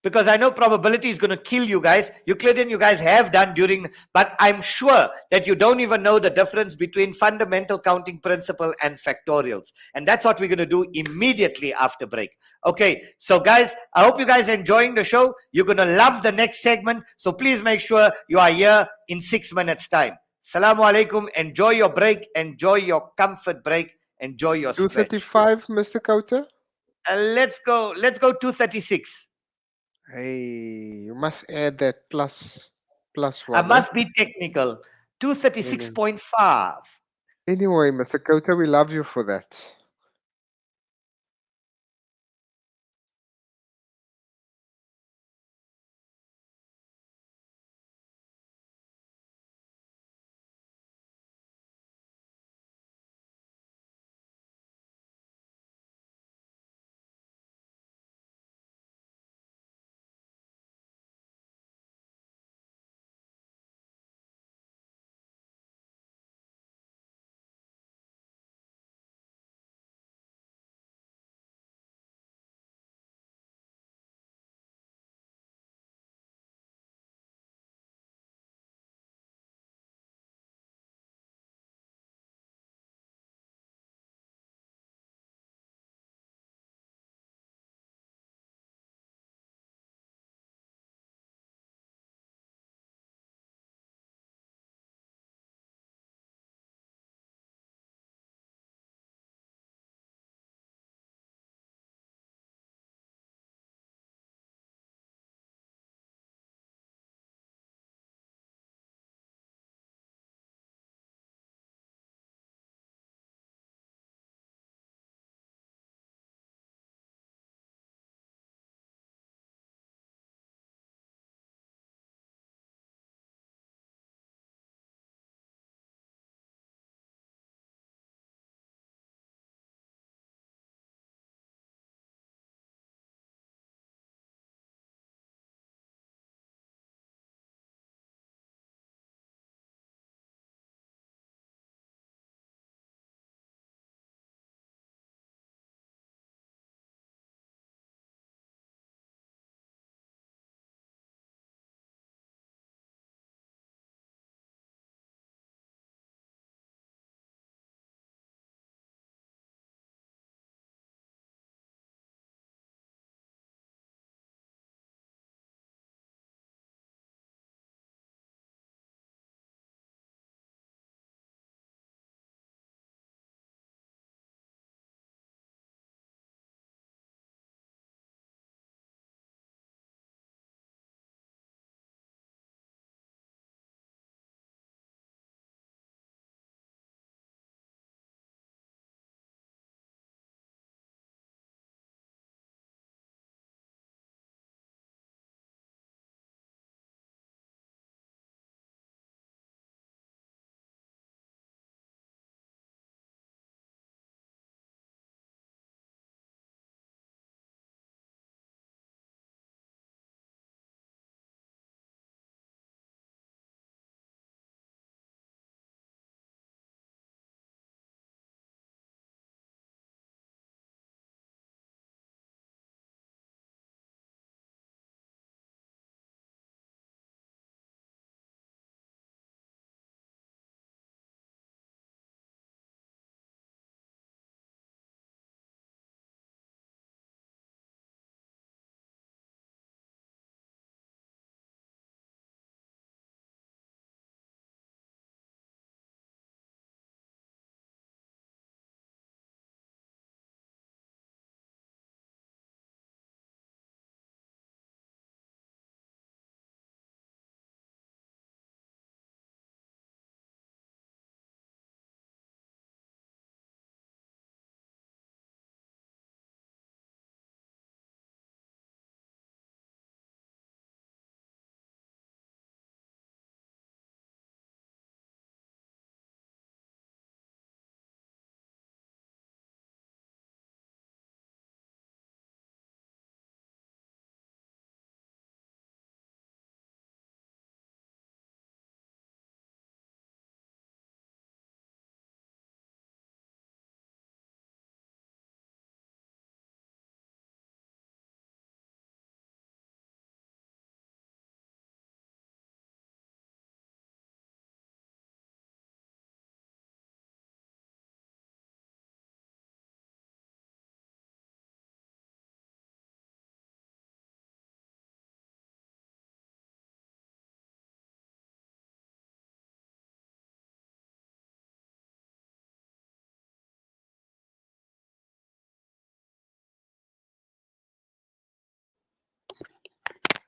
S4: Because I know probability is going to kill you guys. Euclidean you guys have done during, but I'm sure that you don't even know the difference between fundamental counting principle and factorials. And that's what we're going to do immediately after break. Okay, so guys, I hope you guys are enjoying the show. You're going to love the next segment. So please make sure you are here in 6 minutes time. Assalamu alaikum. Enjoy your break. Enjoy your comfort break. Enjoy your stretch.
S2: 235, Mr. Kauta?
S4: Let's go 236.
S2: Hey, you must add that plus
S4: I
S2: one.
S4: must be technical. 236.5.
S2: Anyway, Mr. Kauta, we love you for that.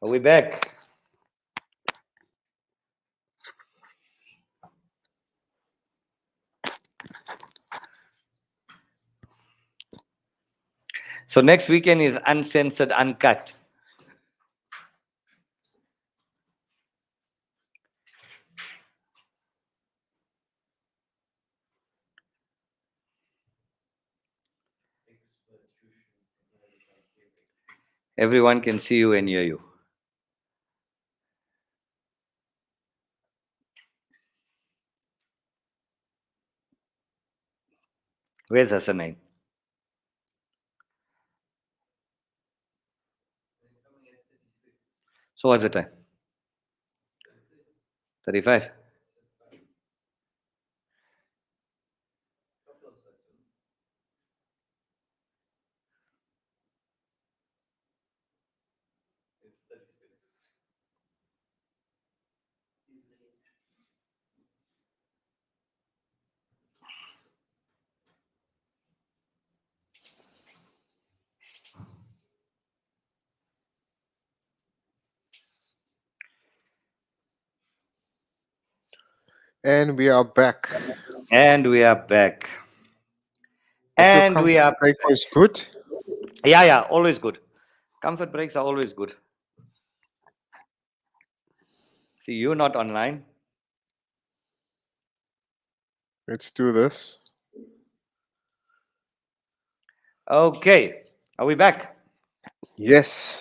S4: Are we back? So next weekend is uncensored, uncut. Everyone can see you and hear you. Where's Hasanain? So what's the time? 35.
S2: And we are back.
S4: And we are back.
S2: Hope your
S4: And we
S2: comfort
S4: are
S2: break was good.
S4: Yeah, always good. Comfort breaks are always good. See, you're not online.
S2: Let's do this.
S4: Okay. Are we back?
S2: Yes.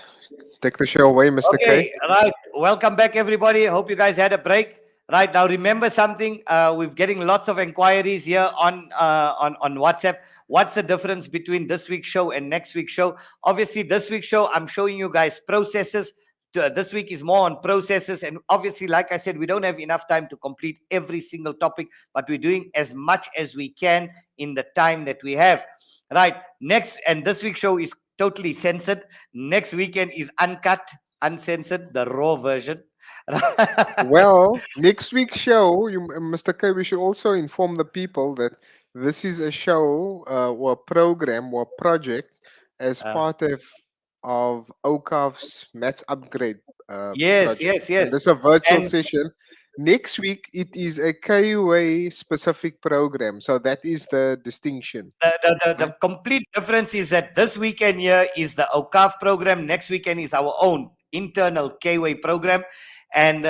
S2: Take the show away, Mr.
S4: Okay,
S2: K.
S4: right. Welcome back, everybody. Hope you guys had a break. Right now, remember something. We're getting lots of inquiries here on WhatsApp. What's the difference between this week's show and next week's show? Obviously, this week's show, I'm showing you guys processes. This week is more on processes, and obviously, like I said, we don't have enough time to complete every single topic, but we're doing as much as we can in the time that we have. Right. Next, and this week's show is totally censored. Next weekend is uncut, uncensored, the raw version.
S2: Well, next week's show, Mr. K, we should also inform the people that this is a show or program or project as part of Awqaf's Maths Upgrade
S4: Yes,
S2: project.
S4: yes, yes.
S2: And this is a virtual
S4: And
S2: session. Next week, it is a KUA specific program. So that is the distinction.
S4: the complete difference is that this weekend here is the Awqaf program. Next weekend is our own internal KWay program. And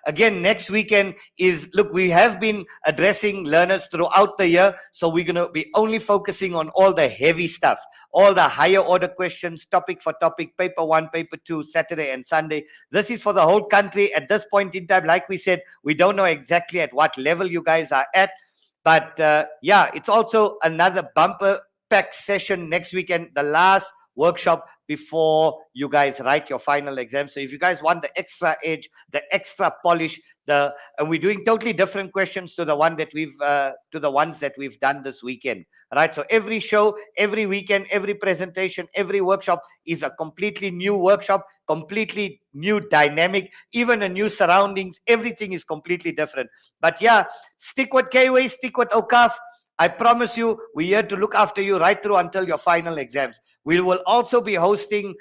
S4: again, next weekend is, look, we have been addressing learners throughout the year. So we're going to be only focusing on all the heavy stuff, all the higher order questions, topic for topic, paper 1, paper 2, Saturday and Sunday. This is for the whole country. At this point in time, like we said, we don't know exactly at what level you guys are at. But yeah, it's also another bumper pack session next weekend, the last workshop before you guys write your final exam. So if you guys want the extra edge, the extra polish, and we're doing totally different questions to the one that to the ones that we've done this weekend, right? So every show, every weekend, every presentation, every workshop is a completely new workshop, completely new dynamic, even a new surroundings. Everything is completely different. But yeah, stick with KWay, stick with Awqaf. I promise you, we're here to look after you right through until your final exams. We will also be hosting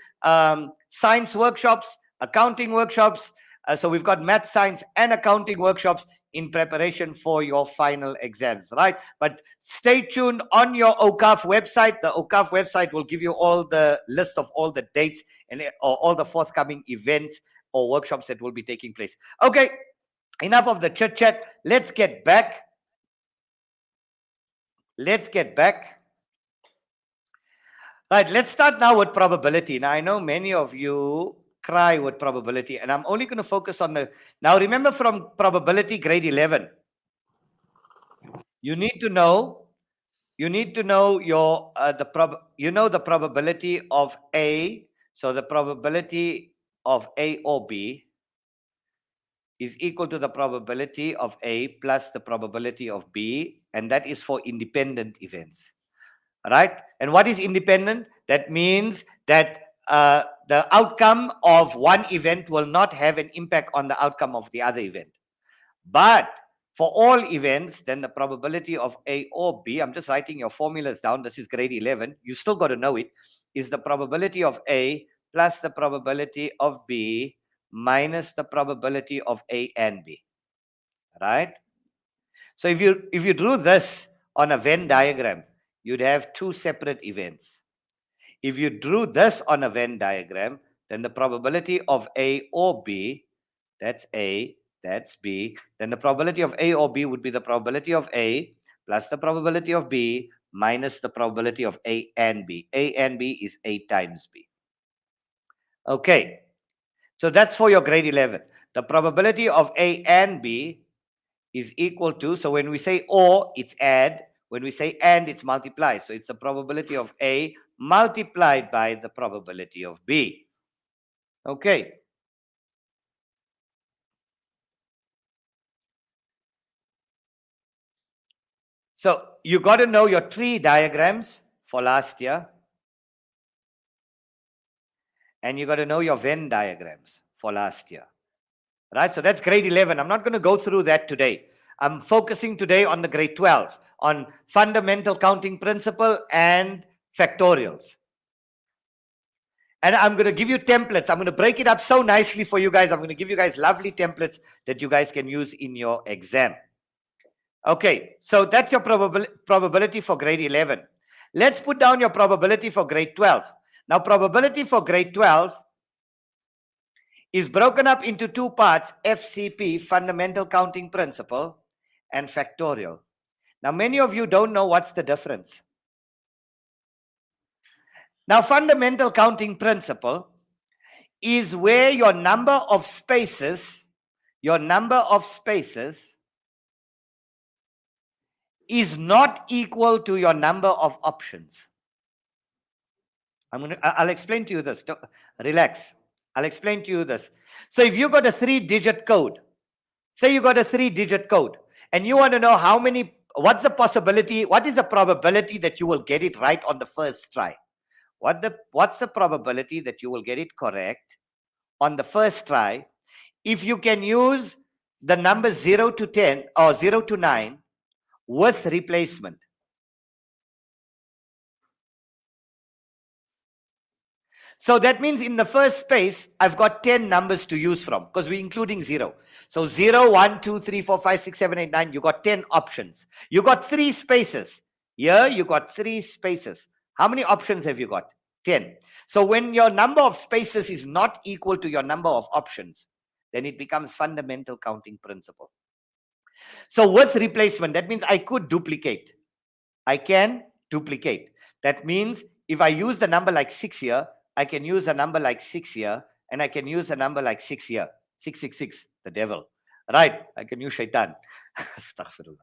S4: science workshops, accounting workshops. So we've got math, science, and accounting workshops in preparation for your final exams, right? But stay tuned on your Awqaf website. The Awqaf website will give you all the list of all the dates and all the forthcoming events or workshops that will be taking place. Okay, enough of the chit chat. Let's get back. Right, let's start now with probability. Now, I know many of you cry with probability, and I'm only going to focus on now remember from probability grade 11, you need to know your the probability of A. So the probability of A or B is equal to the probability of A plus the probability of B, and that is for independent events. Right? And what is independent? That means that the outcome of one event will not have an impact on the outcome of the other event. But for all events, then the probability of A or B, I'm just writing your formulas down. This is grade 11. You still got to know it. Is the probability of A plus the probability of B minus the probability of A and B. Right? So if you drew this on a Venn diagram, you'd have two separate events. If you drew this on a Venn diagram, then the probability of A or B, that's A, that's B, then the probability of A or B would be the probability of A plus the probability of B minus the probability of A and B. A and B is A times B. Okay, so that's for your grade 11. The probability of A and B is equal to, so when we say or, it's add. When we say and, it's multiply. So it's the probability of A multiplied by the probability of B. Okay. So you got to know your tree diagrams for last year. And you got to know your Venn diagrams for last year. Right? So that's grade 11. I'm not going to go through that today. I'm focusing today on the grade 12, on fundamental counting principle and factorials. And I'm going to give you templates. I'm going to break it up so nicely for you guys. I'm going to give you guys lovely templates that you guys can use in your exam. Okay, so that's your probability for grade 11. Let's put down your probability for grade 12. Now, probability for grade 12 is broken up into two parts, FCP, fundamental counting principle, and factorial. Now, many of you don't know what's the difference. Now, fundamental counting principle is where your number of spaces is not equal to your number of options. I'll explain to you this. Relax. I'll explain to you this. So if you got a 3-digit code, say you got a 3-digit code, and you want to know what's the possibility, what is the probability that you will get it right on the first try? What's the probability that you will get it correct on the first try if you can use the numbers 0 to 10 or 0 to 9 with replacement? So that means in the first space, I've got 10 numbers to use from because we're including 0. So 0, 1, 2, 3, 4, 5, 6, 7, 8, 9. You got 10 options. You got 3 spaces. Here, you got 3 spaces. How many options have you got? 10. So when your number of spaces is not equal to your number of options, then it becomes fundamental counting principle. So with replacement, that means I could duplicate. I can duplicate. That means if I use the number like 6 here, I can use a number like 6 here, and I can use a number like 6 here. 666, the devil. Right? I can use shaitan. Astaghfirullah.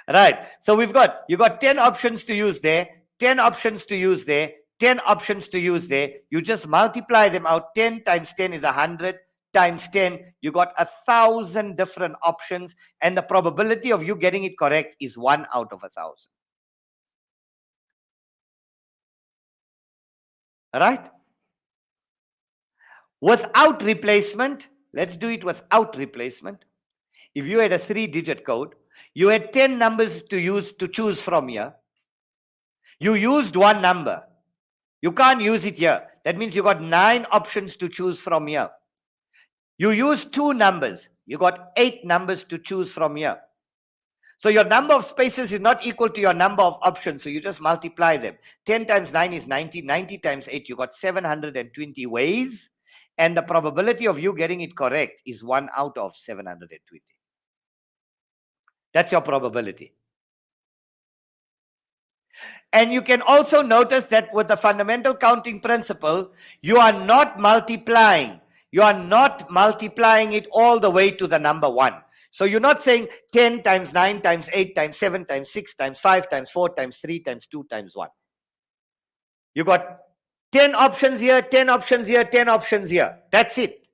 S4: Right. So you got 10 options to use there, 10 options to use there, 10 options to use there. You just multiply them out. 10 times 10 is 100 times 10. You got 1,000 different options, and the probability of you getting it correct is 1 out of 1,000. Right? Without replacement, let's do it without replacement. If you had a 3-digit code, you had 10 numbers to choose from here. You used one number. You can't use it here. That means you got 9 options to choose from here. You used 2 numbers. You got 8 numbers to choose from here. So your number of spaces is not equal to your number of options. So you just multiply them. 10 times 9 is 90. 90 times 8, you got 720 ways. And the probability of you getting it correct is 1 out of 720. That's your probability. And you can also notice that with the fundamental counting principle, you are not multiplying. You are not multiplying it all the way to the number 1. So you're not saying 10 times 9 times 8 times 7 times 6 times 5 times 4 times 3 times 2 times 1. You got 10 options here, 10 options here, 10 options here. That's it.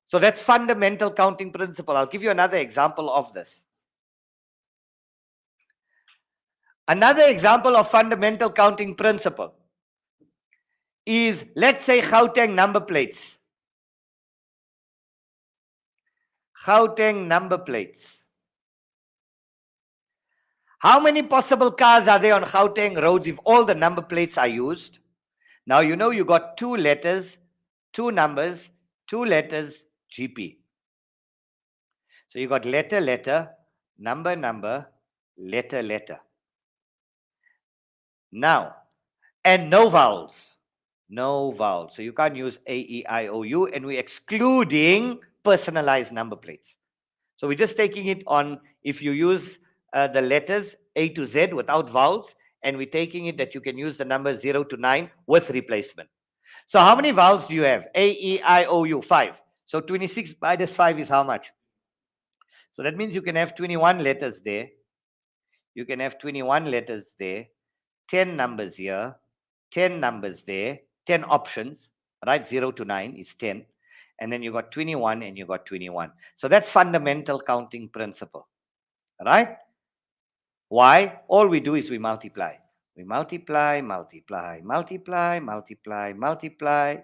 S4: So that's fundamental counting principle. I'll give you another example of this. Another example of fundamental counting principle is, let's say, Gauteng number plates. Gauteng number plates. How many possible cars are there on Gauteng roads if all the number plates are used? Now, you know you got 2 letters, 2 numbers, 2 letters, GP. So you got letter, letter, number, number, letter, letter. Now, and no vowels. No vowels. So you can't use A, E, I, O, U, and we're excluding personalized number plates. So we're just taking it on if you use the letters A to Z without vowels, and we're taking it that you can use the number 0 to 9 with replacement. So how many vowels do you have? A, E, I, O, U, 5. So 26 minus 5 is how much? So that means you can have 21 letters there. You can have 21 letters there, 10 numbers here, 10 numbers there, 10 options, right? 0 to 9 is 10. And then you got 21 and you got 21. So that's fundamental counting principle, right? Why? All we do is we multiply. We multiply, multiply, multiply, multiply, multiply,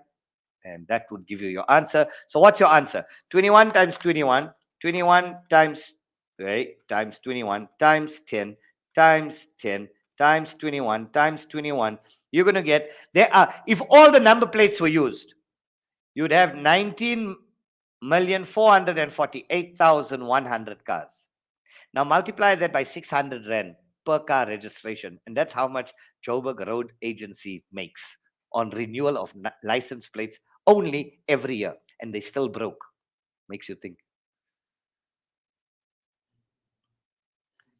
S4: and that would give you your answer. So what's your answer? 21 times 21, 21 times, right, times 21 times 10 times 10 times 21 times 21. You're going to get, there are, if all the number plates were used, you'd have 19,448,100 cars. Now multiply that by 600 Rand per car registration. And that's how much Joburg Road Agency makes on renewal of license plates only every year. And they still broke. Makes you think.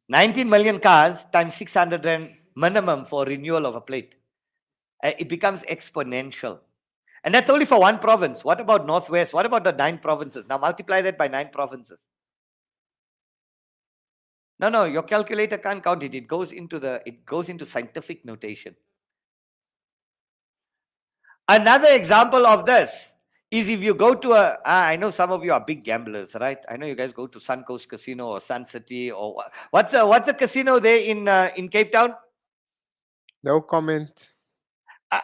S4: 19 million cars times 600 Rand minimum for renewal of a plate. It becomes exponential. And that's only for one province. What about Northwest? What about the 9 provinces? Now multiply that by 9 provinces. No, your calculator can't count it. It goes into scientific notation. Another example of this is if you go to I know some of you are big gamblers, right? I know you guys go to Suncoast Casino or Sun City or what's a casino there in Cape Town?
S2: No comment.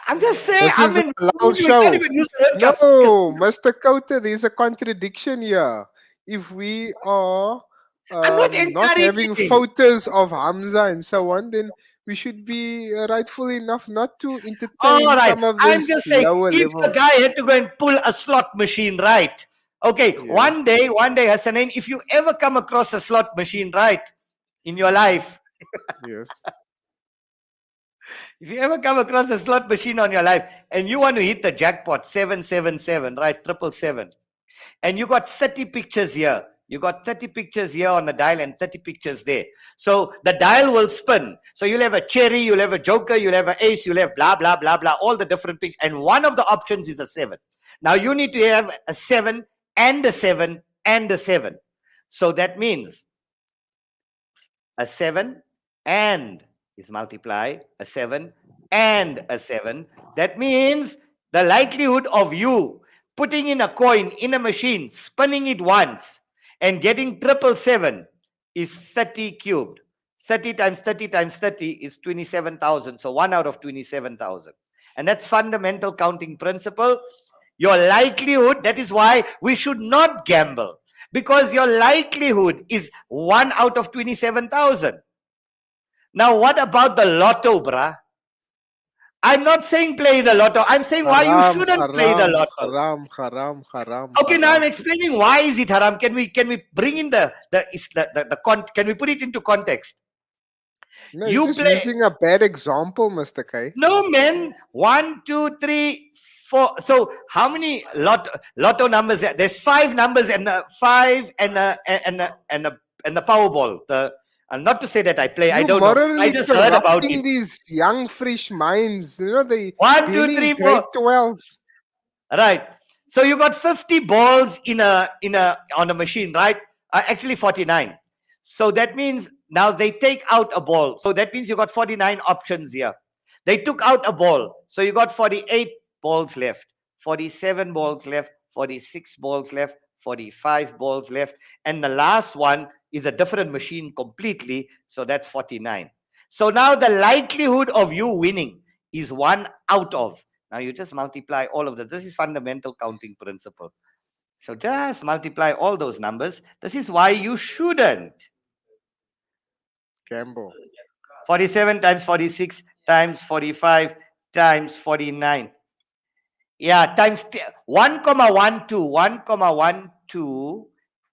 S4: I'm just saying.
S2: This is a halal
S4: We can't
S2: show.
S4: even use the word
S2: No, Mr. Kota, there's a contradiction here. If we are
S4: I'm not
S2: not having
S4: encouraging.
S2: photos of Hamza and so on, then we should be rightful enough not to entertain
S4: All right.
S2: some of
S4: I'm
S2: this
S4: just saying,
S2: lower
S4: if
S2: level.
S4: a guy had to go and pull a slot machine, right? Okay,
S2: Yeah.
S4: one day, Hasanain, if you ever come across a slot machine, right, in your life,
S2: Yes.
S4: if you ever come across a slot machine on your life and you want to hit the jackpot 777, right, 777, and you got 30 pictures here. You got 30 pictures here on the dial and 30 pictures there. So the dial will spin. So you'll have a cherry, you'll have a joker, you'll have an ace, you'll have blah, blah, blah, blah, all the different pictures. And one of the options is a 7. Now you need to have a 7 and a 7 and a 7. So that means a 7 and is multiply a 7 and a 7. That means the likelihood of you putting in a coin in a machine, spinning it once, and getting 777 is 30 cubed. 30 times 30 times 30 is 27,000. So 1 out of 27,000. And that's fundamental counting principle. Your likelihood, that is why we should not gamble. Because your likelihood is 1 out of 27,000. Now, what about the lotto, bruh? I'm not saying play the lotto. I'm saying why you shouldn't play the lotto.
S2: Haram.
S4: Okay, now I'm explaining why is it haram. Can we bring in can we put it into context?
S2: No,
S4: You
S2: you're just
S4: play.
S2: using a bad example, Mr. K.
S4: No, man. 1, 2, 3, 4. So how many lotto numbers? There's 5 numbers and the 5 and the Powerball. Not to say that I play. I don't know. I just heard about it.
S2: These young, fresh minds. You know, they
S4: 1, 2,
S2: barely
S4: 3,
S2: grade
S4: 4.
S2: 12.
S4: Right. So you got 50 balls on a machine, right? Actually 49. So that means now they take out a ball. So that means you got 49 options here. They took out a ball. So you got 48 balls left, 47 balls left, 46 balls left, 45 balls left. And the last one is a different machine completely. So that's 49. So now the likelihood of you winning is 1 out of. Now you just multiply all of this. This is fundamental counting principle. So just multiply all those numbers. This is why you shouldn't.
S2: Gamble.
S4: 47 times 46 times 45 times 49 Yeah, times 1,12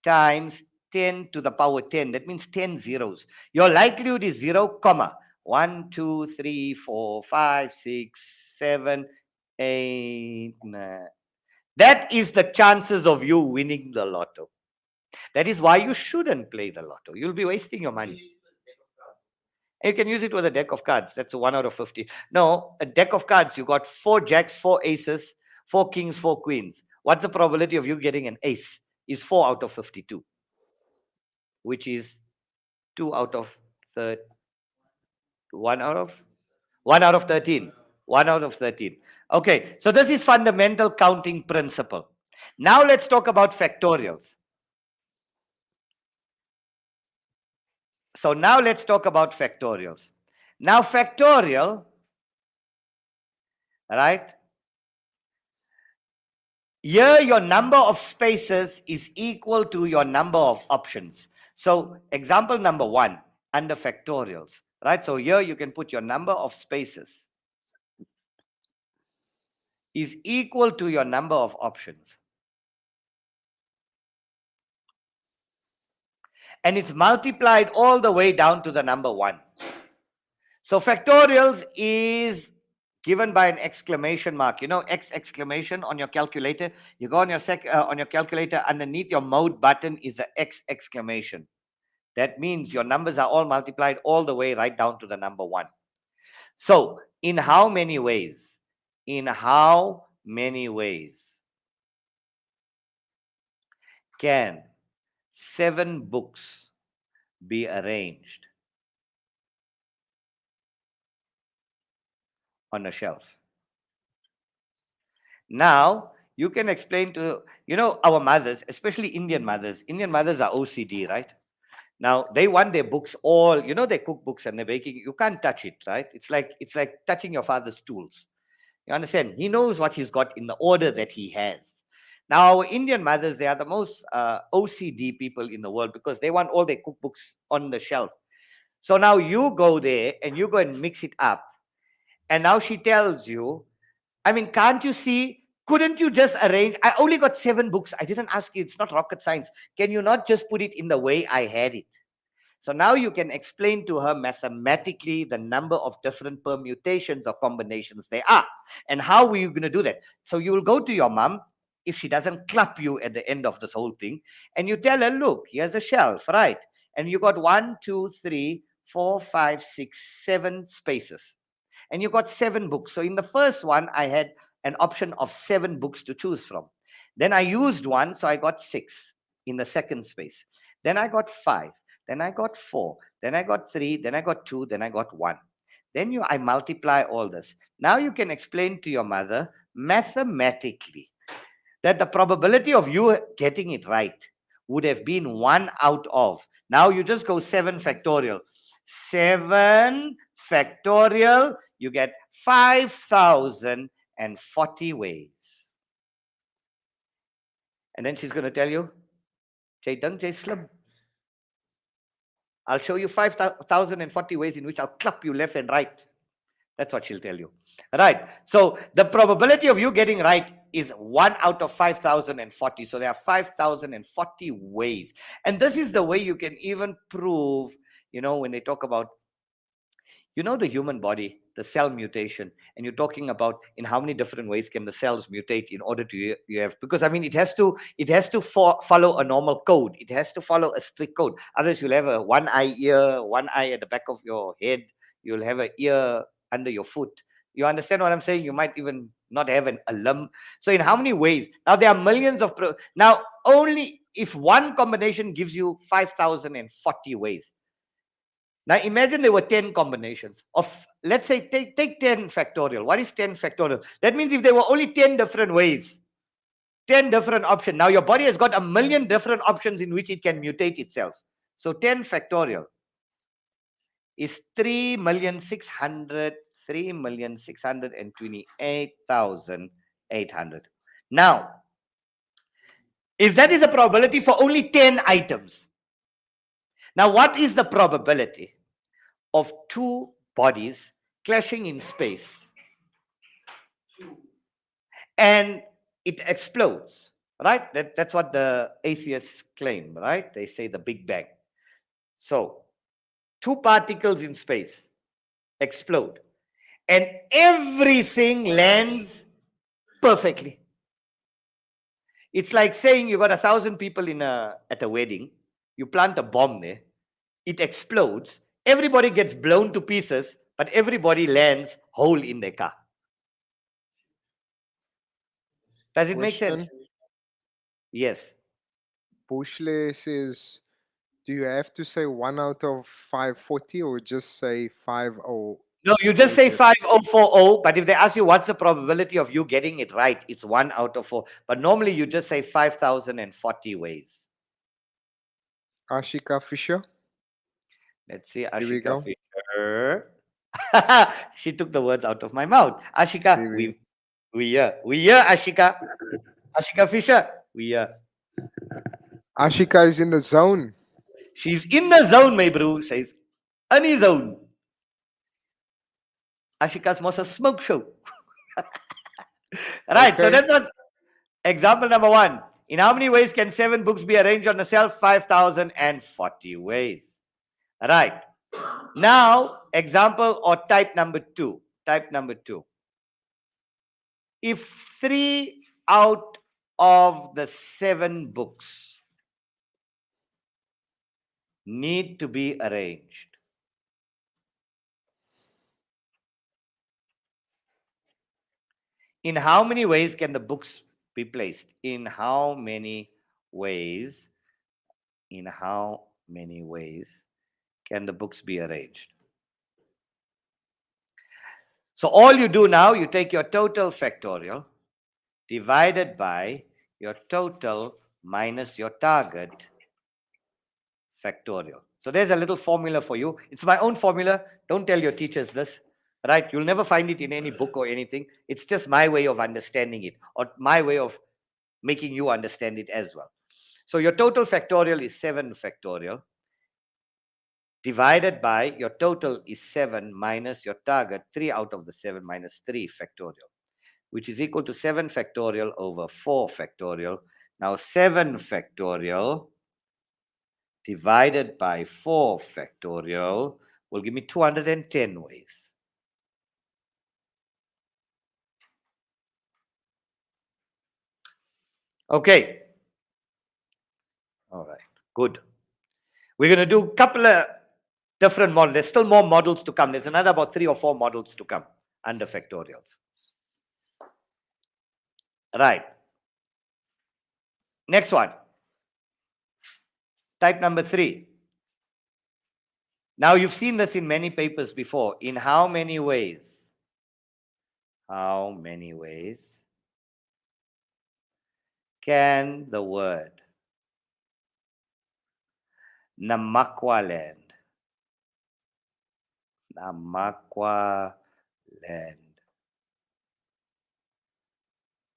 S4: times 10 to the power 10. That means 10 zeros. Your likelihood is 0, comma 1, 2, 3, 4, 5, 6, 7, 8, 9. That is the chances of you winning the lotto. That is why you shouldn't play the lotto. You'll be wasting your money. You can use it with a deck of cards. That's 1 out of 50. No, a deck of cards, you got 4 jacks, 4 aces, 4 kings, 4 queens. What's the probability of you getting an ace? Is 4 out of 52, which is 2 out of 1 out of 13. 1 out of 13. Okay, so this is fundamental counting principle. Now let's talk about factorials. So now let's talk about factorials. Now factorial, right? Here your number of spaces is equal to your number of options. So example number 1 under factorials, right? So here you can put your number of spaces is equal to your number of options. And it's multiplied all the way down to the number 1. So factorials is given by an exclamation mark. You know, X exclamation on your calculator. You go on your calculator, underneath your mode button is the X exclamation. That means your numbers are all multiplied all the way right down to the number 1. So in how many ways? In how many ways can 7 books be arranged on a shelf? Now, you can explain to, our mothers, especially Indian mothers. Indian mothers are OCD, right? Now, they want their books all, their cookbooks and their baking. You can't touch it, right? It's like touching your father's tools. You understand? He knows what he's got in the order that he has. Now, our Indian mothers, they are the most OCD people in the world because they want all their cookbooks on the shelf. So now you go there and you go and mix it up. And now she tells you, I mean, can't you see? Couldn't you just arrange? I only got 7 books. I didn't ask you. It's not rocket science. Can you not just put it in the way I had it? So now you can explain to her mathematically the number of different permutations or combinations there are. And how are you going to do that? So you will go to your mom, if she doesn't clap you at the end of this whole thing, and you tell her, look, here's a shelf, right? And you got 1, 2, 3, 4, 5, 6, 7 spaces. And you got 7 books. So in the first one, I had an option of 7 books to choose from. Then I used 1, so I got 6 in the second space. Then I got 5. Then I got 4. Then I got 3. Then I got 2. Then I got 1. Then I multiply all this. Now you can explain to your mother mathematically that the probability of you getting it right would have been 1 out of. Now you just go 7 factorial. 7 factorial, you get 5,040 ways. And then she's going to tell you, Jay Slim, I'll show you 5,040 ways in which I'll clap you left and right. That's what she'll tell you. Right. So the probability of you getting right is 1 out of 5,040. So there are 5,040 ways. And this is the way you can even prove, when they talk about, the human body, the cell mutation, and you're talking about in how many different ways can the cells mutate in order to you have, because I mean it has to follow a normal code. It has to follow a strict code. Otherwise you'll have a one eye at the back of your head. You'll have an ear under your foot. You understand what I'm saying? You might even not have a limb. So in how many ways? Now there are millions of now only if one combination gives you 5,040 ways. Now imagine there were 10 combinations of, let's say, take 10 factorial. What is 10 factorial? That means if there were only 10 different ways, 10 different options. Now your body has got a million different options in which it can mutate itself. So 10 factorial is 3,628,800. Now, if that is a probability for only 10 items, now what is the probability of 2 bodies clashing in space and it explodes, right? That's what the atheists claim, right? They say the Big Bang. So, two particles in space explode, and everything lands perfectly. It's like saying you got 1,000 people at a wedding, you plant a bomb there, it explodes, everybody gets blown to pieces, but everybody lands whole in their car. Does it make sense?
S2: Question.
S4: Yes.
S2: Bushle says, do you have to say 1 out of 540 or just say 50?
S4: No, you just say 5040, but if they ask you what's the probability of you getting it right, it's 1 out of 4. But normally you just say 5,040 ways.
S2: Ashika Fisher.
S4: Let's see,
S2: Here we
S4: Ashika
S2: go.
S4: Fisher. She took the words out of my mouth. Ashika,
S2: Here
S4: we hear Ashika. Ashika Fisher, we hear.
S2: Ashika is in the zone.
S4: She's in the zone, my bro. She's in the zone. Ashika's most a smoke show. Right, so
S2: Okay.
S4: that's what's example number 1. In how many ways can 7 books be arranged on a shelf? 5,040 ways. Right. Now, example or type number 2. Type number 2. If 3 out of the 7 books need to be arranged, in how many ways can the books be placed? In how many ways? In how many ways can the books be arranged? So all you do now, you take your total factorial divided by your total minus your target factorial. So there's a little formula for you. It's my own formula. Don't tell your teachers this, right? You'll never find it in any book or anything. It's just my way of understanding it, or my way of making you understand it as well. So your total factorial is 7 factorial divided by your total is 7 minus your target, 3 out of the 7 minus 3 factorial, which is equal to 7 factorial over 4 factorial. Now 7 factorial divided by 4 factorial will give me 210 ways. Okay. All right. Good. We're going to do a couple of different models. There's still more models to come. There's another about 3 or 4 models to come under factorials. Right. Next one. Type number 3. Now you've seen this in many papers before. In how many ways? How many ways can the word Namakwaland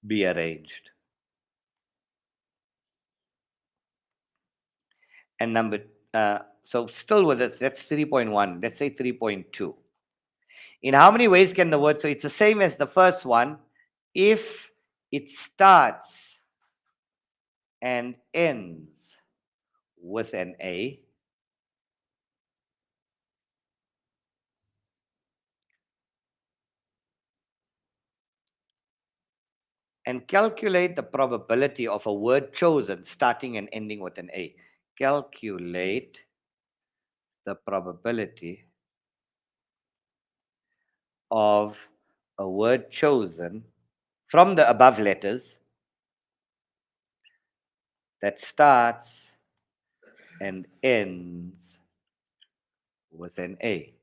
S4: be arranged? And number, so still with us, that's 3.1. Let's say 3.2. In how many ways can the word, so it's the same as the first one, if it starts and ends with an A, and calculate the probability of a word chosen starting and ending with an A. Calculate the probability of a word chosen from the above letters that starts and ends with an A.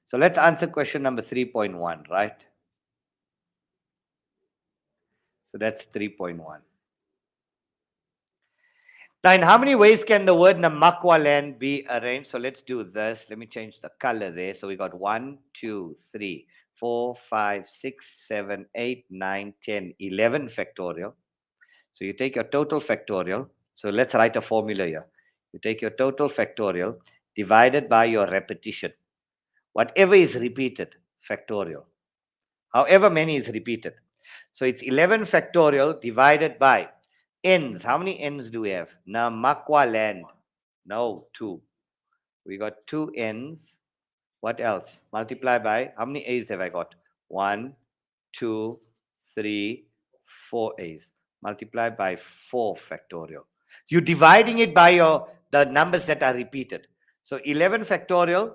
S4: So let's answer question number 3.1, right? So that's 3.1. Now, in how many ways can the word Namakwaland be arranged? So let's do this. Let me change the color there. So we got 1, 2, 3, 4, 5, 6, 7, 8, 9, 10, 11 factorial. So you take your total factorial. So let's write a formula here. You take your total factorial divided by your repetition. Whatever is repeated, factorial. however many is repeated. So it's 11 factorial divided by n's. How many n's do we have? Namakwa land. No, 2. We got 2 n's. What else? Multiply by, how many a's have I got? 1, 2, 3, 4 a's. Multiply by 4 factorial. You're dividing it by the numbers that are repeated. So 11 factorial.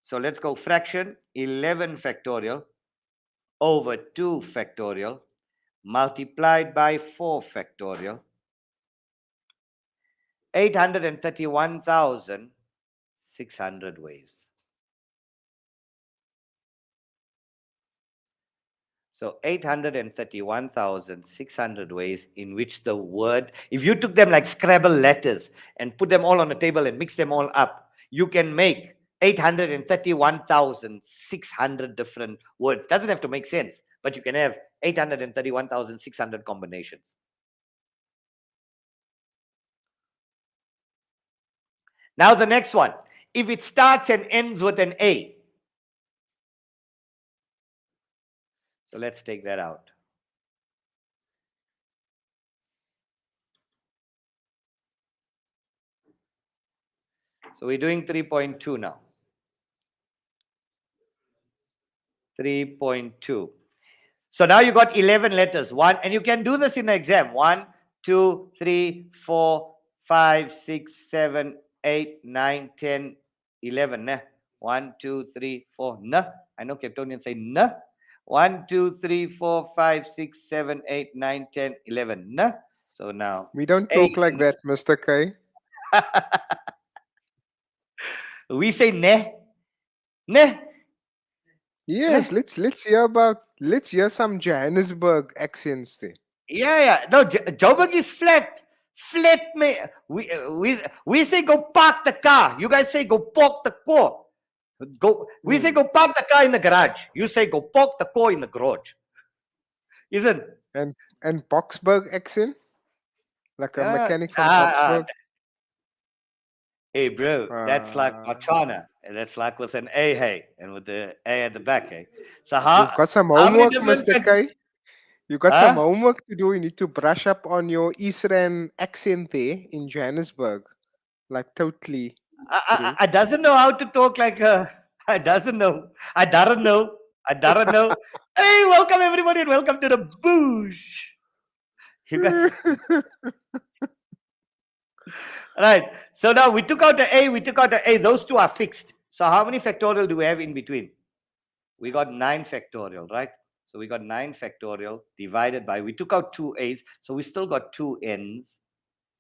S4: So let's go fraction 11 factorial over 2 factorial multiplied by 4 factorial. 831,600 ways. So 831,600 ways in which the word, if you took them like Scrabble letters and put them all on a table and mix them all up, you can make 831,600 different words. Doesn't have to make sense, but you can have 831,600 combinations. Now the next one, if it starts and ends with an A. So let's take that out. So we're doing 3.2 now. 3.2. So now you got 11 letters. And you can do this in the exam. 1, 2, 3, 4, 5, 6, 7, 8, 9, 10, 11. Nah. 1, 2, 3, 4. Nah. I know Capetonians say nah. 1, 2, 3, 4, 5, 6, 7, 8, 9, 10, 11. Nah. So now.
S2: We don't talk like that, Mr. K.
S4: We say neh. Neh.
S2: Yes, let's hear some Johannesburg accents there.
S4: Yeah. No, Joburg is flat. Flat, me. We say go park the car. You guys say go park the car. We say go park the car in the garage. You say go park the car in the garage. Isn't?
S2: And Boxburg accent? Like a mechanic from Boxburg?
S4: Hey, bro, that's like Botswana. That's like with an A, hey, and with the A at the back, hey. So
S2: You've got some homework, Mr. K. You got some homework to do. You need to brush up on your Eastern accent there in Johannesburg. Like totally.
S4: I doesn't know how to talk like I doesn't know. I don't know. Hey, welcome everybody and welcome to the bush. You guys. Right. So now we took out the A, Those two are fixed. So how many factorial do we have in between? We got 9 factorial, right? So we got 9 factorial divided by, we took out 2 A's. So we still got 2 N's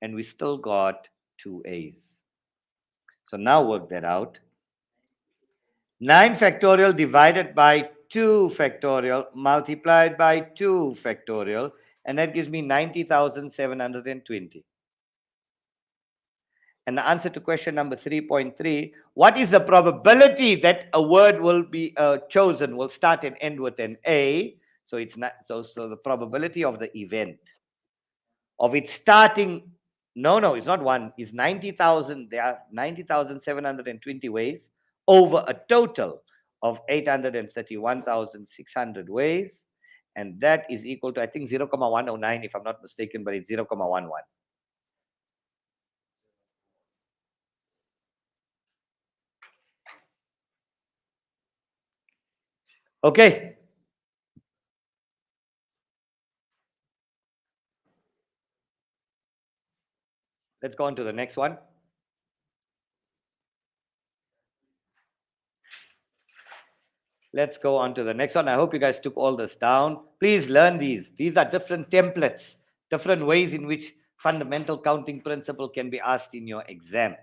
S4: and we still got 2 A's. So now work that out. 9 factorial divided by 2 factorial multiplied by 2 factorial. And that gives me 90,720. And the answer to question number 3.3, what is the probability that a word will be chosen, will start and end with an A? So it's not, so the probability of the event of it starting, no, it's not 1, it's 90,000. There are 90,720 ways over a total of 831,600 ways. And that is equal to, I think, 0.109, if I'm not mistaken, but it's 0.11. Okay. Let's go on to the next one. Let's go on to the next one. I hope you guys took all this down. Please learn these. These are different templates, different ways in which fundamental counting principle can be asked in your exam.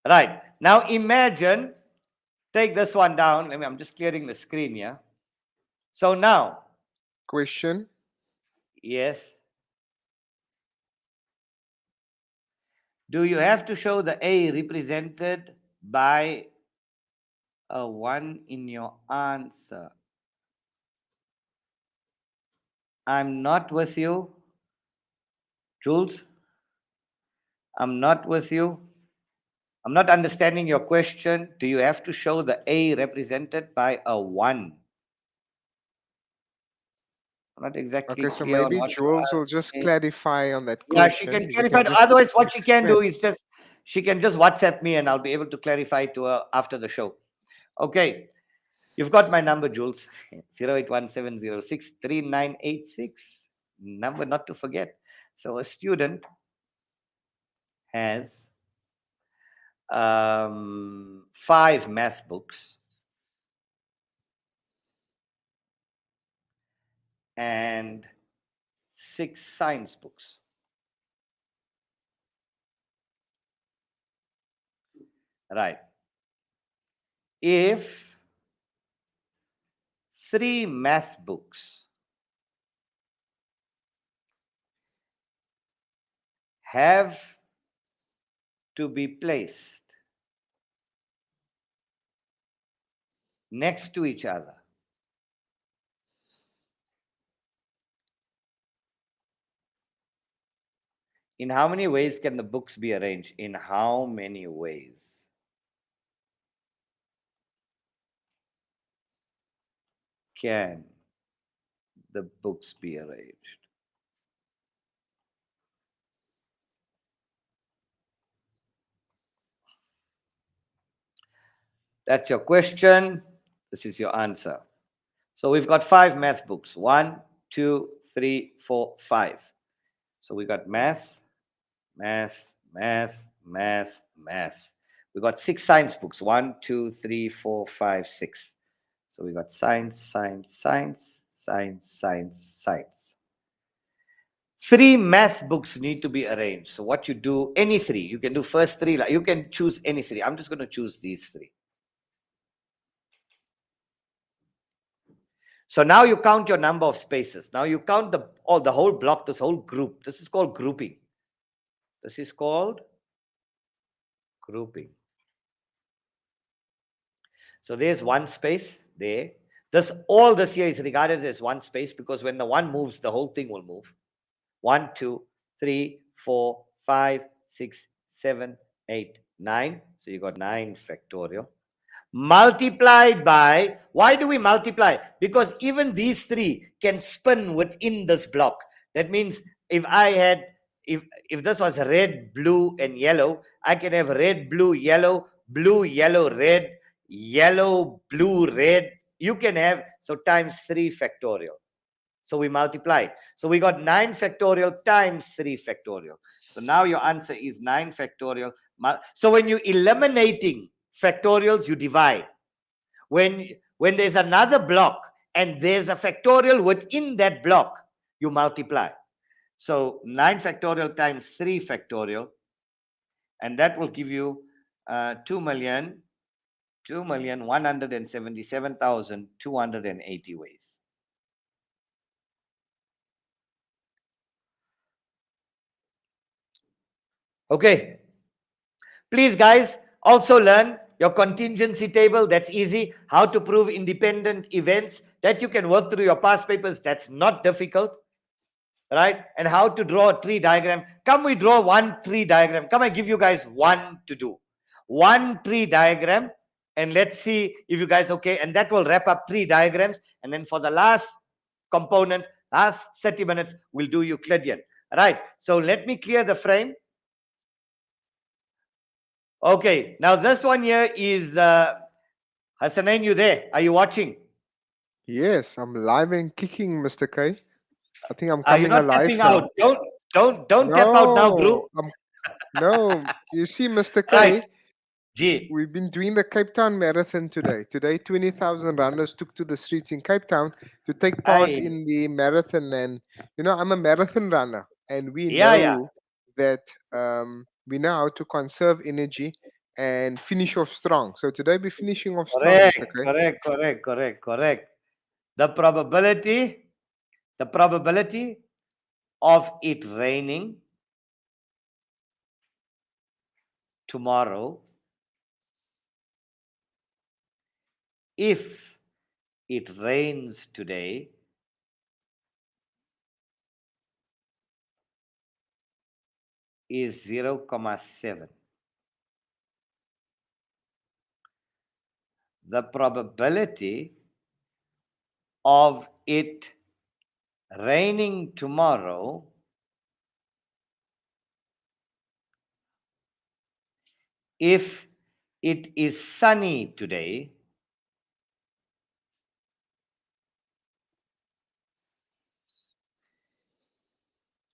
S4: Right. Now imagine, take this one down. I'm just clearing the screen here. So now.
S2: Question.
S4: Yes. Do you have to show the A represented by a 1 in your answer? I'm not with you. Jules, I'm not with you. I'm not understanding your question. Do you have to show the A represented by a 1? I'm not exactly
S2: Okay, so
S4: clear on
S2: maybe
S4: what you're
S2: Jules will just
S4: asking.
S2: clarify on that
S4: Yeah, she
S2: question.
S4: can
S2: You
S4: clarify.
S2: can just
S4: Otherwise, what she can do
S2: explain.
S4: is just, she can just WhatsApp me and I'll be able to clarify to her after the show. Okay. You've got my number, Jules. 0817063986. Number not to forget. So a student has 5 math books and 6 science books. Right. If 3 math books have to be placed next to each other, in how many ways can the books be arranged? In how many ways can the books be arranged? That's your question. This is your answer. So we've got 5 math books. 1, 2, 3, 4, 5. So we got math, math, math, math, math. We got 6 science books. 1, 2, 3, 4, 5, 6. So we got science, science, science, science, science, science. 3 math books need to be arranged. So what you do, any 3, you can do first 3, you can choose any 3. I'm just going to choose these 3. So now you count your number of spaces. Now you count the whole block, this whole group. This is called grouping. This is called grouping. So there's 1 space there. All this here is regarded as 1 space because when the 1 moves, the whole thing will move. 1, 2, 3, 4, 5, 6, 7, 8, 9. So you got 9 factorial. Multiplied by, why do we multiply? Because even these 3 can spin within this block. That means if I had, if this was red, blue, and yellow, I can have red, blue, yellow, red, yellow, blue, red. You can have, so times 3 factorial. So we multiplied. So we got 9 factorial times 3 factorial. So now your answer is 9 factorial. So when you're eliminating factorials, you divide. When there's another block and there's a factorial within that block, you multiply. So 9 factorial times 3 factorial, and that will give you 2,177,280 ways. Okay. Please, guys, also learn your contingency table. That's easy. How to prove independent events. That you can work through your past papers. That's not difficult. Right? And how to draw a tree diagram. Come, we draw 1 tree diagram. Come, I give you guys 1 to do. 1 tree diagram. And let's see if you guys okay. And that will wrap up 3 diagrams. And then for the last component, last 30 minutes, we'll do Euclidean. Right? So let me clear the frame. Okay, now this one here is Hasanain, you there? Are you watching?
S2: Yes, I'm live and kicking, Mr. K. I think I'm
S4: Are you
S2: coming
S4: not
S2: alive
S4: tapping
S2: now.
S4: out? Don't tap out now, group.
S2: No, you see, Mr.
S4: Right.
S2: K,
S4: G.
S2: we've been doing the Cape Town Marathon today. Today, 20,000 runners took to the streets in Cape Town to take part
S4: I
S2: in the marathon. And, I'm a marathon runner, and we
S4: yeah.
S2: know that we know how to conserve energy and finish off strong. So today, we're finishing off strong, Mr. K.
S4: Correct. The probability of it raining tomorrow if it rains today is 0.7. the probability of it raining tomorrow if it is sunny today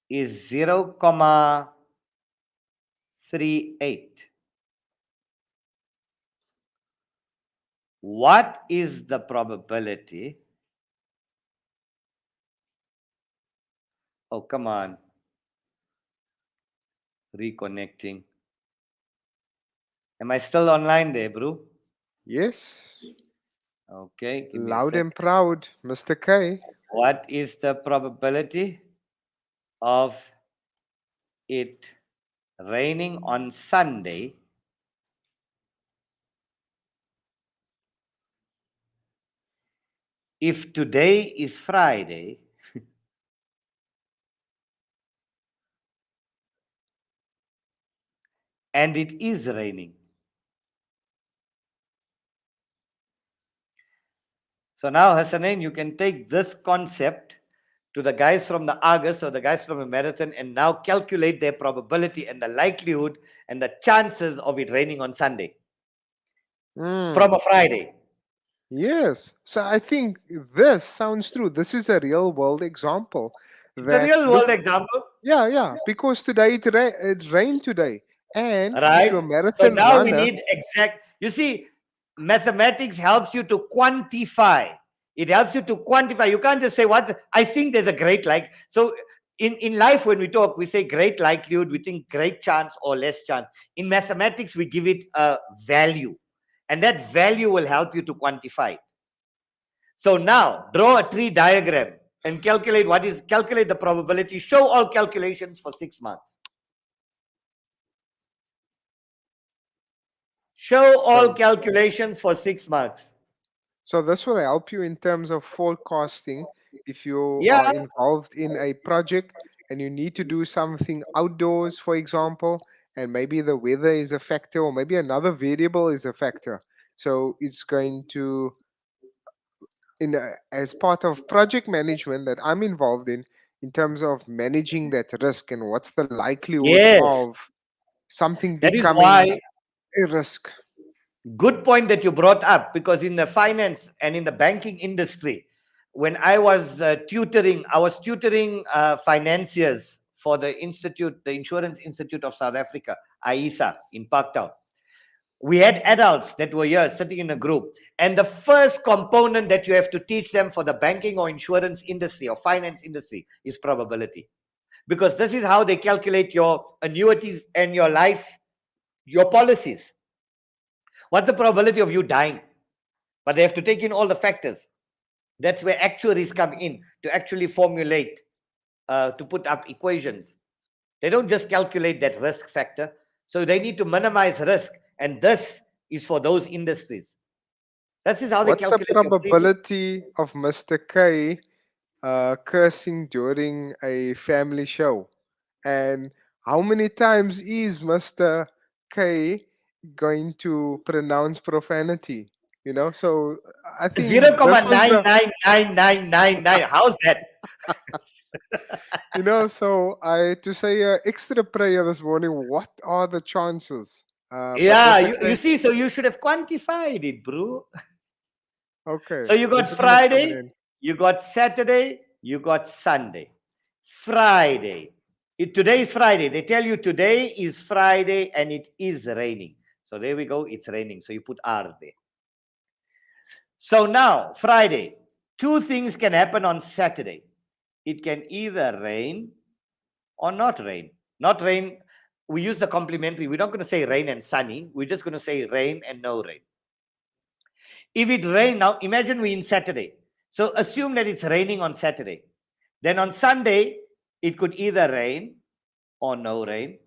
S4: is 0.38. What is the probability? Oh, come on. Reconnecting. Am I still online there, bro?
S2: Yes.
S4: Okay, give me a
S2: Loud
S4: sec.
S2: and proud, Mr. K.
S4: What is the probability of it raining on Sunday if today is Friday and it is raining? So now, Hasanain, you can take this concept to the guys from the Argus or the guys from the Marathon and now calculate their probability and the likelihood and the chances of it raining on Sunday from a Friday.
S2: Yes. So I think this sounds true. This is a real world example.
S4: It's a
S2: That
S4: real
S2: look,
S4: world example,
S2: yeah. Because today it rained today, and if you're a
S4: right? So
S2: marathon
S4: now we
S2: runner,
S4: need exact. You see, mathematics helps you to quantify. It helps you to quantify. You can't just say what I think there's a great like. So in life, when we talk, we say great likelihood, we think great chance or less chance. In mathematics, we give it a value, and that value will help you to quantify. So now draw a tree diagram and calculate the probability. Show all calculations for 6 months. Show all
S2: so
S4: calculations for 6 months.
S2: so this will help you in terms of forecasting. If you
S4: Yeah,
S2: are involved in a project and you need to do something outdoors, for example, and maybe the weather is a factor, or maybe another variable is a factor. So it's going to as part of project management that I'm involved in terms of managing that risk and what's the likelihood
S4: yes.
S2: of something
S4: That is
S2: becoming
S4: why,
S2: a risk.
S4: good point that you brought up, because in the finance and in the banking industry, when I was tutoring, financiers for the institute, the Insurance Institute of South Africa, ISA, in Parktown. We had adults that were here sitting in a group, and the first component that you have to teach them for the banking or insurance industry or finance industry is probability, because this is how they calculate your annuities and your life, your policies. What's the probability of you dying? But they have to take in all the factors. That's where actuaries come in to actually formulate, to put up equations. They don't just calculate that risk factor. So they need to minimize risk. And this is for those industries. This is how they
S2: What's the
S4: calculate your premium.
S2: probability of Mr. K cursing during a family show? And how many times is Mr. K going to pronounce profanity? So I think this was the
S4: 0.999999. How's that?
S2: So I to say extra prayer this morning. What are the chances? But
S4: Yeah,
S2: Mr.
S4: you
S2: K,
S4: see, so you should have quantified it, bro.
S2: okay,
S4: So you got
S2: this is gonna come
S4: Friday,
S2: in.
S4: you got Saturday, you got Sunday. Friday. Today is Friday. They tell you today is Friday and it is raining. So there we go. It's raining. So you put R there. So now, Friday, two things can happen on Saturday. It can either rain or not rain. Not rain. We use the complementary. We're not going to say rain and sunny. We're just going to say rain and no rain. If it rain, now imagine we're in Saturday. So assume that it's raining on Saturday. Then on Sunday, it could either rain or no rain.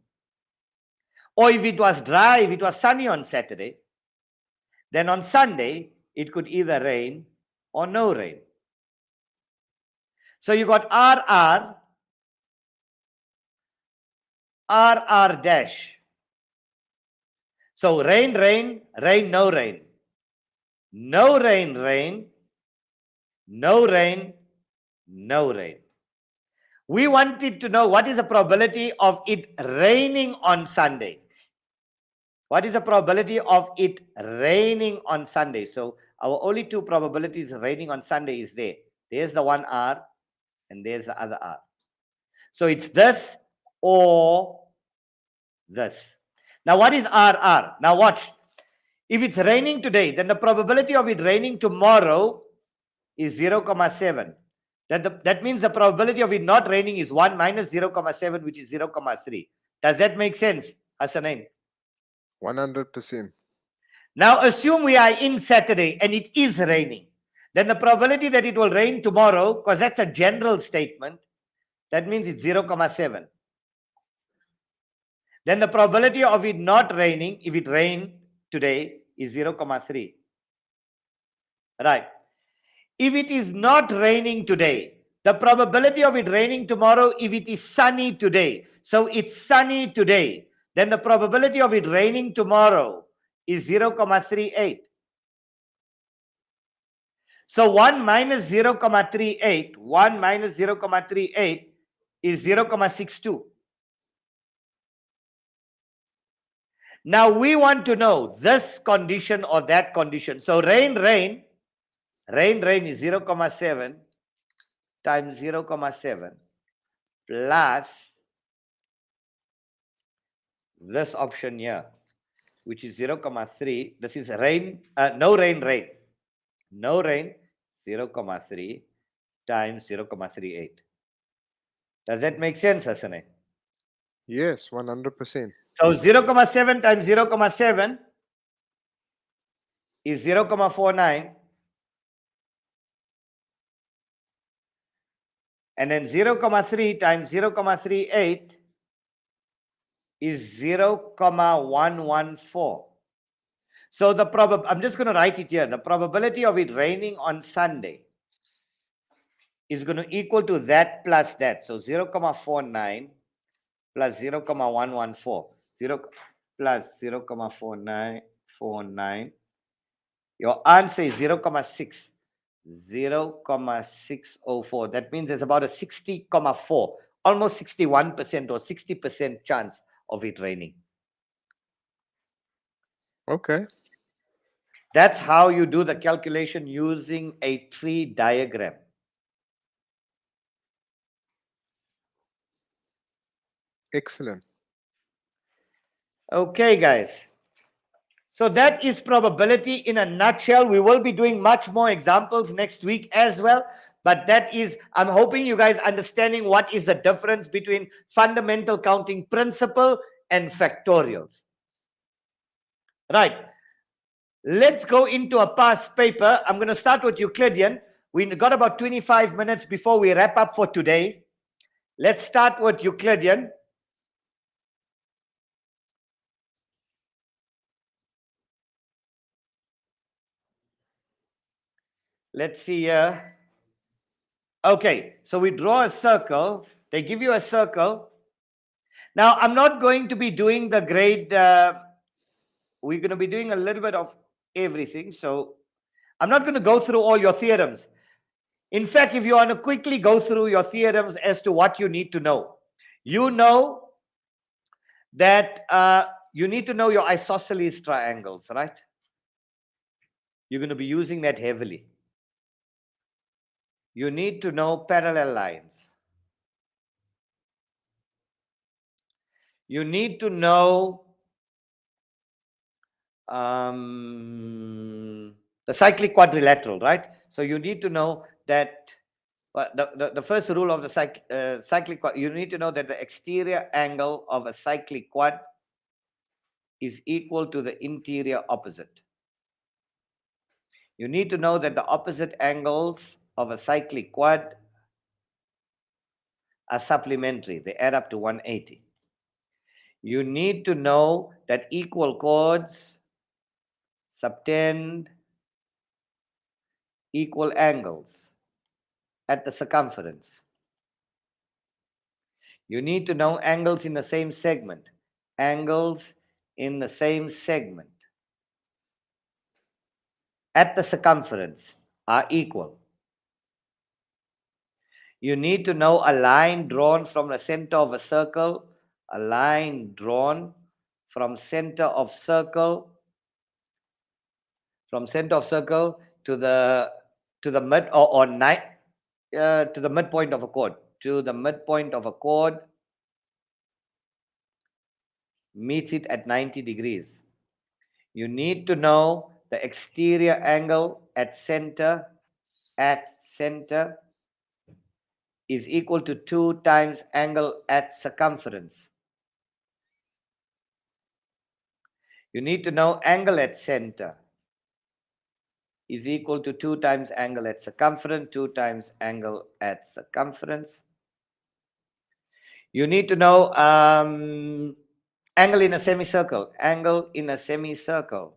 S4: Or if it was dry, if it was sunny on Saturday, then on Sunday, it could either rain or no rain. So you got RR, RR dash. So rain, rain, rain, no rain. no rain, rain, no rain, no rain. We wanted to know what is the probability of it raining on Sunday. What is the probability of it raining on Sunday? So our only two probabilities raining on Sunday is there. There's the one R and there's the other R. So it's this or this. Now what is RR? Now watch. If it's raining today, then the probability of it raining tomorrow is 0.7. That means the probability of it not raining is 1 minus 0.7, which is 0.3. Does that make sense, Hasanain?
S2: 100%.
S4: Now assume we are in Saturday and it is raining. Then the probability that it will rain tomorrow, because that's a general statement, that means it's 0.7. Then the probability of it not raining, if it rained today, is 0.3. Right. If it is not raining today, the probability of it raining tomorrow, if it is sunny today, so it's sunny today, then the probability of it raining tomorrow is 0.38. So 1 minus 0.38, 1 minus 0.38 is 0.62. Now we want to know this condition or that condition. So rain is 0.7 times 0.7 plus this option here, which is 0.3. This is rain, no rain, rain. No rain, 0.3 times 0.38. Does that make sense, Hasanain?
S2: Yes, 100%.
S4: So 0.7 times 0.7 is 0.49. And then 0.3 times 0.38 is 0.114. So I'm just going to write it here. The probability of it raining on Sunday is going to equal to that plus that. So 0.49 plus 0.114. 0 plus 0.4949. Your answer is 0.6. 0.604. That means there's about a 60.4, almost 61% or 60% chance of it raining.
S2: Okay.
S4: That's how you do the calculation using a tree diagram.
S2: Excellent.
S4: Okay, guys. So that is probability in a nutshell. We will be doing much more examples next week as well. But that is, I'm hoping you guys understanding what is the difference between fundamental counting principle and factorials. Right. Let's go into a past paper. I'm going to start with Euclidean. We got about 25 minutes before we wrap up for today. Let's start with Euclidean. Let's see here. Okay, so we draw a circle. They give you a circle. Now, I'm not going to be doing the grade. We're going to be doing a little bit of everything. So I'm not going to go through all your theorems. In fact, if you want to quickly go through your theorems as to what you need to know, you know that you need to know your isosceles triangles, right? You're going to be using that heavily. You need to know parallel lines. You need to know the cyclic quadrilateral, right? So you need to know that the first rule of the cyclic quad, you need to know that the exterior angle of a cyclic quad is equal to the interior opposite. You need to know that the opposite angles of a cyclic quad are supplementary. They add up to 180. You need to know that equal chords subtend equal angles at the circumference. You need to know angles in the same segment. Angles in the same segment. at the circumference are equal. You need to know a line drawn from the center of a circle, a line drawn from center of circle, to the mid or to the midpoint of a chord, meets it at 90 degrees. You need to know the exterior angle at center is equal to 2 times angle at circumference. You need to know angle at center is equal to 2 times angle at circumference, 2 times angle at circumference. You need to know angle in a semicircle. Angle in a semicircle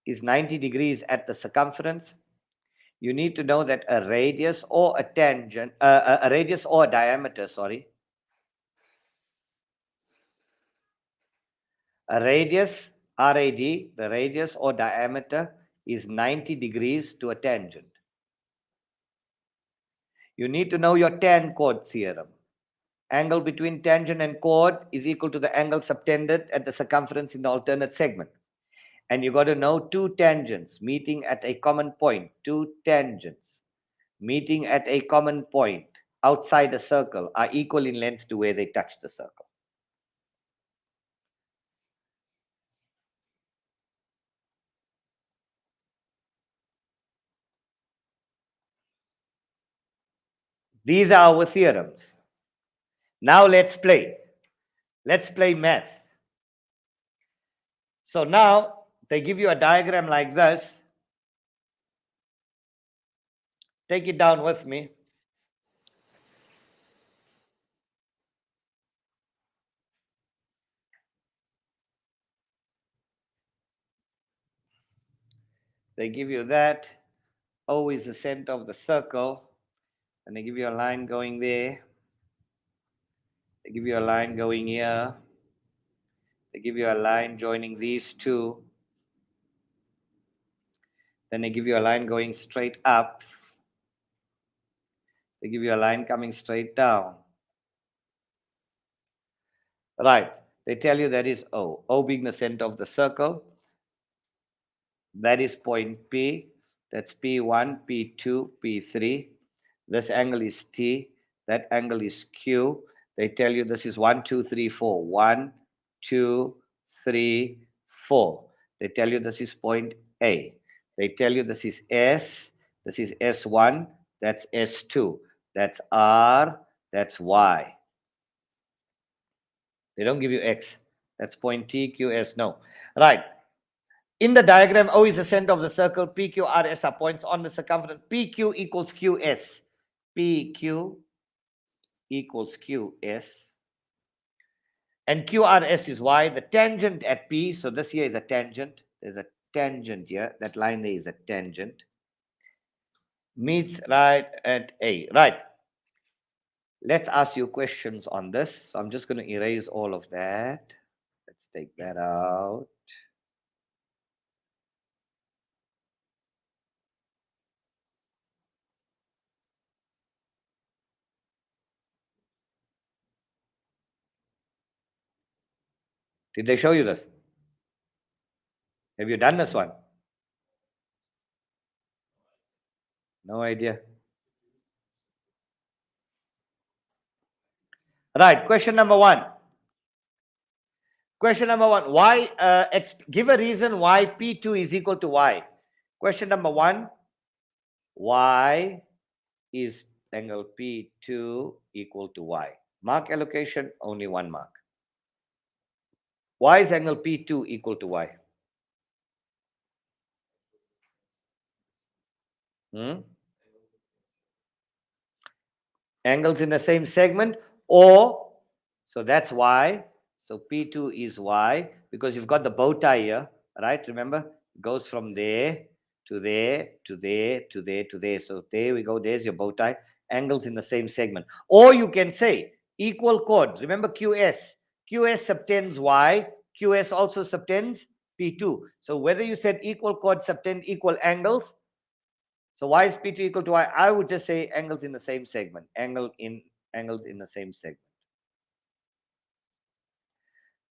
S4: is 90 degrees at the circumference. You need to know that a radius or a tangent, a radius or a diameter, sorry. A radius, RAD, the radius or diameter is 90 degrees to a tangent. You need to know your tan chord theorem. Angle between tangent and chord is equal to the angle subtended at the circumference in the alternate segment. And you got to know two tangents meeting at a common point. Two tangents meeting at a common point outside a circle are equal in length to where they touch the circle. These are our theorems. Now let's play. Let's play math. So now they give you a diagram like this. Take it down with me. They give you that. O is the center of the circle. And they give you a line going there. They give you a line going here. They give you a line joining these two. Then they give you a line going straight up. They give you a line coming straight down. Right. They tell you that is O. O being the center of the circle. That is point P. That's P1, P2, P3. This angle is T. That angle is Q. They tell you this is 1, 2, 3, 4. 1, 2, 3, 4. They tell you this is point A. They tell you this is S. This is S1. That's S2. That's R. That's Y. They don't give you X. That's point T, Q, S. No. Right. In the diagram, O is the center of the circle. P, Q, R, S are points on the circumference. PQ equals QS. PQ equals QS. And QRS is Y. The tangent at P, so this here is a tangent. There's a tangent here. That line there is a tangent. Meets right at A. Right. Let's ask you questions on this. So I'm just going to erase all of that. Let's take that out. Did they show you this? Have you done this one? No idea. Right, question number 1. Question number 1. Why? Give a reason why P2 is equal to Y. Question number 1. Why is angle P2 equal to Y? Mark allocation, only 1 mark. Why is angle P2 equal to Y? Angles in the same segment, or, so that's why. So P2 is Y, because you've got the bow tie here, right? Remember, it goes from there to there, to there, to there, to there. So there we go, there's your bow tie. Angles in the same segment. Or you can say equal chords. Remember QS. QS subtends Y, QS also subtends P2. So whether you said equal chord subtend equal angles, so why is P2 equal to Y? I would just say angles in the same segment. Angles in the same segment.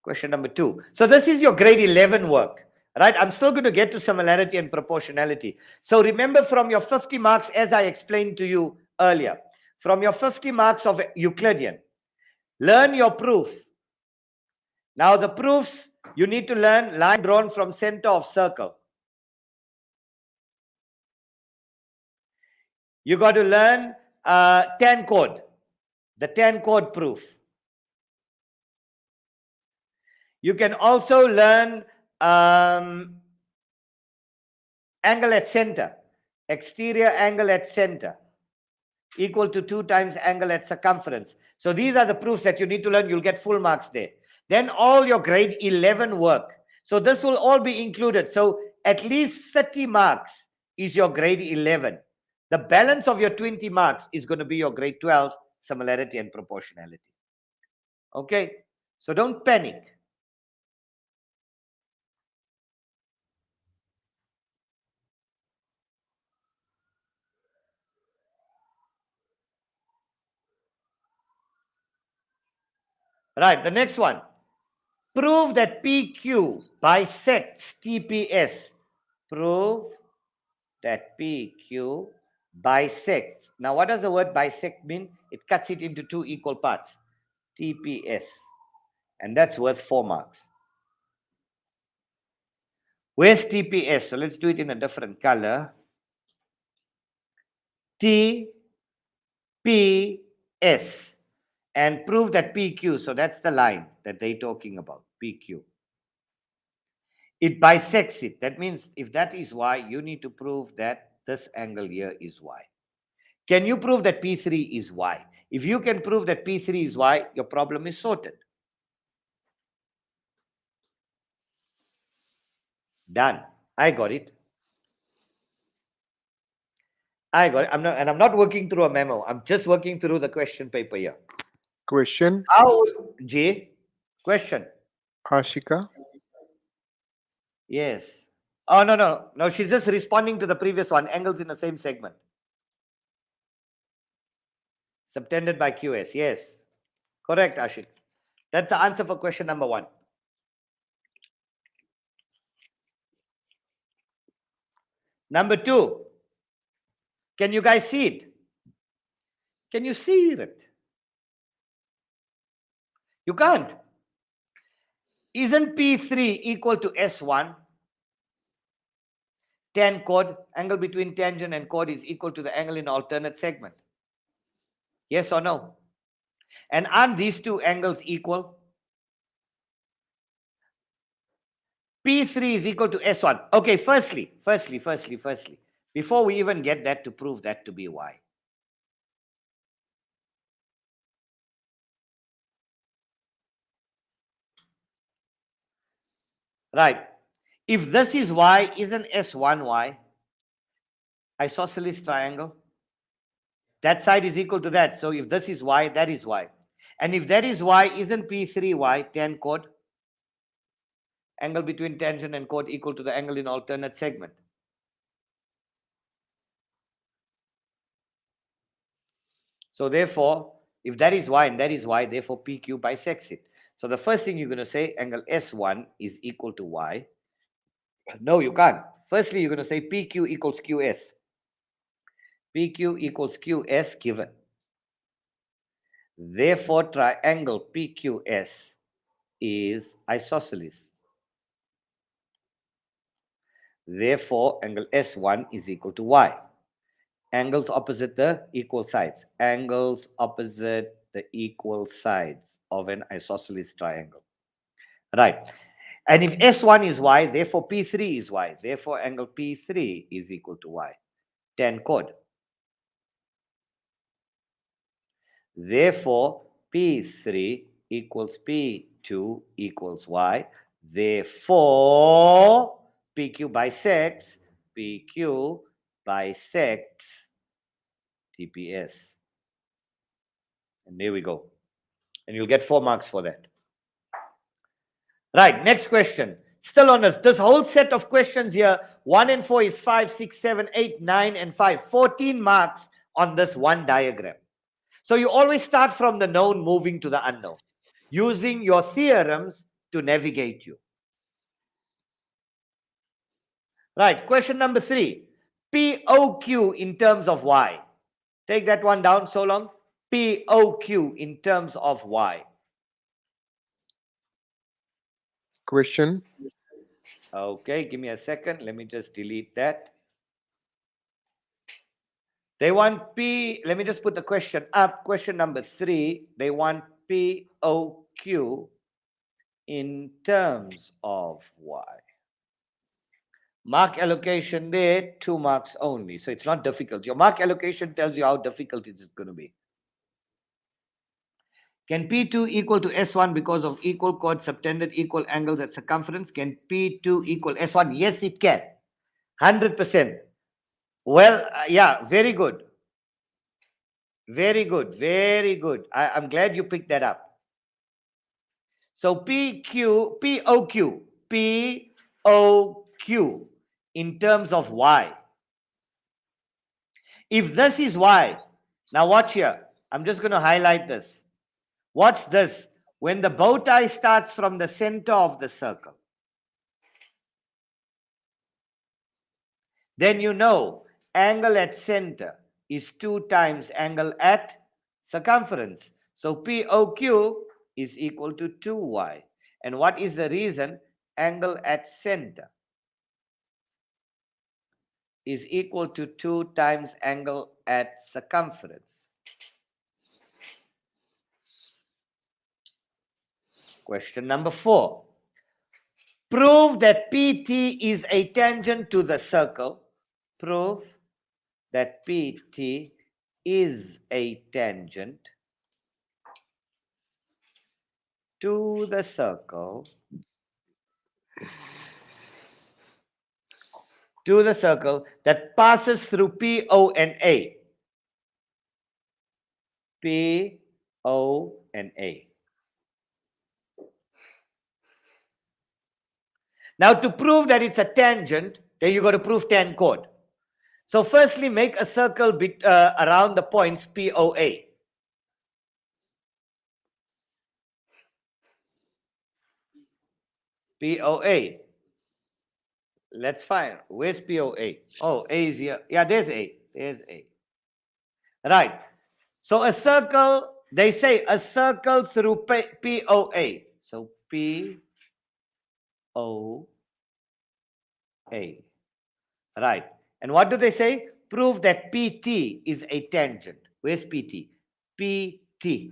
S4: Question number 2. So this is your grade 11 work, right? I'm still going to get to similarity and proportionality. So remember from your 50 marks, as I explained to you earlier, from your 50 marks of Euclidean, learn your proof. Now the proofs, you need to learn line drawn from center of circle. You got to learn tan chord, the tan chord proof. You can also learn angle at center, exterior angle at center, equal to 2 times angle at circumference. So these are the proofs that you need to learn. You'll get full marks there. Then all your grade 11 work. So this will all be included. So at least 30 marks is your grade 11. The balance of your 20 marks is going to be your grade 12 similarity and proportionality. Okay? So don't panic. Right, the next one. Prove that PQ bisects TPS. Prove that PQ bisects. Now, what does the word bisect mean? It cuts it into 2 equal parts. TPS. And that's worth 4 marks. Where's TPS? So let's do it in a different color. TPS. And prove that PQ. So that's the line that they're talking about. PQ. It bisects it. That means if that is Y, you need to prove that this angle here is Y. Can you prove that P3 is Y? If you can prove that P3 is Y, your problem is sorted. Done. I got it. I got it. I'm not working through a memo. I'm just working through the question paper here.
S2: Question,
S4: How, J? Question.
S2: Ashika.
S4: Yes. Oh, no. No, she's just responding to the previous one. Angles in the same segment. Subtended by QS. Yes. Correct, Ashik. That's the answer for question number 1. Number 2. Can you guys see it? Can you see it? You can't. Isn't P3 equal to S1? Tan chord, angle between tangent and chord is equal to the angle in alternate segment. Yes or no? And aren't these 2 angles equal? P3 is equal to S1. Okay, firstly, before we even get that, to prove that to be Y. Right. If this is Y, isn't S1 Y? Isosceles triangle. That side is equal to that. So if this is Y, that is Y. And if that is Y, isn't P3 Y, tan chord? Angle between tangent and chord equal to the angle in alternate segment. So therefore, if that is Y and that is Y, therefore PQ bisects it. So the first thing you're going to say, angle S1 is equal to Y. No, you can't. Firstly, you're going to say PQ equals QS. PQ equals QS given. Therefore, triangle PQS is isosceles. Therefore, angle S1 is equal to Y. Angles opposite the equal sides. Angles opposite the equal sides of an isosceles triangle. Right. And if S1 is Y, therefore P3 is Y. Therefore, angle P3 is equal to Y. Tan chord. Therefore, P3 equals P2 equals Y. Therefore, PQ bisects TPS. And there we go. And you'll get 4 marks for that. Right, next question. Still on this whole set of questions here, 1 and 4 is 5, 6, 7, 8, 9, and 5. 14 marks on this one diagram. So you always start from the known, moving to the unknown, using your theorems to navigate you. Right, question number 3. POQ in terms of Y. Take that one down so long. POQ in terms of Y.
S2: Question.
S4: Okay, give me a second. Let me just delete that. They want P, let me just put the question up. Question number 3, they want POQ in terms of Y. Mark allocation there, 2 marks only. So it's not difficult. Your mark allocation tells you how difficult it is going to be. Can P2 equal to S1 because of equal chord, subtended, equal angles at circumference? Can P2 equal S1? Yes, it can. 100%. Well, yeah, very good. Very good. Very good. I'm glad you picked that up. So POQ in terms of Y. If this is Y, now watch here. I'm just going to highlight this. Watch this. When the bow tie starts from the center of the circle, then you know angle at center is 2 times angle at circumference. So POQ is equal to 2y. And what is the reason? Angle at center is equal to 2 times angle at circumference. Question number 4. Prove that PT is a tangent to the circle. Prove that PT is a tangent to the circle. To the circle that passes through PO and A. PO and A. Now, to prove that it's a tangent, then you got to prove tan chord. So, firstly, make a circle around the points POA. POA. Let's find. Where's POA? Oh, A is here. Yeah, there's A. There's A. Right. So, a circle, they say a circle through POA. So, POA. Right. And what do they say? Prove that PT is a tangent. Where's PT? PT.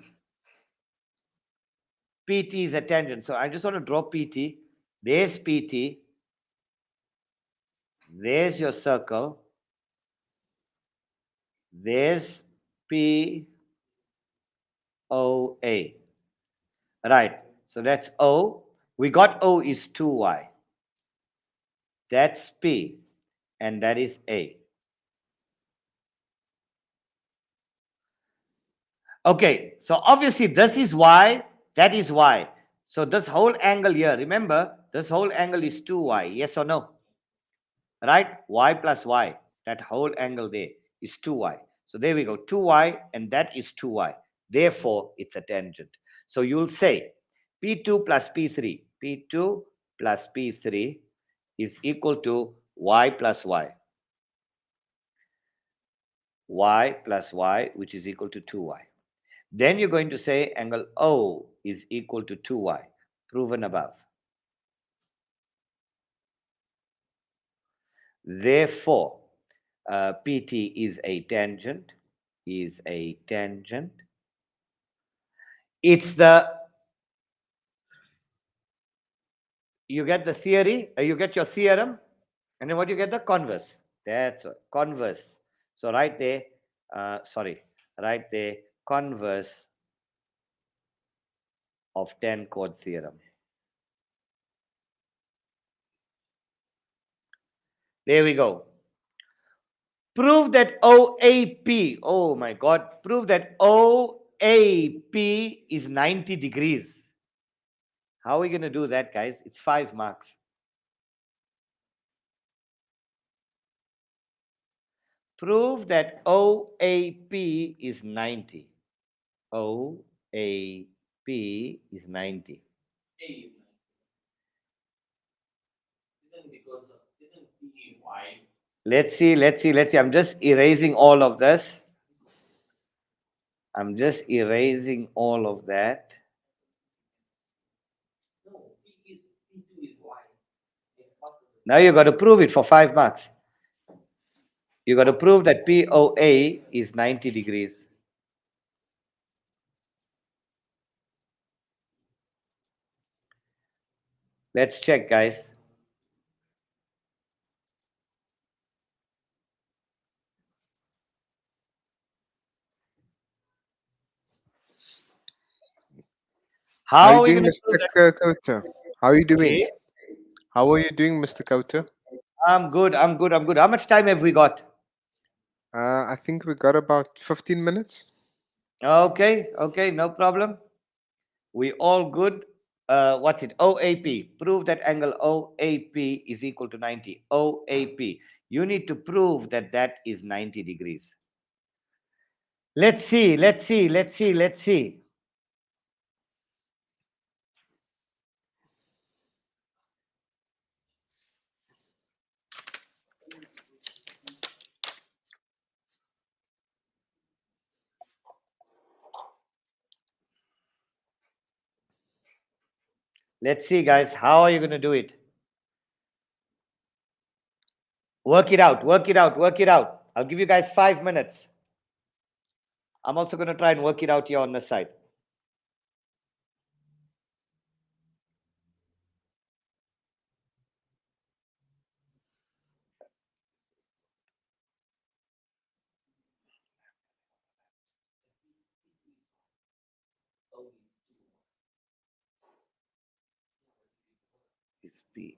S4: PT is a tangent. So I just want to draw PT. There's PT. There's your circle. There's POA. Right. So that's O. We got O is 2y. That's P. And that is A. Okay. So obviously this is Y. That is Y. So this whole angle here, remember, this whole angle is 2y. Yes or no? Right? Y plus Y. That whole angle there is 2y. So there we go. 2y and that is 2y. Therefore, it's a tangent. So you'll say P2 plus P3. P2 plus P3 is equal to Y plus Y. Y plus Y, which is equal to 2y. Then you're going to say angle O is equal to 2y, proven above. Therefore, PT is a tangent, It's the, you get the theory, you get your theorem, and then what you get? The converse. That's what, converse. So right there, right there, converse of tan chord theorem. There we go. Prove that OAP, oh my God, prove that OAP is 90 degrees. How are we going to do that, guys? It's 5 marks. Prove that OAP is 90. OAP is 90.
S5: A is 90. Isn't because isn't P wide?
S4: Let's see. I'm just erasing all of this. I'm just erasing all of that.
S5: No, P2 is wide. It's part of the
S4: Now you got to prove it for 5 marks. You got to prove that POA is 90 degrees. Let's check, guys.
S2: How are
S4: How
S2: you
S4: are we
S2: doing,
S4: going to
S2: Mr.
S4: prove that?
S2: Kauta? How are you doing?
S4: Okay.
S2: How are you doing, Mr. Kauta?
S4: I'm good. How much time have we got?
S2: I think we got about 15 minutes.
S4: Okay, no problem. We all good. What's it? OAP. Prove that angle OAP is equal to 90. OAP. You need to prove that that is 90 degrees. Let's see. Let's see, guys. How are you going to do it? Work it out. I'll give you guys 5 minutes. I'm also going to try and work it out here on the side. Is P.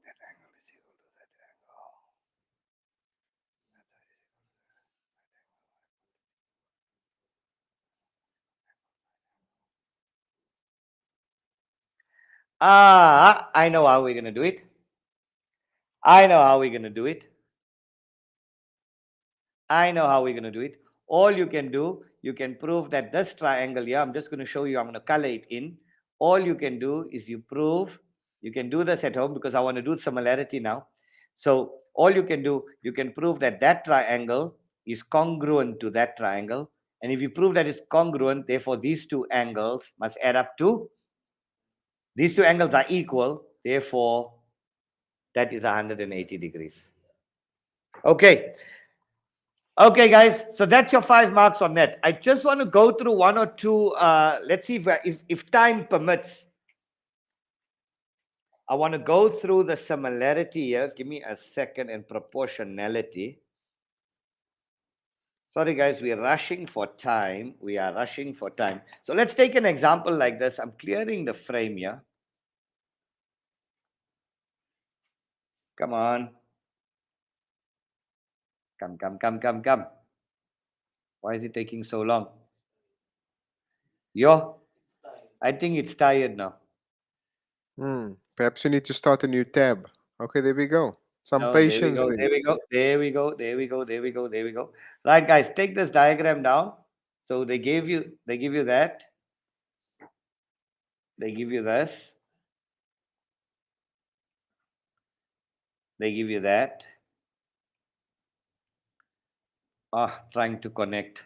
S4: That angle is equal to that angle. I know how we're going to do it. All you can do, you can prove that this triangle here, I'm just going to show you, I'm going to color it in. All you can do is you prove, you can do this at home because I want to do similarity now. So all you can do, you can prove that that triangle is congruent to that triangle. And if you prove that it's congruent, therefore these two angles must add up to, these two angles are equal, therefore that is 180 degrees. Okay. Okay, guys. So that's your 5 marks on that. I just want to go through one or two. Let's see if time permits. I want to go through the similarity here. Give me a second, and proportionality. Sorry, guys. We're rushing for time. So let's take an example like this. I'm clearing the frame here. Come on. Come. Why is it taking so long? I think it's tired now.
S2: Perhaps you need to start a new tab. Okay, there we go. Some
S4: Oh,
S2: patience then.
S4: there we go. Right, guys, take this diagram down. So they give you that. They give you this. They give you that. Trying to connect.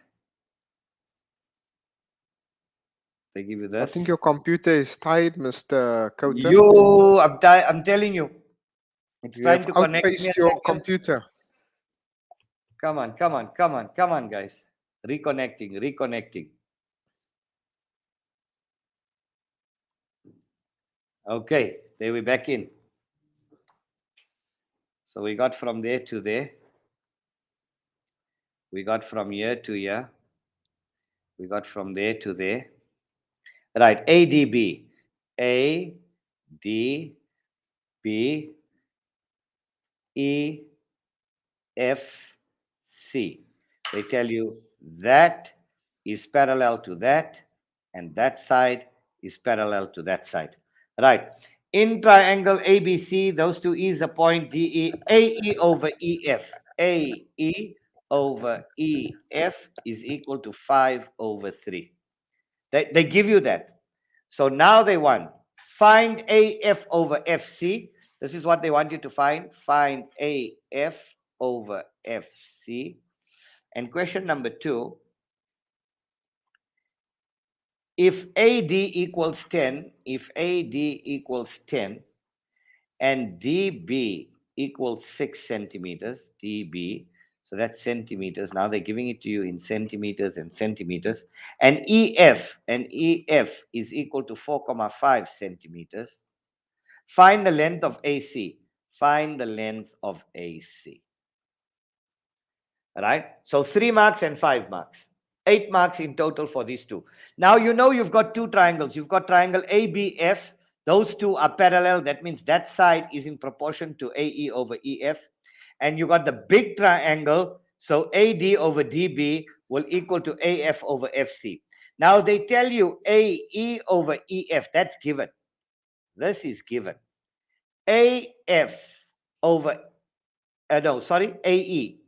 S4: They give you
S2: I
S4: this.
S2: think your computer is tired, Mr. Kauta.
S4: I'm telling you. It's
S2: You
S4: trying
S2: have
S4: to connect. Give me
S2: outpaced
S4: a
S2: your
S4: second.
S2: computer.
S4: Come on, guys. Reconnecting. Okay, there we back in. So we got from there to there. We got from here to here. We got from there to there. Right, ADB. ADB. EFC. They tell you that is parallel to that, and that side is parallel to that side. Right. In triangle ABC, those two E's a point DE, AE over EF. AE over EF is equal to 5 over 3. They give you that. So now they want, find AF over FC. This is what they want you to find. Find AF over FC. And question number 2, if AD equals 10, if AD equals 10, and DB equals 6 centimeters, DB, so that's centimeters. Now they're giving it to you in centimeters and centimeters. And EF is equal to 4,5 centimeters. Find the length of AC. Find the length of AC. Right? So 3 marks and 5 marks. 8 marks in total for these two. Now you know you've got two triangles. You've got triangle ABF. Those two are parallel. That means that side is in proportion to AE over EF. And you got the big triangle. So AD over DB will equal to AF over FC. Now they tell you AE over EF. That's given. This is given. AF over, AE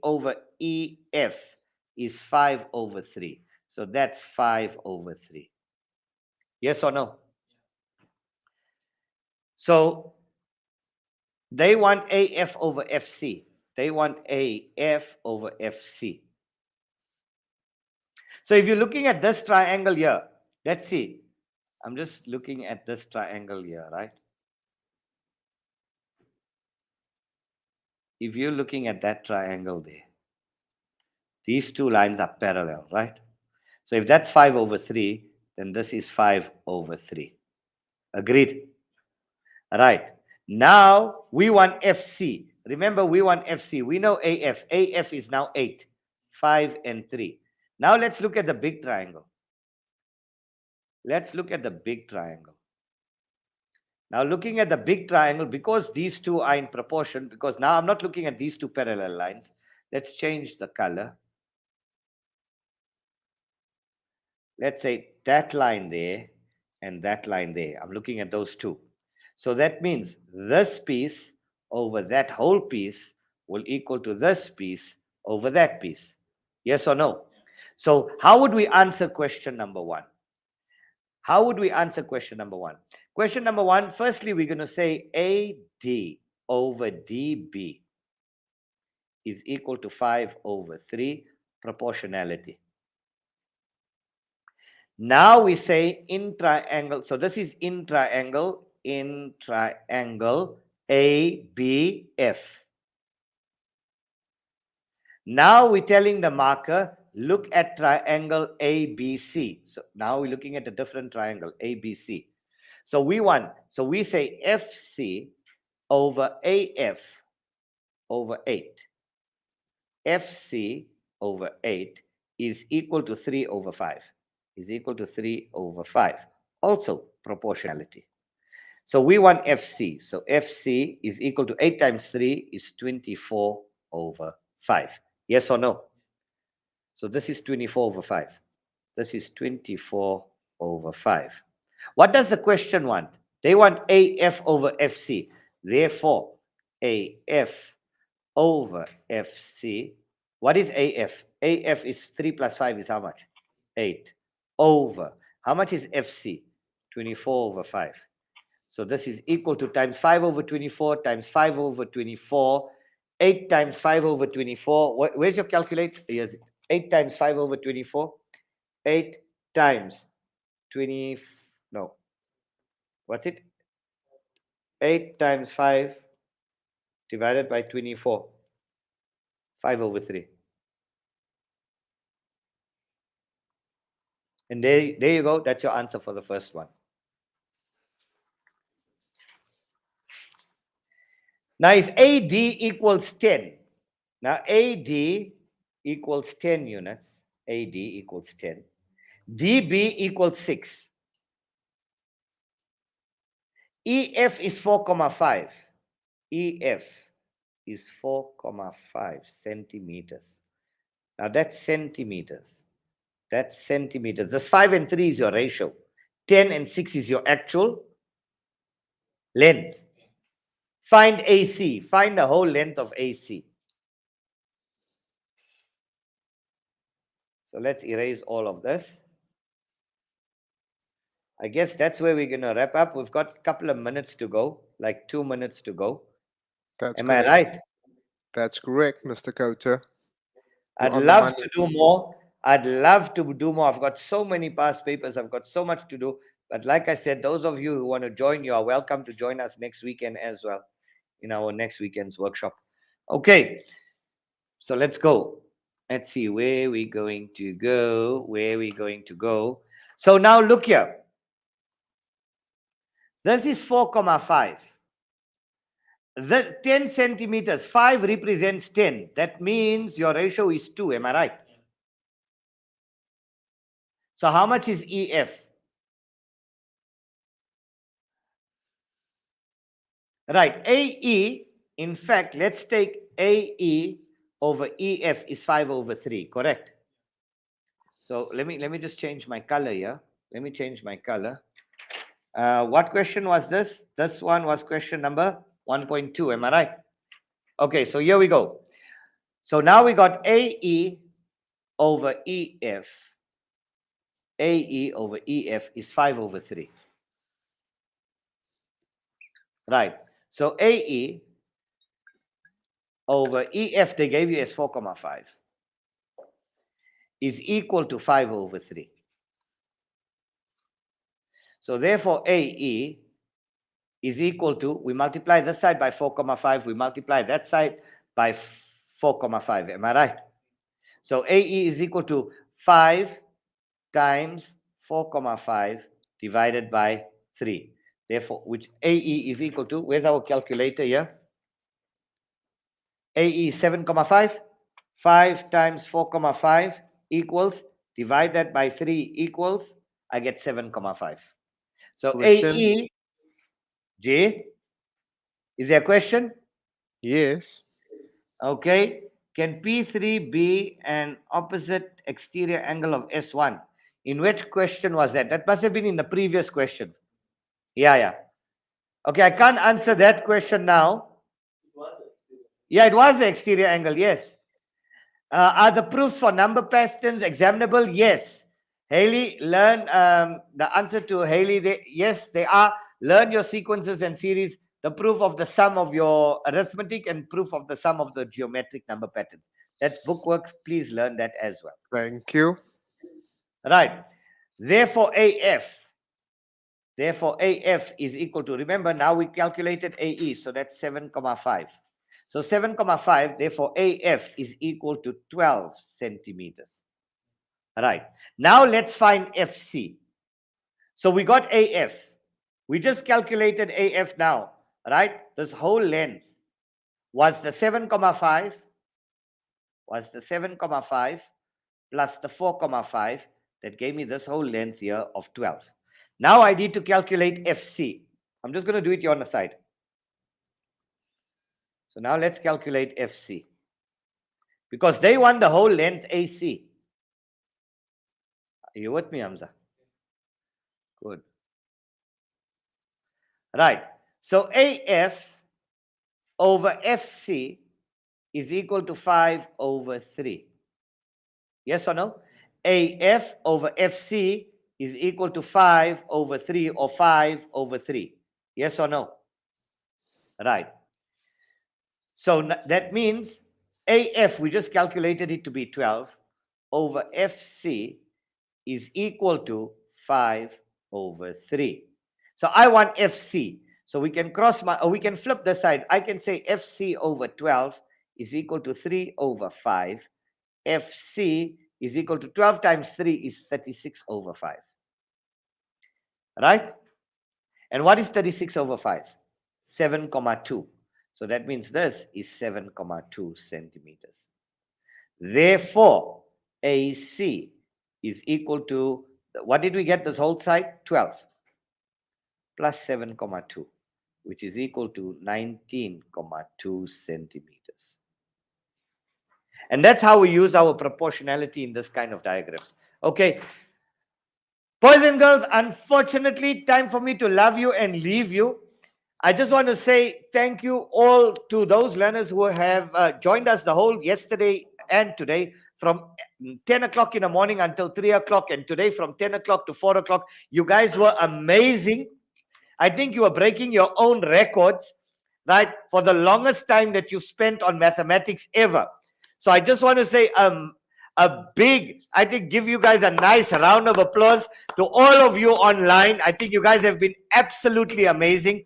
S4: over EF is 5 over 3. So that's 5 over 3. Yes or no? So they want AF over FC. They want AF over FC. So if you're looking at this triangle here, let's see. I'm just looking at this triangle here, right? If you're looking at that triangle there, these two lines are parallel, right? So if that's 5 over 3, then this is 5 over 3. Agreed? Right. Now we want FC. Remember, we want FC. We know AF. AF is now 8, 5 and 3. Now let's look at the big triangle. Let's look at the big triangle. Now looking at the big triangle, because these two are in proportion, because now I'm not looking at these two parallel lines. Let's change the color. Let's say that line there and that line there. I'm looking at those two. So that means this piece over that whole piece will equal to this piece over that piece. Yes or no? So how would we answer question number 1? How would we answer question number 1? Question number 1, firstly, we're going to say AD over DB is equal to 5 over 3, proportionality. Now we say in triangle, so this is in triangle ABF. Now we're telling the marker, look at triangle ABC. So now we're looking at a different triangle, ABC. So we say FC over AF over 8. FC over 8 is equal to 3 over 5. Is equal to 3 over 5. Also proportionality. So we want FC. So FC is equal to 8 times 3 is 24 over 5. Yes or no? So this is 24 over 5. This is 24 over 5. What does the question want? They want AF over FC. Therefore, AF over FC. What is AF? AF is 3 plus 5 is how much? 8. Over. How much is FC? 24 over 5. So this is equal to times 5 over 24 times 5 over 24. 8 times 5 over 24. Where's your calculator? Here's 8 times 5 over 24. 8 times 20. No. What's it? 8 times 5 divided by 24. 5 over 3. And there you go. That's your answer for the first one. Now, if AD equals 10, now AD equals 10 units, AD equals 10, DB equals 6, EF is 4,5, EF is 4,5 centimeters. Now that's centimeters. That's centimeters. This 5 and 3 is your ratio. 10 and 6 is your actual length. Find AC. Find the whole length of AC. So let's erase all of this. I guess that's where we're going to wrap up. We've got a couple of minutes to go, like 2 minutes to go.
S2: That's
S4: Am I
S2: correct.
S4: right?
S2: That's correct, Mr. Kota.
S4: I'd
S2: You're on the
S4: love
S2: money.
S4: to do more. I'd love to do more. I've got so many past papers. I've got so much to do. But like I said, those of you who want to join, you are welcome to join us next weekend as well in our next weekend's workshop. Okay, so let's go. Let's see where we're going to go. Where we're going to go. So now look here. This is 4,5. The 10 centimeters, 5 represents 10. That means your ratio is 2. Am I right? So how much is EF? Right, AE, in fact, let's take AE over EF is 5 over 3, correct? So let me just change my color here. Let me change my color. What question was this? This one was question number 1.2, am I right? Okay, so here we go. So now we got AE over EF. AE over EF is 5 over 3. Right, so AE over EF, they gave you as 4,5, is equal to 5 over 3. So therefore, AE is equal to, we multiply this side by 4,5, we multiply that side by 4,5. Am I right? So AE is equal to 5 times 4,5 divided by 3. Therefore, which AE is equal to, where's our calculator here? AE is 7,5. 5 times 4,5 equals, divide that by 3 equals, I get 7,5. So
S2: Question?
S4: AE, J, is there a question?
S2: Yes.
S4: Okay. Can P3 be an opposite exterior angle of S1? In which question was that? That must have been in the previous question. Yeah. Okay, I can't answer that question now. Yeah, it was the exterior angle, yes. Are the proofs for number patterns examinable? Yes. Haley, learn the answer to Haley. Yes, they are. Learn your sequences and series, the proof of the sum of your arithmetic and proof of the sum of the geometric number patterns. That's bookwork. Please learn that as well.
S2: Thank you.
S4: Right. Therefore, AF is equal to, remember, now we calculated AE, so that's 7,5. So 7,5, therefore AF is equal to 12 centimeters. Right. Now let's find FC. So we got AF. We just calculated AF now, right? This whole length was the 7,5 plus the 4,5 that gave me this whole length here of 12. Now I need to calculate FC. I'm just going to do it here on the side. So now let's calculate FC. Because they want the whole length AC. Are you with me, Hamza? Good. Right. So AF over FC is equal to 5 over 3. Yes or no? AF over FC is equal to 5 over 3 or 5 over 3. Yes or no? Right. So that means AF, we just calculated it to be 12, over FC is equal to 5 over 3. So I want FC. So we can we can flip the side. I can say FC over 12 is equal to 3 over 5. FC is equal to 12 times 3 is 36 over 5. Right? And what is 36 over 5? 7,2. So that means this is 7,2 centimeters. Therefore, AC is equal to, what did we get this whole side? 12 plus 7,2, which is equal to 19,2 centimeters. And that's how we use our proportionality in this kind of diagrams. Okay. Boys and girls, unfortunately, time for me to love you and leave you. I just want to say thank you all to those learners who have joined us the whole yesterday and today from 10 o'clock in the morning until 3 o'clock, and today from 10 o'clock to 4 o'clock. You guys were amazing. I think you are breaking your own records, right, for the longest time that you've spent on mathematics ever. So I just want to say a big, I think, give you guys a nice round of applause to all of you online. I think you guys have been absolutely amazing.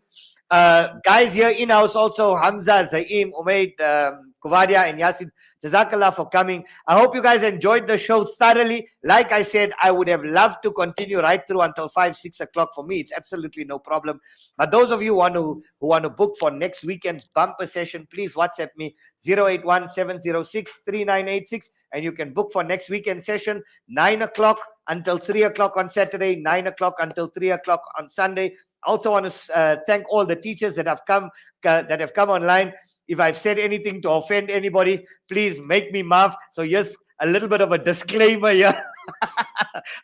S4: Guys here in-house also, Hamza, Zaim, Umaid, Kuvadia, and Yasin, Jazakallah for coming. I hope you guys enjoyed the show thoroughly. Like I said, I would have loved to continue right through until 5, 6 o'clock. For me, it's absolutely no problem. But those of you who want to book for next weekend's bumper session, please WhatsApp me 081-706-3986, and you can book for next weekend session, 9 o'clock until 3 o'clock on Saturday, 9 o'clock until 3 o'clock on Sunday. I also want to thank all the teachers that have come online. If I've said anything to offend anybody, please make me laugh. So yes, a little bit of a disclaimer here.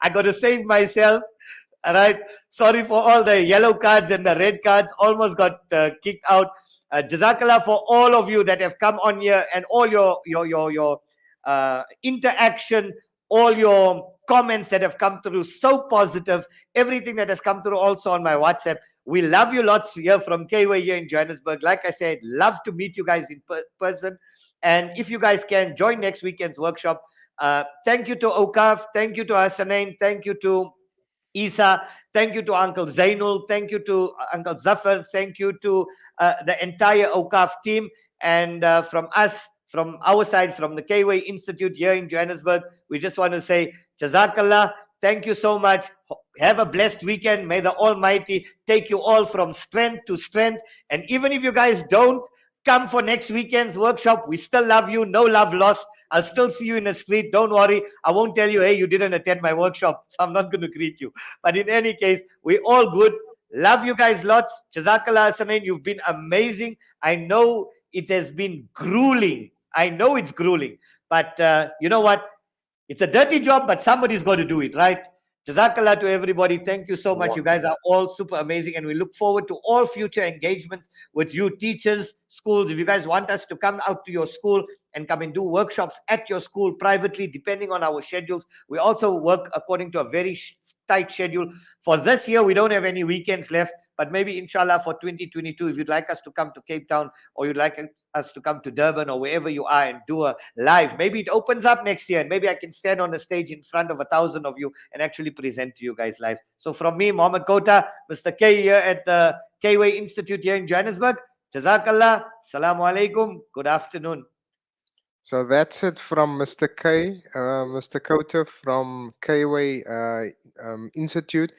S4: I got to save myself. All right. Sorry for all the yellow cards and the red cards. Almost got kicked out. Jazakallah for all of you that have come on here and all your interaction, all your comments that have come through, so positive. Everything that has come through also on my WhatsApp. We love you lots here from KWay here in Johannesburg. Like I said, love to meet you guys in person. And if you guys can join next weekend's workshop, thank you to Awqaf, thank you to Hasanain, thank you to Isa, thank you to Uncle Zainul, thank you to Uncle Zafar, thank you to the entire Awqaf team. And from us, from our side, from the KWay Institute here in Johannesburg, we just want to say Jazakallah. Thank you so much. Have a blessed weekend. May the Almighty take you all from strength to strength. And even if you guys don't come for next weekend's workshop, we still love you. No love lost. I'll still see you in the street. Don't worry. I won't tell you, hey, you didn't attend my workshop, so I'm not going to greet you. But in any case, we're all good. Love you guys lots. Jazakallah Hasanain. You've been amazing. I know it has been grueling. I know it's grueling. But you know what? It's a dirty job, but somebody's got to do it, right? Jazakallah to everybody. Thank you so much. You guys are all super amazing, and we look forward to all future engagements with you teachers, schools. If you guys want us to come out to your school and come and do workshops at your school privately, depending on our schedules, we also work according to a very tight schedule. For this year, we don't have any weekends left, but maybe inshallah for 2022, if you'd like us to come to Cape Town, or you'd like us to come to Durban or wherever you are and do a live, maybe it opens up next year and maybe I can stand on the stage in front of 1,000 of you and actually present to you guys live. So from me, Mohammed Kota, Mr. K here at the KWay Institute here in Johannesburg, Jazakallah, Assalamu alaikum, good afternoon.
S2: So that's it from Mr. K, Mr. Kota from KWay Institute.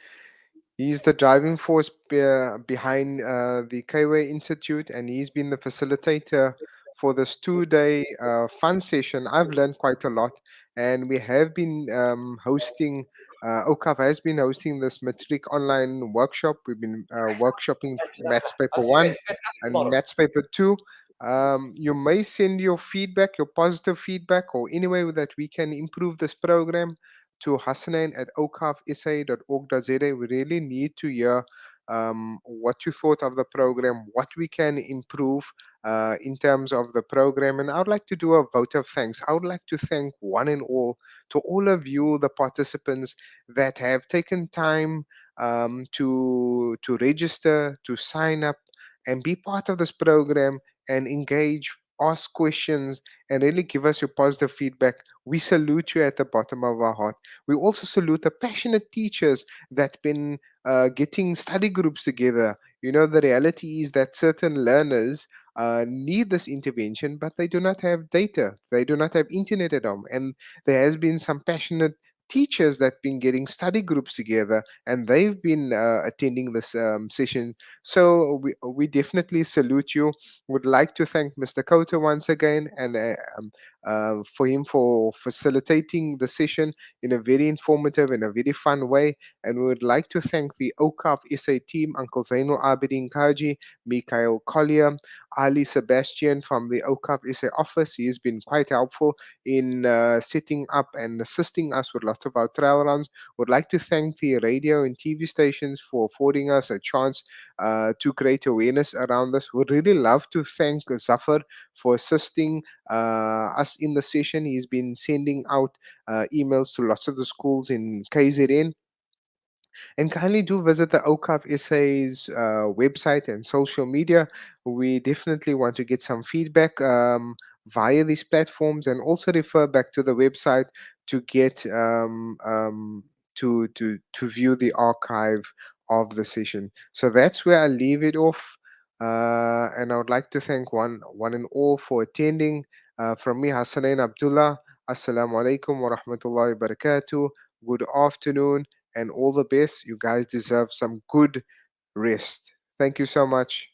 S2: He's the driving force behind the KWay Institute, and he's been the facilitator for this 2-day fun session. I've learned quite a lot, and we have been hosting, Awqaf has been hosting this Matric online workshop. We've been workshopping Maths Paper 1 and Maths Paper 2. You may send your feedback, your positive feedback, or any way that we can improve this program to Hasanain at awqafsa.org.za. We really need to hear what you thought of the program, what we can improve in terms of the program. And I would like to do a vote of thanks. I would like to thank one and all to all of you, the participants that have taken time to register, to sign up, and be part of this program and engage, ask questions, and really give us your positive feedback. We salute you at the bottom of our heart. We also salute the passionate teachers that been getting study groups together. You know, the reality is that certain learners need this intervention, but they do not have data. They do not have internet at home. And there has been some passionate teachers that been getting study groups together, and they've been attending this session. So we definitely salute you. Would like to thank Mr. Kota once again, and for him for facilitating the session in a very informative and a very fun way. And we would like to thank the Awqaf SA team, Uncle Zainul Abidin Kaji, Mikhail Collier, Ali Sebastian from the Awqaf SA office. He has been quite helpful in setting up and assisting us with lots of our trail runs. Would like to thank the radio and TV stations for affording us a chance to create awareness around this. Would really love to thank Zafar for assisting us in the session. He's been sending out emails to lots of the schools in KZN. And kindly do visit the Awqaf SA's website and social media. We definitely want to get some feedback via these platforms, and also refer back to the website to get to view the archive of the session. So that's where I leave it off. And I would like to thank one and all for attending. From me, Hasanain Abdullah. Assalamu alaikum wa rahmatullahi wa barakatuh. Good afternoon and all the best. You guys deserve some good rest. Thank you so much.